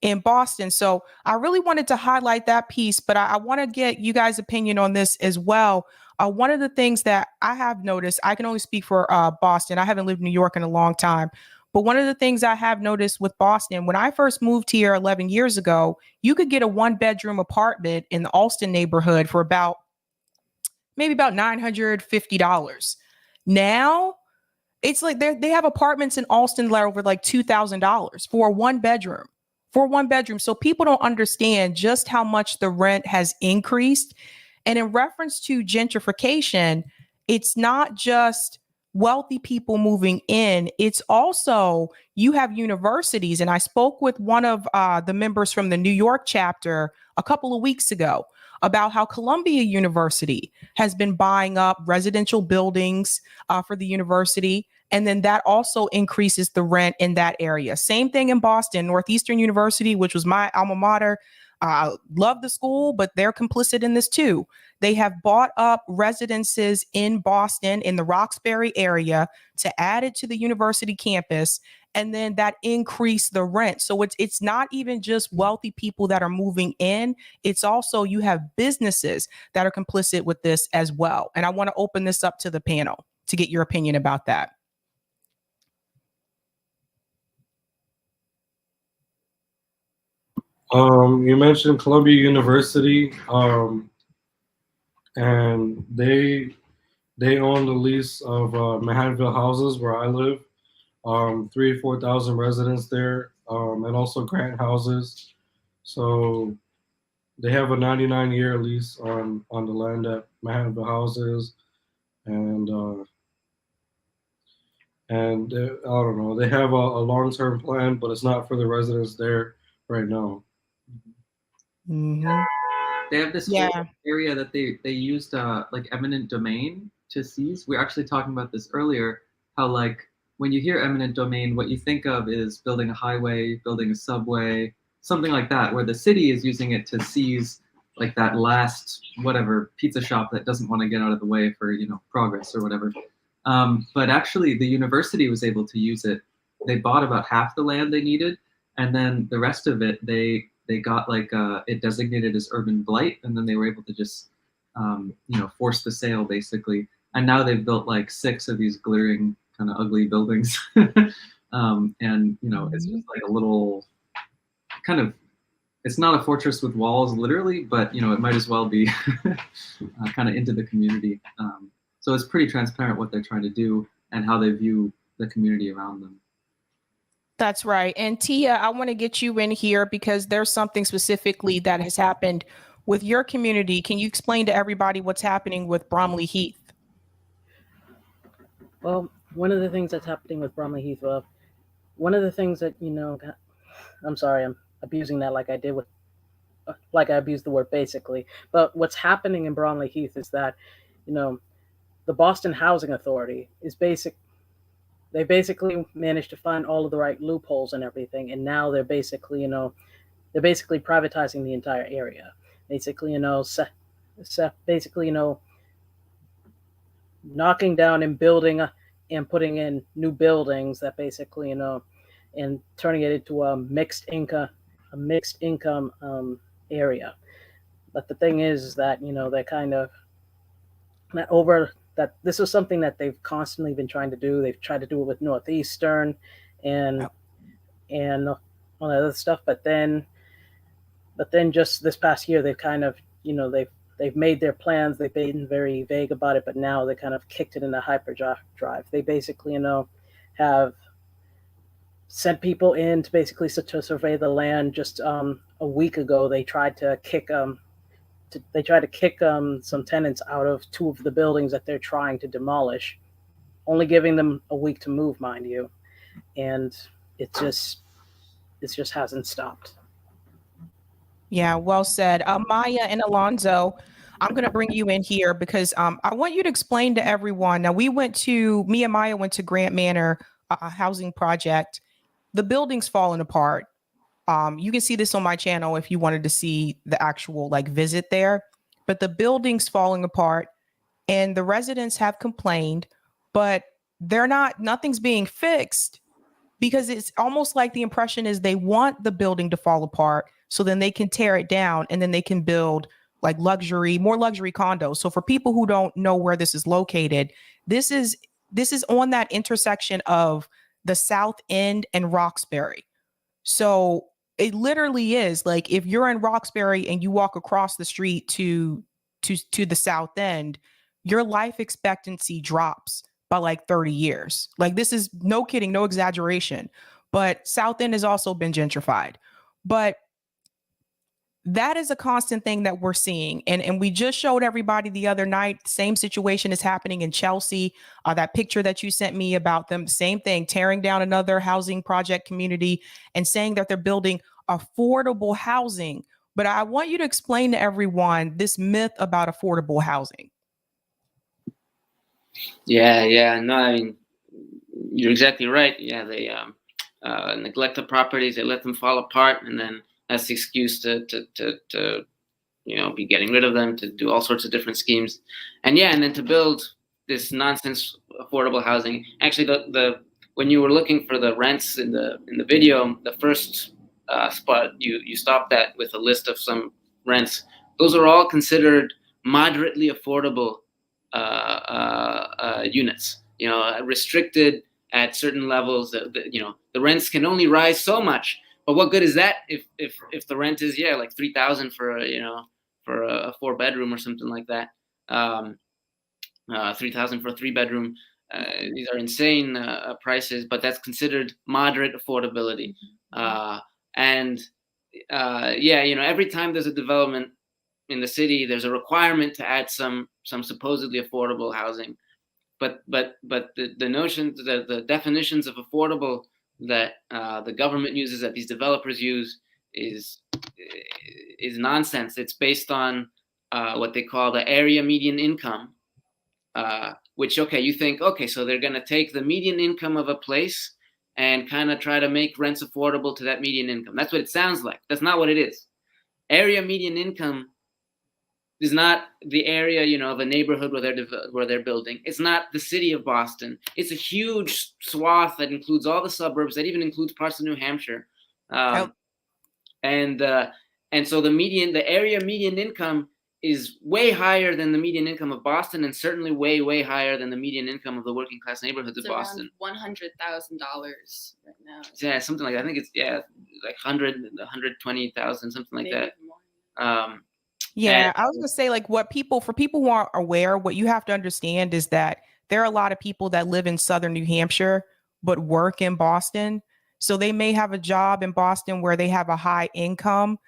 in Boston. So I really wanted to highlight that piece, but I want to get you guys' opinion on this as well. One of the things that I have noticed, I can only speak for Boston. I haven't lived in New York in a long time. But one of the things I have noticed with Boston, when I first moved here 11 years ago, you could get a 1-bedroom apartment in the Alston neighborhood for maybe about $950. Now, it's like they have apartments in Alston that are over like $2,000 for a 1-bedroom. So people don't understand just how much the rent has increased. And in reference to gentrification, it's not just wealthy people moving in. It's also, you have universities. And I spoke with one of the members from the New York chapter a couple of weeks ago about how Columbia University has been buying up residential buildings for the university. And then that also increases the rent in that area. Same thing in Boston, Northeastern University, which was my alma mater. Love the school, but they're complicit in this too. They have bought up residences in Boston in the Roxbury area to add it to the university campus. And then that increased the rent. So it's not even just wealthy people that are moving in. It's also, you have businesses that are complicit with this as well. And I want to open this up to the panel to get your opinion about that. You mentioned Columbia University. and they own the lease of Manhattanville houses where I live. 3,000 to 4,000 residents there, and also grant houses. So they have a 99-year lease on the land at Manhattanville houses, and I don't know. They have a long-term plan, but it's not for the residents there right now. Mm-hmm. They have this Yeah. whole area that they used like eminent domain to seize. We were actually talking about this earlier, how like when you hear eminent domain, what you think of is building a highway, building a subway, something like that, where the city is using it to seize like that last whatever pizza shop that doesn't want to get out of the way for, you know, progress or whatever. But actually the university was able to use it. They bought about half the land they needed, and then the rest of it they got like it designated as urban blight, and then they were able to just you know, force the sale basically. And now they've built like 6 of these glittering kind of ugly buildings. And you know, it's just like a little kind of, it's not a fortress with walls literally, but you know, it might as well be kind of into the community. So it's pretty transparent what they're trying to do and how they view the community around them. That's right. And Tia, I want to get you in here because there's something specifically that has happened with your community. Can you explain to everybody what's happening with Bromley Heath? Well, one of the things that's happening with Bromley Heath, one of the things that, you know, I'm sorry, I'm abusing that like I did with, like I abused the word basically. But what's happening in Bromley Heath is that, you know, the Boston Housing Authority is they basically managed to find all of the right loopholes and everything. And now they're basically, you know, they're basically privatizing the entire area. Basically, you know, basically, you know, knocking down and building and putting in new buildings that basically, you know, and turning it into a mixed income area. But the thing is that, you know, they're kind of that this is something that they've constantly been trying to do. They've tried to do it with Northeastern and all that other stuff. But then just this past year, they've kind of, you know, they've made their plans. They've been very vague about it, but now they kind of kicked it into hyperdrive. They basically, you know, have sent people in to basically to survey the land. Just a week ago, they tried to kick some tenants out of 2 of the buildings that they're trying to demolish, only giving them a week to move, mind you. And it just hasn't stopped. Yeah, well said. Maya and Alonzo, I'm going to bring you in here because I want you to explain to everyone. Now, me and Maya went to Grant Manor, a housing project. The building's falling apart. You can see this on my channel if you wanted to see the actual like visit there, but the building's falling apart and the residents have complained, but nothing's being fixed because it's almost like the impression is they want the building to fall apart so then they can tear it down and then they can build like more luxury condos. So for people who don't know where this is located, this is on that intersection of the South End and Roxbury. So it literally is like if you're in Roxbury and you walk across the street to the South End, your life expectancy drops by like 30 years. Like this is no kidding, no exaggeration. But South End has also been gentrified. But that is a constant thing that we're seeing. And we just showed everybody the other night, same situation is happening in Chelsea. That picture that you sent me about them, same thing, tearing down another housing project community and saying that they're building affordable housing. But I want you to explain to everyone this myth about affordable housing. Yeah. No, I mean, you're exactly right. Yeah, they neglect the properties, they let them fall apart, and then that's the excuse to you know, be getting rid of them, to do all sorts of different schemes, and then to build this nonsense affordable housing. Actually, the when you were looking for the rents in the video, the first spot you stopped at with a list of some rents. Those are all considered moderately affordable units. You know, restricted at certain levels. You know, the rents can only rise so much. But what good is that if the rent is like $3,000 for a 4-bedroom or something like that? $3,000 for a 3-bedroom. These are insane prices, but that's considered moderate affordability. And every time there's a development in the city, there's a requirement to add some supposedly affordable housing. But the notions, the definitions of affordable that the government uses, that these developers use, is nonsense. It's based on what they call the area median income, which, you think, so they're going to take the median income of a place and kind of try to make rents affordable to that median income. That's what it sounds like. That's not what it is. Area median income is not the area, of a neighborhood where they're building. It's not the city of Boston. It's a huge swath that includes all the suburbs, that even includes parts of New Hampshire. And so the area median income is way higher than the median income of Boston, and certainly way, way higher than the median income of the working class neighborhoods of Boston. $100,000 right now. Yeah, something like that. I think it's like 120,000, something like that. Yeah, I was gonna say, like, for people who aren't aware, what you have to understand is that there are a lot of people that live in southern New Hampshire but work in Boston. So they may have a job in Boston where they have a high income,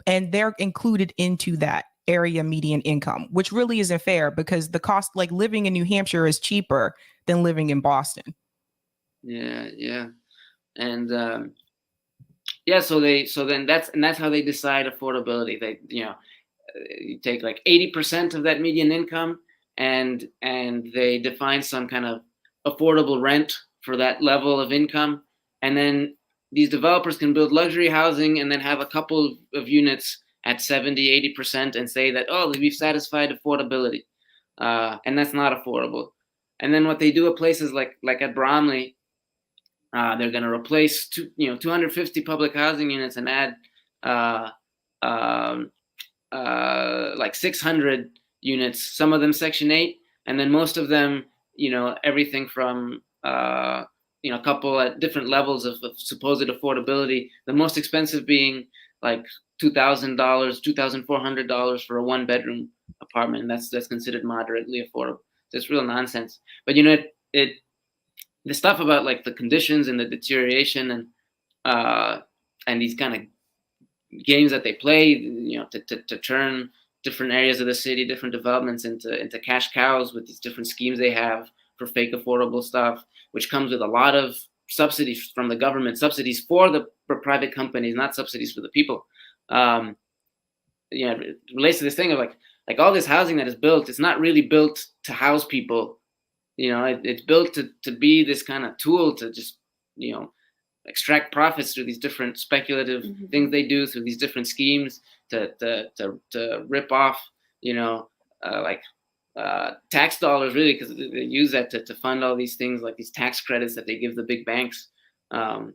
and they're included into that area median income, which really isn't fair, because the cost, like living in New Hampshire, is cheaper than living in Boston. Yeah. And so then that's how they decide affordability. They, you take like 80% of that median income, and they define some kind of affordable rent for that level of income. And then these developers can build luxury housing and then have a couple of units at 70-80% and say that, we've satisfied affordability. And that's not affordable. And then what they do at places like at Bromley, they're going to replace 250 public housing units and add like 600 units, some of them Section 8, and then most of them, everything from a couple at different levels of supposed affordability. The most expensive being like $2,000, $2,400 for a 1-bedroom apartment, and that's considered moderately affordable. So it's real nonsense. But the stuff about like the conditions and the deterioration and these kind of games that they play, to turn different areas of the city, different developments into cash cows with these different schemes they have for fake affordable stuff, which comes with a lot of subsidies from the government, subsidies for private companies, not subsidies for the people. It relates to this thing of like all this housing that is built, it's not really built to house people. It's built to be this kind of tool to just, extract profits through these different speculative things they do, through these different schemes to rip off, tax dollars, really, because they use that to fund all these things, like these tax credits that they give the big banks. Anyway.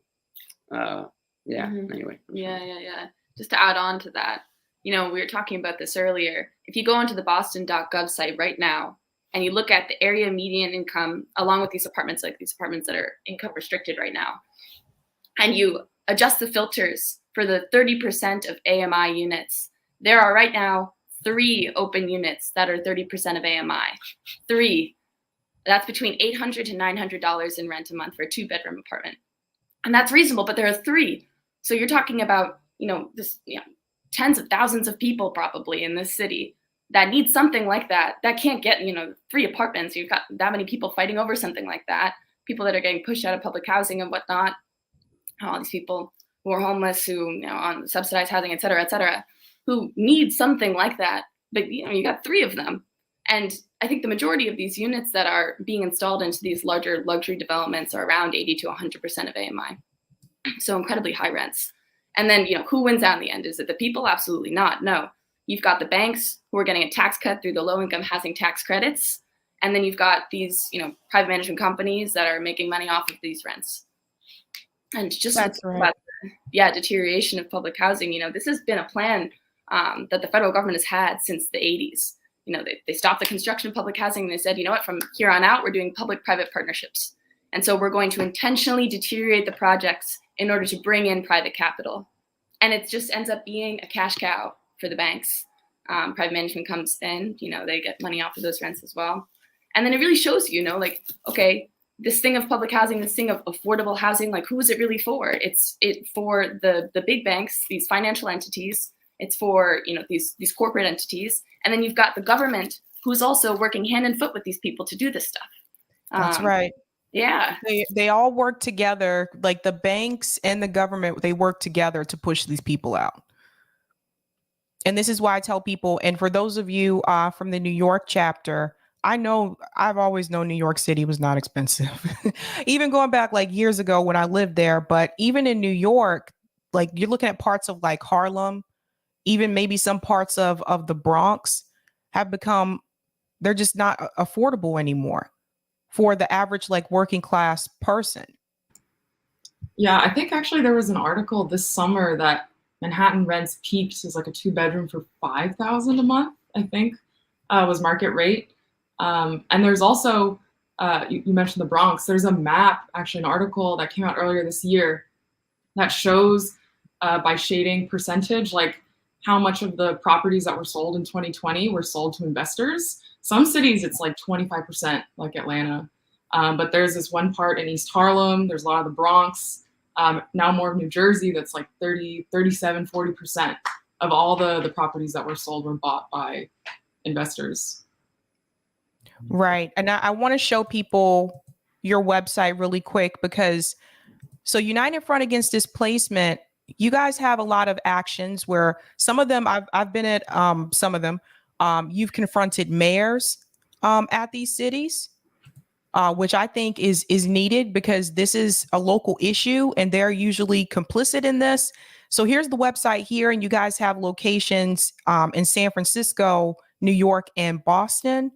Yeah. Just to add on to that, we were talking about this earlier. If you go onto the boston.gov site right now and you look at the area median income along with these apartments that are income restricted right now, and you adjust the filters for the 30% of AMI units, there are right now 3 open units that are 30% of AMI. 3. That's between $800 to $900 in rent a month for a 2-bedroom apartment. And that's reasonable, but there are 3. So you're talking about, tens of thousands of people probably in this city that need something like that can't get, 3 apartments. You've got that many people fighting over something like that, people that are getting pushed out of public housing and whatnot, all these people who are homeless, who, on subsidized housing, et cetera, who need something like that. But, you got 3 of them. And I think the majority of these units that are being installed into these larger luxury developments are around 80 to 100% of AMI. So incredibly high rents. And then, who wins out in the end? Is it the people? Absolutely not. No. You've got the banks who are getting a tax cut through the low-income housing tax credits. And then you've got these, private management companies that are making money off of these rents. And just That's right. about deterioration of public housing, this has been a plan that the federal government has had since the 80s. They stopped the construction of public housing and they said, from here on out, we're doing public-private partnerships. And so we're going to intentionally deteriorate the projects in order to bring in private capital. And it just ends up being a cash cow for the banks. Private management comes in, they get money off of those rents as well. And then it really shows you, like, okay, this thing of public housing, this thing of affordable housing, like, who is it really for? It's for the big banks, these financial entities. It's for, these corporate entities. And then you've got the government who's also working hand in foot with these people to do this stuff. That's right. Yeah. They all work together, like the banks and the government, they work together to push these people out. And this is why I tell people, and for those of you from the New York chapter, I've always known New York City was not expensive, even going back like years ago when I lived there. But even in New York, like you're looking at parts of like Harlem, even maybe some parts of the Bronx have become, they're just not affordable anymore for the average like working class person. Yeah, I think actually there was an article this summer that Manhattan rents peaked as like a 2-bedroom for $5,000 a month, I think, was market rate. And there's also, you mentioned the Bronx, there's a map, actually an article that came out earlier this year that shows by shading percentage, like how much of the properties that were sold in 2020 were sold to investors. Some cities, it's like 25%, like Atlanta. But there's this one part in East Harlem, there's a lot of the Bronx, now more of New Jersey, that's like 37, 40% of all the properties that were sold were bought by investors. Right. And I want to show people your website really quick because so United Front Against Displacement, you guys have a lot of actions where some of them I've been at some of them. You've confronted mayors at these cities, which I think is needed because this is a local issue and they're usually complicit in this. So here's the website here, and you guys have locations in San Francisco, New York, and Boston.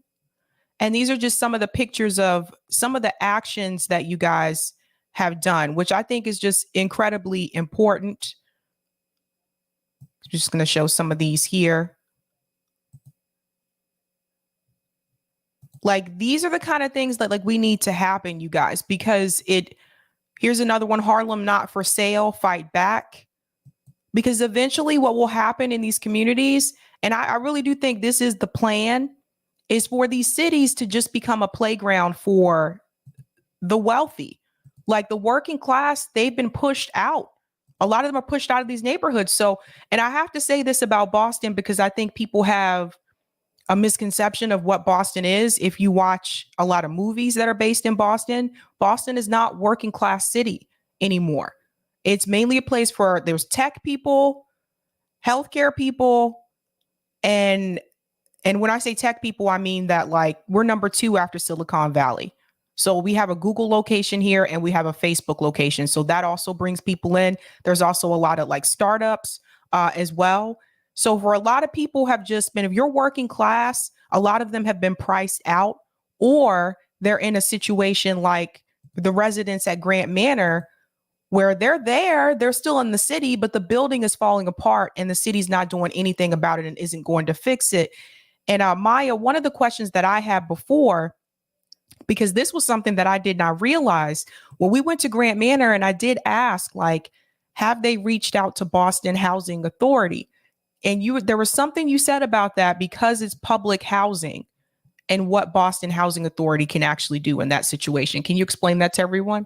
And these are just some of the pictures of some of the actions that you guys have done, which I think is just incredibly important. I'm just going to show some of these here. Like, these are the kind of things that like we need to happen, you guys, because here's another one, Harlem Not for Sale, Fight Back. Because eventually what will happen in these communities, and I really do think this is the plan, is for these cities to just become a playground for the wealthy. Like the working class, they've been pushed out. A lot of them are pushed out of these neighborhoods. So, and I have to say this about Boston because I think people have a misconception of what Boston is. If you watch a lot of movies that are based in Boston, Boston is not working class city anymore. It's mainly a place for there's tech people, healthcare people, and when I say tech people, I mean that like we're number 2 after Silicon Valley. So we have a Google location here and we have a Facebook location. So that also brings people in. There's also a lot of like startups as well. So for a lot of people have just been, if you're working class, a lot of them have been priced out, or they're in a situation like the residents at Grant Manor where they're still in the city, but the building is falling apart and the city's not doing anything about it and isn't going to fix it. And Maya, one of the questions that I had before, because this was something that I did not realize when we went to Grant Manor, and I did ask, like, have they reached out to Boston Housing Authority? And there was something you said about that because it's public housing and what Boston Housing Authority can actually do in that situation. Can you explain that to everyone?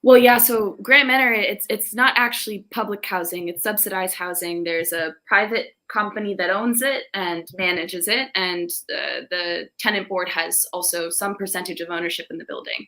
Well, yeah, so Grant Manor, it's not actually public housing, it's subsidized housing. There's a private company that owns it and manages it, and the tenant board has also some percentage of ownership in the building.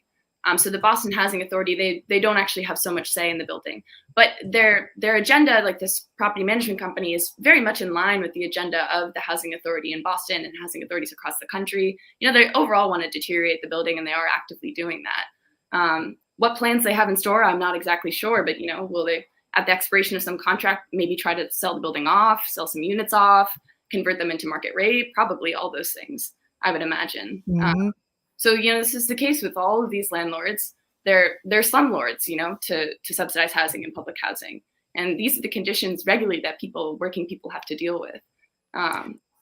So the Boston Housing Authority, they don't actually have so much say in the building, but their agenda, like this property management company, is very much in line with the agenda of the Housing Authority in Boston and housing authorities across the country. They overall want to deteriorate the building, and they are actively doing that. What plans they have in store, I'm not exactly sure, but will they, at the expiration of some contract, maybe try to sell the building off, sell some units off, convert them into market rate? Probably all those things, I would imagine. Mm-hmm. So this is the case with all of these landlords. They're slumlords, to subsidize housing and public housing, and these are the conditions regularly that working people have to deal with.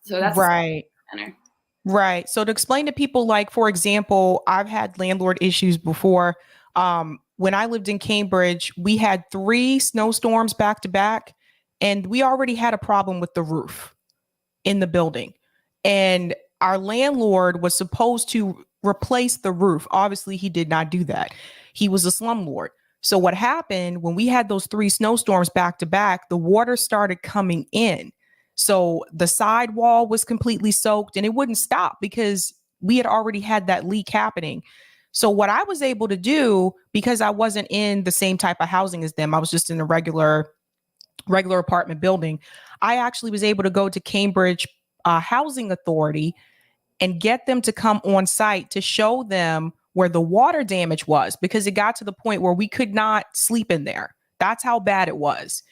So that's right. Right. So to explain to people, like, for example, I've had landlord issues before. When I lived in Cambridge, we had 3 snowstorms back to back, and we already had a problem with the roof in the building. And our landlord was supposed to replace the roof. Obviously, he did not do that. He was a slumlord. So what happened when we had those 3 snowstorms back to back, the water started coming in. So the side wall was completely soaked, and it wouldn't stop because we had already had that leak happening. So what I was able to do, because I wasn't in the same type of housing as them, I was just in a regular apartment building. I actually was able to go to Cambridge Housing Authority and get them to come on site to show them where the water damage was, because it got to the point where we could not sleep in there. That's how bad it was.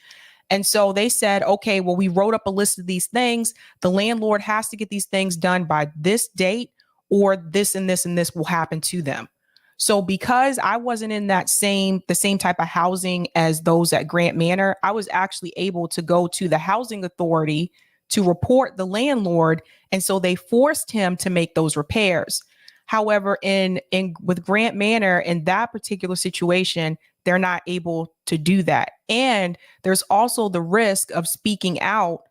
And so they said, okay, well, we wrote up a list of these things. The landlord has to get these things done by this date, or this and this and this will happen to them. So because I wasn't in the same type of housing as those at Grant Manor, I was actually able to go to the housing authority to report the landlord. And so they forced him to make those repairs. However, with Grant Manor, in that particular situation, they're not able to do that. And there's also the risk of speaking out.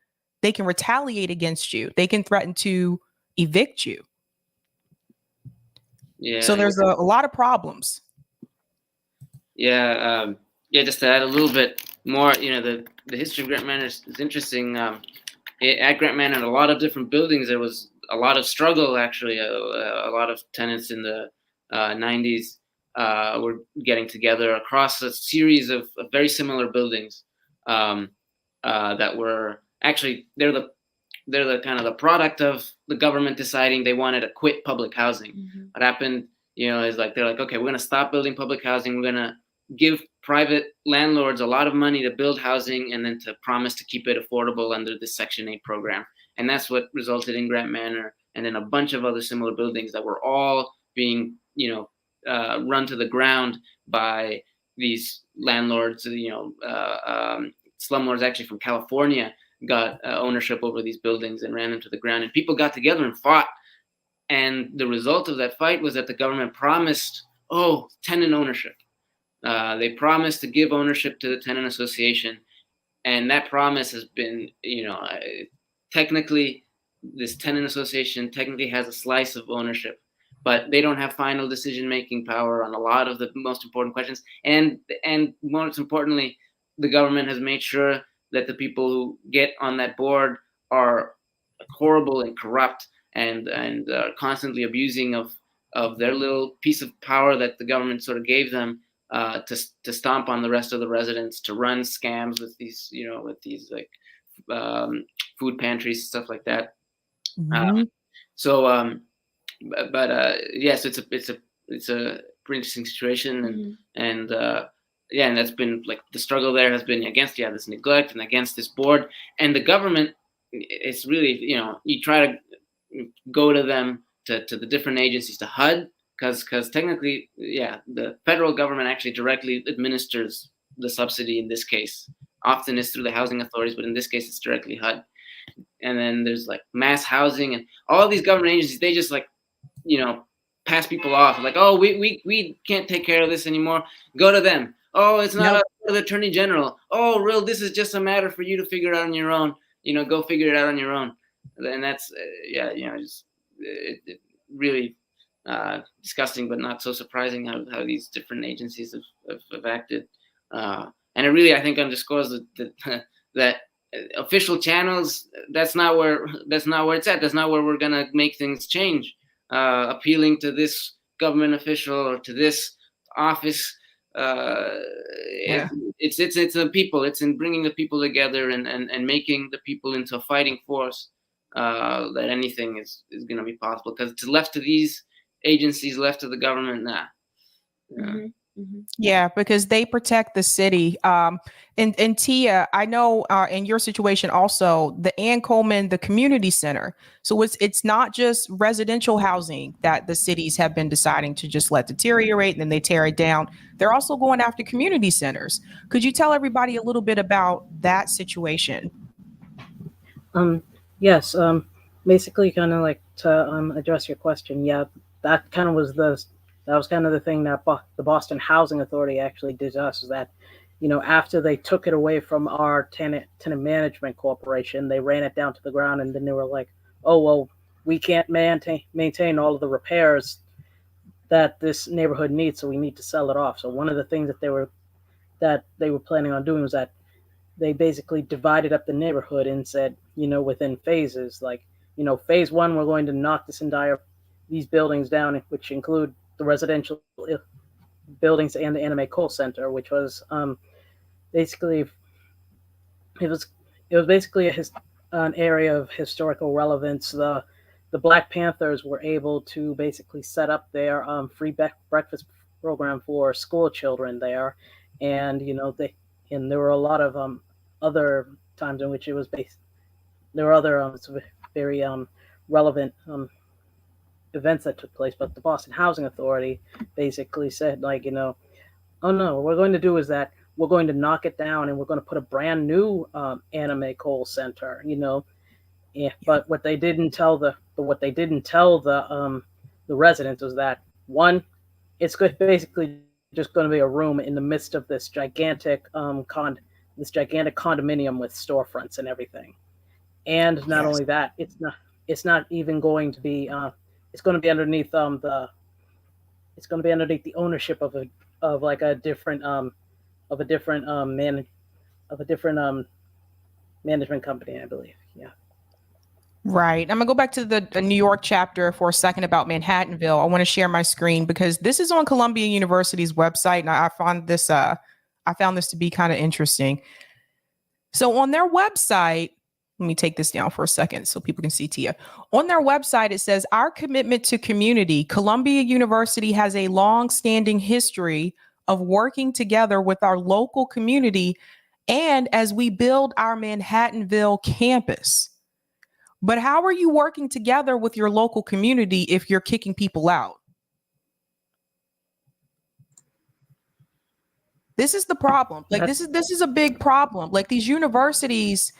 They can retaliate against you. They can threaten to evict you. Yeah. So there's a lot of problems. Yeah. Just to add a little bit more, the history of Grant Manor is interesting. At Grant Manor, in a lot of different buildings, there was a lot of struggle, actually. A lot of tenants in the 90s were getting together across a series of very similar buildings that were actually, they're the kind of the product of the government deciding they wanted to quit public housing. Mm-hmm. What happened, is like, they're like, okay, we're going to stop building public housing. We're going to give private landlords a lot of money to build housing, and then to promise to keep it affordable under the Section 8 program. And that's what resulted in Grant Manor, and then a bunch of other similar buildings that were all being, run to the ground by these landlords. Slumlords actually from California got ownership over these buildings and ran them to the ground. And people got together and fought. And the result of that fight was that the government promised, tenant ownership. They promised to give ownership to the tenant association. And that promise has been, technically, this tenant association technically has a slice of ownership, but they don't have final decision-making power on a lot of the most important questions. And most importantly, the government has made sure that the people who get on that board are horrible and corrupt and constantly abusing of their little piece of power that the government sort of gave them to stomp on the rest of the residents, to run scams with these, like food pantries, stuff like that. Mm-hmm. So it's a pretty interesting situation, and and that's been like the struggle there has been against this neglect and against this board and the government. It's really you try to go to them to the different agencies, to HUD, because technically the federal government actually directly administers the subsidy in this case. Often it's through the housing authorities, but in this case it's directly HUD. And then there's like mass housing and all these government agencies. They just like pass people off, like, we can't take care of this anymore. Go to them. Oh, it's not the attorney general. Oh, real, this is just a matter for you to figure out on your own. Go figure it out on your own. And that's it really disgusting, but not so surprising how these different agencies have acted. And it really, I think, underscores that official channels, that's not where it's at. That's not where we're gonna make things change. Appealing to this government official or to this office, it's the people. It's in bringing the people together and making the people into a fighting force that anything is gonna be possible. Because it's left to these agencies, left to the government, nah. Mm-hmm. Mm-hmm. Yeah, because they protect the city. And Tia, I know in your situation also, the Ann Coleman, the community center. So it's not just residential housing that the cities have been deciding to just let deteriorate and then they tear it down. They're also going after community centers. Could you tell everybody a little bit about that situation? Yes. Basically, kind of like to address your question. Yeah, that kind of was the thing that the Boston Housing Authority actually did to us, is that you know, after they took it away from our tenant management corporation, they ran it down to the ground, and then they were like, oh, well, we can't maintain all of the repairs that this neighborhood needs, so we need to sell it off. So one of the things that they were planning on doing was that they basically divided up the neighborhood and said, you know, within phases, like, you know, phase one, we're going to knock these buildings down, which include the residential buildings and the Anime Coal Center, which was basically, it was basically an area of historical relevance. The Black Panthers were able to basically set up their free breakfast program for school children there, and you know there were a lot of other times in which it was based. There were other very relevant events that took place, but the Boston Housing Authority basically said, like, you know, oh no, what we're going to do is that we're going to knock it down and we're going to put a brand new Anime Coal Center, you know. Yeah, but what they didn't tell the residents was that, one, it's basically just going to be a room in the midst of this gigantic condominium with storefronts and everything. And not only that, it's not even going to be it's going to be underneath the ownership of a different management company, I believe. Yeah. Right. I'm gonna go back to the New York chapter for a second about Manhattanville. I want to share my screen because this is on Columbia University's website, and I found this to be kind of interesting. So on their website, let me take this down for a second so people can see Tia. On their website, it says, our commitment to community. Columbia University has a long-standing history of working together with our local community and as we build our Manhattanville campus. But how are you working together with your local community if you're kicking people out? This is the problem. Like this is a big problem. Like these universities,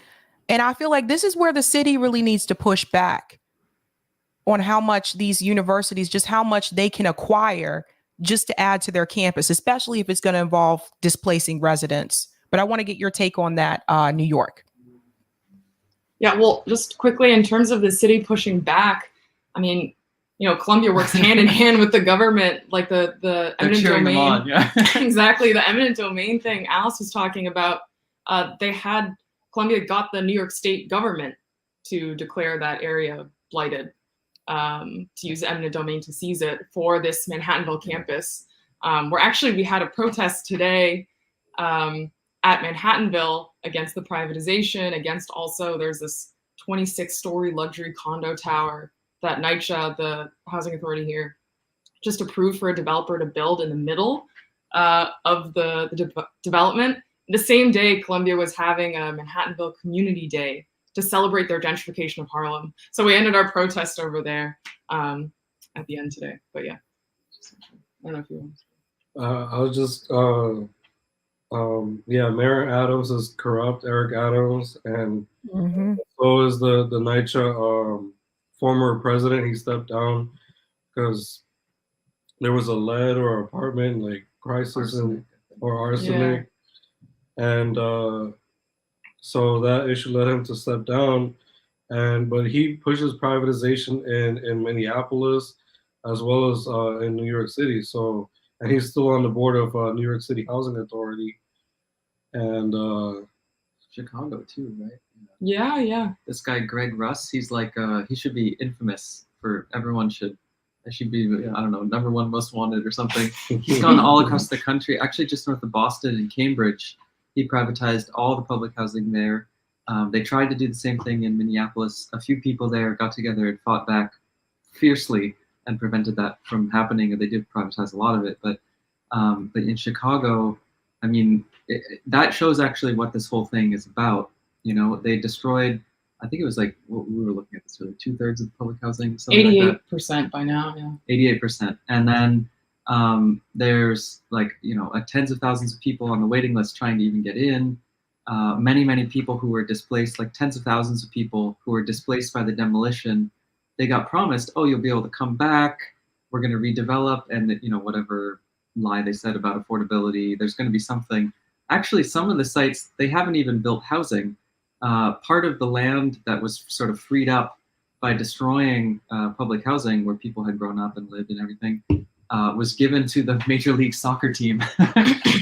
and I feel like this is where the city really needs to push back on how much these universities, just how much they can acquire just to add to their campus, especially if it's going to involve displacing residents. But I want to get your take on that, New York. Yeah, well, just quickly, in terms of the city pushing back, I mean, you know, Columbia works hand in hand with the government, like the eminent domain. On, yeah. Exactly, the eminent domain thing Alice was talking about. Columbia got the New York State government to declare that area blighted, to use eminent domain to seize it for this Manhattanville campus. We had a protest today at Manhattanville against the privatization, against also there's this 26-story luxury condo tower that NYCHA, the housing authority here, just approved for a developer to build in the middle of the development. The same day, Columbia was having a Manhattanville Community Day to celebrate their gentrification of Harlem. So we ended our protest over there at the end today. But yeah, I don't know if you want I was just Mayor Adams is corrupt, Eric Adams, and so is the NYCHA former president. He stepped down because there was a lead or apartment like crisis or arsenic, and so that issue led him to step down. But he pushes privatization in Minneapolis as well as in New York City. So. And he's still on the board of New York City Housing Authority, and Chicago too, right? Yeah. This guy Greg Russ, he's like he should be infamous for everyone should. It should be I don't know #1 most wanted or something. He's gone all across the country. Actually, just north of Boston and Cambridge, he privatized all the public housing there. They tried to do the same thing in Minneapolis. A few people there got together and fought back fiercely and prevented that from happening, and they did privatize a lot of it. But in Chicago, I mean, that shows actually what this whole thing is about. You know, they destroyed, I think it was like, we were looking at this, really 2/3 of the public housing. 88% by now, yeah. 88%. And then there's like, you know, tens of thousands of people on the waiting list trying to even get in. Many people who were displaced, like tens of thousands of people who were displaced by the demolition. They got promised, oh, you'll be able to come back. We're going to redevelop, and you know whatever lie they said about affordability, there's going to be something. actually, some of the sites, they haven't even built housing. Part of the land that was sort of freed up by destroying public housing where people had grown up and lived and everything was given to the Major League Soccer team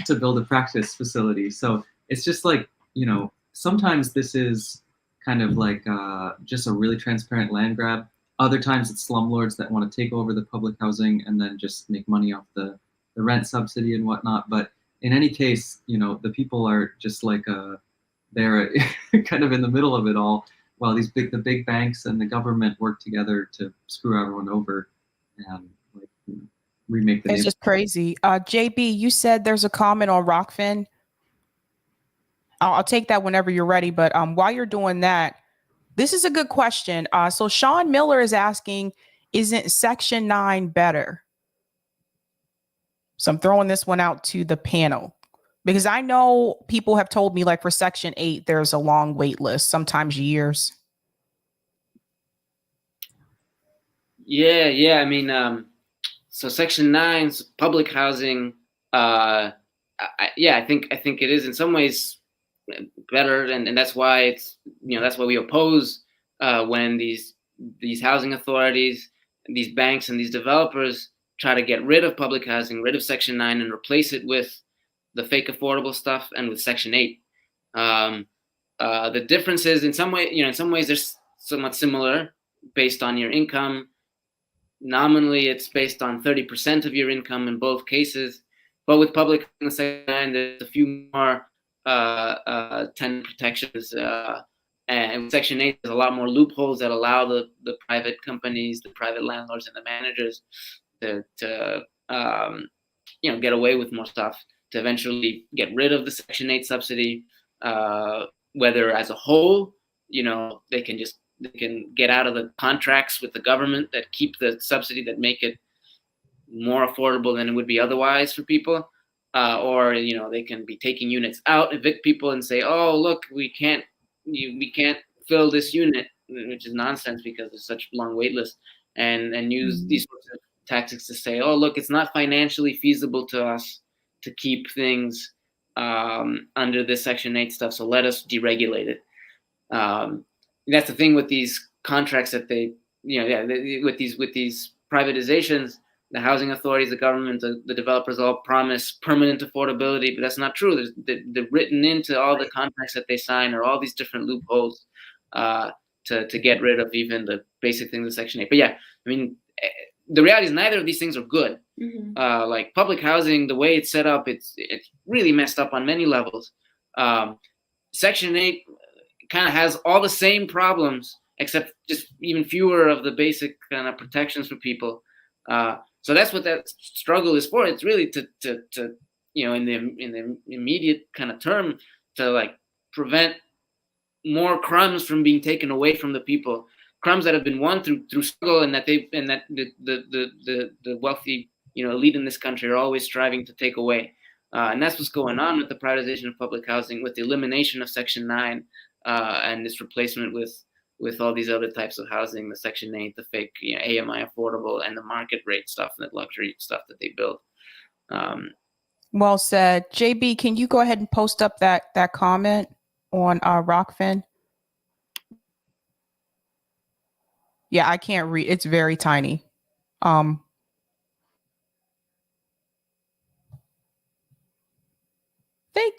to build a practice facility. So it's just like, you know, sometimes this is kind of like just a really transparent land grab. Other times it's slumlords that want to take over the public housing and then just make money off the rent subsidy and whatnot. But in any case, you know, the people are just like they're kind of in the middle of it all, while the big banks and the government work together to screw everyone over and like, you know, remake the It's just crazy. JB, you said there's a comment on Rockfin. I'll take that whenever you're ready. But while you're doing that, this is a good question. So Sean Miller is asking, isn't Section 9 better? So I'm throwing this one out to the panel because I know people have told me like for Section 8, there's a long wait list, sometimes years. Yeah. I mean, so Section 9's public housing. I think it is in some ways better, and that's why it's, you know, that's why we oppose when these housing authorities, these banks, and these developers try to get rid of public housing, rid of Section 9, and replace it with the fake affordable stuff and with Section 8. The difference is in some ways they're somewhat similar based on your income. Nominally, it's based on 30% of your income in both cases, but with public Section 9, there's a few more tenant protections, and with Section 8, there's a lot more loopholes that allow the private companies, the private landlords, and the managers to get away with more stuff, to eventually get rid of the Section 8 subsidy, whether as a whole, you know, they can get out of the contracts with the government that keep the subsidy, that make it more affordable than it would be otherwise for people, or, you know, they can be taking units out, evict people, and say, oh, look, we can't fill this unit, which is nonsense because there's such a long wait list, and use these sorts of tactics to say, oh, look, it's not financially feasible to us to keep things under this Section 8 stuff, so let us deregulate it. That's the thing with these contracts that with these privatizations, the housing authorities, the government, the developers all promise permanent affordability, but that's not true. They're written into all the contracts that they sign are all these different loopholes to get rid of even the basic things of Section 8. But yeah, I mean, the reality is neither of these things are good. Like public housing, the way it's set up, it's really messed up on many levels. Section 8 kind of has all the same problems, except just even fewer of the basic kind of protections for people. So that's what that struggle is for. It's really to you know, in the immediate kind of term, to like prevent more crumbs from being taken away from the people, crumbs that have been won through struggle, and that the wealthy, you know, elite in this country are always striving to take away. And that's what's going on with the privatization of public housing, with the elimination of Section 9 and this replacement with all these other types of housing, the Section 8, the fake, you know, AMI affordable, and the market rate stuff, and the luxury stuff that they build. Well said. JB, can you go ahead and post up that comment on Rockfin? Yeah, I can't read. It's very tiny. Thank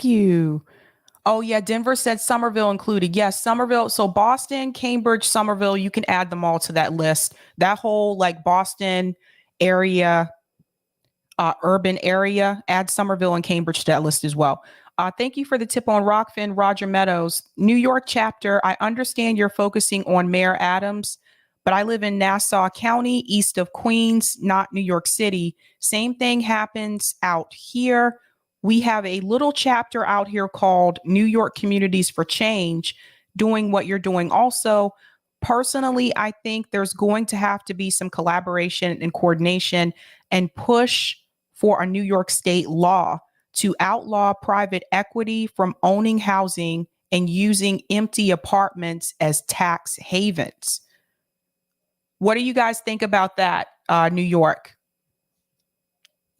you. Oh yeah, Denver said Somerville included. Yes, Somerville. So Boston, Cambridge, Somerville, you can add them all to that list. That whole like Boston area, urban area, add Somerville and Cambridge to that list as well. Thank you for the tip on Rockfin, Roger Meadows. New York chapter, I understand you're focusing on Mayor Adams, but I live in Nassau County, east of Queens, not New York City. Same thing happens out here. We have a little chapter out here called New York Communities for Change, doing what you're doing also. Personally, I think there's going to have to be some collaboration and coordination and push for a New York state law to outlaw private equity from owning housing and using empty apartments as tax havens. What do you guys think about that, New York?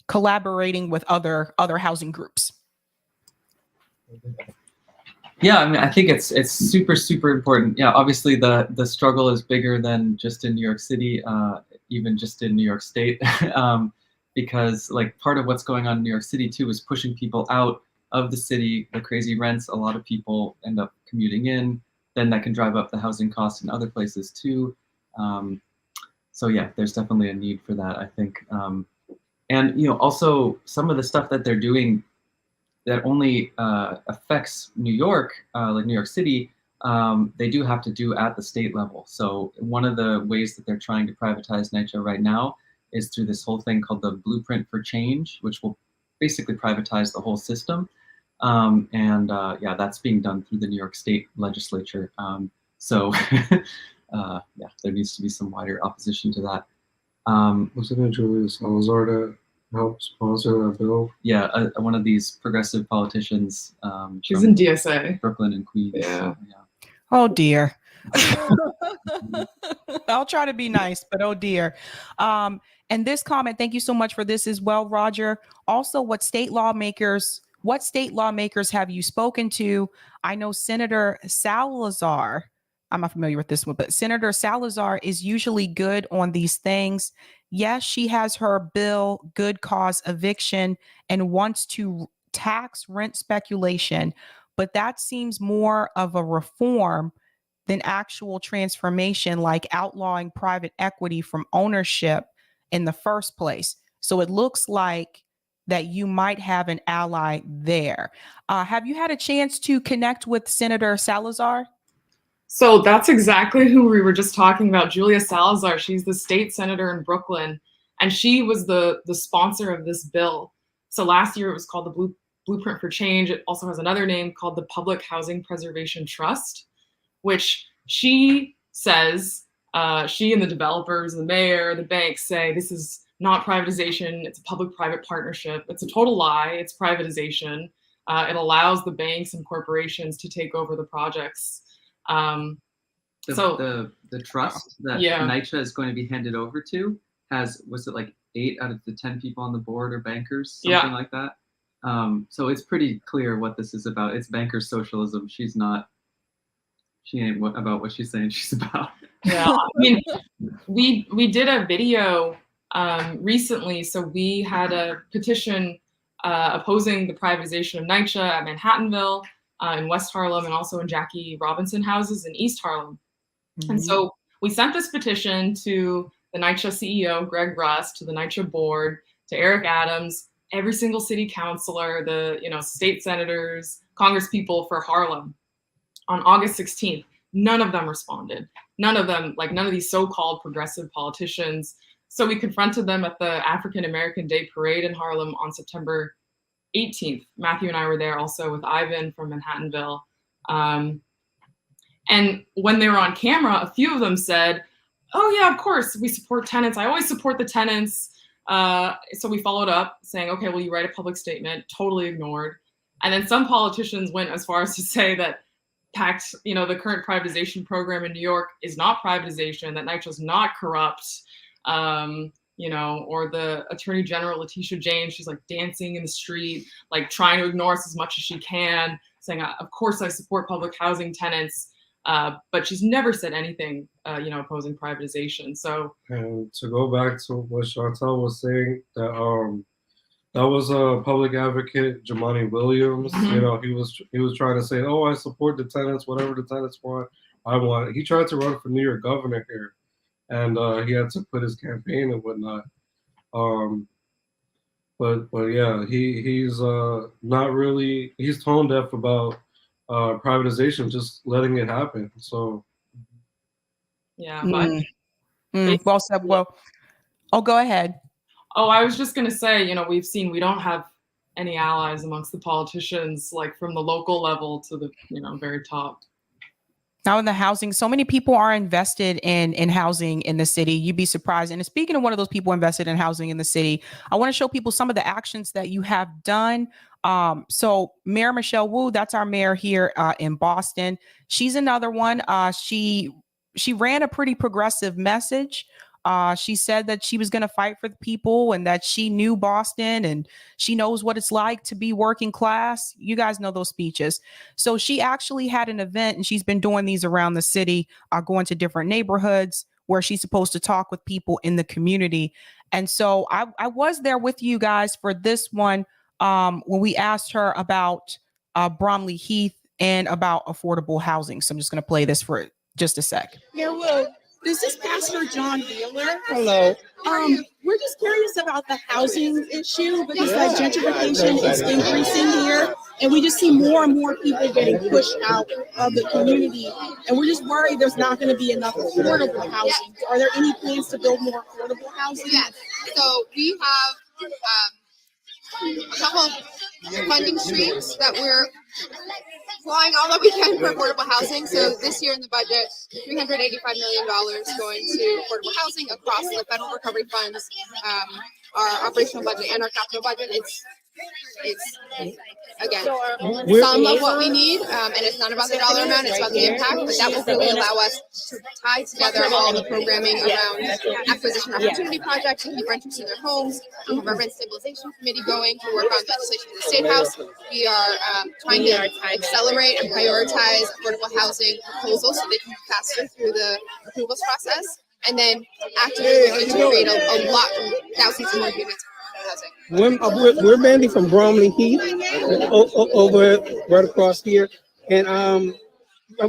Collaborating with other housing groups. Yeah, I mean, I think it's super important. Yeah, obviously the struggle is bigger than just in New York City, even just in New York State, because like part of what's going on in New York City too is pushing people out of the city. The crazy rents, a lot of people end up commuting in. Then that can drive up the housing costs in other places too. So yeah, there's definitely a need for that, I think. And you know, also some of the stuff that they're doing that only affects New York, like New York City, they do have to do at the state level. So one of the ways that they're trying to privatize NYCHA right now is through this whole thing called the Blueprint for Change, which will basically privatize the whole system. Yeah, that's being done through the New York State legislature. Yeah, there needs to be some wider opposition to that. Wasn't it Julia Salazar that helped sponsor that bill? Yeah, one of these progressive politicians. She's from in DSA. Brooklyn and Queens. Yeah. Oh dear. I'll try to be nice, but oh dear. And this comment, thank you so much for this as well, Roger. Also, what state lawmakers have you spoken to? I know Senator Salazar, I'm not familiar with this one, but Senator Salazar is usually good on these things. Yes, she has her bill, good cause eviction, and wants to tax rent speculation, but that seems more of a reform than actual transformation, like outlawing private equity from ownership in the first place. So it looks like that you might have an ally there. Have you had a chance to connect with Senator Salazar? So that's exactly who we were just talking about, Julia Salazar. She's the state senator in Brooklyn, and she was the sponsor of this bill. So last year it was called the Blueprint for Change. It also has another name called the Public Housing Preservation Trust, which she says, she and the developers, the mayor, the banks say this is not privatization, it's a public-private partnership. It's a total lie, it's privatization. It allows the banks and corporations to take over the projects. The trust that NYCHA is going to be handed over to has, was it like 8 out of the 10 people on the board are bankers, something like that? So it's pretty clear what this is about. It's banker socialism. She ain't about what she's saying she's about. Yeah, I mean, we did a video recently. So we had a petition opposing the privatization of NYCHA at Manhattanville, in West Harlem, and also in Jackie Robinson houses in East Harlem. Mm-hmm. And so we sent this petition to the NYCHA CEO, Greg Rust, to the NYCHA board, to Eric Adams, every single city councilor, the state senators, congresspeople for Harlem on August 16th. None of them responded. None of them, none of these so-called progressive politicians. So we confronted them at the African American Day Parade in Harlem on September 18th. Matthew and I were there also with Ivan from Manhattanville. And when they were on camera, a few of them said, oh yeah, of course, we support tenants. I always support the tenants. So we followed up saying, okay, well, you write a public statement, totally ignored. And then some politicians went as far as to say that the current privatization program in New York is not privatization, that NYCHA is not corrupt. Or the Attorney General, Letitia James, she's dancing in the street, trying to ignore us as much as she can, saying, of course I support public housing tenants, but she's never said anything, opposing privatization. So, and to go back to what Chantal was saying, that was a public advocate, Jamani Williams. Mm-hmm. He was trying to say, oh, I support the tenants, whatever the tenants want, I want. He tried to run for New York governor here. And he had to put his campaign and whatnot. But yeah, he's not really, he's tone deaf about privatization, just letting it happen. So yeah, but well said. Well, go ahead. Oh, I was just gonna say, we don't have any allies amongst the politicians, from the local level to the very top. Now in the housing, so many people are invested in housing in the city. You'd be surprised. And speaking of one of those people invested in housing in the city, I want to show people some of the actions that you have done. So Mayor Michelle Wu, that's our mayor here in Boston. She's another one. She ran a pretty progressive message. She said that she was going to fight for the people and that she knew Boston and she knows what it's like to be working class. You guys know those speeches. So she actually had an event and she's been doing these around the city, going to different neighborhoods where she's supposed to talk with people in the community. And so I was there with you guys for this one when we asked her about Bromley Heath and about affordable housing. So I'm just going to play this for just a sec. Yeah, well, this is Pastor John Wheeler. Hello. We're just curious about the housing issue because like gentrification is increasing here, and we just see more and more people getting pushed out of the community, and we're just worried there's not going to be enough affordable housing. Are there any plans to build more affordable housing? Yes. So we have a couple of funding streams that we're flying all that we can for affordable housing. So this year in the budget, $385 million going to affordable housing across the federal recovery funds, our operational budget and our capital budget. It's again some of what we need, and it's not about the dollar amount, it's about the impact, but that will really allow us to tie together all the programming around acquisition opportunity projects to keep renters in their homes. We have our rent stabilization committee going to work on legislation in the State House. We are trying to accelerate and prioritize affordable housing proposals so they can move faster through the approvals process, and then actively looking to create a lot, thousands more units. We're mainly from Bromley Heath, over right across here, and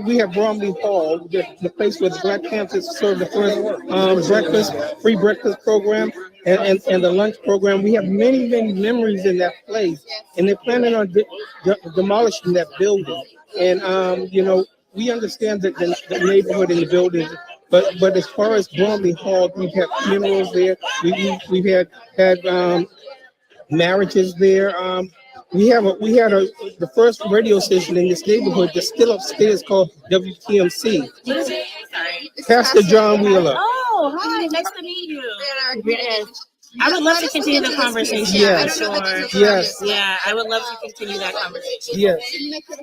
we have Bromley Hall, the place where the Black Panthers serve the first free breakfast program, and the lunch program. We have many memories in that place, and they're planning on demolishing that building. And we understand that the neighborhood and the buildings. But as far as Bromley Hall, we've had funerals there. We've had marriages there. We had the first radio station in this neighborhood that's still upstairs called WTMC. What is it? Sorry. Pastor John Wheeler. Oh, hi, nice to meet you. Yes. I would love to continue the conversation. Yes. Yes. Yeah, I would love to continue that conversation. Yes.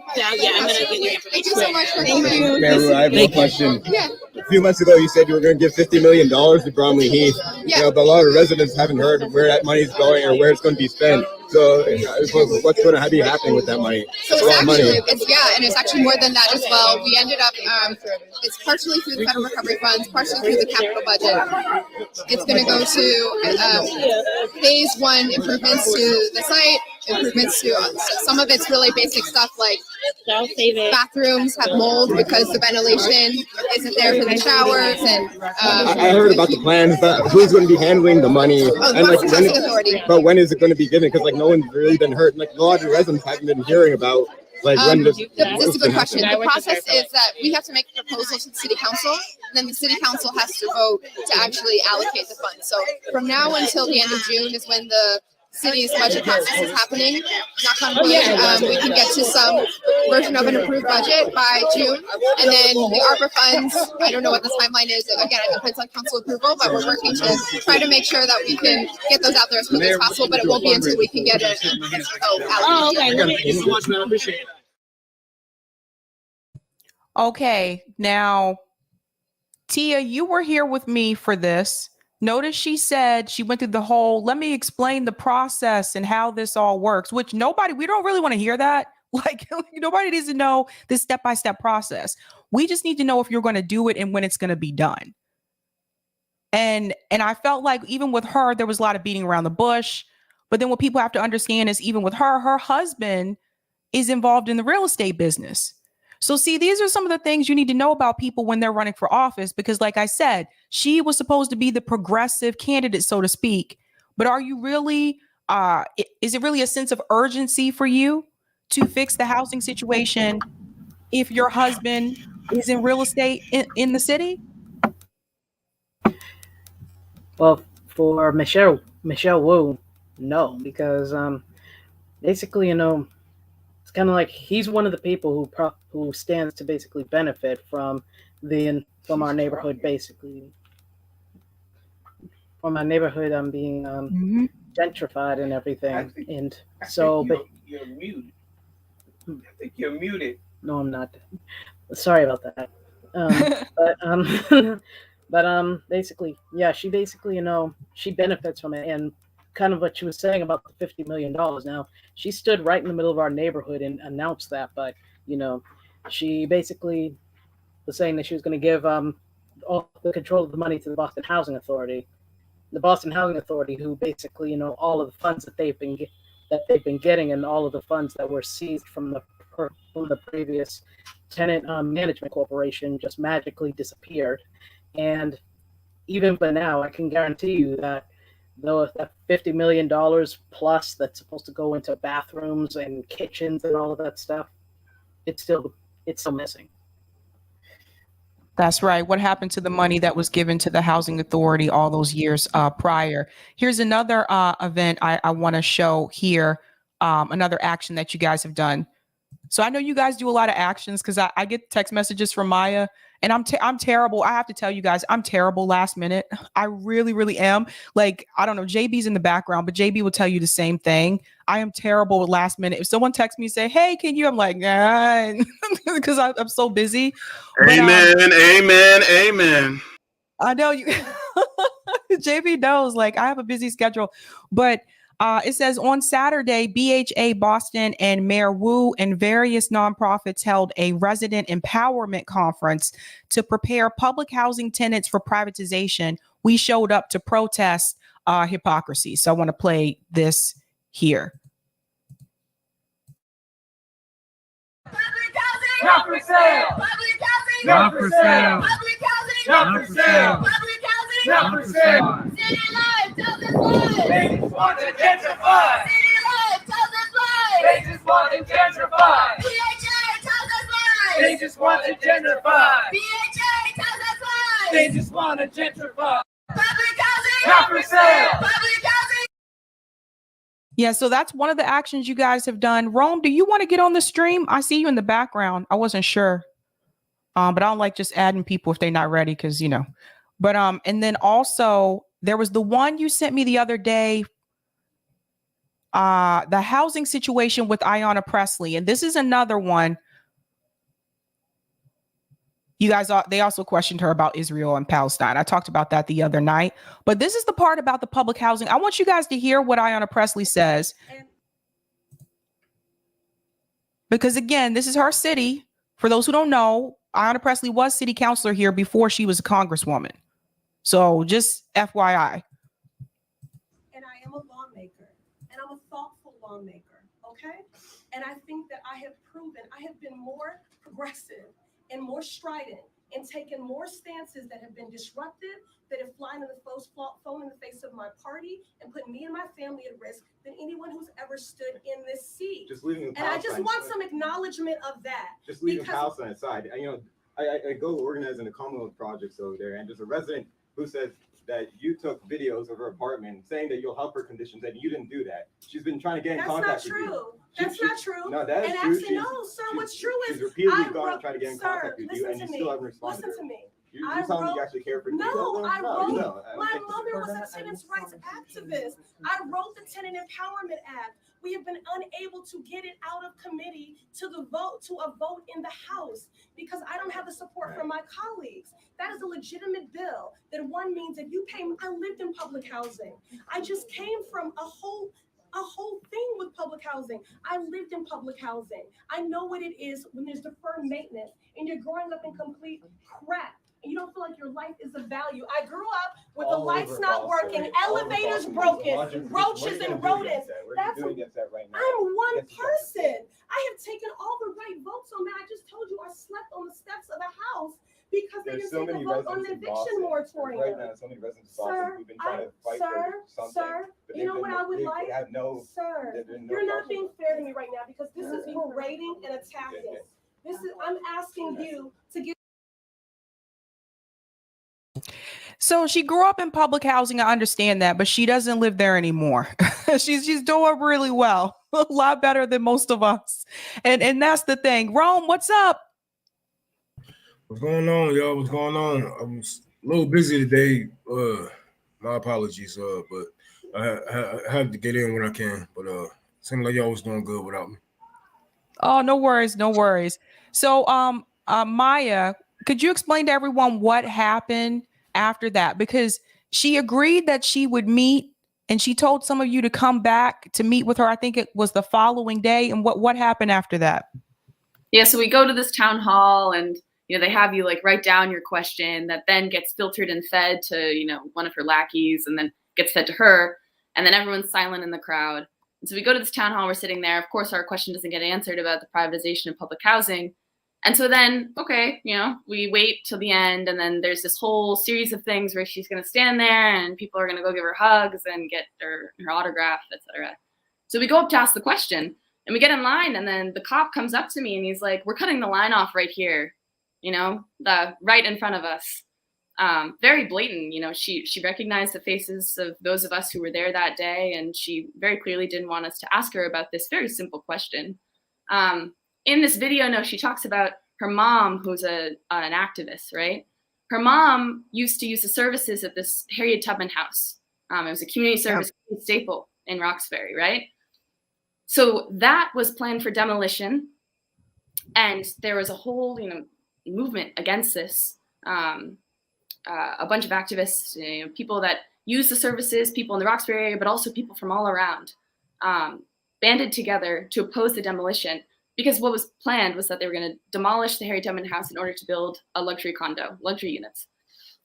Yeah, I'm gonna get your information. Thank you so much for Thank coming. you. Maru, I have one question. Yeah. A few months ago, you said you were going to give $50 million to Bromley Heath. Yeah. But a lot of residents haven't heard where that money is going or where it's going to be spent. So, what's going to be happening with that money? So That's a lot of money. and it's actually more than that as well. We ended up, it's partially through the federal recovery funds, partially through the capital budget. It's going to go to phase one improvements to the site, improvements to some of it's really basic stuff like bathrooms have mold because the ventilation isn't there for the showers, and I heard about the plans, but who's going to be handling the money? And but when is it going to be given? Because no one's really been hurt. A lot of residents haven't been hearing about when this. That's a good question. The process is that we have to make a proposal to the city council, and then the city council has to vote to actually allocate the funds. So from now until the end of June is when the city's budget process is happening. Knock on wood, we can get to some version of an approved budget by June, and then the ARPA funds. I don't know what the timeline is. Again, it depends on council approval, but we're working to try to make sure that we can get those out there as quickly as possible. But it won't be until we can get it. Oh, okay. Thank you so much, man. I appreciate it. Okay, now, Tia, you were here with me for this. Notice she said she went through the whole, let me explain the process and how this all works, which we don't really want to hear that. Nobody needs to know this step-by-step process. We just need to know if you're going to do it and when it's going to be done. And I felt like even with her, there was a lot of beating around the bush. But then what people have to understand is even with her husband is involved in the real estate business. So see, these are some of the things you need to know about people when they're running for office, because like I said, she was supposed to be the progressive candidate, so to speak. But are you really, is it really a sense of urgency for you to fix the housing situation if your husband is in real estate in the city? Well, for Michelle Wu, no, because basically, it's kind of like he's one of the people who stands to basically benefit from our neighborhood, basically. From our neighborhood, being gentrified and everything, you're muted. I think you're muted. No, I'm not. Sorry about that. But basically, yeah, she basically, she benefits from it. And kind of what she was saying about the $50 million. Now, she stood right in the middle of our neighborhood and announced that, but, she basically was saying that she was going to give all the control of the money to the Boston Housing Authority. The Boston Housing Authority, who basically, all of the funds that they've been getting, and all of the funds that were seized from the previous tenant management corporation just magically disappeared. And even but now, I can guarantee you that that $50 million plus that's supposed to go into bathrooms and kitchens and all of that stuff, it's still missing. That's right. What happened to the money that was given to the housing authority all those years prior? Here's another event I want to show here, another action that you guys have done. So I know you guys do a lot of actions because I get text messages from Maya, and I'm terrible. I have to tell you guys, I'm terrible last minute. I really, really am. Like, I don't know, JB's in the background, but JB will tell you the same thing. I am terrible with last minute. If someone texts me and say, hey, can you? I'm like, nah, because I'm so busy. Amen, amen. I know you. JB knows, like, I have a busy schedule, but it says on Saturday, BHA Boston and Mayor Wu and various nonprofits held a resident empowerment conference to prepare public housing tenants for privatization. We showed up to protest hypocrisy. So I want to play this here. Not for sale. Public housing. Not for sale. Public housing. Not for sale. Public housing. Not for sale. City Life tells us why. They just want to gentrify. City Life tells us why. They just want to gentrify. BHA tells us why. They just want to gentrify. BHA tells us why. They just want to gentrify. Public housing. Not for sale. Public housing. Yeah, so that's one of the actions you guys have done. Rome, do you want to get on the stream? I see you in the background. I wasn't sure. But I don't like just adding people if they're not ready, because, But and then also there was the one you sent me the other day, the housing situation with Ayanna Pressley. And this is another one. You guys, they also questioned her about Israel and Palestine. I talked about that the other night. But this is the part about the public housing. I want you guys to hear what Ayanna Pressley says. Because, again, this is her city. For those who don't know, Ayanna Pressley was city councilor here before she was a congresswoman. So just FYI. And I am a lawmaker, and I'm a thoughtful lawmaker, okay? And I think that I have proven I have been more progressive and more strident and taken more stances that have been disruptive, that have flown in the face of my party and put me and my family at risk than anyone who's ever stood in this seat. Just leaving and I just want some acknowledgement of that. Just leaving Palestine aside. I go organizing the Commonwealth projects over there, and there's a resident who says that you took videos of her apartment saying that you'll help her conditions, and you didn't do that. She's been trying to get in contact with you. That's not true. No, that is and true. Actually, no, sir. What's true is she's repeatedly gone and tried to get in contact with you, and you still haven't responded. Listen to me. You telling me you actually care for the people? No, I wrote. My mother was a tenants' rights activist. I wrote the Tenant Empowerment Act. We have been unable to get it out of committee to a vote in the House because I don't have the support from my colleagues. That is a legitimate bill. That one means that you pay. I lived in public housing. I just came from a whole thing with public housing. I lived in public housing. I know what it is when there's deferred maintenance and you're growing up in complete crap. And you don't feel like your life is of value. I grew up with the lights not working, elevators broken, roaches and rodents. I'm one person. I have taken all the right votes on that. I just told you I slept on the steps of the house because they didn't take a vote on the eviction moratorium. Right now, so many residents of Boston who've been trying to fight for something. Sir, you know what I would like? Sir, you're not being fair to me right now because this is berating and attacking. I'm asking you to give. So she grew up in public housing. I understand that, but she doesn't live there anymore. she's doing really well, a lot better than most of us. And that's the thing. Rome, what's up? What's going on, y'all? What's going on? I'm a little busy today. My apologies, but I had to get in when I can. But seems like y'all was doing good without me. Oh, no worries, no worries. So, Maya, could you explain to everyone what happened after that? Because she agreed that she would meet, and she told some of you to come back to meet with her. I think it was the following day. And what happened after that? Yeah, so we go to this town hall, and they have you like write down your question that then gets filtered and fed to one of her lackeys, and then gets fed to her, and then everyone's silent in the crowd. And so we go to this town hall, we're sitting there. Of course, our question doesn't get answered about the privatization of public housing. And so then, okay, we wait till the end, and then there's this whole series of things where she's going to stand there, and people are going to go give her hugs and get her autograph, etc. So we go up to ask the question, and we get in line, and then the cop comes up to me, and he's like, "We're cutting the line off right here, right in front of us." Very blatant, she recognized the faces of those of us who were there that day, and she very clearly didn't want us to ask her about this very simple question. In this video, she talks about her mom, who's an activist, right? Her mom used to use the services at this Harriet Tubman house. It was a community service staple in Roxbury, right? So that was planned for demolition, and there was a whole, movement against this. A bunch of activists, people that use the services, people in the Roxbury area, but also people from all around, banded together to oppose the demolition. Because what was planned was that they were going to demolish the Harriet Tubman house in order to build a luxury units.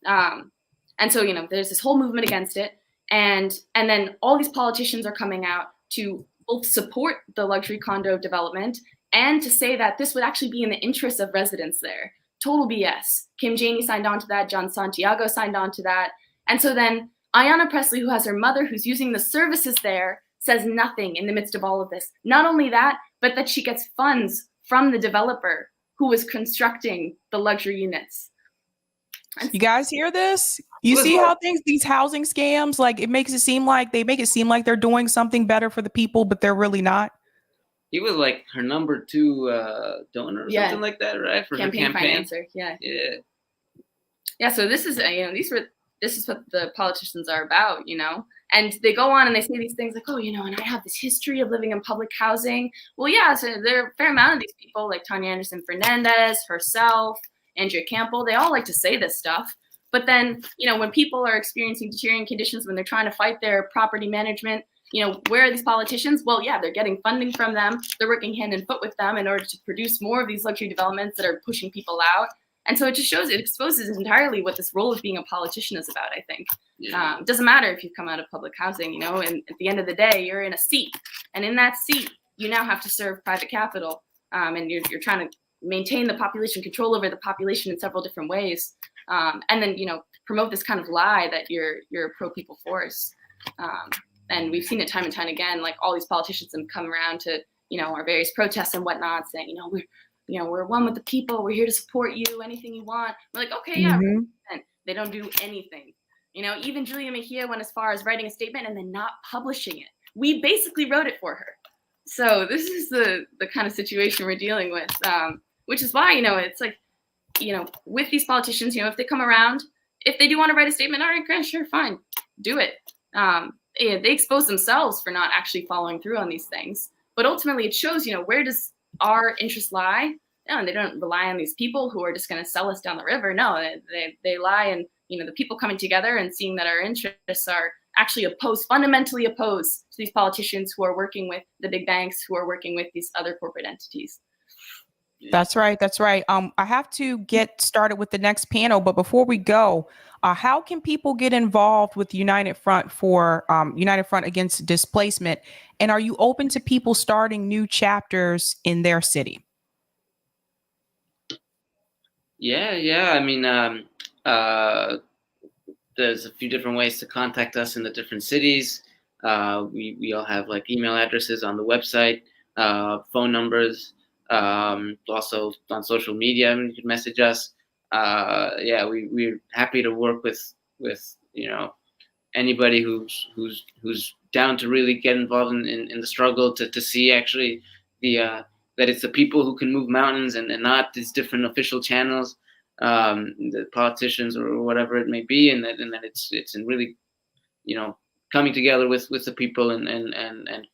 And so, there's this whole movement against it. And then all these politicians are coming out to both support the luxury condo development and to say that this would actually be in the interest of residents there. Total BS. Kim Janey signed on to that. John Santiago signed on to that. And so then Ayanna Pressley, who has her mother who's using the services there, says nothing in the midst of all of this. Not only that, but that she gets funds from the developer who was constructing the luxury units. You guys hear this? You see how these housing scams, like they make it seem like they're doing something better for the people, but they're really not. He was like her number 2 donor or something like that, right? For campaign her campaign. Financer, yeah. So this is this is what the politicians are about, And they go on and they say these things like, and I have this history of living in public housing. Well, yeah, so there are a fair amount of these people, like Tanya Anderson Fernandez, herself, Andrea Campbell. They all like to say this stuff. But then, when people are experiencing deteriorating conditions, when they're trying to fight their property management, where are these politicians? Well, yeah, they're getting funding from them. They're working hand in foot with them in order to produce more of these luxury developments that are pushing people out. And so it exposes entirely what this role of being a politician is about, I think. It doesn't matter if you've come out of public housing, and at the end of the day, you're in a seat. And in that seat, you now have to serve private capital. And you're trying to maintain the population, control over the population in several different ways. And then, promote this kind of lie that you're a pro-people force. And we've seen it time and time again, like all these politicians have come around to, our various protests and whatnot, saying, we're one with the people. We're here to support you. Anything you want. We're like, okay, yeah. Mm-hmm. They don't do anything. Even Julia Mejia went as far as writing a statement and then not publishing it. We basically wrote it for her. So this is the kind of situation we're dealing with, which is why, it's like, with these politicians, if they come around, if they do want to write a statement, all right, great, sure, fine, do it. They expose themselves for not actually following through on these things. But ultimately, it shows, where does our interest lie? No, they don't rely on these people who are just going to sell us down the river. No, they lie in, the people coming together and seeing that our interests are actually fundamentally opposed to these politicians who are working with the big banks, who are working with these other corporate entities. That's right. I have to get started with the next panel, but before we go, how can people get involved with United Front against displacement? And are you open to people starting new chapters in their city? Yeah. I mean, there's a few different ways to contact us in the different cities. We all have like email addresses on the website, phone numbers. Also on social media, you can message us. We're happy to work with anybody who's down to really get involved in the struggle to see actually that it's the people who can move mountains and not these different official channels, the politicians or whatever it may be, and that it's in really coming together with the people and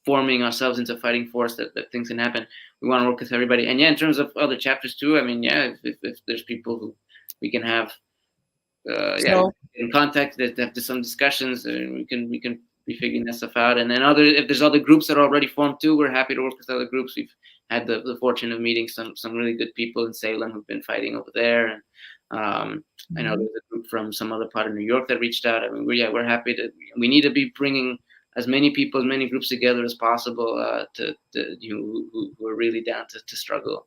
forming ourselves into a fighting force that things can happen. We want to work with everybody. And in terms of other chapters too, I mean, if there's people who we can have So- in contact. There's some discussions, and we can be figuring that stuff out. And then if there's other groups that are already formed too, we're happy to work with other groups. We've had the fortune of meeting some really good people in Salem who've been fighting over there, and I know there's a group from some other part of New York that reached out. I mean, we're happy to. We need to be bringing as many people, as many groups together as possible to who are really down to struggle.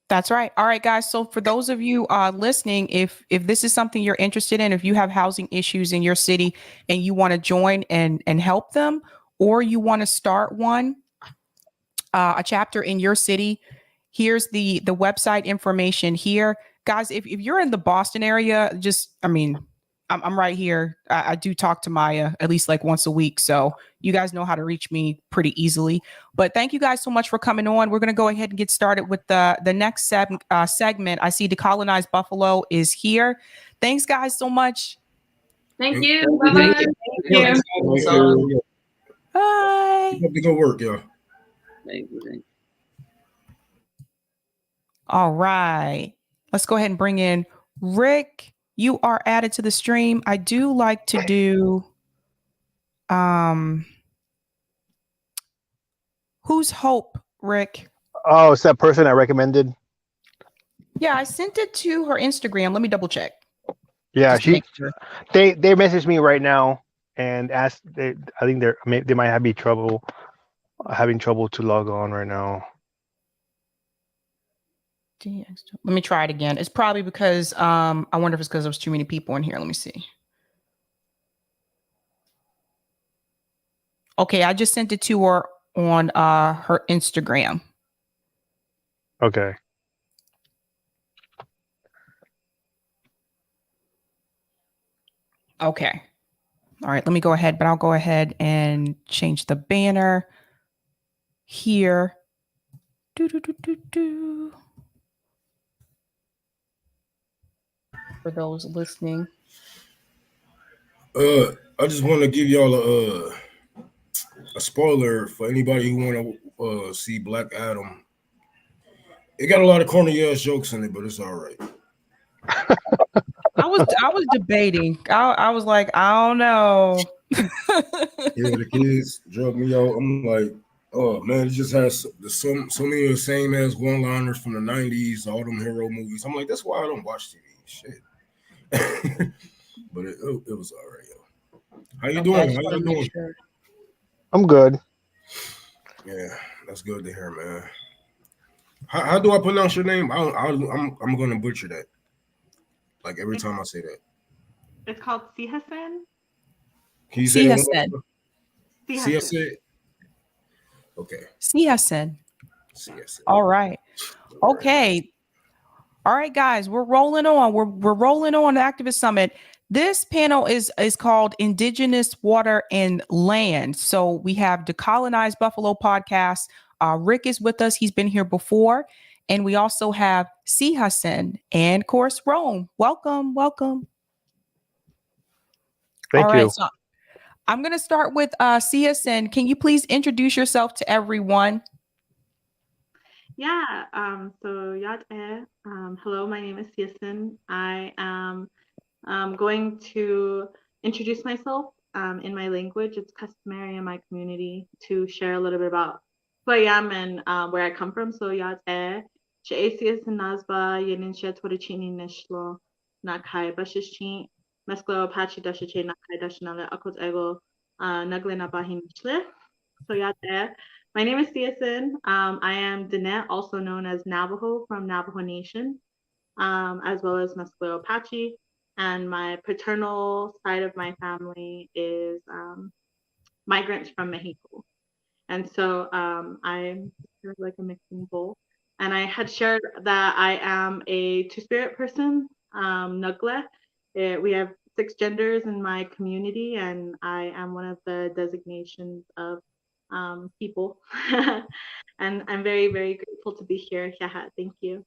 That's right. All right, guys. So for those of you listening, if this is something you're interested in, if you have housing issues in your city and you want to join and help them, or you want to start one, a chapter in your city, here's the website information here. Guys, if you're in the Boston area, I'm right here. I do talk to Maya at least like once a week. So you guys know how to reach me pretty easily. But thank you guys so much for coming on. We're going to go ahead and get started with the next segment. I see Decolonized Buffalo is here. Thanks, guys, so much. Thank you. Bye-bye. Thank you. Bye. Keep up the good work, y'all. Thank you. All right. Let's go ahead and bring in Rick. You are added to the stream. I do like to do who's Hope, Rick? Oh, it's that person I recommended. Yeah, I sent it to her Instagram. Let me double check. Yeah, Just to make sure. they messaged me right now and asked. I think they might having trouble to log on right now. Let me try it again. It's probably because I wonder if it's because there was too many people in here. Let me see. Okay, I just sent it to her on her Instagram. Okay. Okay. All right, let me go ahead, but I'll go ahead and change the banner here. For those listening. I just want to give y'all a spoiler for anybody who want to see Black Adam. It got a lot of corny ass jokes in it, but it's all right. I was debating. I was like, I don't know. Yeah, the kids drug me out. I'm like, oh man, it just has so many of the same ass one-liners from the 90s, all them hero movies. I'm like, that's why I don't watch TV. Shit. But it was all right, yo. How you doing? How you doing? Sure. I'm good. Yeah, that's good to hear, man. How do I pronounce your name? I'm gonna butcher that. Like every time I say that. It's called Sihasen. Can you say Sihasen. Sihasen? Okay. Sihasen. All right. Okay. All right, guys, we're rolling on. We're rolling on the Activist Summit. This panel is called Indigenous Water and Land. So we have Decolonized Buffalo podcast. Rick is with us. He's been here before. And we also have Sihasen and, of course, Rome. Welcome. Thank you. So I'm going to start with Sihasen. Can you please introduce yourself to everyone? Yeah, so Yad hello, my name is Siasen. I am going to introduce myself in my language. It's customary in my community to share a little bit about who I am and where I come from. So Yad Siasen Nazba Yenin Shet Wadichini Nishlo Nakai Bashichin Mesclo Apache Dashiche Nakai Dashinale Akot Ego Naglena Bahin Shle. So Yad my name is Siasen. I am Danette, also known as Navajo from Navajo Nation, as well as Mescleo Apache. And my paternal side of my family is migrants from Mexico. And so I'm kind of like a mixing bowl. And I had shared that I am a two-spirit person, Nugle. We have 6 genders in my community, and I am one of the designations of people. And I'm very, very grateful to be here. Yeah, thank you.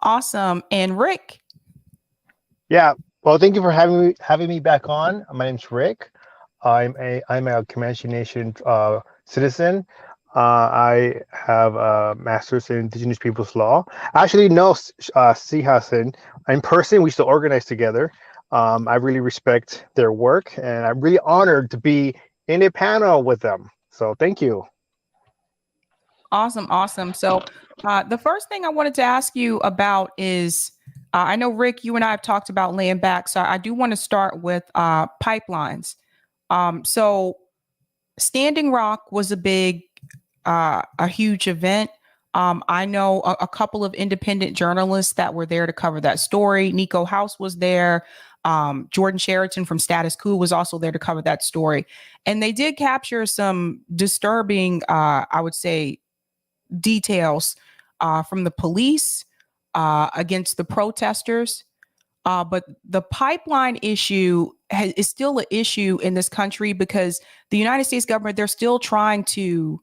Awesome. And Rick? Yeah. Well, thank you for having me back on. My name's Rick. I'm a Comanche Nation citizen. I have a master's in Indigenous Peoples Law. I actually know Si Hassan in person. We used to organize together. I really respect their work, and I'm really honored to be in a panel with them. So thank you. Awesome, awesome. So the first thing I wanted to ask you about is, I know, Rick, you and I have talked about land back, so I do want to start with pipelines. So Standing Rock was a huge event. I know a couple of independent journalists that were there to cover that story. Nico House was there. Jordan Sheraton from Status Quo was also there to cover that story. And they did capture some disturbing, I would say, details from the police against the protesters. But the pipeline issue is still an issue in this country because the United States government, they're still trying to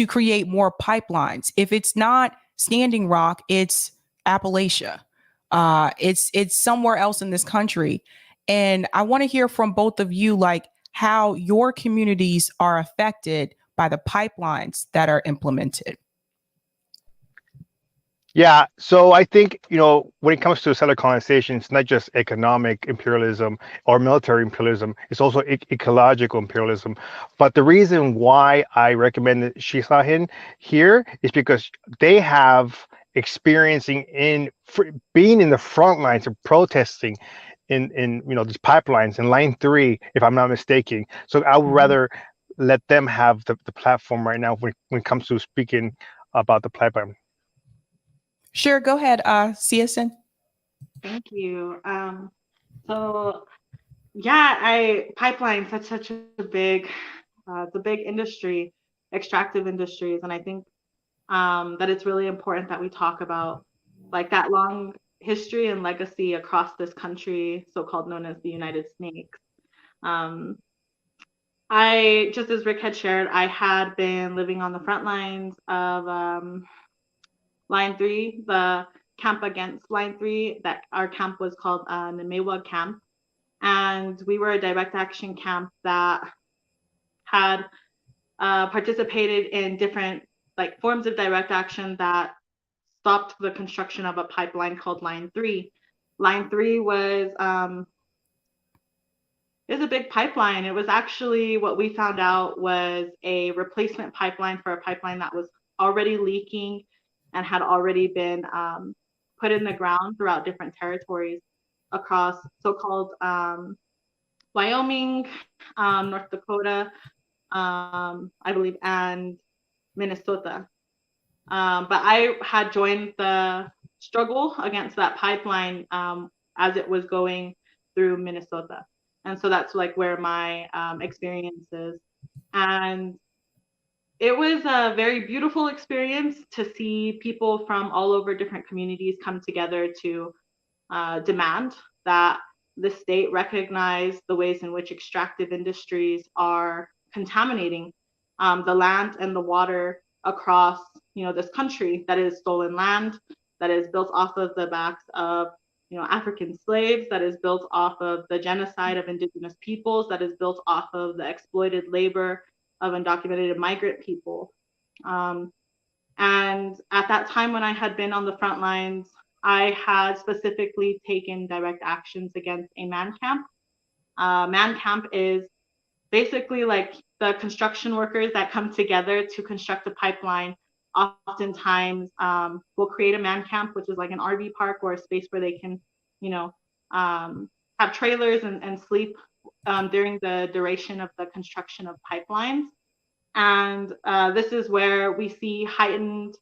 create more pipelines. If it's not Standing Rock, it's Appalachia. It's somewhere else in this country. And I want to hear from both of you, like how your communities are affected by the pipelines that are implemented. Yeah, so I think, when it comes to settler colonization, it's not just economic imperialism or military imperialism, it's also ecological imperialism. But the reason why I recommend Shisahin here is because they have experiencing being in the front lines of protesting in these pipelines in line 3, if I'm not mistaken. So I would rather let them have the platform right now when it comes to speaking about the pipeline. Sure, go ahead, CSN. Thank you. So yeah, pipelines, that's such a big, it's a big industry, extractive industries, and I think that it's really important that we talk about like that long history and legacy across this country, so-called known as the United Snakes. I, just as Rick had shared, I had been living on the front lines of Line 3, the camp against Line 3, that our camp was called Nemewag Camp. And we were a direct action camp that had participated in different forms of direct action that stopped the construction of a pipeline called Line 3. Line 3 was a big pipeline. It was actually, what we found out was a replacement pipeline for a pipeline that was already leaking and had already been put in the ground throughout different territories across so-called Wyoming, North Dakota, I believe, and Minnesota. But I had joined the struggle against that pipeline as it was going through Minnesota. And so that's where my experience is. And it was a very beautiful experience to see people from all over different communities come together to demand that the state recognize the ways in which extractive industries are contaminating the land and the water across this country that is stolen land, that is built off of the backs of African slaves, that is built off of the genocide of indigenous peoples, that is built off of the exploited labor of undocumented migrant people. And at that time when I had been on the front lines, I had specifically taken direct actions against a man camp. Man camp is basically the construction workers that come together to construct a pipeline. Oftentimes will create a man camp, which is like an RV park or a space where they can, have trailers and sleep during the duration of the construction of pipelines. And this is where we see heightened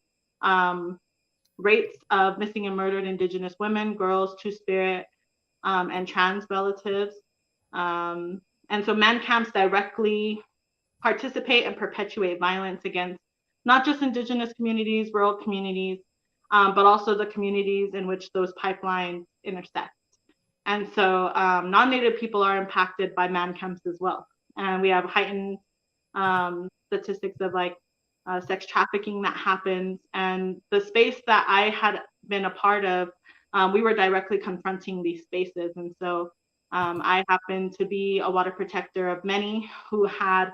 rates of missing and murdered Indigenous women, girls, Two-Spirit, and trans relatives. And so man camps directly participate and perpetuate violence against not just Indigenous communities, rural communities, but also the communities in which those pipelines intersect. And so non-Native people are impacted by man camps as well. And we have heightened statistics of sex trafficking that happens. And the space that I had been a part of, we were directly confronting these spaces. And so I happened to be a water protector of many who had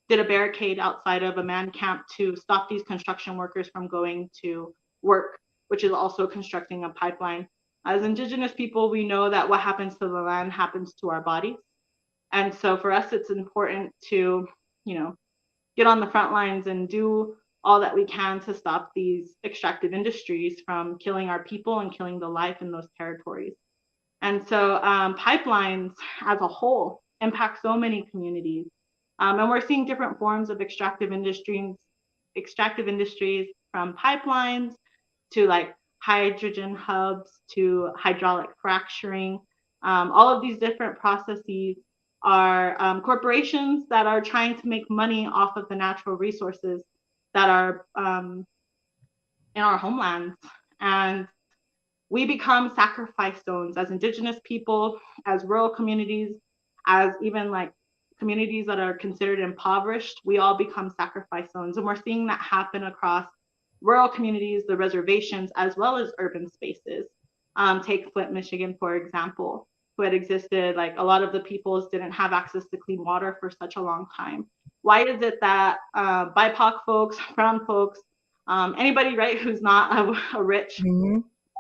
did a barricade outside of a man camp to stop these construction workers from going to work, which is also constructing a pipeline. As Indigenous people, we know that what happens to the land happens to our bodies. And so for us, it's important to, get on the front lines and do all that we can to stop these extractive industries from killing our people and killing the life in those territories. And so pipelines as a whole impact so many communities. And we're seeing different forms of extractive industries from pipelines to like hydrogen hubs to hydraulic fracturing. All of these different processes are corporations that are trying to make money off of the natural resources that are in our homelands. And we become sacrifice zones as Indigenous people, as rural communities, as even like communities that are considered impoverished. We all become sacrifice zones. And we're seeing that happen across rural communities, the reservations, as well as urban spaces. Take Flint, Michigan, for example, who had existed, like a lot of the peoples didn't have access to clean water for such a long time. Why is it that BIPOC folks, brown folks, anybody, right, who's not a rich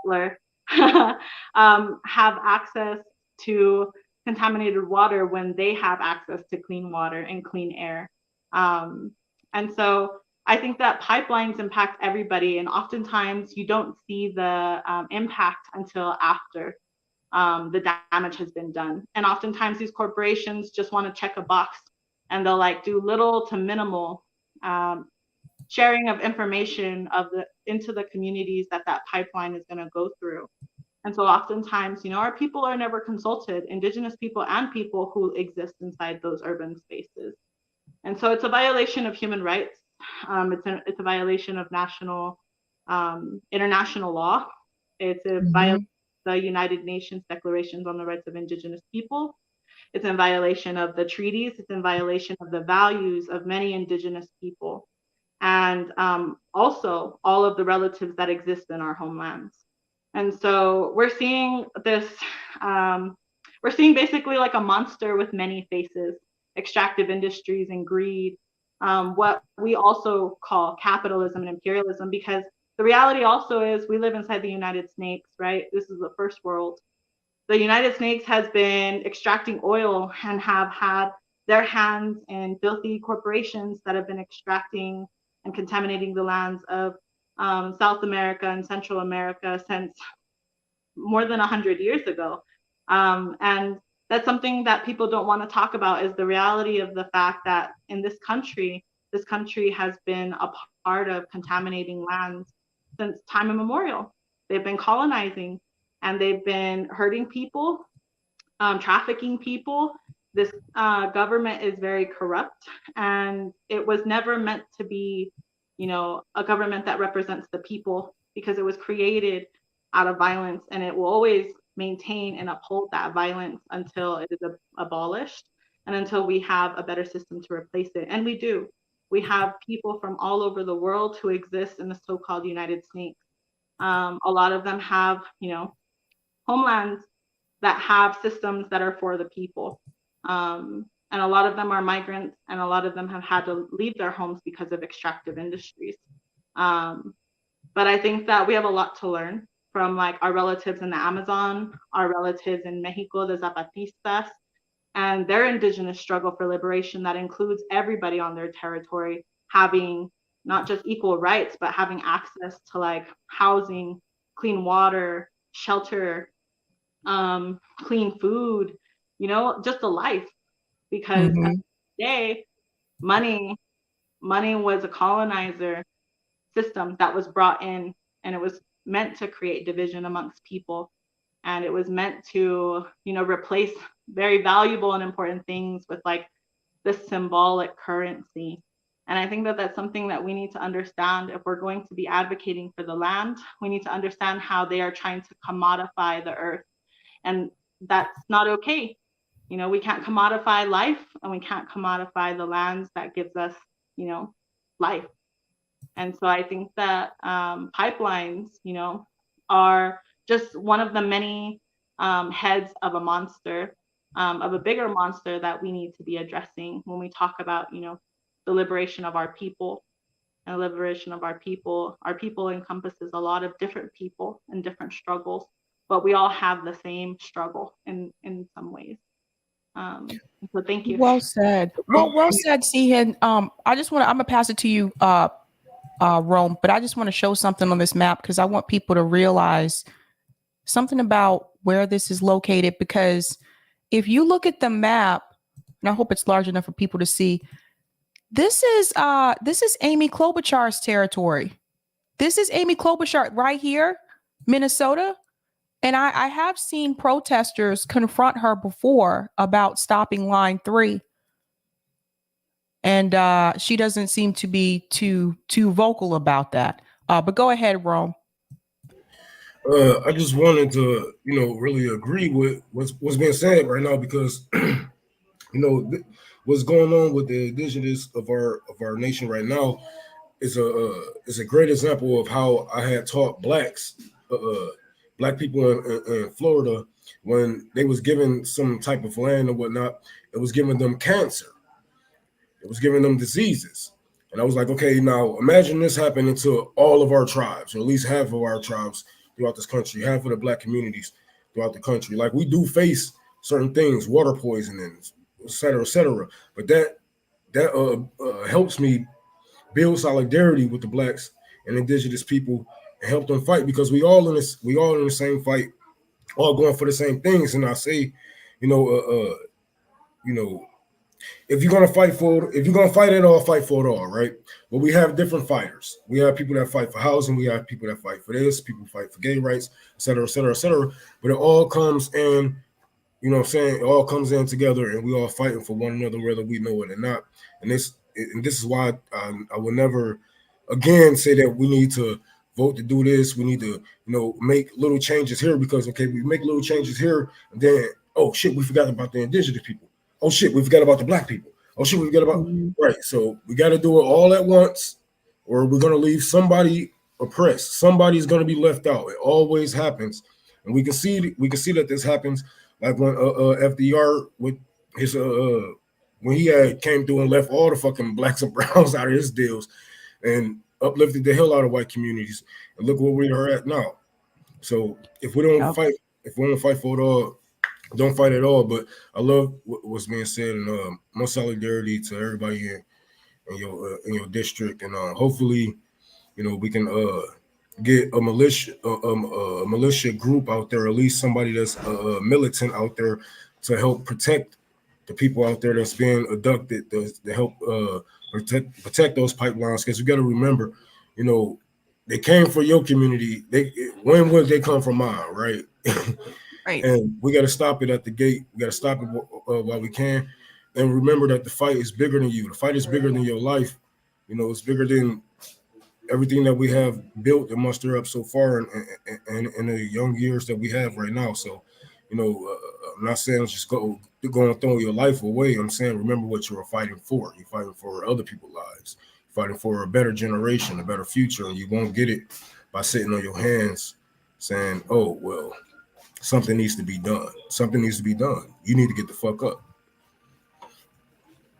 settler, have access to contaminated water when they have access to clean water and clean air? And so I think that pipelines impact everybody, and oftentimes you don't see the impact until after the damage has been done. And oftentimes these corporations just want to check a box, and they'll like do little to minimal sharing of information into the communities that pipeline is going to go through. And so oftentimes, our people are never consulted, Indigenous people and people who exist inside those urban spaces. And so it's a violation of human rights. It's a violation of international law. It's a violation of the United Nations Declarations on the Rights of Indigenous People. It's in violation of the treaties. It's in violation of the values of many Indigenous people, and also all of the relatives that exist in our homelands. And so we're seeing this, we're seeing basically like a monster with many faces, extractive industries and greed, what we also call capitalism and imperialism, because the reality also is we live inside the United Snakes, right? This is the first world. The United Snakes has been extracting oil and have had their hands in filthy corporations that have been extracting and contaminating the lands of South America and Central America since more than 100 years ago. And that's something that people don't want to talk about, is the reality of the fact that in this country has been a part of contaminating lands since time immemorial. They've been colonizing, and they've been hurting people, trafficking people. This government is very corrupt, and it was never meant to be, a government that represents the people, because it was created out of violence, and it will always maintain and uphold that violence until it is abolished and until we have a better system to replace it. And we do. We have people from all over the world who exist in the so-called United Snakes. A lot of them have, homelands that have systems that are for the people. And a lot of them are migrants, and a lot of them have had to leave their homes because of extractive industries. But I think that we have a lot to learn from like our relatives in the Amazon, our relatives in Mexico, the Zapatistas, and their Indigenous struggle for liberation that includes everybody on their territory having not just equal rights, but having access to like housing, clean water, shelter, clean food, just a life. Because at the end of the day, money was a colonizer system that was brought in, and it was meant to create division amongst people, and it was meant to replace very valuable and important things with like this symbolic currency. And I think that that's something that we need to understand. If we're going to be advocating for the land, we need to understand how they are trying to commodify the earth, and that's not okay. We can't commodify life, and we can't commodify the lands that gives us life. And so I think that pipelines, are just one of the many heads of a monster, of a bigger monster that we need to be addressing when we talk about, the liberation of our people. And liberation of our people encompasses a lot of different people and different struggles, but we all have the same struggle in some ways. So thank you. Well said. Well said, Sihan. I'm gonna pass it to you, Rome, but I just want to show something on this map because I want people to realize something about where this is located. Because if you look at the map, and I hope it's large enough for people to see, this is Amy Klobuchar's territory. This is Amy Klobuchar right here, Minnesota. And I have seen protesters confront her before about stopping line 3. And she doesn't seem to be too vocal about that. But go ahead, Rome. I just wanted to, really agree with what's being said right now because, what's going on with the indigenous of our nation right now is a great example of how I had taught black people in Florida when they was given some type of land or whatnot. It was giving them cancer. It was giving them diseases. And I was like, okay, now imagine this happening to all of our tribes, or at least half of our tribes throughout this country, half of the black communities throughout the country. Like we do face certain things, water poisoning, et cetera, but that helps me build solidarity with the blacks and indigenous people and help them fight because we all in the same fight, all going for the same things. And I say, if you're gonna fight it all, fight for it all, right? But we have different fighters. We have people that fight for housing. We have people that fight for this. People fight for gay rights, et cetera, et cetera, et cetera. But it all comes in, it all comes in together, and we all fighting for one another, whether we know it or not. And this is why I would never again say that we need to vote to do this. We need to, make little changes here because we make little changes here, and then oh shit, we forgot about the indigenous people. Oh shit, we forgot about the black people. Oh shit, we forgot about right. So we got to do it all at once, or we're gonna leave somebody oppressed. Somebody's gonna be left out. It always happens, and we can see that this happens. Like when FDR with his when he came through and left all the fucking blacks and browns out of his deals, and uplifted the hell out of white communities. And look where we are at now. So if we don't fight for it all, don't fight at all. But I love what's being said, and more solidarity to everybody in your district, and hopefully, we can get a militia group out there, at least somebody that's militant out there to help protect the people out there that's being abducted, to help protect those pipelines. Because you got to remember, they came for your community. When would they come from mine, right? Right. And we got to stop it at the gate. We got to stop it while we can. And remember that the fight is bigger than you. The fight is bigger than your life. It's bigger than everything that we have built and mustered up so far in the young years that we have right now. So, I'm not saying just go and throw your life away. I'm saying remember what you were fighting for. You're fighting for other people's lives. You're fighting for a better generation, a better future, and you won't get it by sitting on your hands saying, oh, well, something needs to be done. Something needs to be done. You need to get the fuck up.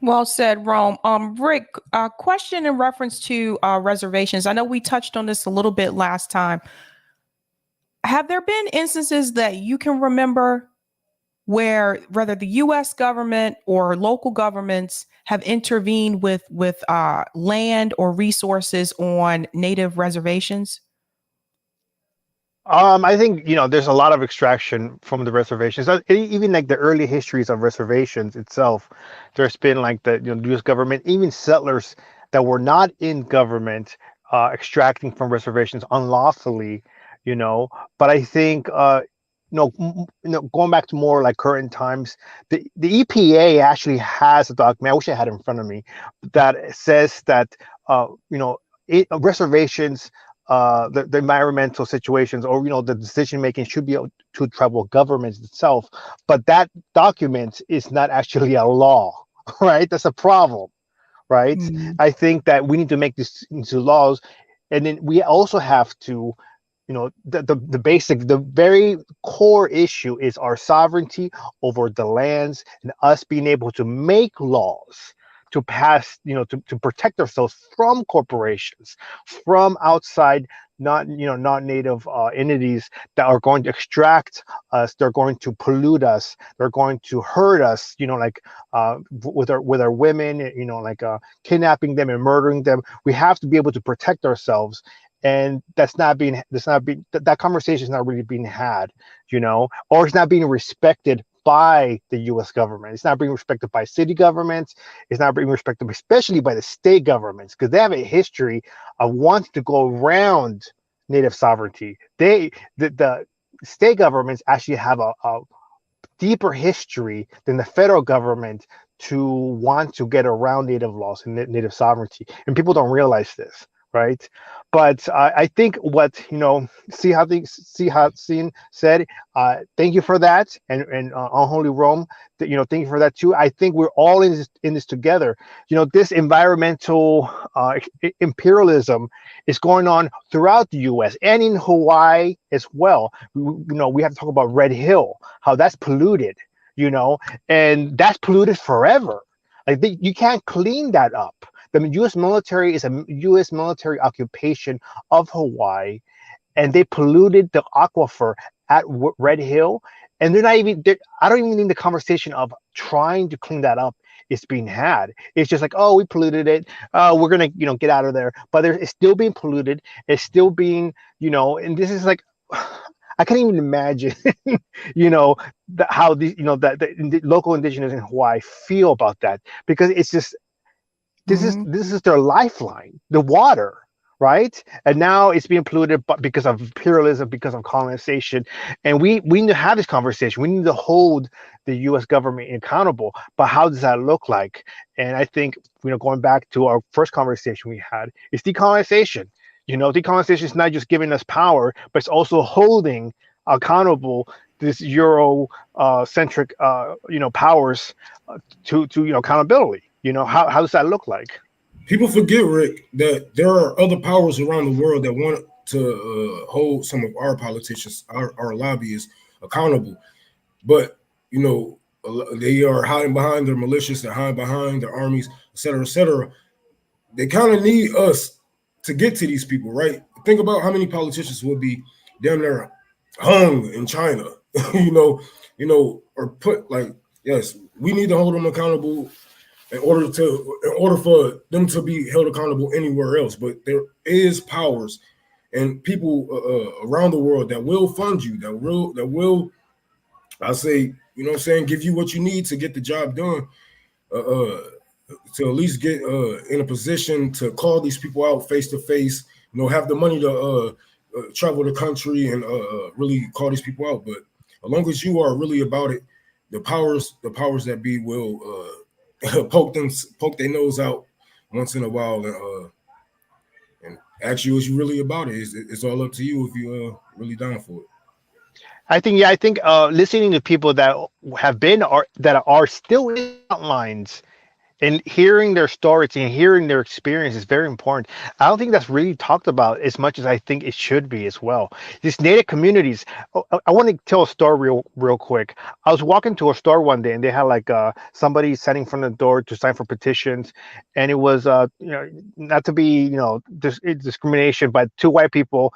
Well said, Rome. Rick, question in reference to reservations. I know we touched on this a little bit last time. Have there been instances that you can remember where whether the U.S. government or local governments have intervened with land or resources on native reservations? I think there's a lot of extraction from the reservations. Even like the early histories of reservations itself, there's been like the U.S. government, even settlers that were not in government, extracting from reservations unlawfully. But I think going back to more like current times, the EPA actually has a document. I wish I had it in front of me, that says that reservations. The environmental situations or the decision making should be up to tribal governments itself, but that document is not actually a law, right? That's a problem, right? I think that we need to make this into laws, and then we also have to, the very core issue is our sovereignty over the lands and us being able to make laws to pass, to protect ourselves from corporations, from outside, not native entities that are going to extract us, they're going to pollute us, they're going to hurt us, like with our women, like kidnapping them and murdering them. We have to be able to protect ourselves, and that conversation is not really being had, or it's not being respected by the U.S. government. It's not being respected by city governments. It's not being respected, especially by the state governments, because they have a history of wanting to go around native sovereignty. The state governments actually have a deeper history than the federal government to want to get around native laws and native sovereignty, and people don't realize this, right? But I think what Sin said. Thank you for that, and Unholy Rome. Thank you for that too. I think we're all in this together. This environmental imperialism is going on throughout the U.S. and in Hawaii as well. We have to talk about Red Hill, how that's polluted, and that's polluted forever. Like you can't clean that up. The U.S. military is a U.S. military occupation of Hawaii, and they polluted the aquifer at Red Hill. And they're not even. I don't even think the conversation of trying to clean that up is being had. It's just like, oh, we polluted it. We're gonna, get out of there. But it's still being polluted. It's still being, And this is like, I can't even imagine, how the local indigenous in Hawaii feel about that, because it's just. This is their lifeline, the water, right? And now it's being polluted because of imperialism, because of colonization. And we need to have this conversation. We need to hold the U.S. government accountable. But how does that look like? And I think, going back to our first conversation we had, it's decolonization. Decolonization is not just giving us power, but it's also holding accountable this Euro-centric, powers to accountability. How does that look like? People forget, Rick, that there are other powers around the world that want to hold some of our politicians, our lobbyists accountable. But, they are hiding behind their militias, they're hiding behind their armies, et cetera, et cetera. They kind of need us to get to these people, right? Think about how many politicians will be damn near hung in China, or put yes, we need to hold them accountable in order for them to be held accountable anywhere else. But there is powers and people around the world that will fund you, that will I say, give you what you need to get the job done, to at least get in a position to call these people out face to face, have the money to travel the country and really call these people out. But as long as you are really about it, the powers that be will poke their nose out once in a while and ask you what you really about it. It's all up to you if you really down for it. I think listening to people that have been or that are still in the lines and hearing their stories and hearing their experience is very important. I don't think that's really talked about as much as I think it should be as well. These Native communities, I want to tell a story real quick. I was walking to a store one day and they had like somebody standing in front of the door to sign for petitions. And it was, not to be, discrimination, but two white people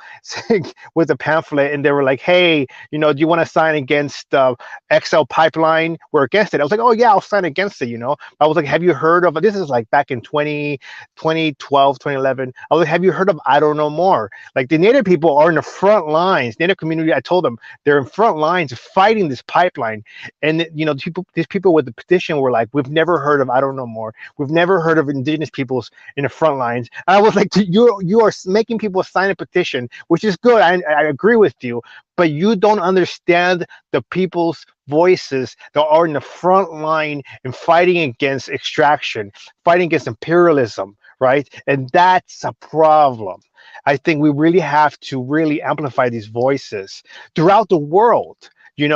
with a pamphlet, and they were like, hey, do you want to sign against XL pipeline? We're against it. I was like, oh yeah, I'll sign against it, I was like, have you heard of, this is like back in 2012, 2011. I was like, have you heard of I Don't Know More? Like the Native people are in the front lines. Native community, I told them, they're in front lines fighting this pipeline. And these people with the petition were like, we've never heard of I Don't Know More. We've never heard of indigenous peoples in the front lines. And I was like, you are making people sign a petition, which is good. I agree with you, but you don't understand the people's voices that are in the front line and fighting against extraction, fighting against imperialism, right? And that's a problem. I think we really have to really amplify these voices throughout the world. We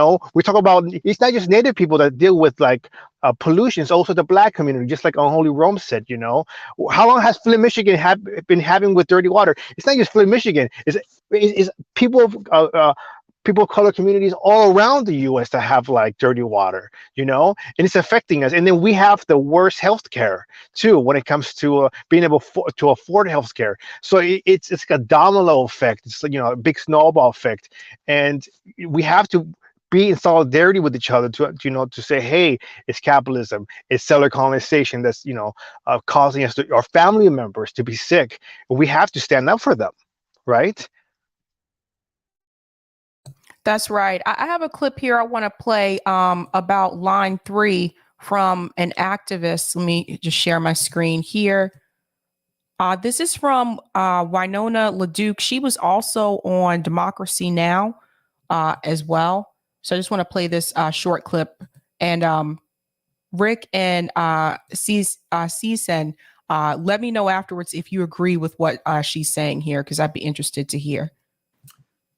talk about, it's not just Native people that deal with like pollution, it's also the Black community, just like Unholy Rome said. How long has Flint, Michigan been having with dirty water? It's not just Flint, Michigan. It's people people of color communities all around the U.S. that have like dirty water, you know, and it's affecting us. And then we have the worst healthcare too when it comes to being able to afford healthcare. So it's like a domino effect. It's, you know, a big snowball effect, and we have to be in solidarity with each other to, you know, to say, hey, it's capitalism, it's settler colonization that's, you know, causing us our family members to be sick. We have to stand up for them, right? That's right. I have a clip here I want to play about line 3 from an activist. Let me just share my screen here. This is from Winona LaDuke. She was also on Democracy Now! As well. So I just want to play this short clip. And Rick and Cesen, let me know afterwards if you agree with what she's saying here, because I'd be interested to hear.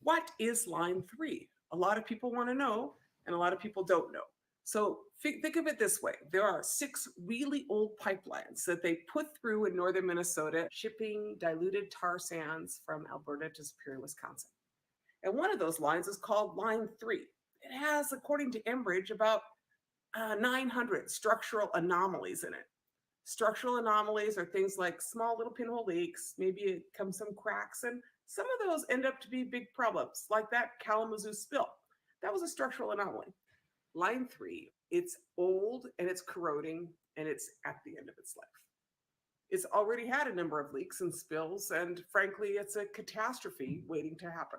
What is line 3? A lot of people want to know, and a lot of people don't know. So think of it this way. There are 6 really old pipelines that they put through in northern Minnesota, shipping diluted tar sands from Alberta to Superior, Wisconsin. And one of those lines is called line 3. It has, according to Enbridge, about 900 structural anomalies in it. Structural anomalies are things like small little pinhole leaks, maybe it comes some cracks, and some of those end up to be big problems, like that Kalamazoo spill. That was a structural anomaly. Line 3, it's old and it's corroding and it's at the end of its life. It's already had a number of leaks and spills, and frankly, it's a catastrophe waiting to happen.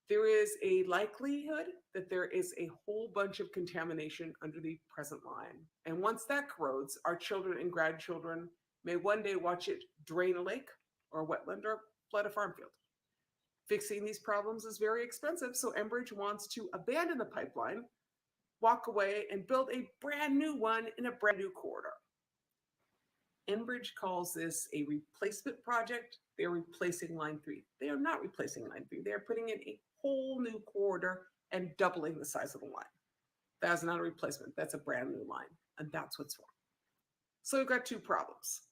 There is a likelihood that there is a whole bunch of contamination under the present line. And once that corrodes, our children and grandchildren may one day watch it drain a lake or a wetland or flood a farm field. Fixing these problems is very expensive, so Enbridge wants to abandon the pipeline, walk away, and build a brand new one in a brand new corridor. Enbridge calls this a replacement project. They're replacing line 3. They are not replacing line 3. They're putting in a whole new corridor and doubling the size of the line. That's not a replacement. That's a brand new line. And that's what's wrong. So we've got 2 problems.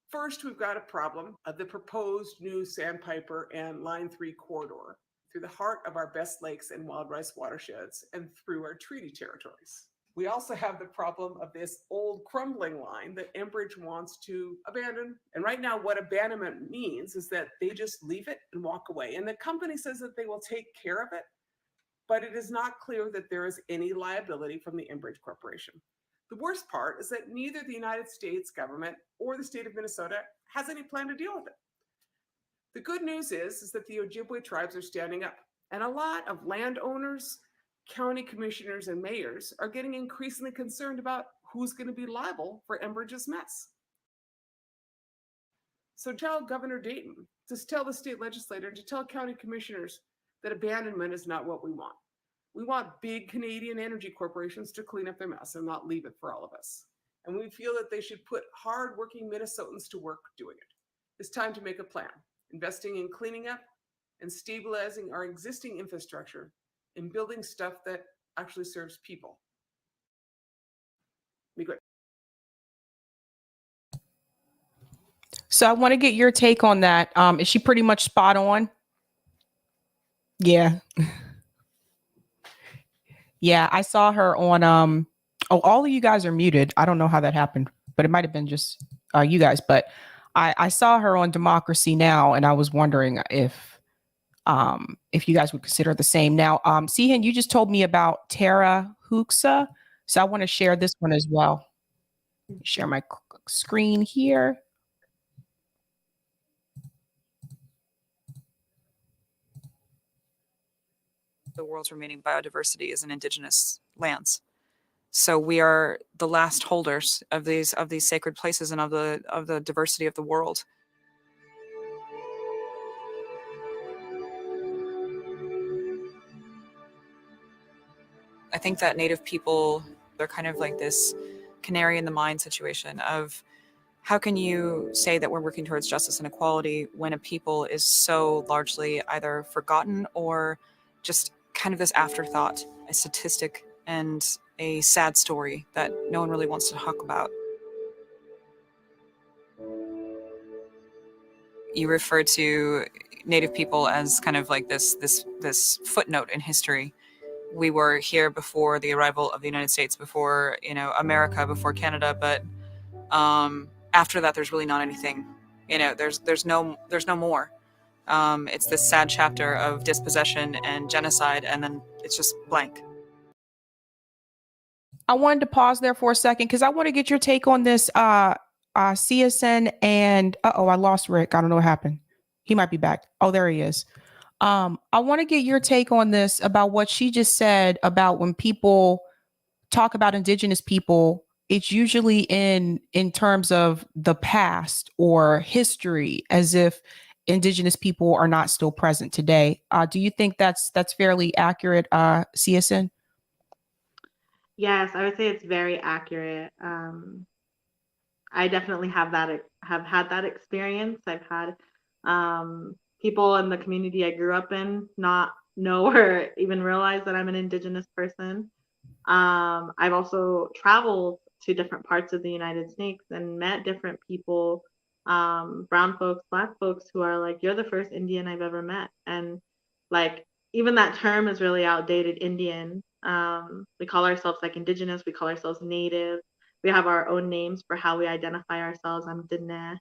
First, we've got a problem of the proposed new Sandpiper and line 3 corridor through the heart of our best lakes and wild rice watersheds and through our treaty territories. We also have the problem of this old crumbling line that Enbridge wants to abandon. And right now, what abandonment means is that they just leave it and walk away. And the company says that they will take care of it, but it is not clear that there is any liability from the Enbridge Corporation. The worst part is that neither the United States government or the state of Minnesota has any plan to deal with it. The good news is that the Ojibwe tribes are standing up, and a lot of landowners, county commissioners, and mayors are getting increasingly concerned about who's going to be liable for Enbridge's mess. So tell Governor Dayton, to tell the state legislator, to tell county commissioners that abandonment is not what we want. We want big Canadian energy corporations to clean up their mess and not leave it for all of us. And we feel that they should put hard-working Minnesotans to work doing it. It's time to make a plan, investing in cleaning up and stabilizing our existing infrastructure and building stuff that actually serves people. Be great. So I want to get your take on that. Is she pretty much spot on? Yeah. Yeah, I saw her on oh, all of you guys are muted. I don't know how that happened, but it might have been just you guys. But I saw her on Democracy Now! And I was wondering if you guys would consider the same. Now, Sihan, you just told me about Tara Hooksa, so I want to share this one as well. Share my screen here. The world's remaining biodiversity is in Indigenous lands. So we are the last holders of these sacred places and of the diversity of the world. I think that Native people, they're kind of like this canary in the mine situation of how can you say that we're working towards justice and equality when a people is so largely either forgotten or just kind of this afterthought, a statistic and a sad story that no one really wants to talk about. You refer to Native people as kind of like this footnote in history. We were here before the arrival of the United States, before, you know, America, before Canada, but after that, there's really not anything. You know, there's no more. It's this sad chapter of dispossession and genocide, and then it's just blank. I wanted to pause there for a second because I want to get your take on this, CSN, and I lost Rick. I don't know what happened. He might be back. Oh, there he is. I want to get your take on this about what she just said about when people talk about Indigenous people, it's usually in terms of the past or history, as if Indigenous people are not still present today. Do you think that's fairly accurate, CSN? Yes, I would say it's very accurate. I definitely have had that experience. I've had people in the community I grew up in not know or even realize that I'm an Indigenous person. I've also traveled to different parts of the United States and met different people, brown folks, Black folks, who are like, you're the first Indian I've ever met. And like, even that term is really outdated, Indian. We call ourselves like Indigenous, we call ourselves Native. We have our own names for how we identify ourselves. I'm Dene.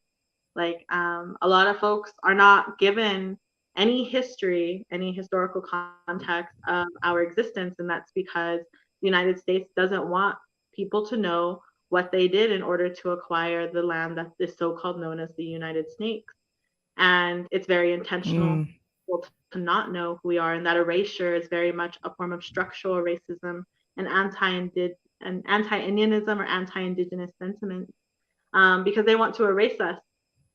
Like, a lot of folks are not given any history, any historical context of our existence, and that's because the United States doesn't want people to know what they did in order to acquire the land that is so-called known as the United States. And it's very intentional to not know who we are, and that erasure is very much a form of structural racism and anti-Indianism or anti-Indigenous sentiment, because they want to erase us,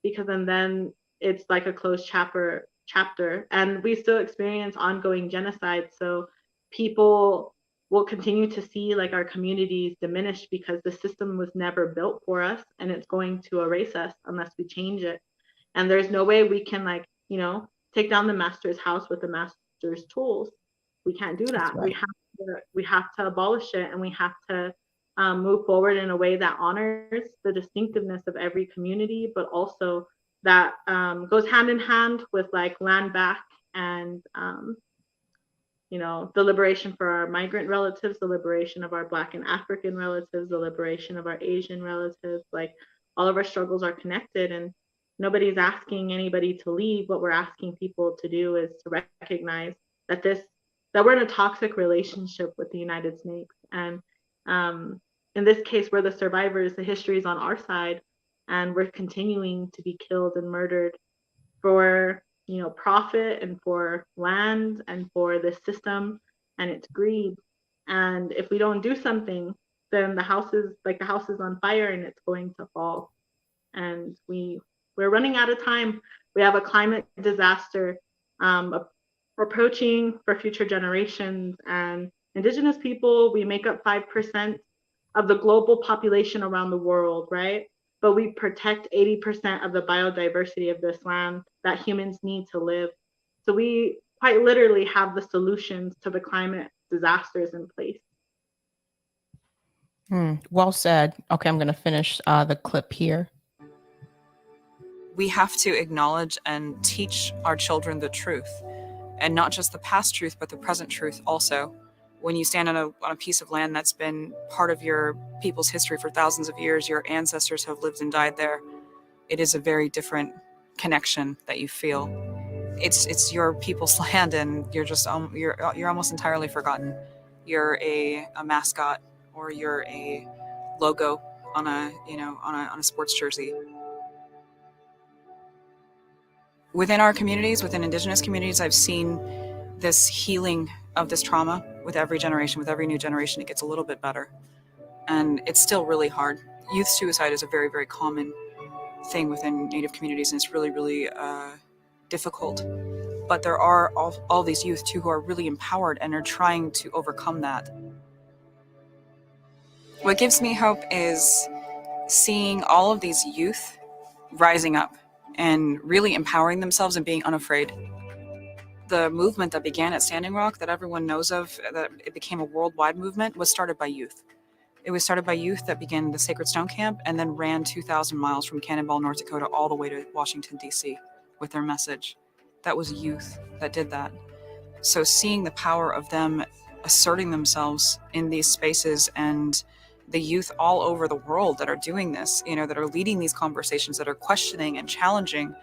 because then it's like a closed chapter, and we still experience ongoing genocide. So people will continue to see like our communities diminish because the system was never built for us, and it's going to erase us unless we change it. And there's no way we can, like, you know, take down the master's house with the master's tools. We can't do that. Right. We have to abolish it, and we have to move forward in a way that honors the distinctiveness of every community, but also that goes hand in hand with like land back and you know, the liberation for our migrant relatives, the liberation of our Black and African relatives, the liberation of our Asian relatives. Like, all of our struggles are connected, and nobody's asking anybody to leave. What we're asking people to do is to recognize that we're in a toxic relationship with the United States. And in this case, we're the survivors. The history is on our side, and we're continuing to be killed and murdered for, you know, profit and for land and for this system and its greed. And if we don't do something, then the house is on fire and it's going to fall. And we're running out of time. We have a climate disaster approaching for future generations. And Indigenous people, we make up 5% of the global population around the world, right? But we protect 80% of the biodiversity of this land that humans need to live. So we quite literally have the solutions to the climate disasters in place. Well said. Okay, I'm going to finish the clip here. We have to acknowledge and teach our children the truth, and not just the past truth, but the present truth also. When you stand on a piece of land that's been part of your people's history for thousands of years, your ancestors have lived and died there, it is a very different connection that you feel. It's your people's land, and you're just you're almost entirely forgotten. You're a mascot, or you're a logo on a sports jersey. Within our communities, within Indigenous communities, I've seen this healing of this trauma with every generation. With every new generation, it gets a little bit better. And it's still really hard. Youth suicide is a very, very common thing within Native communities, and it's really, really difficult. But there are all these youth, too, who are really empowered and are trying to overcome that. What gives me hope is seeing all of these youth rising up and really empowering themselves and being unafraid. The movement that began at Standing Rock, that everyone knows of, that it became a worldwide movement, was started by youth. It was started by youth that began the Sacred Stone Camp and then ran 2,000 miles from Cannonball, North Dakota, all the way to Washington, D.C. with their message. that was youth that did that. So seeing the power of them asserting themselves in these spaces, and the youth all over the world that are doing this, that are leading these conversations, that are questioning and challenging,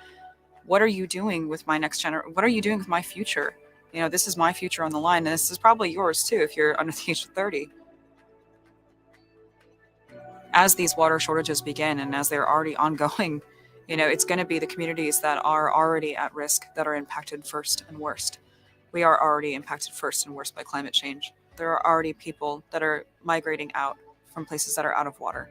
what are you doing with my next generation? What are you doing with my future? This is my future on the line, and this is probably yours too if you're under the age of 30. As these water shortages begin, and as they're already ongoing, it's going to be the communities that are already at risk that are impacted first and worst. We are already impacted first and worst by climate change. There are already people that are migrating out from places that are out of water.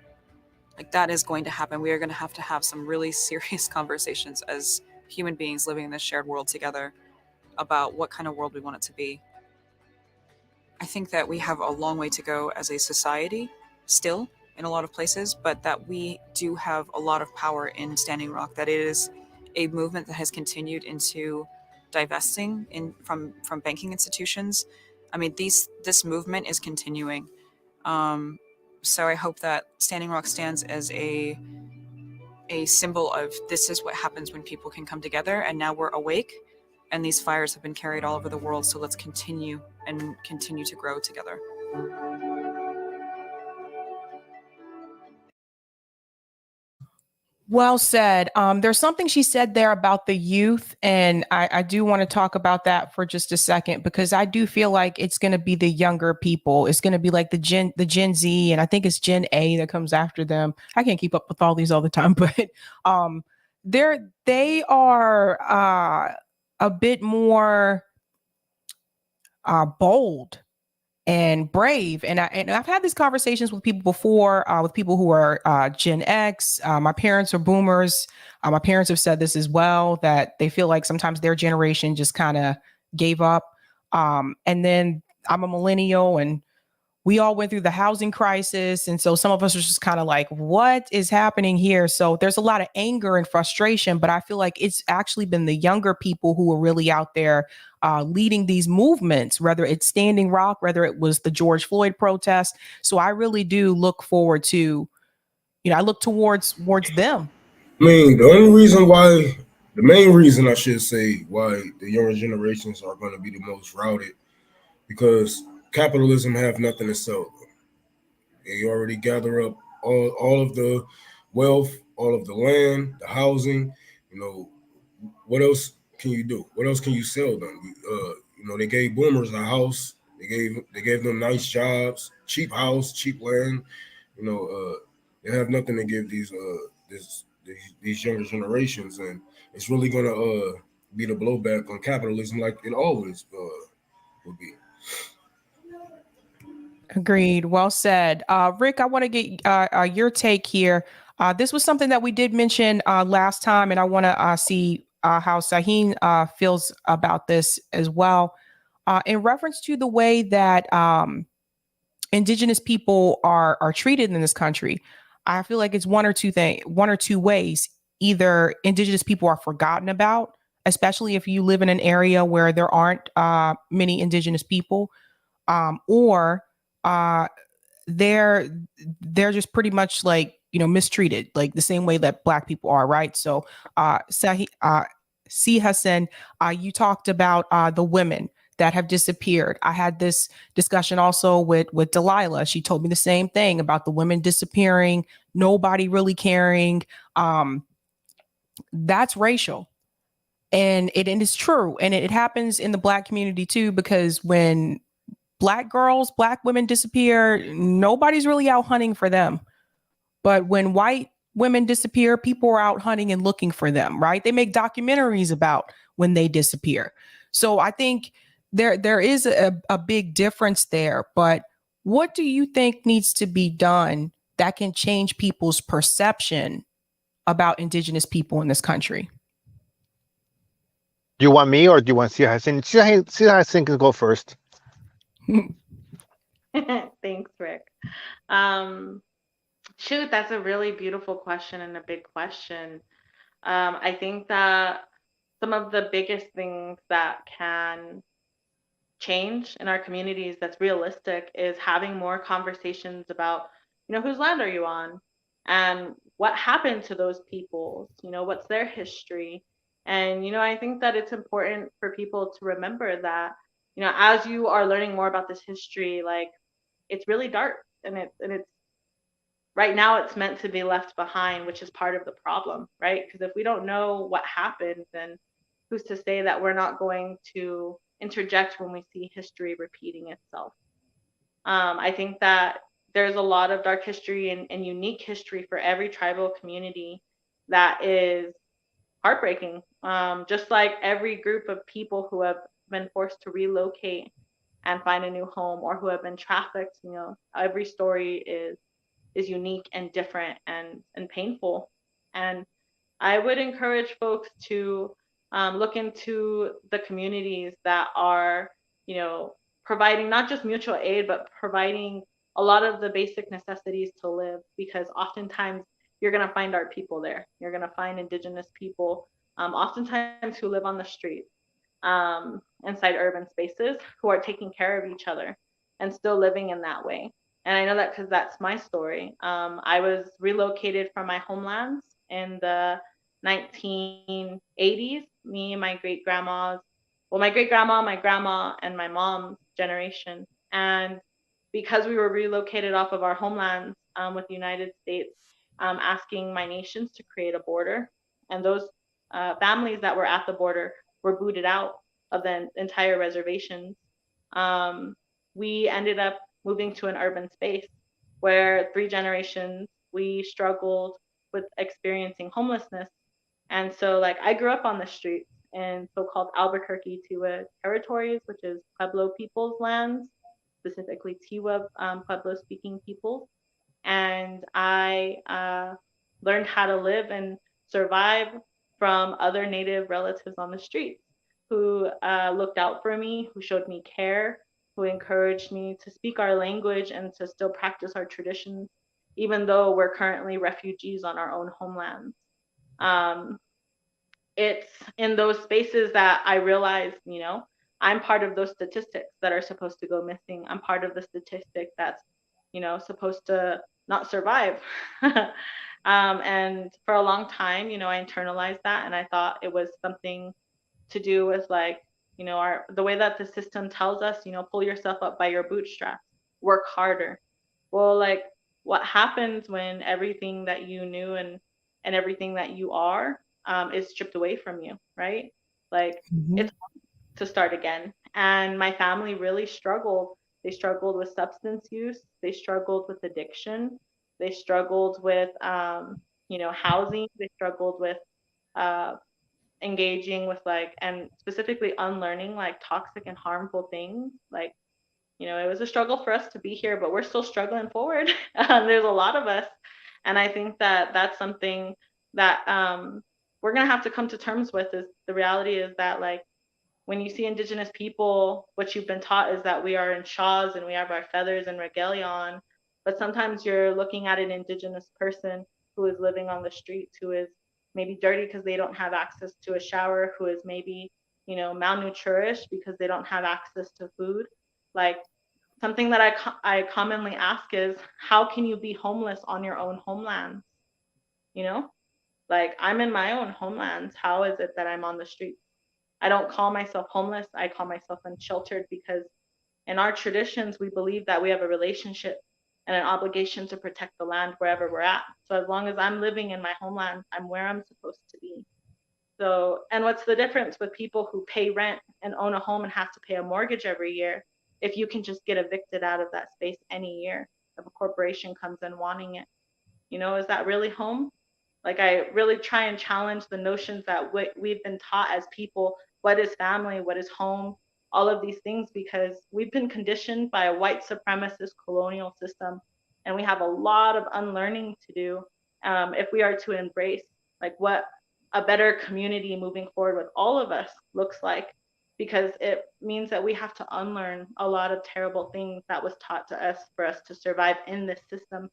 Like, that is going to happen. We are going to have some really serious conversations as human beings living in this shared world together about what kind of world we want it to be. I think that we have a long way to go as a society still in a lot of places, but that we do have a lot of power in Standing Rock, that it is a movement that has continued into divesting from banking institutions. I mean, this movement is continuing. So I hope that Standing Rock stands as a symbol of this is what happens when people can come together, and now we're awake, and these fires have been carried all over the world, so let's continue to grow together. Well said. There's something she said there about the youth, and I do want to talk about that for just a second, because I do feel like it's going to be the younger people. It's going to be like the Gen Z, and I think it's Gen A that comes after them. I can't keep up with all these all the time, but they are a bit more bold and brave. And I've had these conversations with people before, with people who are Gen X. My parents are boomers. My parents have said this as well, that they feel like sometimes their generation just kind of gave up. And then I'm a millennial, and we all went through the housing crisis. And so some of us are just kind of like, what is happening here? So there's a lot of anger and frustration, but I feel like it's actually been the younger people who are really out there leading these movements, whether it's Standing Rock, whether it was the George Floyd protest. So I really do look forward to, I look towards them. I mean, the main reason I should say why the younger generations are going to be the most routed, because capitalism have nothing to sell. They already gather up all of the wealth, all of the land, the housing. What else can you do? What else can you sell them? They gave boomers a house. They gave them nice jobs, cheap house, cheap land. They have nothing to give these younger generations, and it's really gonna be the blowback on capitalism, like it always would be. Agreed. Well said. Rick, I want to get your take here. This was something that we did mention last time, and I want to see how Sahin feels about this as well. In reference to the way that Indigenous people are treated in this country, I feel like it's one or two ways. Either Indigenous people are forgotten about, especially if you live in an area where there aren't many Indigenous people, or they're just pretty much like, mistreated, like the same way that Black people are, right? So C. Hassan, you talked about the women that have disappeared. I had this discussion also with Delilah. She told me the same thing about the women disappearing, nobody really caring. That's racial. And it is true. And it happens in the Black community too, because when Black women disappear, nobody's really out hunting for them. But when white women disappear, people are out hunting and looking for them, right? They make documentaries about when they disappear. So I think there is a big difference there. But what do you think needs to be done that can change people's perception about Indigenous people in this country? Do you want me or do you want Sia Hassan? Sia Hassan can go first. Thanks, Rick. Shoot, that's a really beautiful question and a big question. I think that some of the biggest things that can change in our communities that's realistic is having more conversations about, whose land are you on? And what happened to those peoples? What's their history? And, I think that it's important for people to remember that, as you are learning more about this history, like it's really dark, and it's right now it's meant to be left behind, which is part of the problem, right? Because if we don't know what happened, then who's to say that we're not going to interject when we see history repeating itself? I think that there's a lot of dark history and unique history for every tribal community that is heartbreaking. Just like every group of people who have been forced to relocate and find a new home, or who have been trafficked, every story is unique and different and painful. And I would encourage folks to look into the communities that are, providing not just mutual aid, but providing a lot of the basic necessities to live, because oftentimes you're going to find our people there. You're going to find Indigenous people, oftentimes who live on the streets, inside urban spaces, who are taking care of each other and still living in that way. And I know that because that's my story. I was relocated from my homelands in the 1980s. Me and my great grandmas, well, my great grandma, my grandma, and my mom's generation. And because we were relocated off of our homelands, with the United States asking my nations to create a border, and those families that were at the border were booted out of the entire reservations. We ended up moving to an urban space where 3 generations we struggled with experiencing homelessness. And so, like, I grew up on the streets in so-called Albuquerque Tiwa territories, which is Pueblo people's lands, specifically Tiwa Pueblo-speaking peoples. And I learned how to live and survive from other Native relatives on the streets who looked out for me, who showed me care, who encouraged me to speak our language and to still practice our traditions, even though we're currently refugees on our own homelands. It's in those spaces that I realized, I'm part of those statistics that are supposed to go missing. I'm part of the statistic that's, supposed to not survive. And for a long time, I internalized that, and I thought it was something to do with, like, the way that the system tells us, pull yourself up by your bootstraps, work harder. Well, like, what happens when everything that you knew and everything that you are is stripped away from you, right? Like, it's hard to start again. And my family really struggled. They struggled with substance use. They struggled with addiction. They struggled with, housing. They struggled with engaging with, like, and specifically unlearning, like, toxic and harmful things. Like, it was a struggle for us to be here, but we're still struggling forward. There's a lot of us. And I think that that's something that we're going to have to come to terms with. Is the reality is that, like, when you see Indigenous people, what you've been taught is that we are in shawls and we have our feathers and regalia on. But sometimes you're looking at an Indigenous person who is living on the streets, who is maybe dirty because they don't have access to a shower, who is maybe, malnourished because they don't have access to food. Like, something that I commonly ask is, how can you be homeless on your own homelands? Like, I'm in my own homelands. How is it that I'm on the streets? I don't call myself homeless. I call myself unsheltered, because in our traditions, we believe that we have a relationship and an obligation to protect the land wherever we're at. So as long as I'm living in my homeland, I'm where I'm supposed to be. So, and what's the difference with people who pay rent and own a home and have to pay a mortgage every year if you can just get evicted out of that space any year if a corporation comes in wanting it? Is that really home? Like, I really try and challenge the notions that we've been taught as people. What is family? What is home? All of these things, because we've been conditioned by a white supremacist colonial system, and we have a lot of unlearning to do if we are to embrace, like, what a better community moving forward with all of us looks like, because it means that we have to unlearn a lot of terrible things that was taught to us for us to survive in this system,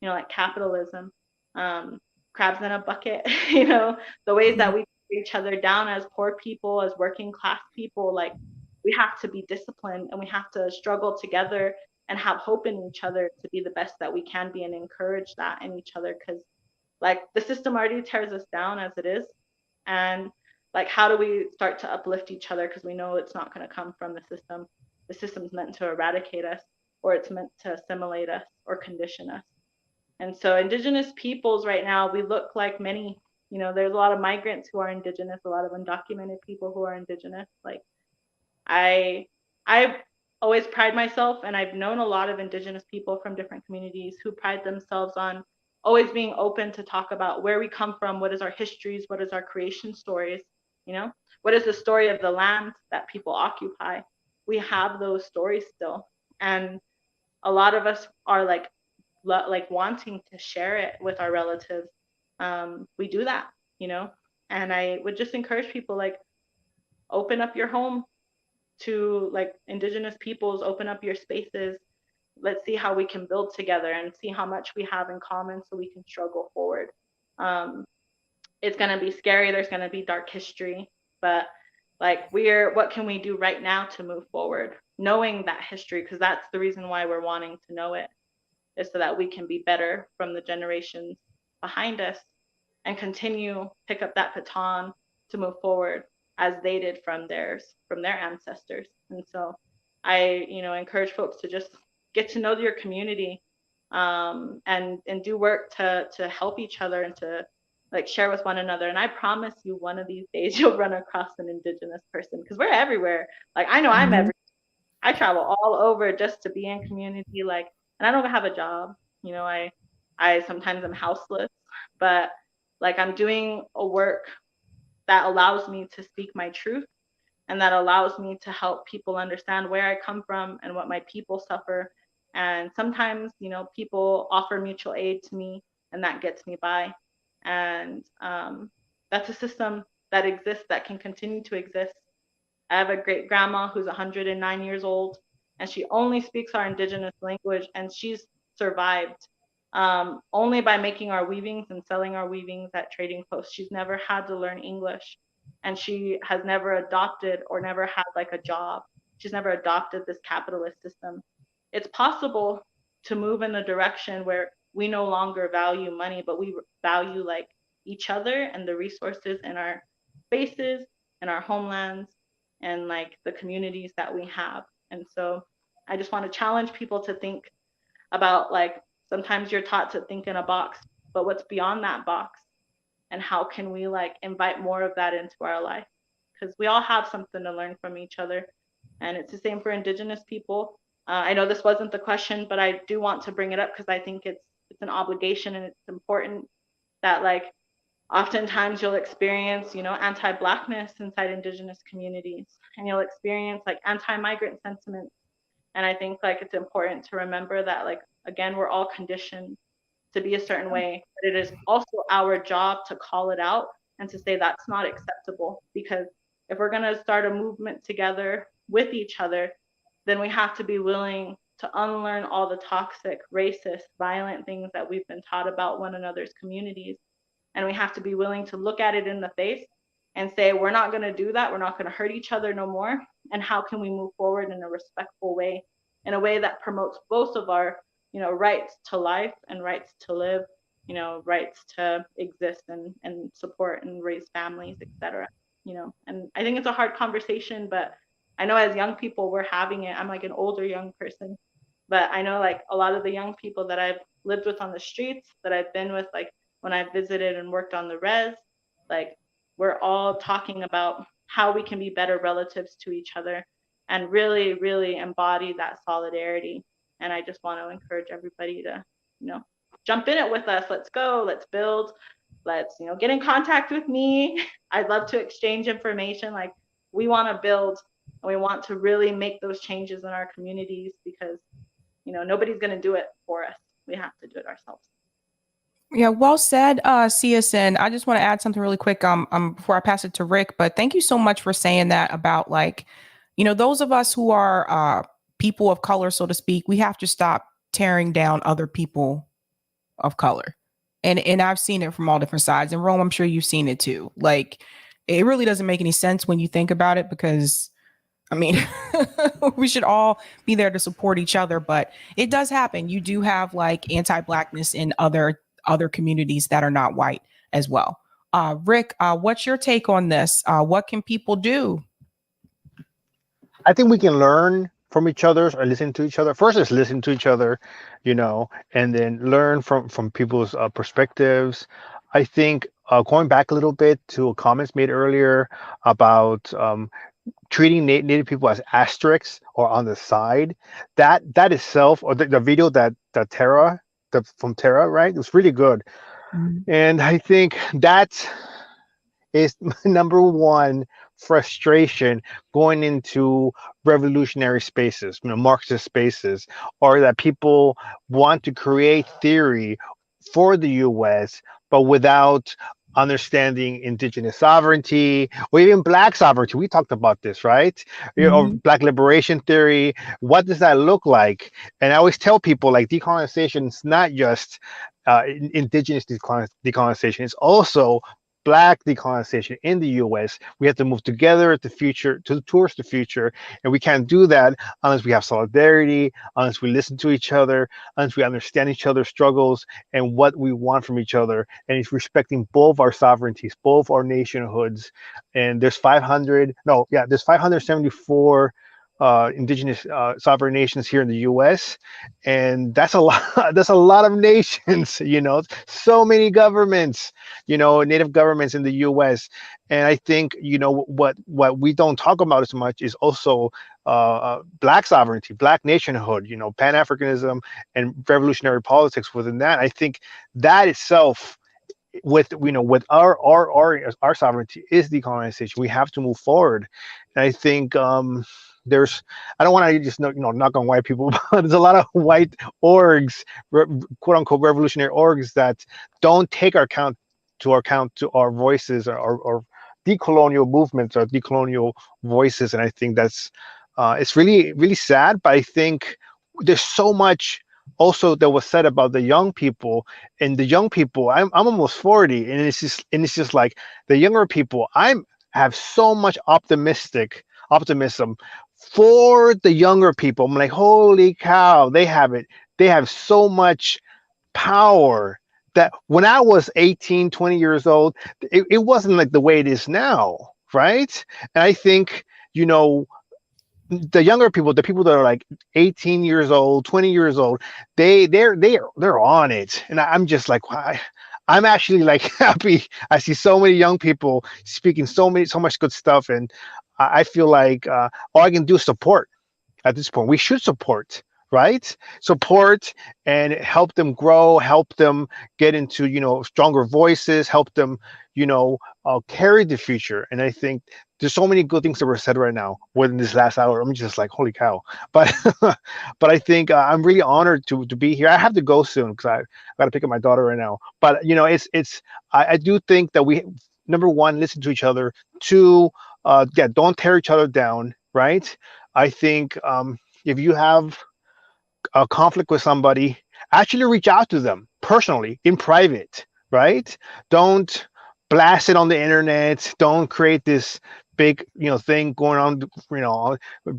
like capitalism, crabs in a bucket, the ways that we treat each other down as poor people, as working class people. Like, we have to be disciplined, and we have to struggle together and have hope in each other to be the best that we can be, and encourage that in each other, because, like, the system already tears us down as it is. And like, how do we start to uplift each other? Because we know it's not going to come from the system. The system's meant to eradicate us, or it's meant to assimilate us or condition us. And so Indigenous peoples right now, we look like many, you know, there's a lot of migrants who are Indigenous, a lot of undocumented people who are Indigenous. Like, I always pride myself, and I've known a lot of Indigenous people from different communities who pride themselves on always being open to talk about where we come from, what is our histories, what is our creation stories, you know, what is the story of the land that people occupy. We have those stories still, and a lot of us are like wanting to share it with our relatives. We do that, you know, and I would just encourage people, like, open up your home to like Indigenous peoples, open up your spaces. Let's see how we can build together and see how much we have in common so we can struggle forward. It's going to be scary. There's going to be dark history, but like, what can we do right now to move forward? Knowing that history, because that's the reason why we're wanting to know it, is so that we can be better from the generations behind us and continue pick up that baton to move forward as they did from their ancestors. And so I, you know, encourage folks to just get to know your community, and do work to help each other and to like share with one another. And I promise you, one of these days you'll run across an Indigenous person, because we're everywhere. Like, I know I'm everywhere. I travel all over just to be in community, like, and I don't have a job. You know, I sometimes am houseless, but like, I'm doing a work that allows me to speak my truth, and that allows me to help people understand where I come from and what my people suffer. And sometimes, you know, people offer mutual aid to me, and that gets me by. And that's a system that exists, that can continue to exist. I have a great grandma who's 109 years old, and she only speaks our Indigenous language, and she's survived only by making our weavings and selling our weavings at trading posts. She's never had to learn English, and she has never adopted or never had like a job. She's never adopted this capitalist system. It's possible to move in a direction where we no longer value money, but we value like each other and the resources in our spaces, in our homelands, and like the communities that we have. And so I just want to challenge people to think about, like, sometimes you're taught to think in a box, but what's beyond that box? And how can we like invite more of that into our life? Because we all have something to learn from each other. And it's the same for Indigenous people. I know this wasn't the question, but I do want to bring it up because I think it's an obligation, and it's important that, like, oftentimes you'll experience, you know, anti-Blackness inside Indigenous communities, and you'll experience like anti-migrant sentiments. And I think like it's important to remember that, like, again, we're all conditioned to be a certain way, but it is also our job to call it out and to say that's not acceptable. Because if we're going to start a movement together with each other, then we have to be willing to unlearn all the toxic, racist, violent things that we've been taught about one another's communities. And we have to be willing to look at it in the face and say, we're not going to do that. We're not going to hurt each other no more. And how can we move forward in a respectful way, in a way that promotes both of our, you know, rights to life and rights to live, you know, rights to exist and support and raise families, etc. You know, and I think it's a hard conversation, but I know as young people we're having it. I'm like an older young person, but I know like a lot of the young people that I've lived with on the streets, that I've been with, like when I've visited and worked on the res, like we're all talking about how we can be better relatives to each other and really, really embody that solidarity. And I just want to encourage everybody to, you know, jump in it with us. Let's go, let's build, let's, you know, get in contact with me. I'd love to exchange information. Like, we want to build, and we want to really make those changes in our communities, because, you know, nobody's going to do it for us. We have to do it ourselves. Yeah, well said, CSN. I just want to add something really quick before I pass it to Rick, but thank you so much for saying that about, like, you know, those of us who are people of color, so to speak, we have to stop tearing down other people of color. And I've seen it from all different sides. And Rome, I'm sure you've seen it too. Like, it really doesn't make any sense when you think about it, because I mean, we should all be there to support each other, but it does happen. You do have like anti-Blackness in other communities that are not white as well. Rick, what's your take on this? What can people do? I think we can learn from each other or listen to each other. First is listen to each other, and then learn from people's perspectives. I think going back a little bit to comments made earlier about treating Native people as asterisks or on the side, that itself, or the video that Tara, from Tara, right? It was really good. And I think that is my number one frustration going into revolutionary spaces, Marxist spaces, or that people want to create theory for the US, but without understanding indigenous sovereignty or even black sovereignty. We talked about this, right? Or black liberation theory. What does that look like? And I always tell people, like, decolonization is not just indigenous decolonization. It's also black decolonization in the US. We have to move together at the future, towards the future, and we can't do that unless we have solidarity, unless we listen to each other, unless we understand each other's struggles and what we want from each other, and it's respecting both our sovereignties, both our nationhoods. And there's 574 indigenous sovereign nations here in the US, and that's a lot. That's a lot of nations. So many governments, native governments in the US. And I think what we don't talk about as much is also black sovereignty, black nationhood, Pan-Africanism and revolutionary politics within that. I think that itself, with our sovereignty, is decolonization. We have to move forward. And I think I don't want to just knock on white people, but there's a lot of white orgs, quote unquote revolutionary orgs, that don't take account to our voices or decolonial movements or decolonial voices. And I think that's it's really, really sad. But I think there's so much also that was said about the young people. And the young people, I'm almost 40, and it's just like the younger people, have so much optimism for the younger people. I'm like, holy cow, they have it. They have so much power that when I was 18, 20 years old, it wasn't like the way it is now, right? And I think, the younger people, the people that are like 18 years old, 20 years old, they're on it. And I'm just like, why? I'm actually like happy. I see so many young people speaking so much good stuff, and I feel like all I can do is support. At this point, we should support, right? Support and help them grow, help them get into stronger voices, help them carry the future. And I think there's so many good things that were said right now within this last hour. I'm just like, holy cow. But but I think I'm really honored to be here. I have to go soon because I got to pick up my daughter right now. But I do think that we, number one, listen to each other. Two, don't tear each other down, right? I think if you have a conflict with somebody, actually reach out to them personally in private, right? Don't blast it on the internet. Don't create this big thing going on,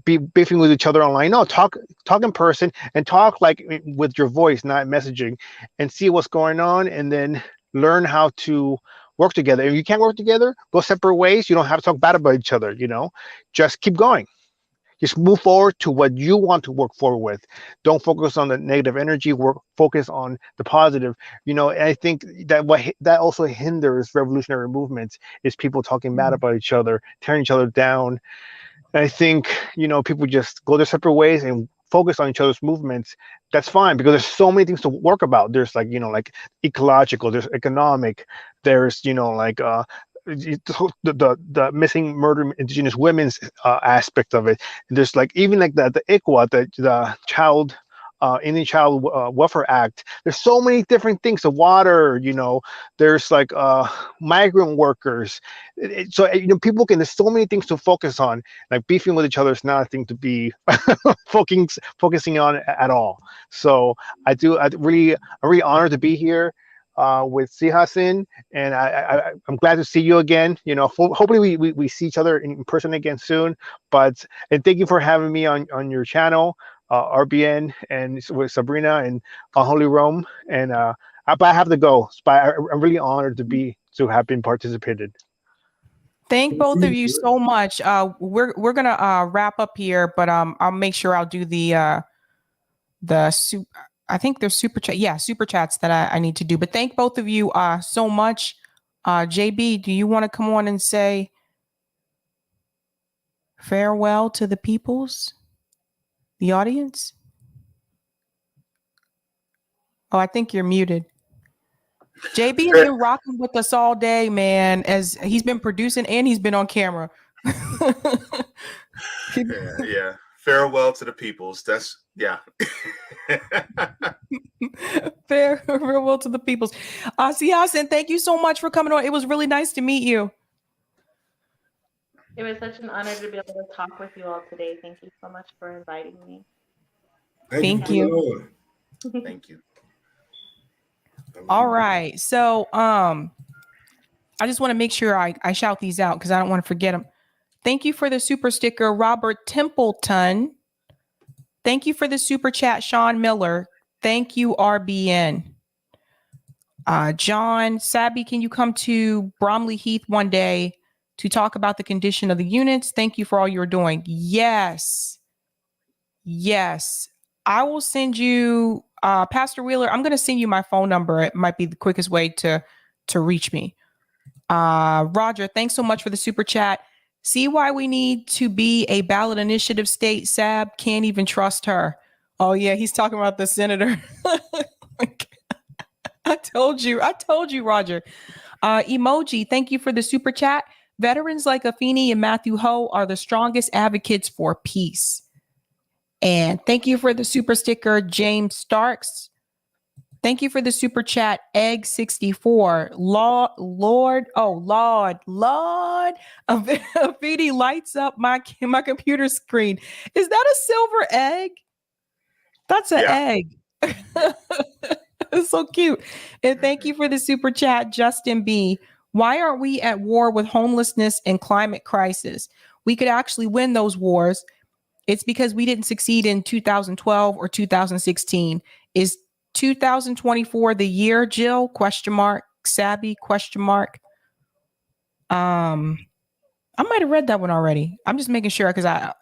be beefing with each other online. No, talk in person, and talk like with your voice, not messaging, and see what's going on, and then learn how to work together. If you can't work together, go separate ways. You don't have to talk bad about each other. Just keep going. Just move forward to what you want to work forward with. Don't focus on the negative energy. Focus on the positive. And I think that also hinders revolutionary movements, is people talking bad about each other, tearing each other down. And I think people just go their separate ways and focus on each other's movements. That's fine, because there's so many things to work about. There's like ecological, there's economic, there's the missing, murdered indigenous women's aspect of it. And there's even the ICWA, the child Indian Child Welfare Act. There's so many different things. The water, there's migrant workers. So people there's so many things to focus on. Like beefing with each other is not a thing to be focusing on at all. So I'm really honored to be here with Sihasin, and I'm glad to see you again. Hopefully we see each other in person again soon. And thank you for having me on your channel, RBN, and with Sabrina and Holy Rome. And but I have to go. But I'm really honored to be to having participated. Thank both of you so much. We're gonna wrap up here, but I'll make sure I'll do the I think there's super chat. Yeah, super chats that I need to do. But thank both of you so much. JB, do you want to come on and say farewell to the peoples, the audience? Oh, I think you're muted. JB has been rocking with us all day, man, as he's been producing and he's been on camera. Yeah. Farewell to the peoples. That's Farewell to the peoples. Siyasin, thank you so much for coming on. It was really nice to meet you. It was such an honor to be able to talk with you all today. Thank you so much for inviting me. Thank you. Thank you. All right. So I just want to make sure I shout these out because I don't want to forget them. Thank you for the super sticker, Robert Templeton. Thank you for the super chat, Sean Miller. Thank you, RBN. John Sabby, can you come to Bromley Heath one day to talk about the condition of the units? Thank you for all you're doing. Yes. I will send you, Pastor Wheeler, I'm going to send you my phone number. It might be the quickest way to reach me. Roger, thanks so much for the super chat. See why we need to be a ballot initiative state. Sab can't even trust her. Oh yeah, he's talking about the senator. I told you, Roger. Emoji, thank you for the super chat. Veterans like Afeni and Matthew Ho are the strongest advocates for peace. And thank you for the super sticker, James Starks. Thank you for the super chat, Egg64. Lord, Afeni lights up my computer screen. Is that a silver egg? That's an egg. It's so cute. And thank you for the super chat, Justin B. Why aren't we at war with homelessness and climate crisis? We could actually win those wars. It's because we didn't succeed in 2012 or 2016. Is 2024 the year, Jill? Question mark. Sabby? Question mark. I might have read that one already. I'm just making sure because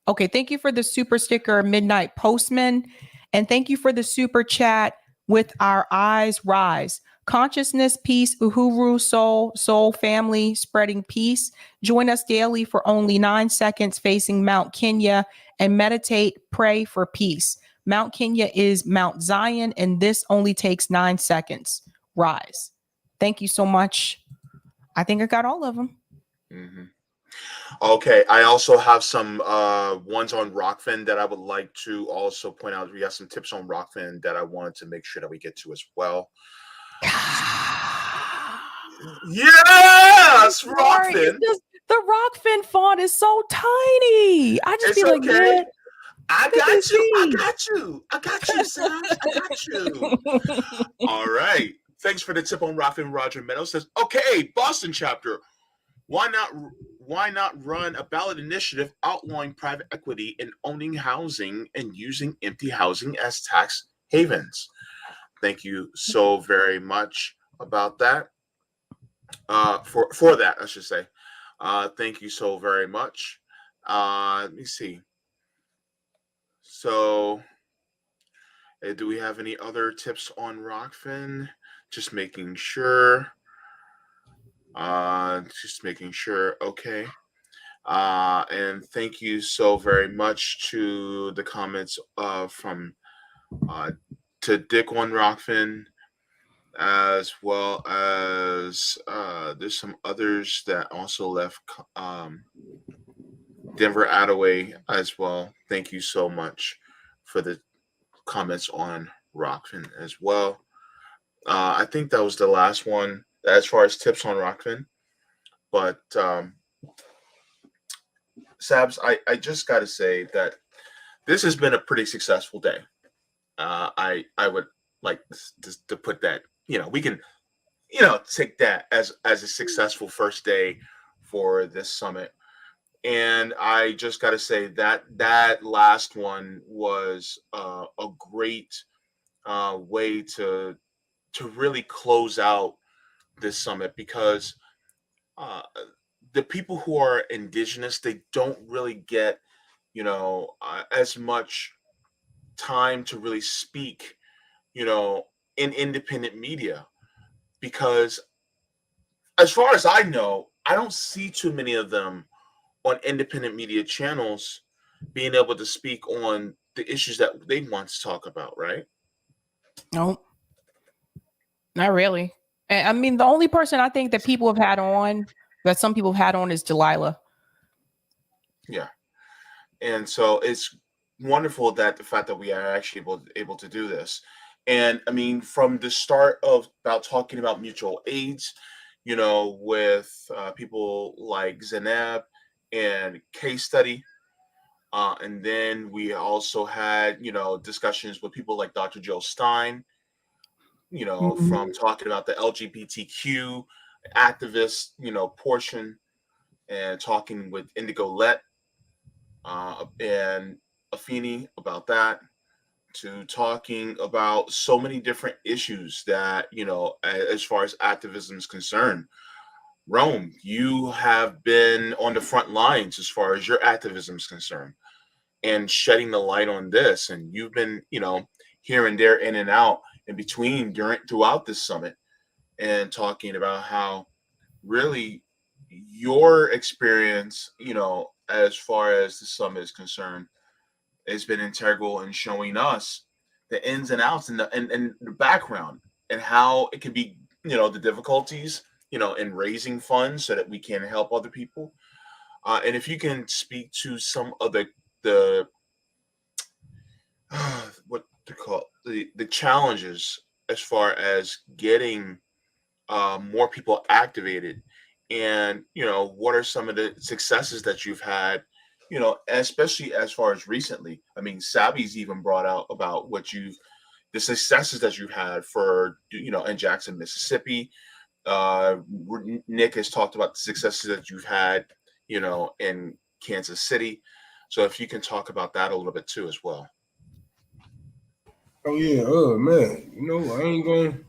okay. Thank you for the super sticker, Midnight Postman, and thank you for the super chat with Our Eyes Rise. Consciousness, peace, Uhuru, soul, family, spreading peace. Join us daily for only 9 seconds facing Mount Kenya and meditate, pray for peace. Mount Kenya is Mount Zion, and this only takes 9 seconds. Rise. Thank you so much. I think I got all of them. Mm-hmm. Okay, I also have some ones on Rockfin that I would like to also point out. We have some tips on Rockfin that I wanted to make sure that we get to as well. Yes, Rockfin. The Rockfin font is so tiny. I just feel like, man, I got you, Sam. I got you. All right. Thanks for the tip on Rockfin. Roger Meadows says, okay, Boston chapter. Why not run a ballot initiative outlawing private equity and owning housing and using empty housing as tax havens? Thank you so very much about that. For that, I should say. Thank you so very much. Let me see. So, do we have any other tips on Rockfin? Just making sure. Okay. And thank you so very much to the comments from to Dick One Rockfin, as well as there's some others that also left Denver Attaway as well. Thank you so much for the comments on Rockfin as well. I think that was the last one as far as tips on Rockfin. But Sabs, I just got to say that this has been a pretty successful day. I would like to put that, we can, take that as a successful first day for this summit. And I just got to say that last one was a great way to really close out this summit because the people who are indigenous, they don't really get, as much time to really speak, in independent media because as far as I know, I don't see too many of them on independent media channels being able to speak on the issues that they want to talk about, right? No, not really. And I mean, the only person I think that people have had on, that some people have had on, is Delilah. Yeah. And so it's wonderful that the fact that we are actually able to do this. And I mean, from the start of about talking about mutual aids, with people like Zeneb and Case Study. And then we also had, discussions with people like Dr. Joe Stein, from talking about the LGBTQ activist, portion and talking with Indigo Let and Afeni about that, to talking about so many different issues that, as far as activism is concerned. Rome, you have been on the front lines as far as your activism is concerned and shedding the light on this. And you've been, here and there, in and out, in between, throughout this summit, and talking about how really your experience, as far as the summit is concerned, has been integral in showing us the ins and outs and the background and how it can be, the difficulties, in raising funds so that we can help other people. And if you can speak to some of the what to call the challenges as far as getting more people activated, and what are some of the successes that you've had, especially as far as recently. I mean, Sabi's even brought out about the successes that you've had for in Jackson, Mississippi. Nick has talked about the successes that you've had, in Kansas City. So if you can talk about that a little bit too as well. Oh yeah, man. I ain't going.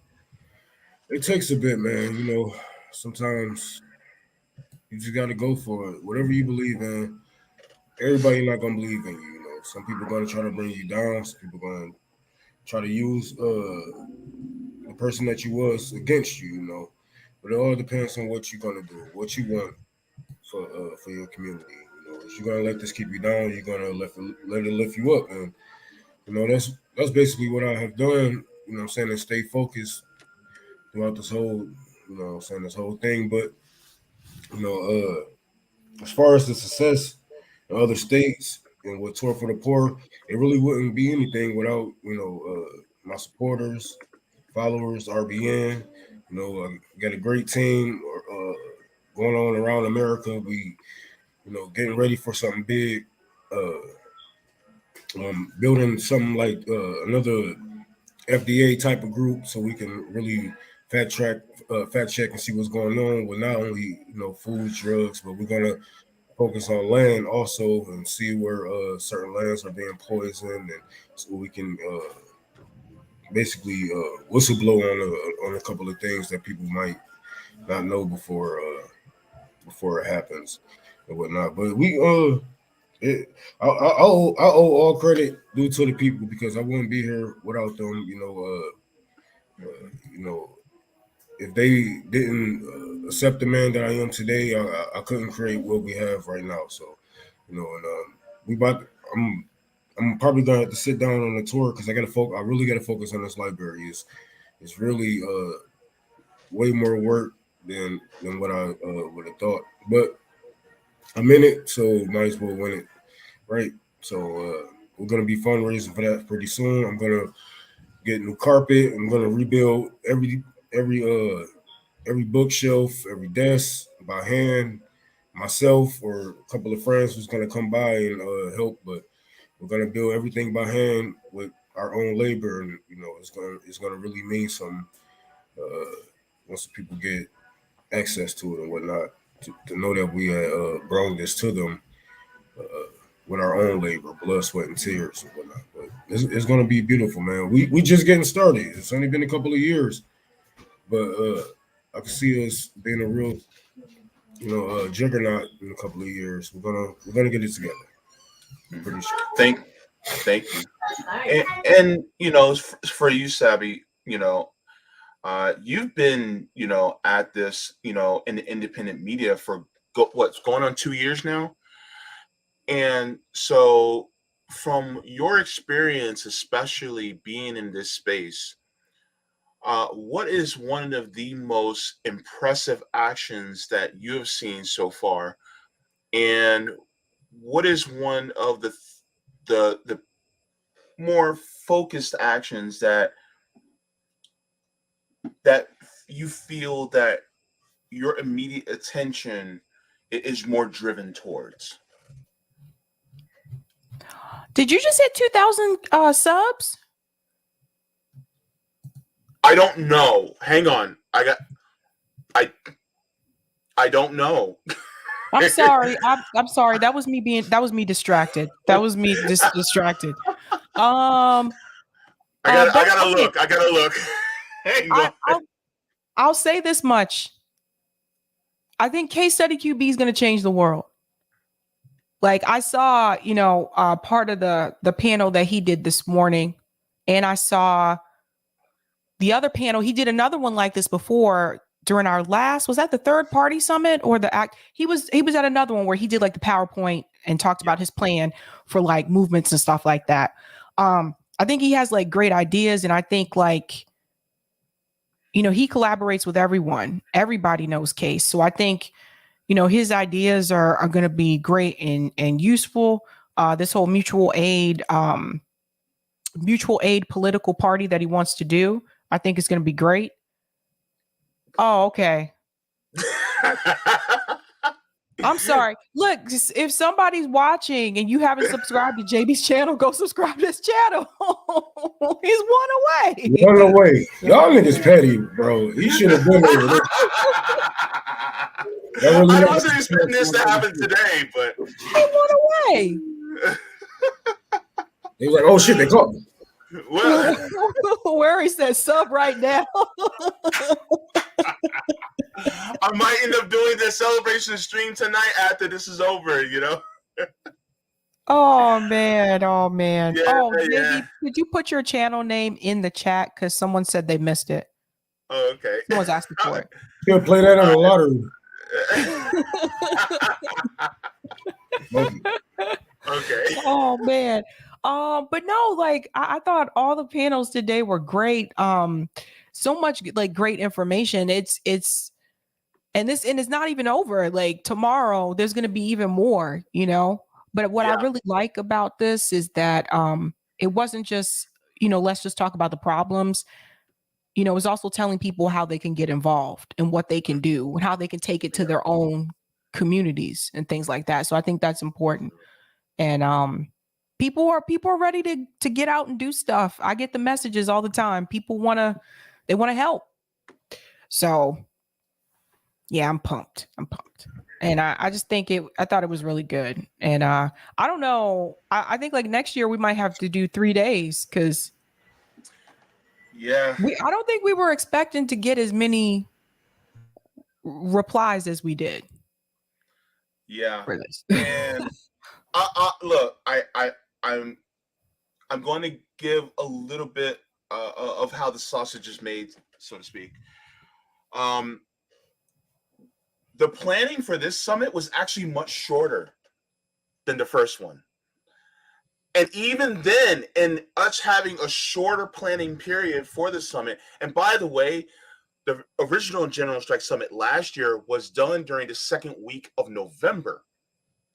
It takes a bit, man. Sometimes you just got to go for it. Whatever you believe in, everybody not gonna believe in you. Some people gonna try to bring you down. Some people gonna try to use the person that you was against you. But it all depends on what you're gonna do, what you want for your community. If you're gonna let this keep you down, you're gonna let it lift you up, and that's basically what I have done. I'm saying, and stay focused throughout this whole, this whole thing. But as far as the success in other states and with Tour for the Poor, it really wouldn't be anything without my supporters, followers, RBN. I got a great team going on around America. We getting ready for something big. Building something like another FDA type of group, so we can really fact check and see what's going on with not only food, drugs, but we're gonna focus on land also and see where certain lands are being poisoned, and so we can basically whistleblow on a couple of things that people might not know before it happens and whatnot. But we I owe all credit due to the people, because I wouldn't be here without them. If they didn't accept the man that I am today, I couldn't create what we have right now. So, I'm probably gonna have to sit down on the tour because I really gotta focus on this library. It's really way more work than what I would have thought. But I'm in it, so might as well win it, right? So we're gonna be fundraising for that pretty soon. I'm gonna get new carpet. I'm gonna rebuild every bookshelf, every desk by hand, myself or a couple of friends who's gonna come by and help. But we're gonna build everything by hand with our own labor, and it's gonna really mean some once people get access to it and whatnot, to know that we brought this to them with our own labor, blood, sweat, and tears and whatnot. But it's gonna be beautiful, man. We just getting started. It's only been a couple of years, but I can see us being a real, juggernaut in a couple of years. We're gonna get it together. I'm pretty sure. Thank you. And for you, Sabby, you've been, at this, in the independent media for what's going on 2 years now. And so from your experience, especially being in this space, what is one of the most impressive actions that you have seen so far? And what is one of the more focused actions that you feel that your immediate attention is more driven towards? Did you just hit 2,000 subs? I don't know. Hang on. I don't know. I'm sorry. I'm sorry. That was me distracted. That was me distracted. I gotta look. I gotta look. Hang on. I'll say this much. I think Case Study QB is going to change the world. Like I saw, part of the panel that he did this morning, and I saw the other panel. He did another one like this before during our last, was that the third party summit or the act? He was at another one where he did like the PowerPoint and talked about his plan for like movements and stuff like that. I think he has like great ideas, and I think like, he collaborates with everyone. Everybody knows Case. So I think, his ideas are going to be great and useful. This whole mutual aid political party that he wants to do, I think is going to be great. Oh, okay. I'm sorry. Look, if somebody's watching and you haven't subscribed to JB's channel, go subscribe to his channel. He's one away. One away. Y'all niggas petty, bro. He should have been over there. I wasn't expecting this to happen today, but he won away. He was like, "Oh shit, they caught me." Well, where he said sub right now. I might end up doing the celebration stream tonight after this is over, Oh man. Yeah, JB, could you put your channel name in the chat? Because someone said they missed it. Oh, okay. Someone's asking for it. He'll play that on the lottery. Okay. Oh man. But no, like I thought all the panels today were great. So much like great information. It's it's not even over. Like tomorrow there's gonna be even more, But what I really like about this is that it wasn't just, let's just talk about the problems. It was also telling people how they can get involved and what they can do and how they can take it to their own communities and things like that. So I think that's important. And people are ready to get out and do stuff. I get the messages all the time. People want to help. So yeah, I'm pumped. And I just think I thought it was really good. And I don't know. I think like next year we might have to do 3 days because I don't think we were expecting to get as many replies as we did. Yeah. For this. And look, I'm going to give a little bit of how the sausage is made, so to speak. The planning for this summit was actually much shorter than the first one. And even then, in us having a shorter planning period for the summit, and by the way, the original General Strike Summit last year was done during the second week of November.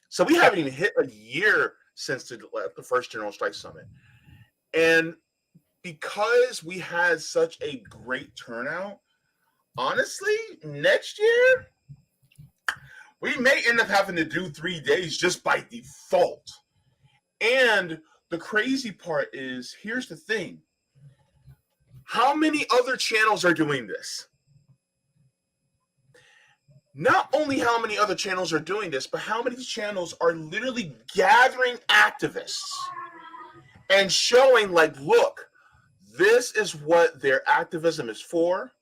So we haven't even hit a year since the first General Strike Summit. And because we had such a great turnout, honestly, next year, we may end up having to do 3 days just by default. And the crazy part is, here's the thing. How many other channels are doing this? Not only how many other channels are doing this, but how many channels are literally gathering activists and showing like, look, this is what their activism is for.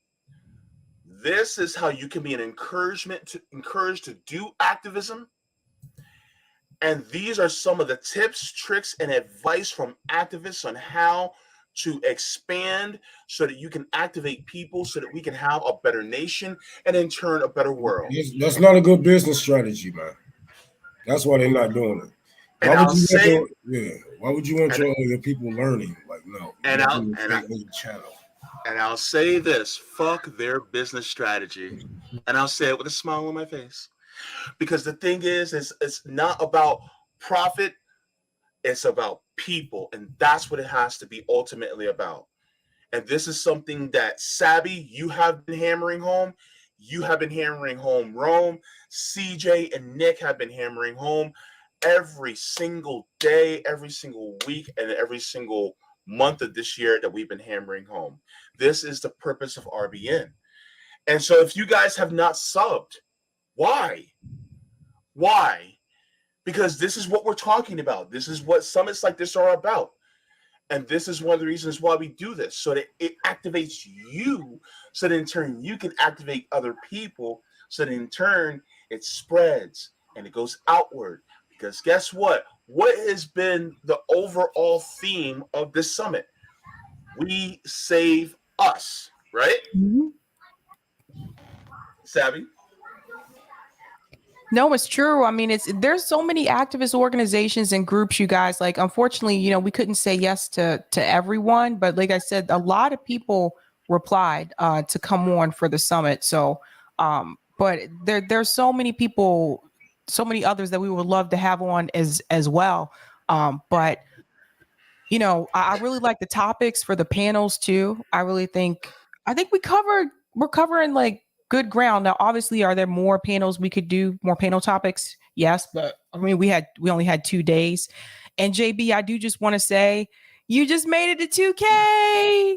This is how you can be an encouraged to do activism. And these are some of the tips, tricks, and advice from activists on how to expand so that you can activate people so that we can have a better nation and in turn a better world. That's not a good business strategy, man. That's why they're not doing it. And I'll say, Why would you want your people learning? Like, no. And I'll say this: fuck their business strategy, and I'll say it with a smile on my face, because the thing is it's not about profit; it's about people, and that's what it has to be ultimately about. And this is something that Sabby, you have been hammering home. You have been hammering home. Rome, CJ, and Nick have been hammering home every single day, every single week, and every single month of this year that we've been hammering home. This is the purpose of RBN. And so if you guys have not subbed, why? Why? Because this is what we're talking about. This is what summits like this are about. And this is one of the reasons why we do this, so that it activates you, so that in turn you can activate other people, so that in turn it spreads and it goes outward. Because guess what? What has been the overall theme of this summit? We save us, right? Mm-hmm. Savvy? No, it's true. I mean, there's so many activist organizations and groups, you guys. Like, unfortunately, we couldn't say yes to everyone, but like I said, a lot of people replied to come on for the summit. So, but there's so many people, so many others that we would love to have on as well. But I really like the topics for the panels too. I think we're covering like good ground. Now, obviously, are there more panels we could do, more panel topics? Yes, but I mean, we only had 2 days. And JB, I do just want to say, you just made it to 2K.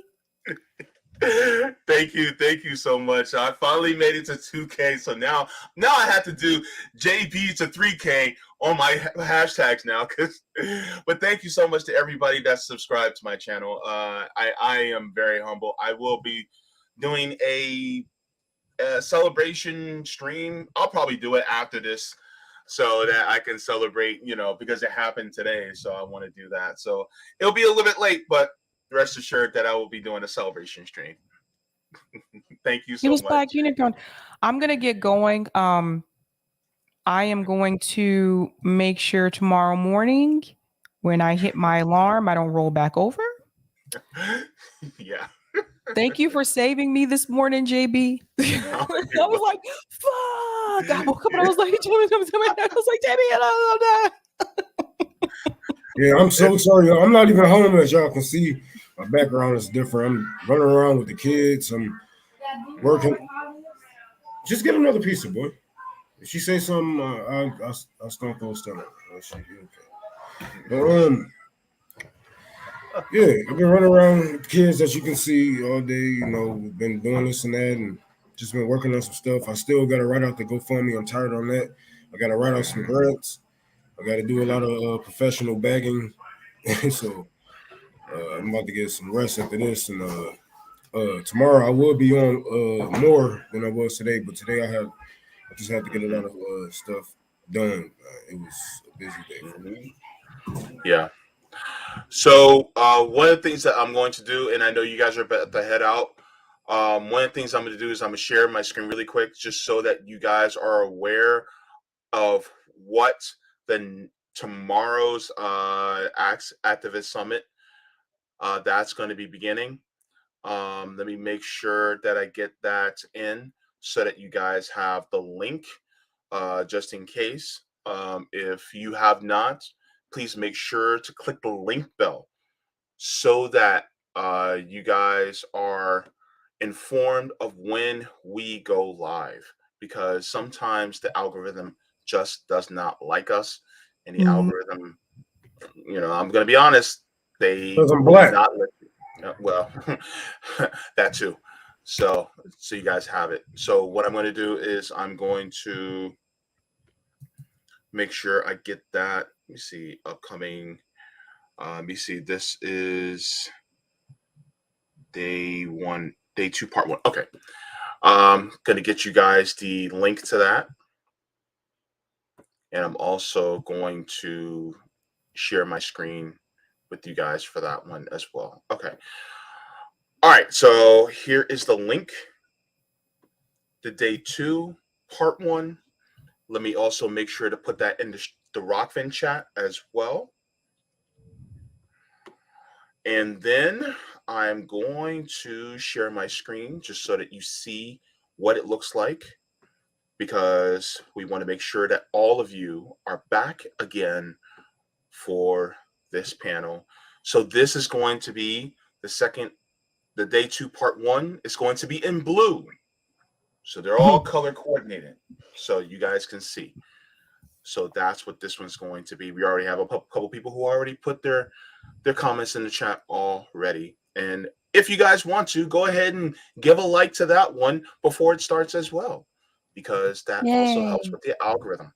Thank you so much. I finally made it to 2K, so now I have to do JB to 3K on my hashtags now. But thank you so much to everybody that's subscribed to my channel. I am very humble. I will be doing a celebration stream. I'll probably do it after this, so that I can celebrate. Because it happened today, so I want to do that. So it'll be a little bit late, but rest assured that I will be doing a celebration stream. Thank you so much. Black Unicorn. I'm gonna get going. I am going to make sure tomorrow morning when I hit my alarm, I don't roll back over. Yeah. Thank you for saving me this morning, JB. I was like, fuck. I woke up and I was like, JB, Yeah, I'm so sorry. I'm not even home, as y'all can see. My background is different. I'm running around with the kids. I'm working. Just get another pizza, boy. If she say something, I'll stomp those down. But, yeah, I've been running around with the kids, as you can see, all day. We've been doing this and that, and just been working on some stuff. I still got to write out the GoFundMe. I'm tired on that. I got to write out some grants. I got to do a lot of professional bagging. So I'm about to get some rest after this. And tomorrow I will be on more than I was today. But today I just had to get a lot of stuff done. It was a busy day for me. Yeah. So one of the things that I'm going to do, and I know you guys are about to head out, one of the things I'm going to do is I'm going to share my screen really quick, just so that you guys are aware of what tomorrow's activist summit that's going to be beginning. Let me make sure that I get that in so that you guys have the link just in case. If you have not, please make sure to click the link bell so that you guys are informed of when we go live, because sometimes the algorithm just does not like us, and the algorithm, I'm going to be honest, they I'm black. not well, that too. So you guys have it. So what I'm going to do is I'm going to make sure I get that. Let me see, upcoming. Let me see. This is day 1, day 2, part 1. Okay. I'm going to get you guys the link to that. And I'm also going to share my screen with you guys for that one as well. Okay. All right. So here is the link to day 2, part 1. Let me also make sure to put that in the Rockfin chat as well. And then I'm going to share my screen just so that you see what it looks like, because we want to make sure that all of you are back again for this panel. So this is going to be the day 2, part 1 is going to be in blue. So they're all color coordinated so you guys can see. So that's what this one's going to be. We already have a couple people who already put their comments in the chat already. And if you guys want to, go ahead and give a like to that one before it starts as well, because that also helps with the algorithm.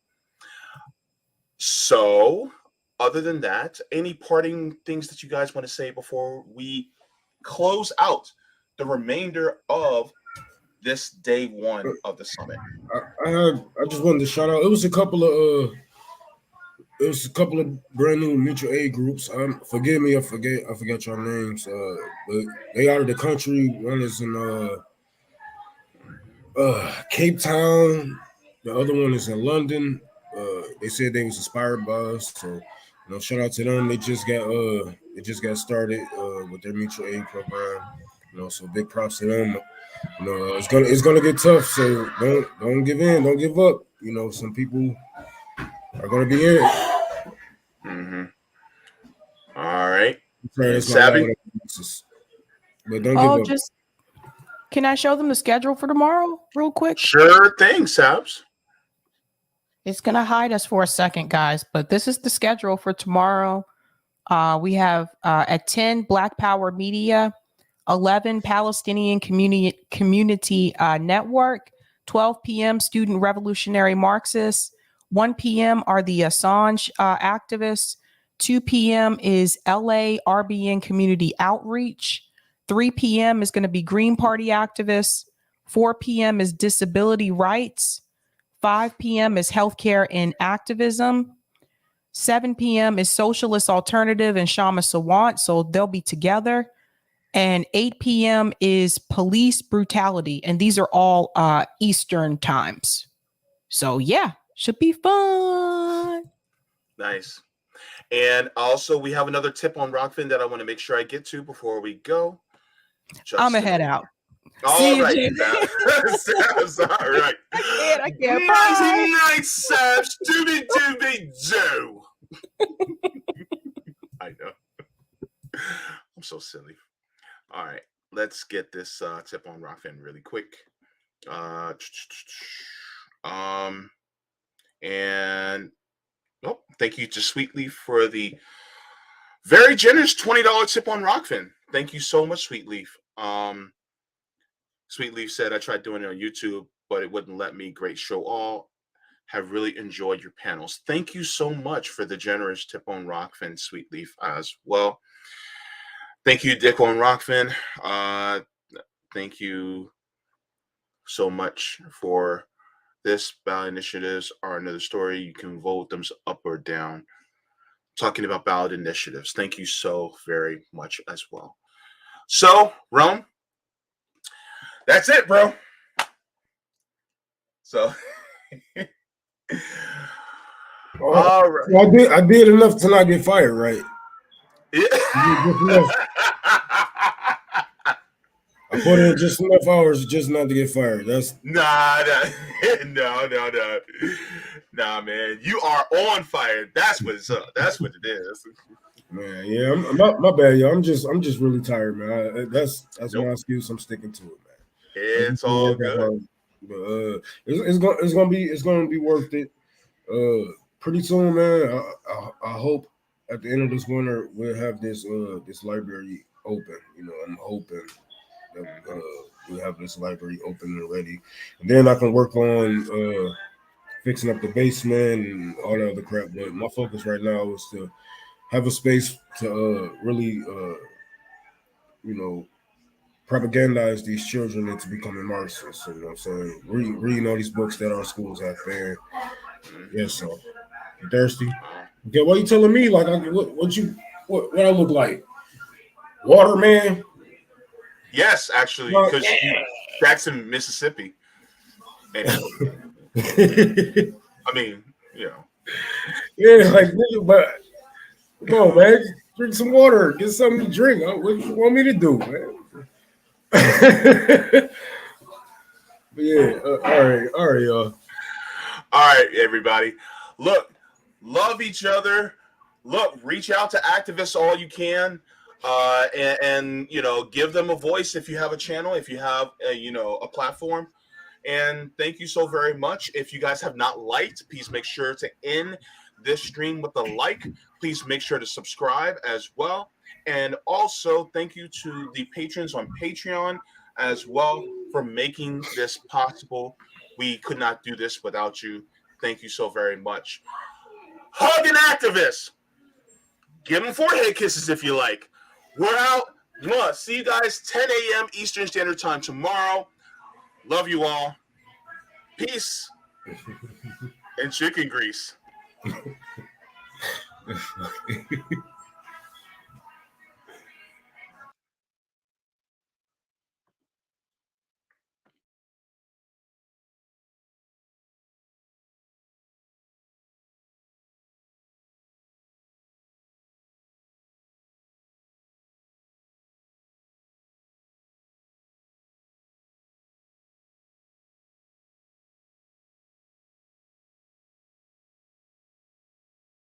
So other than that, any parting things that you guys want to say before we close out the remainder of this day 1 of the summit? I just wanted to shout out. It was a couple of brand new mutual aid groups. Forgive me, I forget your names. But they out of the country. One is in Cape Town. The other one is in London. They said they was inspired by us. So, shout out to them. They just got started with their mutual aid program. So big props to them. It's gonna get tough. So don't give in. Don't give up. Some people are gonna be in it. Mm-hmm. All right. Savvy. But don't give up. Can I show them the schedule for tomorrow real quick? Sure thing, Sabs. It's going to hide us for a second, guys, but this is the schedule for tomorrow. We have at 10, Black Power Media, 11, Palestinian Community Network, 12 p.m., Student Revolutionary Marxists, 1 p.m. are the Assange activists, 2 p.m. is LA RBN Community Outreach, 3 p.m. is going to be Green Party activists, 4 p.m. is Disability Rights, 5 p.m. is Healthcare and Activism, 7 p.m. is Socialist Alternative and Shama Sawant, so they'll be together. And 8 p.m. is Police Brutality. And these are all Eastern times. So yeah, should be fun. Nice. And also we have another tip on Rockfin that I want to make sure I get to before we go. I'm going to head out. All right. Sabs, all right. I can't. Bye. Night, Sabs. Doobie-doobie-doo. I know. I'm so silly. All right. Let's get this tip on Rockfin really quick. And thank you to Sweetleaf for the very generous $20 tip on Rockfin. Thank you so much, Sweetleaf. Sweetleaf said, I tried doing it on YouTube, but it wouldn't let me. Great show all. Have really enjoyed your panels. Thank you so much for the generous tip on Rockfin, Sweetleaf, as well. Thank you, Dick on Rockfin. Thank you so much for this. Ballot initiatives are another story. You can vote them up or down. Talking about ballot initiatives. Thank you so very much as well. So, Rome, that's it, bro. So, all right. So I did enough to not get fired, right? Yeah. I put in just enough hours just not to get fired. That's no, man. You are on fire. That's what's up. That's what it is. Man, yeah, my bad, yo. I'm just really tired, man. That's my excuse. I'm sticking to it, man. It's all good. But it's gonna be worth it. Pretty soon, man. I hope at the end of this winter we'll have this library open. I'm hoping that we'll have this library open and ready, and then I can work on fixing up the basement and all that other crap. But my focus right now is to have a space to really propagandize these children into becoming Marxists. You know what I'm saying? Reading all these books that our schools have banned. Yes, so you thirsty? Okay, what are you telling me? Like, what I look like? Water man? Yes, actually, because Jackson, Mississippi. Anyway. I mean, you know. Yeah, like, but come on, man. Drink some water. Get something to drink. What you want me to do, man? But yeah, all right, y'all. All right, everybody. Look, love each other. Look, reach out to activists all you can, and you know, give them a voice if you have a channel, if you have a platform. And thank you so very much. If you guys have not liked, please make sure to end this stream with a like. Please make sure to subscribe as well. And also, thank you to the patrons on Patreon as well for making this possible. We could not do this without you. Thank you so very much. Hug an activist. Give them forehead kisses if you like. We're out. See you guys 10 a.m. Eastern Standard Time tomorrow. Love you all. Peace and chicken grease.